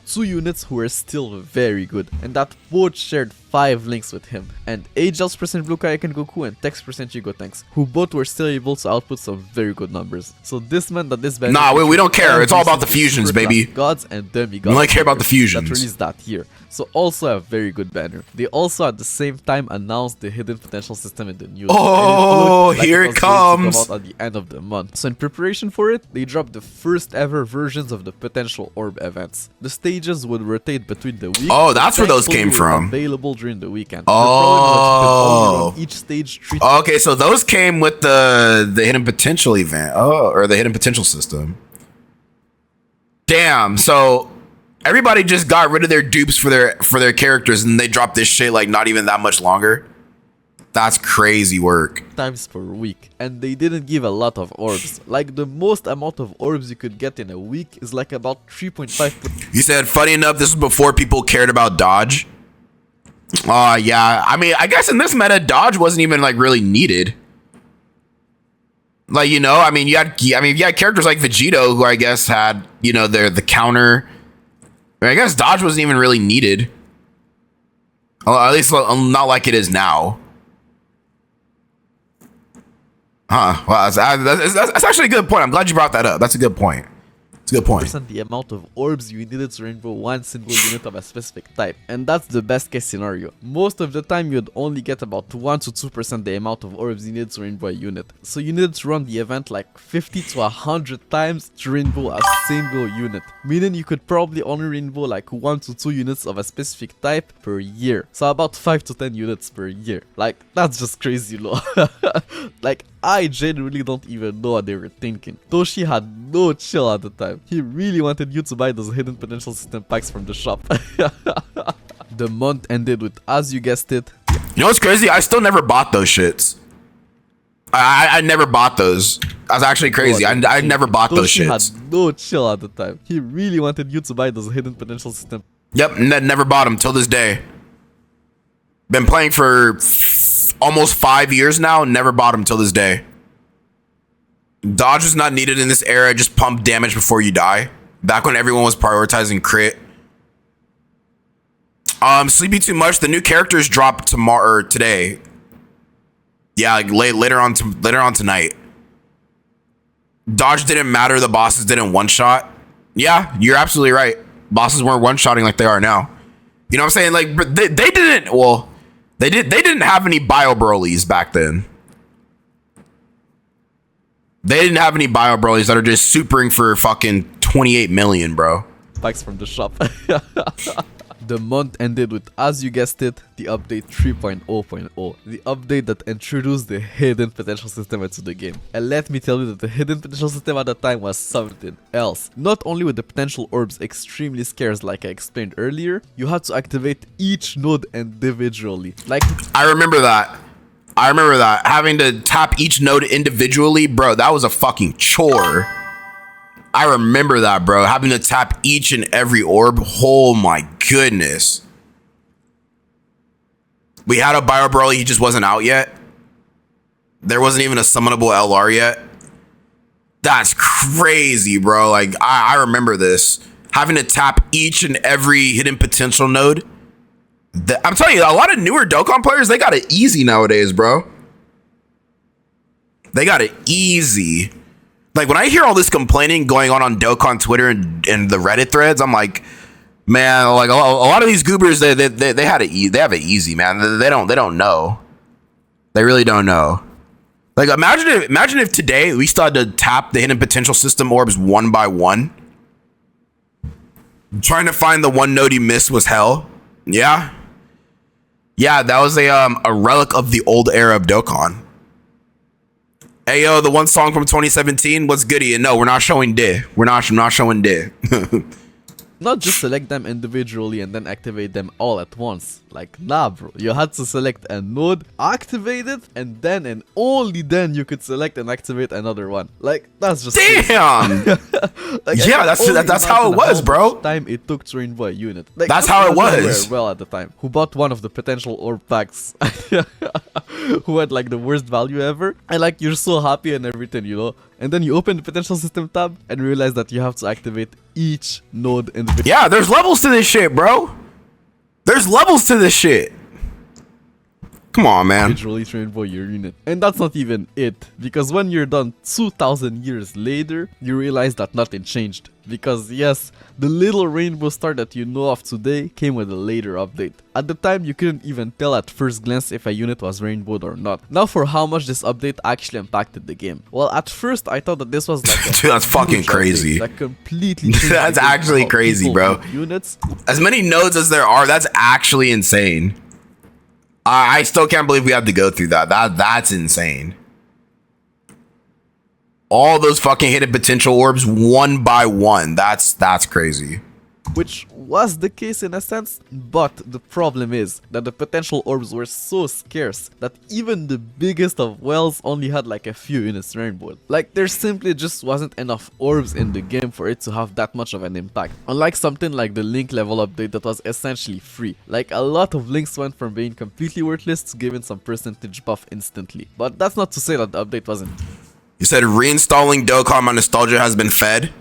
2 units who were still very good, and that both shared 5 links with him, and Agel's % Blue Kaioken Goku and Tech's % Gotenks, who both were still able to output some very good numbers. So this meant that this banner... Nah, we don't care. It's all about the fusions, baby. Gods and demigods. We only care about the fusions. That released that year. So also a very good banner. They also at the same time announced the hidden potential system in the news. Oh, here it comes. Come out at the end of the month. So in preparation for it, they dropped the first ever versions of the potential orb events. The stages would rotate between the week. Oh, that's where those came from. Available during the weekend. Oh. Each stage 3. Okay, so those came with the hidden potential event. Oh, or the hidden potential system. Damn. So everybody just got rid of their dupes for their characters, and they dropped this shit like not even that much longer. That's crazy work. Times per week, and they didn't give a lot of orbs. Like, the most amount of orbs you could get in a week is like about 3.5. You said, funny enough, this was before people cared about dodge. Yeah. I mean, I guess in this meta, dodge wasn't even like really needed. Like, you know, I mean, you had characters like Vegito, who I guess had, you know, the counter. I guess dodge wasn't even really needed. At least not like it is now. Huh. Well, that's actually a good point. I'm glad you brought that up. That's a good point. It's a good point. The amount of orbs you needed to rainbow one single unit of a specific type. And that's the best case scenario. Most of the time you'd only get about 1 to 2% the amount of orbs you needed to rainbow a unit. So you needed to run the event like 50 to 100 times to rainbow a single unit. Meaning you could probably only rainbow like 1 to 2 units of a specific type per year. So about 5 to 10 units per year. Like, that's just crazy low. Like, I genuinely don't even know what they were thinking. Toshi had no chill at the time. He really wanted you to buy those hidden potential system packs from the shop. The month ended with, as you guessed it. You know what's crazy? I still never bought those shits. I never bought those. That's actually crazy. I never bought those shits. Toshi had no chill at the time. He really wanted you to buy those hidden potential system. Yep, never bought them till this day. Been playing for almost 5 years now, never bought them till this day. Dodge is not needed in this era, just pump damage before you die. Back when everyone was prioritizing crit. Sleepy too much. The new characters drop tomorrow or today. Yeah, like later on tonight. Dodge didn't matter. The bosses didn't one shot. Yeah, you're absolutely right. Bosses weren't one shotting like they are now. You know what I'm saying? Like they didn't. Well, they didn't have any bio Broly's back then. They didn't have any bio Broly's that are just supering for fucking 28 million, bro. Packs from the shop. The month ended with, as you guessed it, the update 3.0.0. The update that introduced the hidden potential system into the game. And let me tell you that the hidden potential system at the time was something else. Not only were the potential orbs extremely scarce like I explained earlier, you had to activate each node individually. Like, I remember that. Having to tap each node individually, bro, that was a fucking chore. I remember that, bro. Having to tap each and every orb. Oh my goodness. We had a Bio Broly, he just wasn't out yet. There wasn't even a summonable LR yet. That's crazy, bro. Like, I remember this. Having to tap each and every hidden potential node. I'm telling you, a lot of newer Dokkan players, they got it easy nowadays, bro. They got it easy. Like, when I hear all this complaining going on Dokkan Twitter and the Reddit threads, I'm like, man, like a lot of these goobers, they have it easy, man. They don't know. They really don't know. Like, imagine if today we still had to tap the hidden potential system orbs one by one. Trying to find the one node you missed was hell. Yeah. Yeah, that was a relic of the old era of Dokkan. Hey yo, the one song from 2017, what's goody? And no, we're not showing D. We're not showing D. Not just select them individually and then activate them all at once. Like, nah, bro. You had to select a node, activate it, and then and only then you could select and activate another one. Like, that's just damn. Like, yeah, that's how it was, bro. Time it took to rainbow a unit. Like, that's how it was. Well, at the time, who bought one of the potential orb packs, who had like the worst value ever, and like you're so happy and everything, you know. And then you open the potential system tab and realize that you have to activate each node individually. Yeah, there's levels to this shit, bro. There's levels to this shit. Come on, man. Individually to rainbow your unit. And that's not even it. Because when you're done 2,000 years later, you realize that nothing changed. Because yes, the little rainbow star that you know of today came with a later update. At the time, you couldn't even tell at first glance if a unit was rainbowed or not. Now for how much this update actually impacted the game. Well, at first I thought that this was like a dude, that's fucking crazy. That completely changed that's actually crazy, bro. Units. As many nodes as there are, that's actually insane. I still can't believe we had to go through that. That's insane. All those fucking hidden potential orbs one by one. That's crazy. Which was the case in a sense, but the problem is that the potential orbs were so scarce that even the biggest of wells only had like a few units rainbowed. Like, there simply just wasn't enough orbs in the game for it to have that much of an impact. Unlike something like the Link level update that was essentially free. Like, a lot of links went from being completely worthless to giving some percentage buff instantly. But that's not to say that the update wasn't. You said reinstalling Dokkan my nostalgia has been fed.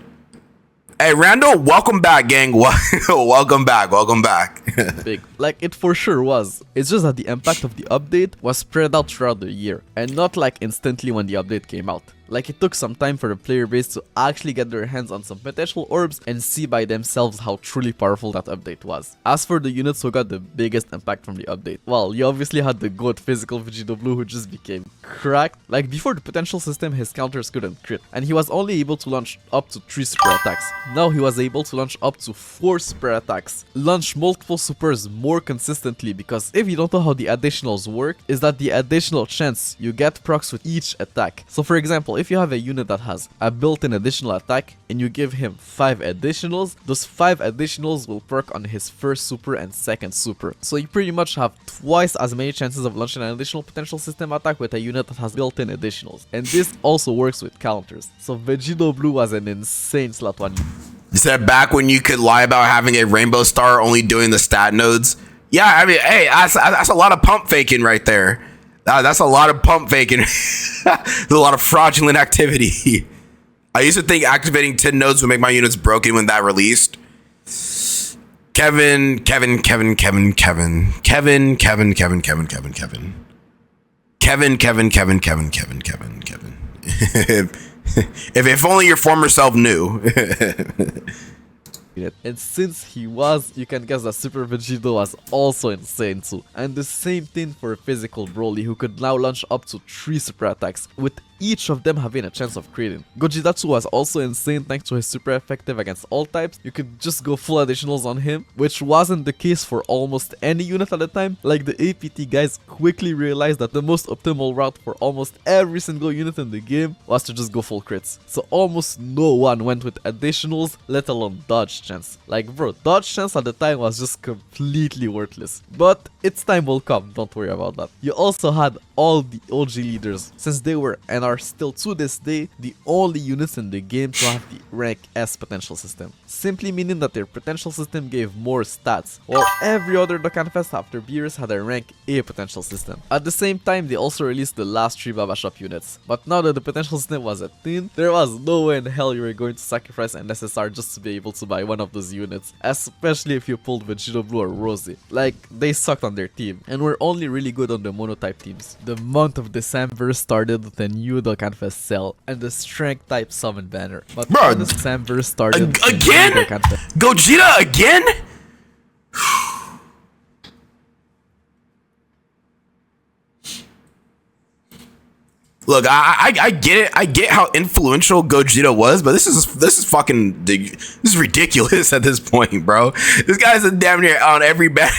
Hey, Randall, welcome back, gang. Welcome back. Big. Like, it for sure was. It's just that the impact of the update was spread out throughout the year, and not like instantly when the update came out. Like, it took some time for the player base to actually get their hands on some potential orbs and see by themselves how truly powerful that update was. As for the units who got the biggest impact from the update, well, you obviously had the GOAT physical Vegito Blue who just became cracked. Like, before the potential system, his counters couldn't crit, and he was only able to launch up to 3 super attacks. Now he was able to launch up to 4 super attacks, launch multiple supers more consistently, because if you don't know how the additionals work, is that the additional chance you get procs with each attack. So for example, if you have a unit that has a built-in additional attack and you give him 5 additionals, those 5 additionals will perk on his first super and second super. So you pretty much have twice as many chances of launching an additional potential system attack with a unit that has built-in additionals. And this also works with counters. So Vegito Blue was an insane slot one. You said back when you could lie about having a rainbow star only doing the stat nodes. Yeah, I mean, hey, that's a lot of pump faking right there. That's a lot of pump faking. There's a lot of fraudulent activity. I used to think activating 10 nodes would make my units broken when that released. Kevin. If only your former self knew. And since he was, you can guess that Super Vegito was also insane too. And the same thing for physical Broly, who could now launch up to 3 super attacks, with each of them having a chance of creating. Gogeta was also insane thanks to his super effective against all types. You could just go full additionals on him, which wasn't the case for almost any unit at the time. Like, the APT guys quickly realized that the most optimal route for almost every single unit in the game was to just go full crits. So almost no one went with additionals, let alone dodge chance. Like, bro, dodge chance at the time was just completely worthless. But its time will come, don't worry about that. You also had all the OG leaders, since they were and are still to this day the only units in the game to have the rank S potential system, simply meaning that their potential system gave more stats, while every other Dokkan Fest after Beerus had a rank A potential system. At the same time, they also released the last 3 Baba Shop units, but now that the potential system was a thing, there was no way in hell you were going to sacrifice an SSR just to be able to buy one of those units, especially if you pulled Vegito Blue or Rosie. Like, they sucked on their team, and were only really good on the monotype teams. The month of December started with a new Dokkan Fest cell and the strength type summon banner. But bro, December started again? Gogeta again? Look, I get it. I get how influential Gogeta was, but this is fucking, this is ridiculous at this point, bro. This guy's a damn near on every banner.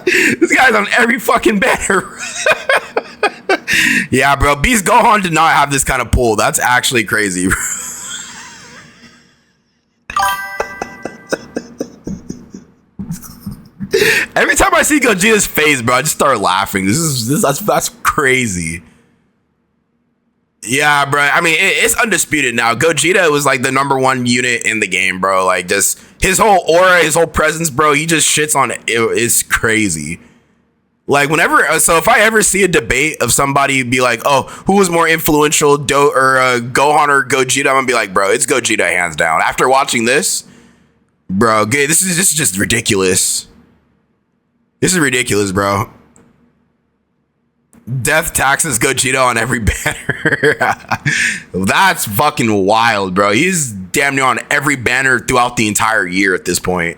This guy's on every fucking banner. Yeah, bro. Beast Gohan did not have this kind of pull. That's actually crazy. Every time I see Gogeta's face, bro, I just start laughing. That's crazy. Yeah, bro. I mean, it's undisputed now. Gogeta was like the #1 unit in the game, bro. Like, just his whole aura, his whole presence, bro. He just shits on it. It's crazy. Like, whenever, so if I ever see a debate of somebody be like, oh, who was more influential, Gohan or Gogeta, I'm gonna be like, bro, it's Gogeta hands down. After watching this, bro, this is just ridiculous. This is ridiculous, bro. Death taxes Gogeta on every banner. That's fucking wild, bro. He's damn near on every banner throughout the entire year at this point.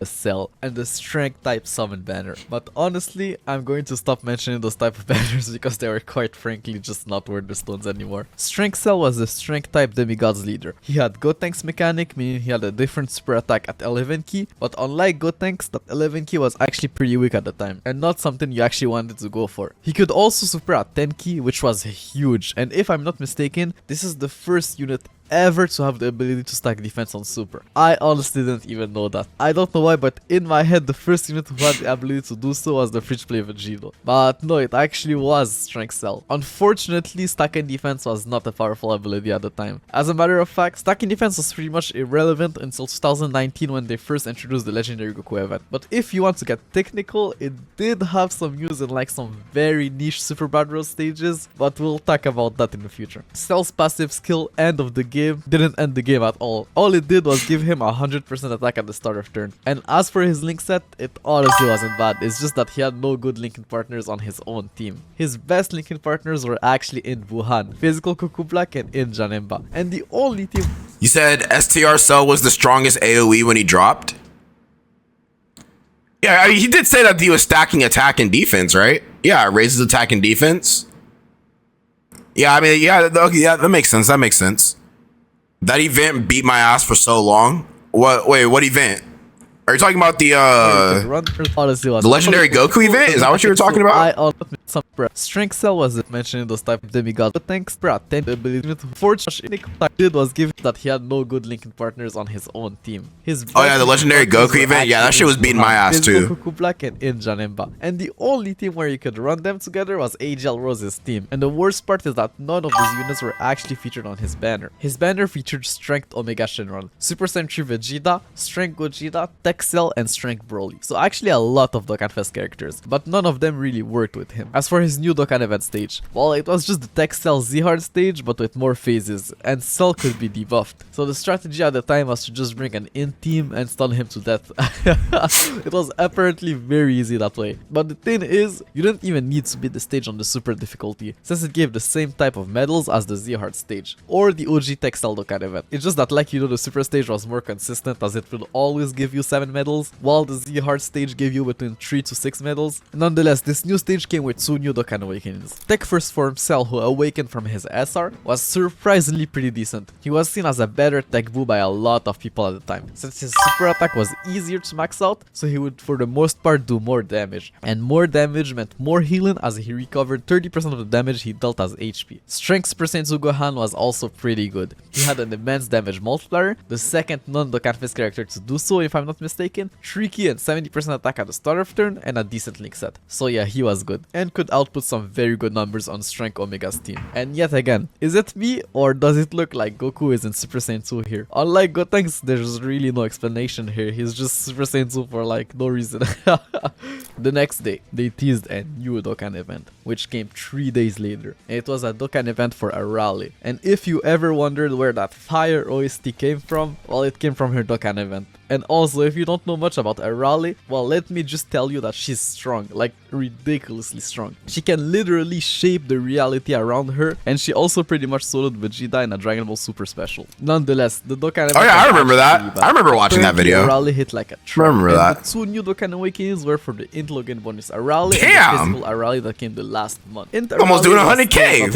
A cell and the strength type summon banner. But honestly, I'm going to stop mentioning those type of banners because they are quite frankly just not worth the stones anymore. Strength Cell was the strength type demigod's leader. He had Gotenks mechanic, meaning he had a different super attack at 11 key, but unlike Gotenks, that 11 key was actually pretty weak at the time and not something you actually wanted to go for. He could also super at 10 key, which was huge, and if I'm not mistaken, this is the first unit ever to have the ability to stack defense on super. I honestly didn't even know that. I don't know why, but in my head the first unit who had the ability to do so was the Fridge Play Vegito. But no, it actually was Strength Cell. Unfortunately, stacking defense was not a powerful ability at the time. As a matter of fact, stacking defense was pretty much irrelevant until 2019 when they first introduced the Legendary Goku event. But if you want to get technical, it did have some use in like some very niche Super Battle stages, but we'll talk about that in the future. Cell's passive skill, End of the Game, game didn't end the game at all. All it did was give him 100% attack at the start of turn. And as for his link set, it honestly wasn't bad. It's just that he had no good linking partners on his own team. His best linking partners were actually in Wuhan, Physical Cuckoo Black, and in Janemba. And the only team... You said STR Cell was the strongest AoE when he dropped? Yeah, I mean, he did say that he was stacking attack and defense, right? Yeah, it raises attack and defense. Yeah, I mean, yeah, that makes sense. That makes sense. That event beat my ass for so long. Wait, what event? Are you talking about the legendary Goku event? Is that what you were talking about? Strength Cell wasn't mentioned in those type of demigods, but thanks to the ability to forge did was given that he had no good linking partners on his own team. The legendary Goku event? Yeah, that shit was beating my ass too. Cuckoo Black and in Janemba. And the only team where you could run them together was AGL Rose's team. And the worst part is that none of these units were actually featured on his banner. His banner featured Strength Omega Shenron, Super Saiyan 3 Vegeta, Strength Gogeta, Tech Cell, and Strength Broly. So actually a lot of Dokkan Fest characters, but none of them really worked with him. As for his new Dokkan event stage, well, it was just the Tech Cell Z-Hard stage, but with more phases, and Cell could be debuffed. So the strategy at the time was to just bring an in team and stun him to death. It was apparently very easy that way. But the thing is, you didn't even need to beat the stage on the super difficulty, since it gave the same type of medals as the Z-Hard stage, or the OG Tech Cell Dokkan event. It's just that, like, the super stage was more consistent, as it would always give you 7 medals, while the Z-Hard stage gave you between 3 to 6 medals. Nonetheless, this new stage came with 2 new Dokkan awakenings. Tech First Form Cell, who awakened from his SR, was surprisingly pretty decent. He was seen as a better tech boo by a lot of people at the time, since his super attack was easier to max out, so he would for the most part do more damage. And more damage meant more healing, as he recovered 30% of the damage he dealt as HP. Strength Super Saiyan Gohan was also pretty good. He had an immense damage multiplier, the second non-Dokkan Fist character to do so if I'm not mistaken, tricky and 70% attack at the start of turn, and a decent link set. So yeah, he was good, and could output some very good numbers on Strength Omega's team. And yet again, is it me, or does it look like Goku is in Super Saiyan 2 here? Unlike Gotenks, there's really no explanation here. He's just Super Saiyan 2 for like no reason. The next day, they teased a new Dokkan event, which came 3 days later. And it was a Dokkan event for Arale. And if you ever wondered where that fire OST came from, well, it came from her Dokkan event. And also, if you don't know much about Arale, well, let me just tell you that she's strong, like ridiculously strong. She can literally shape the reality around her, and she also pretty much soloed Vegeta in a Dragon Ball Super Special. Nonetheless, the Dokkan event... Oh yeah, I remember that. I remember watching that video. Arale hit like a truck. Remember that. The 2 new Dokkan awakenings were for the Interlogan bonus Arale and the physical Arale that came the last month. Almost doing 100k!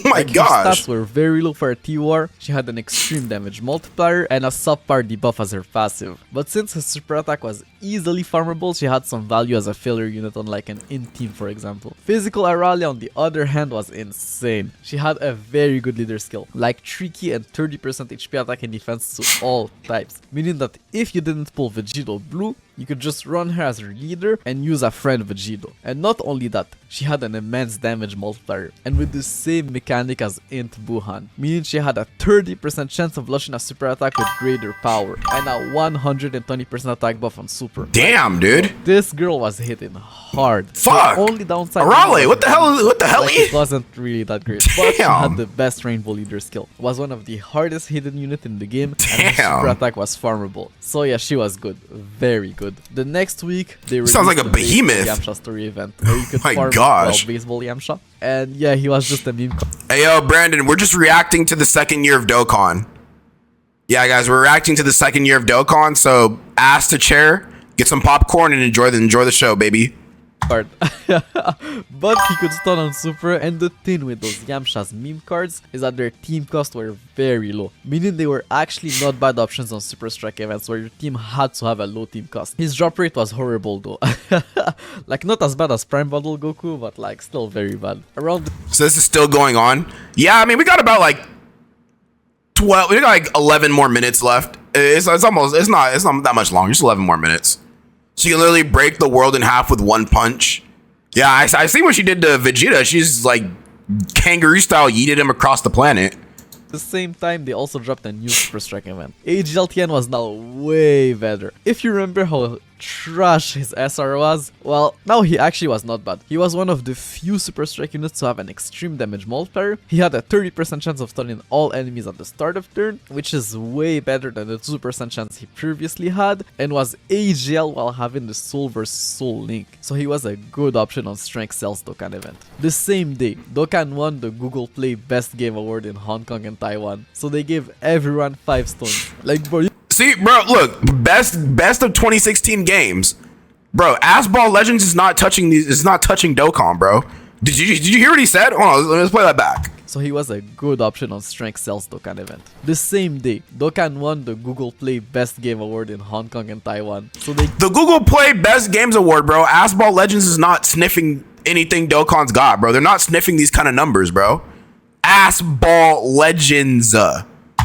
Oh my gosh! Her stats were very low for a T-War, she had an extreme damage multiplier, and a subpar debuff as her passive. But since her super attack was easily farmable, she had some value as a filler unit on like an in-team, for example. Physical Arale, on the other hand, was insane. She had a very good leader skill, like tricky and 30% HP attack and defense to all types, meaning that if you didn't pull Vegito Blue, you could just run her as her leader and use a friend Vegito. And not only that, she had an immense damage multiplier, and with the same mechanic as Int Buhan, meaning she had a 30% chance of launching a super attack with greater power, and a 120% attack buff on super. Damn, dude. This girl was hitting hard. Fuck! The only downside... Arale, what the hell? Like, it wasn't really that great, but she had the best rainbow leader skill. Was one of the hardest hidden unit in the game, and her super attack was farmable. So yeah, she was good. Very good. The next week, they released sounds like a behemoth Yamcha story event where you could farm baseball Yamcha. And yeah, he was just a meme. Hey yo, Brandon, we're just reacting to the 2nd year of Dokkan. Yeah, guys, we're reacting to the 2nd year of Dokkan. So ass to chair, get some popcorn, and enjoy the show, baby. But he could stun on super, and the thing with those Yamcha's meme cards is that their team costs were very low, meaning they were actually not bad options on Super Strike events where your team had to have a low team cost. His drop rate was horrible though. Like, not as bad as Prime Bundle Goku, but like still very bad. So this is still going on? Yeah, I mean, we got about like 12, we got like 11 more minutes left. It's not that much longer, just 11 more minutes. She can literally break the world in half with one punch. Yeah, I see what she did to Vegeta. She's like kangaroo style yeeted him across the planet. At the same time, they also dropped a new Super Strike event. AGLTN was now way better. If you remember how trash his SR was, well, now he actually was not bad. He was one of the few Super Strike units to have an extreme damage multiplier. He had a 30% chance of stunning all enemies at the start of turn, which is way better than the 2% chance he previously had, and was AGL while having the Soul vs Soul link, so he was a good option on Strength Cell's Dokkan event. The same day, Dokkan won the Google Play Best Game Award in Hong Kong and Taiwan, so they gave everyone 5 stones. Like, bro, See, bro, look, best of 2016 games, bro. Asball Legends is not touching these. It's not touching Dokkan, bro. Did you hear what he said? Hold on, let's play that back. So he was a good option on Strength Cell's Dokkan event. The same day, Dokkan won the Google Play Best Game Award in Hong Kong and Taiwan. So the Google Play Best Games Award, bro. Asball Legends is not sniffing anything Dokkan's got, bro. They're not sniffing these kind of numbers, bro. Asball Legends.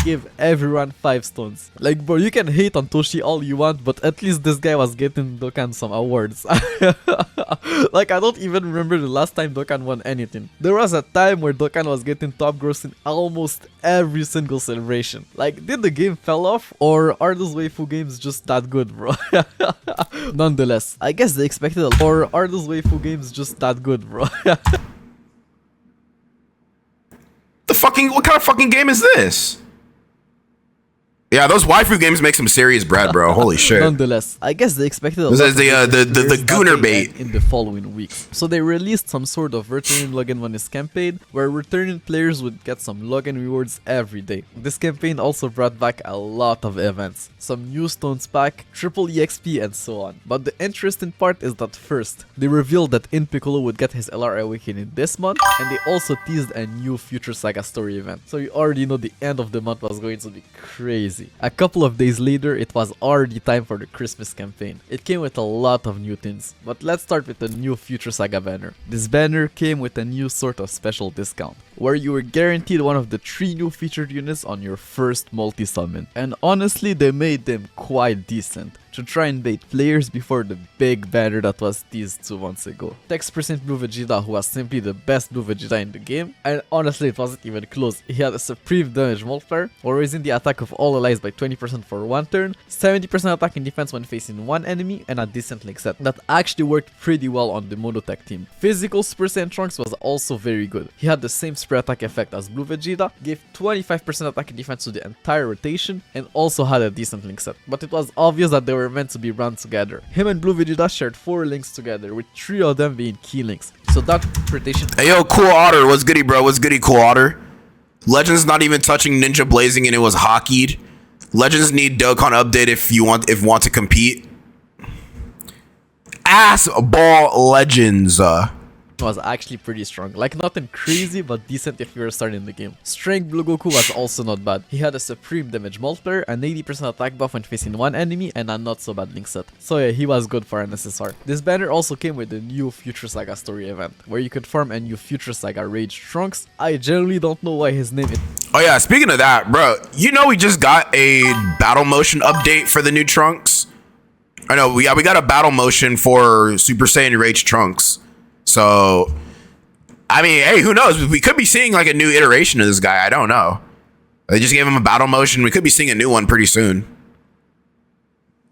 give everyone 5 stones. Like, bro, you can hate on Toshi all you want, but at least this guy was getting Dokkan some awards. Like, I don't even remember the last time Dokkan won anything. There was a time where Dokkan was getting top gross in almost every single celebration. Like, did the game fell off, or are those waifu games just that good, bro? Nonetheless, I guess they expected a lot. Or are those waifu games just that good, bro? What kind of fucking game is this? Yeah, those waifu games make some serious bread, bro. Holy shit. Nonetheless, I guess they expected a this lot is the Gooner bait in the following weeks. So they released some sort of returning login bonus campaign where returning players would get some login rewards every day. This campaign also brought back a lot of events, some new stones pack, triple EXP and so on. But the interesting part is that first, they revealed that In Piccolo would get his LR Awakening this month, and they also teased a new Future Saga story event. So you already know the end of the month was going to be crazy. A couple of days later, it was already time for the Christmas campaign. It came with a lot of new things, but let's start with the new Future Saga banner. This banner came with a new sort of special discount, where you were guaranteed one of the 3 new featured units on your first multi-summon. And honestly, they made them quite decent, to try and bait players before the big banner that was teased 2 months ago. 6% Blue Vegeta, who was simply the best Blue Vegeta in the game, and honestly it wasn't even close. He had a supreme damage multiplier, or raising the attack of all allies by 20% for 1 turn, 70% attack and defense when facing 1 enemy, and a decent link set. That actually worked pretty well on the Monotech team. Physical Super Saiyan Trunks was also very good. He had the same spray attack effect as Blue Vegeta, gave 25% attack and defense to the entire rotation, and also had a decent link set. But it was obvious that they were meant to be run together. Him and Blue Vegeta shared 4 links together, with 3 of them being key links. So that rotation. Hey yo, Cool Otter, what's goody, bro? What's goody, Cool Otter? Legends not even touching Ninja Blazing and it was hockeyed. Legends need Dokkan update if want to compete. Ass ball Legends. Was actually pretty strong. Like, nothing crazy, but decent if you were starting the game. Strength Blue Goku was also not bad. He had a supreme damage multiplier, an 80% attack buff when facing 1 enemy, and a not so bad link set. So yeah, he was good for an SSR. This banner also came with the new Future Saga story event, where you could farm a new Future Saga Rage Trunks. I generally don't know why his name is... Oh yeah, speaking of that, bro, you know we just got a battle motion update for the new Trunks? I know, we got a battle motion for Super Saiyan Rage Trunks. So, I mean, hey, who knows? We could be seeing like a new iteration of this guy. I don't know. They just gave him a battle motion. We could be seeing a new one pretty soon.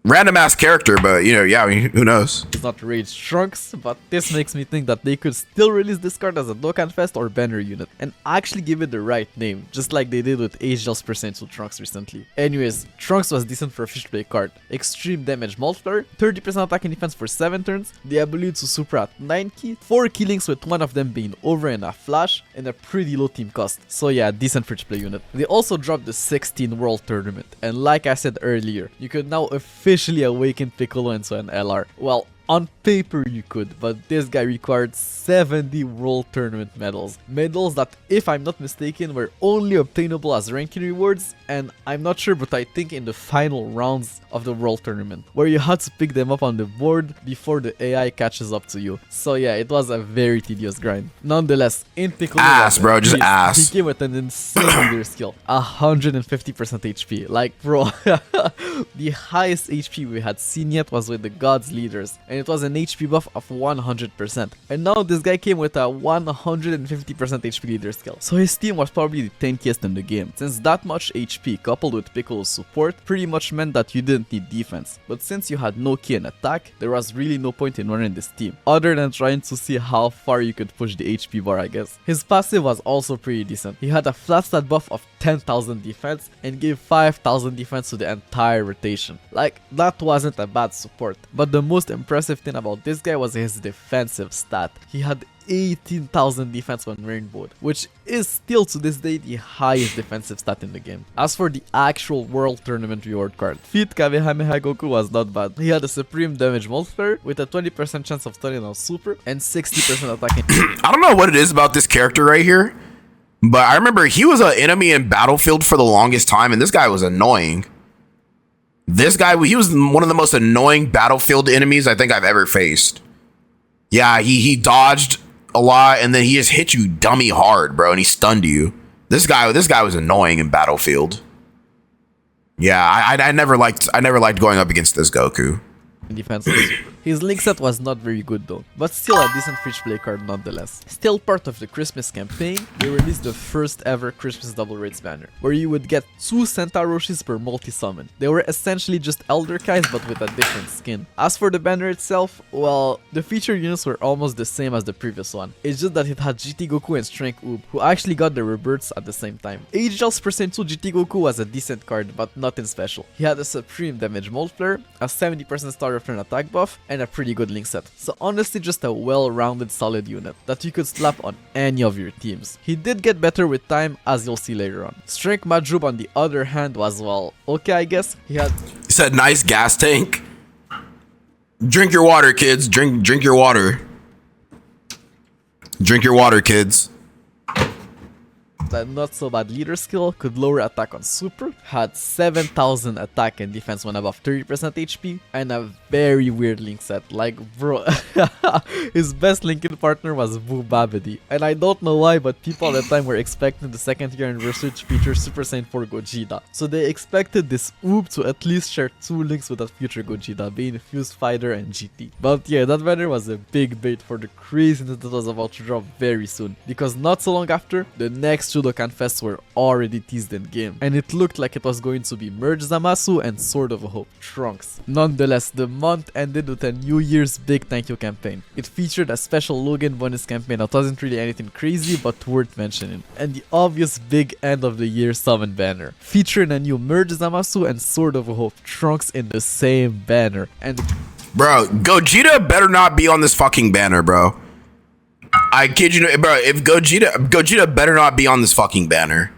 Random ass character, but you know, yeah, I mean, who knows? It's not Rage Trunks, but this makes me think that they could still release this card as a Dokkan Fest or banner unit and actually give it the right name, just like they did with HGL's Percentile Trunks recently. Anyways, Trunks was decent for a fish play card. Extreme damage multiplier, 30% attack and defense for 7 turns, the ability to super at 9 key, 4 key links with 1 of them being over and a flash, and a pretty low team cost. So yeah, decent free to play unit. They also dropped the 16 World Tournament, and like I said earlier, you could now officially awaken Piccolo into an LR. Well, on paper you could, but this guy required 70 World Tournament medals. Medals that, if I'm not mistaken, were only obtainable as ranking rewards, and I'm not sure, but I think in the final rounds of the World Tournament, where you had to pick them up on the board before the AI catches up to you. So yeah, it was a very tedious grind. Nonetheless, in Piccolo... Ass, bro, just ass. He came with an insane leader skill, 150% HP. Like, bro, the highest HP we had seen yet was with the Gods Leaders, and it was an HP buff of 100%. And now this guy came with a 150% HP leader skill. So his team was probably the tankiest in the game, since that much HP coupled with Piccolo's support pretty much meant that you didn't need defense. But since you had no key in attack, there was really no point in running this team, other than trying to see how far you could push the HP bar, I guess. His passive was also pretty decent. He had a flat stat buff of 10,000 defense and gave 5,000 defense to the entire rotation. Like, that wasn't a bad support. But the most impressive thing about this guy was his defensive stat. He had 18,000 defense when rainbowed, which is still to this day the highest defensive stat in the game. As for the actual World Tournament reward card, Feat Kamehameha Goku was not bad. He had a supreme damage multiplier with a 20% chance of turning on super and 60% attacking. I don't know what it is about this character right here, but I remember he was an enemy in Battlefield for the longest time, and this guy was annoying. This guy, he was one of the most annoying Battlefield enemies I think I've ever faced. Yeah, he dodged a lot, and then he just hit you dummy hard, bro, and he stunned you. This guy was annoying in Battlefield. Yeah, I never liked going up against this Goku. Defense. His link set was not very good though, but still a decent free play card nonetheless. Still part of the Christmas campaign, they released the first ever Christmas double raids banner, where you would get 2 Centaroshis per multi-summon. They were essentially just Elder Kais but with a different skin. As for the banner itself, well, the featured units were almost the same as the previous one. It's just that it had GT Goku and Strength Oob, who actually got their rebirths at the same time. Agel's Percent 2 GT Goku was a decent card, but nothing special. He had a supreme damage multiplier, a 70% start of turn attack buff, and a pretty good link set. So honestly just a well-rounded solid unit that you could slap on any of your teams. He did get better with time, as you'll see later on. Strength Majub on the other hand was, well, okay I guess. He said nice gas tank. Drink your water, kids. Drink your water. Drink your water, kids. A not so bad leader skill, could lower attack on super, had 7,000 attack and defense when above 30% HP, and a very weird link set. Like, bro, his best linking partner was Boo Babidi, and I don't know why, but people at the time were expecting the 2nd year anniversary to feature Super Saiyan 4 Gogeta, so they expected this Oob to at least share 2 links with that future Gogeta, being Fused Fighter and GT. But yeah, that banner was a big bait for the craziness that was about to drop very soon, because not so long after, the next 2 Dokkan Fests were already teased in game, and it looked like it was going to be Merge Zamasu and Sword of Hope Trunks. Nonetheless, the month ended with a New Year's big thank you campaign. It featured a special Logan bonus campaign that wasn't really anything crazy but worth mentioning, and the obvious big end of the year summon banner, featuring a new Merge Zamasu and Sword of Hope Trunks in the same banner. And bro, Gogeta better not be on this fucking banner, bro. I kid you not, bro. If Gogeta better not be on this fucking banner.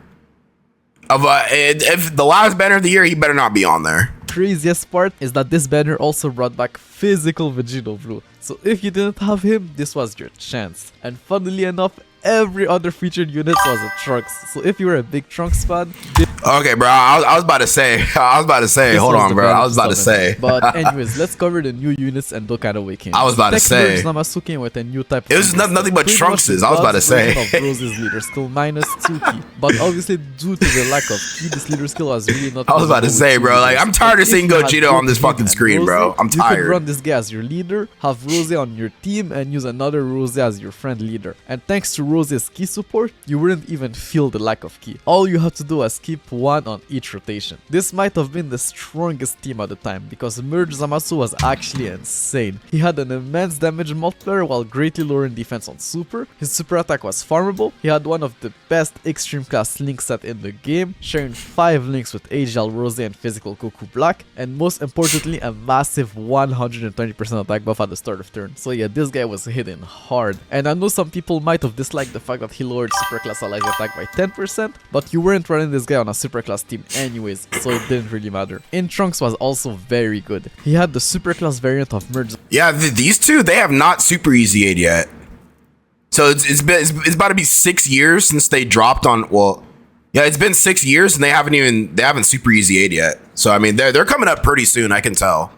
If the last banner of the year, he better not be on there. Craziest part is that this banner also brought back physical Vegito Blue. So if you didn't have him, this was your chance. And funnily enough, every other featured unit was a Trunks. So if you were a big Trunks fan, okay, bro. I was about to say. Hold on, bro. I was about to say. But anyways, let's cover the new units and Dokkan Awakening. I was about to say. Namasu came with a new type. It was nothing but Trunkses. I was about to say. Of Rose's leader skill minus 2 key, but obviously due to the lack of key, this leader skill was really not. I was about to say, bro. Like, I'm tired of seeing Gogeta on this fucking screen, bro. I'm tired. You could run this guy as your leader, have Rose on your team, and use another Rose as your friend leader. And thanks to Rose's key support, you wouldn't even feel the lack of key. All you had to do was keep 1 on each rotation. This might have been the strongest team at the time, because Merge Zamasu was actually insane. He had an immense damage multiplier while greatly lowering defense on super. His super attack was farmable. He had one of the best extreme class link set in the game, sharing 5 links with Agel Rose and Physical Goku Black, and most importantly a massive 120% attack buff at the start of turn. So yeah, this guy was hitting hard. And I know some people might have disliked the fact that he lowered super class allies attack by 10%, but you weren't running this guy on a super class team anyways, so it didn't really matter. In Trunks was also very good. He had the super class variant of Merge. Yeah, these two, they have not super easy aid yet. So it's about to be 6 years since they dropped on, well, yeah, it's been 6 years and they haven't super easy aid yet. So I mean, they're coming up pretty soon, I can tell.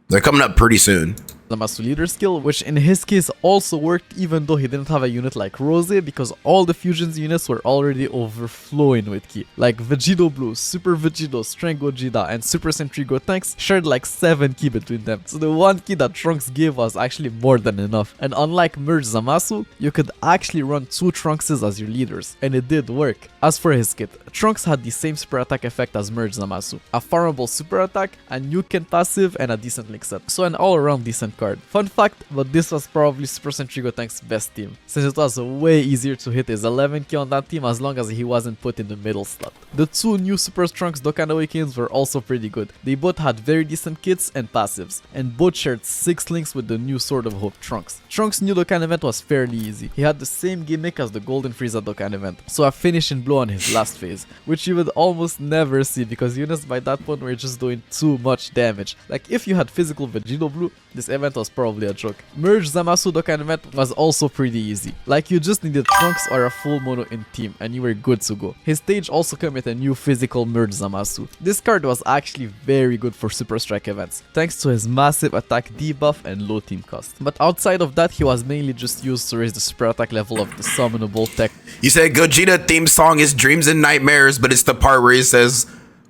They're coming up pretty soon. Zamasu leader skill, which in his case also worked even though he didn't have a unit like Rose, because all the fusions units were already overflowing with ki. Like Vegito Blue, Super Vegito, Str Gogeta, and Super Sentry Gotenks shared like 7 ki between them. So the 1 ki that Trunks gave was actually more than enough. And unlike Merge Zamasu, you could actually run 2 Trunkses as your leaders, and it did work. As for his kit, Trunks had the same super attack effect as Merge Zamasu, a farmable super attack, a Nuken passive, and a decent link set. So an all-around decent card. Fun fact, but this was probably Super Sentry Gotenks' best team, since it was way easier to hit his 11k on that team as long as he wasn't put in the middle slot. The 2 new Super Trunks Dokkan Awakens were also pretty good. They both had very decent kits and passives, and both shared 6 links with the new Sword of Hope Trunks. Trunks' new Dokkan event was fairly easy. He had the same gimmick as the Golden Frieza Dokkan event, so a finishing blow on his last phase, which you would almost never see because units by that point were just doing too much damage. Like if you had physical Vegito Blue, this event was probably a joke. Merge Zamasu Dokkan event was also pretty easy. Like you just needed Trunks or a full mono in team and you were good to go. His stage also came with a new physical Merge Zamasu. This card was actually very good for Super Strike events, thanks to his massive attack debuff and low team cost. But outside of that, he was mainly just used to raise the super attack level of the summonable tech. You said Gogeta theme song is Dreams and Nightmares, but it's the part where he says,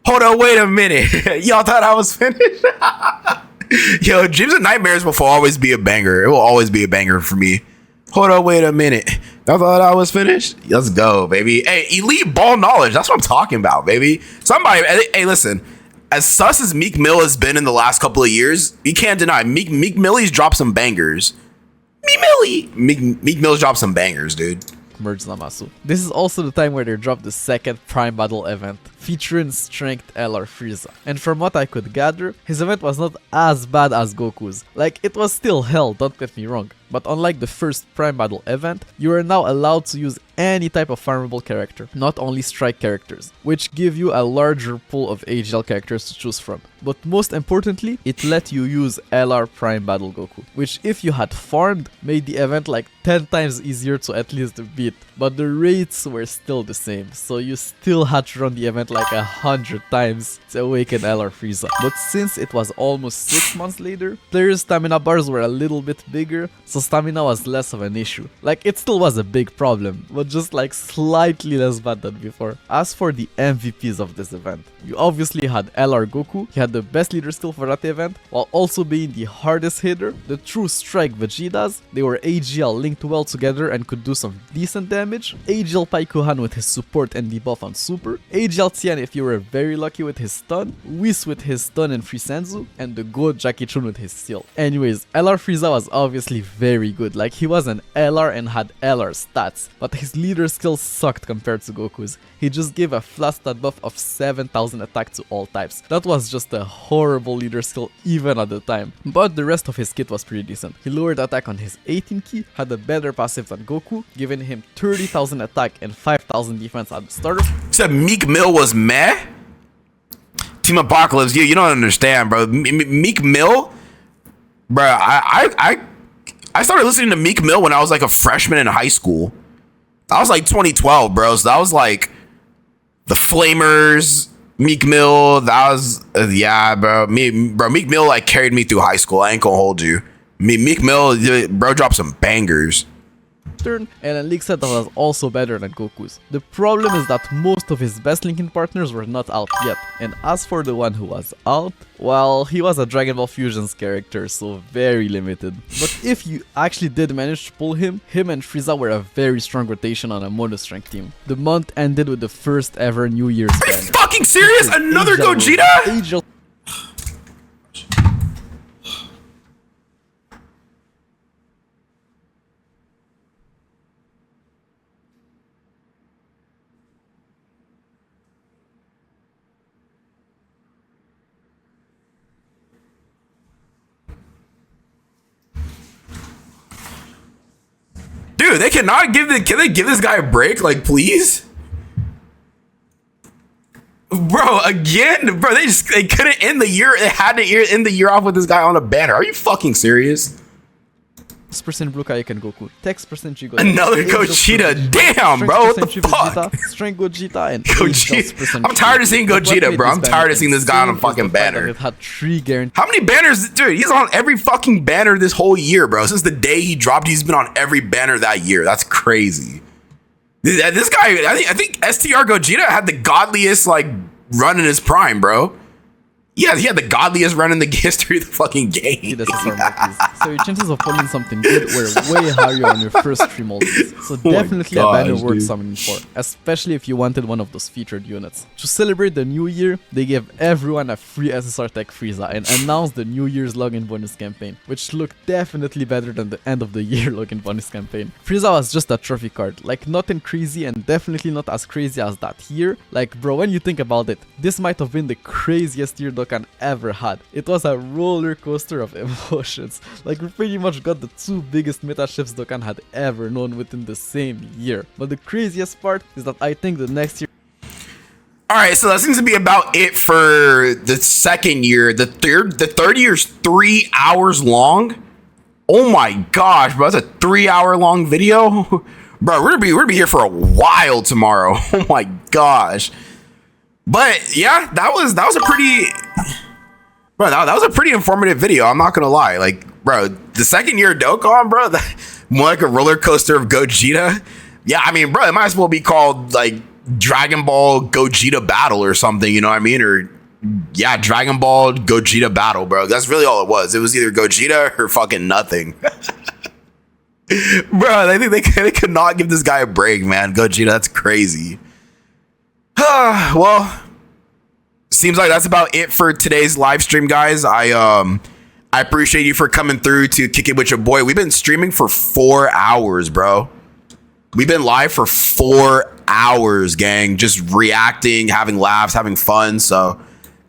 hold on, wait a minute. Y'all thought I was finished? Yo, Dreams and Nightmares will always be a banger. It will always be a banger for me. Hold on, wait a minute. Y'all thought I was finished? Let's go, baby. Hey, elite ball knowledge. That's what I'm talking about, baby. Somebody, hey, listen. As sus as Meek Mill has been in the last couple of years, you can't deny Meek Millie's dropped some bangers. Meek Mill's dropped some bangers, dude. Merge Zamasu. This is also the time where they dropped the second Prime Battle event, featuring Strength LR Frieza. And from what I could gather, his event was not as bad as Goku's. Like, it was still hell, don't get me wrong. But unlike the first Prime Battle event, you are now allowed to use any type of farmable character, not only strike characters, which give you a larger pool of AGL characters to choose from. But most importantly, it let you use LR Prime Battle Goku, which if you had farmed, made the event like 10 times easier to at least beat. But the rates were still the same, so you still had to run the event like 100 times to awaken LR Frieza. But since it was almost 6 months later, players' stamina bars were a little bit bigger, so stamina was less of an issue. Like, it still was a big problem, but just like slightly less bad than before. As for the MVPs of this event, you obviously had LR Goku. He had the best leader skill for that event, while also being the hardest hitter. The true strike Vegetas, they were AGL linked well together and could do some decent damage. AGL Paikuhan with his support and debuff on super. AGL Tien if you were very lucky with his stun. Whis with his stun and free Senzu. And the good Jackie Chun with his steal. Anyways, LR Frieza was obviously very good. Like, he was an LR and had LR stats, but his leader skill sucked compared to Goku's. He just gave a flat stat buff of 7000 attack to all types. That was just a horrible leader skill even at the time. But the rest of his kit was pretty decent. He lowered attack on his 18 ki, had a better passive than Goku, giving him 30,000 attack and 5,000 defense at the start. Said Meek Mill was meh? Team Apocalypse, you don't understand, bro. Meek Mill? Bro, I started listening to Meek Mill when I was like a freshman in high school. That was like 2012, bro. So that was like the Flamers, Meek Mill. That was yeah, bro. Meek Mill like carried me through high school. I ain't gonna hold you. Meek Mill, bro, dropped some bangers. And a league set that was also better than Goku's. The problem is that most of his best linking partners were not out yet, and as for the one who was out, well, he was a Dragon Ball Fusions character, so very limited. But if you actually did manage to pull him and Frieza were a very strong rotation on a mono strength team. The month ended with the first ever New Year's Are you fucking serious? Another Gogeta? Dude, they cannot can they give this guy a break? Like, please? Bro, again, bro, they couldn't end the year. They had to end the year off with this guy on a banner. Are you fucking serious? X% Blue Kaioken Goku, Text% Gogeta, Another Gogeta. Damn, bro. What the fuck? Str Gogeta, and Gogeta. I'm tired of seeing Gogeta, bro. I'm tired of seeing this guy on a fucking banner. It had 3 guaranteed. How many banners? Dude, he's on every fucking banner this whole year, bro. Since the day he dropped, he's been on every banner that year. That's crazy. This guy, I think Str Gogeta had the godliest, like, run in his prime, bro. Yeah, he had the godliest run in the history of the fucking game. So your chances of pulling something good were way higher on your first 3 multis. So definitely a banner worth summoning for, especially if you wanted one of those featured units. To celebrate the new year, they gave everyone a free SSR Tech Frieza and announced the New Year's login bonus campaign, which looked definitely better than the end of the year login bonus campaign. Frieza was just a trophy card, like nothing crazy and definitely not as crazy as that here. Like bro, when you think about it, this might have been the craziest year Dokkan ever had. It was a roller coaster of emotions. Like we pretty much got the 2 biggest meta shifts Dokkan had ever known within the same year. But the craziest part is that I think the next year. Alright, so that seems to be about it for the second year. The third year's 3 hours long. Oh my gosh, bro, that's a 3-hour long video. Bro, we're gonna be here for a while tomorrow. Oh my gosh. But yeah, that was a pretty, bro. That was a pretty informative video. I'm not gonna lie. Like, bro, the second year of Dokkan, bro, more like a roller coaster of Gogeta. Yeah, I mean, bro, it might as well be called like Dragon Ball Gogeta Battle or something. You know what I mean? Or yeah, Dragon Ball Gogeta Battle, bro. That's really all it was. It was either Gogeta or fucking nothing. Bro, I think they could not give this guy a break, man. Gogeta, that's crazy. Well, seems like that's about it for today's live stream, guys. I appreciate you for coming through to kick it with your boy. We've been streaming for 4 hours, bro. We've been live for 4 hours, gang. Just reacting, having laughs, having fun. So,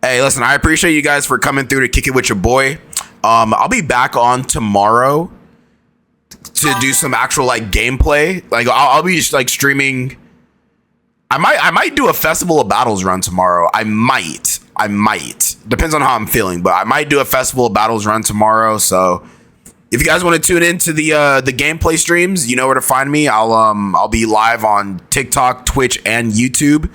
hey, listen, I appreciate you guys for coming through to kick it with your boy. I'll be back on tomorrow to do some actual like gameplay. Like I'll be just like streaming. I might do a Festival of Battles run tomorrow. I might. Depends on how I'm feeling, but I might do a Festival of Battles run tomorrow. So if you guys want to tune into the gameplay streams, you know where to find me. I'll be live on TikTok, Twitch, and YouTube.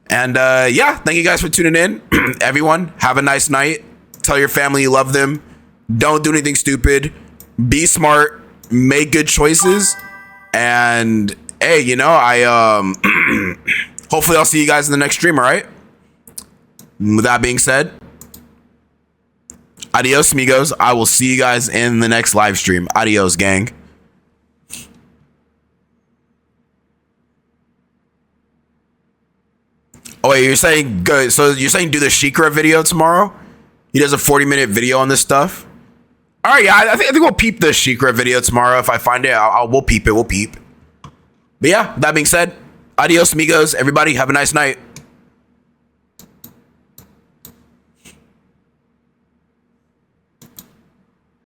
And yeah, thank you guys for tuning in. Everyone, have a nice night. Tell your family you love them. Don't do anything stupid. Be smart. Make good choices. And hey, you know, hopefully I'll see you guys in the next stream, all right? With that being said, adios, amigos. I will see you guys in the next live stream. Adios, gang. Oh, wait, you're saying, good. So you're saying do the Shikra video tomorrow? He does a 40-minute video on this stuff? All right, yeah, I think we'll peep the Shikra video tomorrow. If I find it, we'll peep it. We'll peep. But yeah, that being said, adios, amigos. Everybody, have a nice night.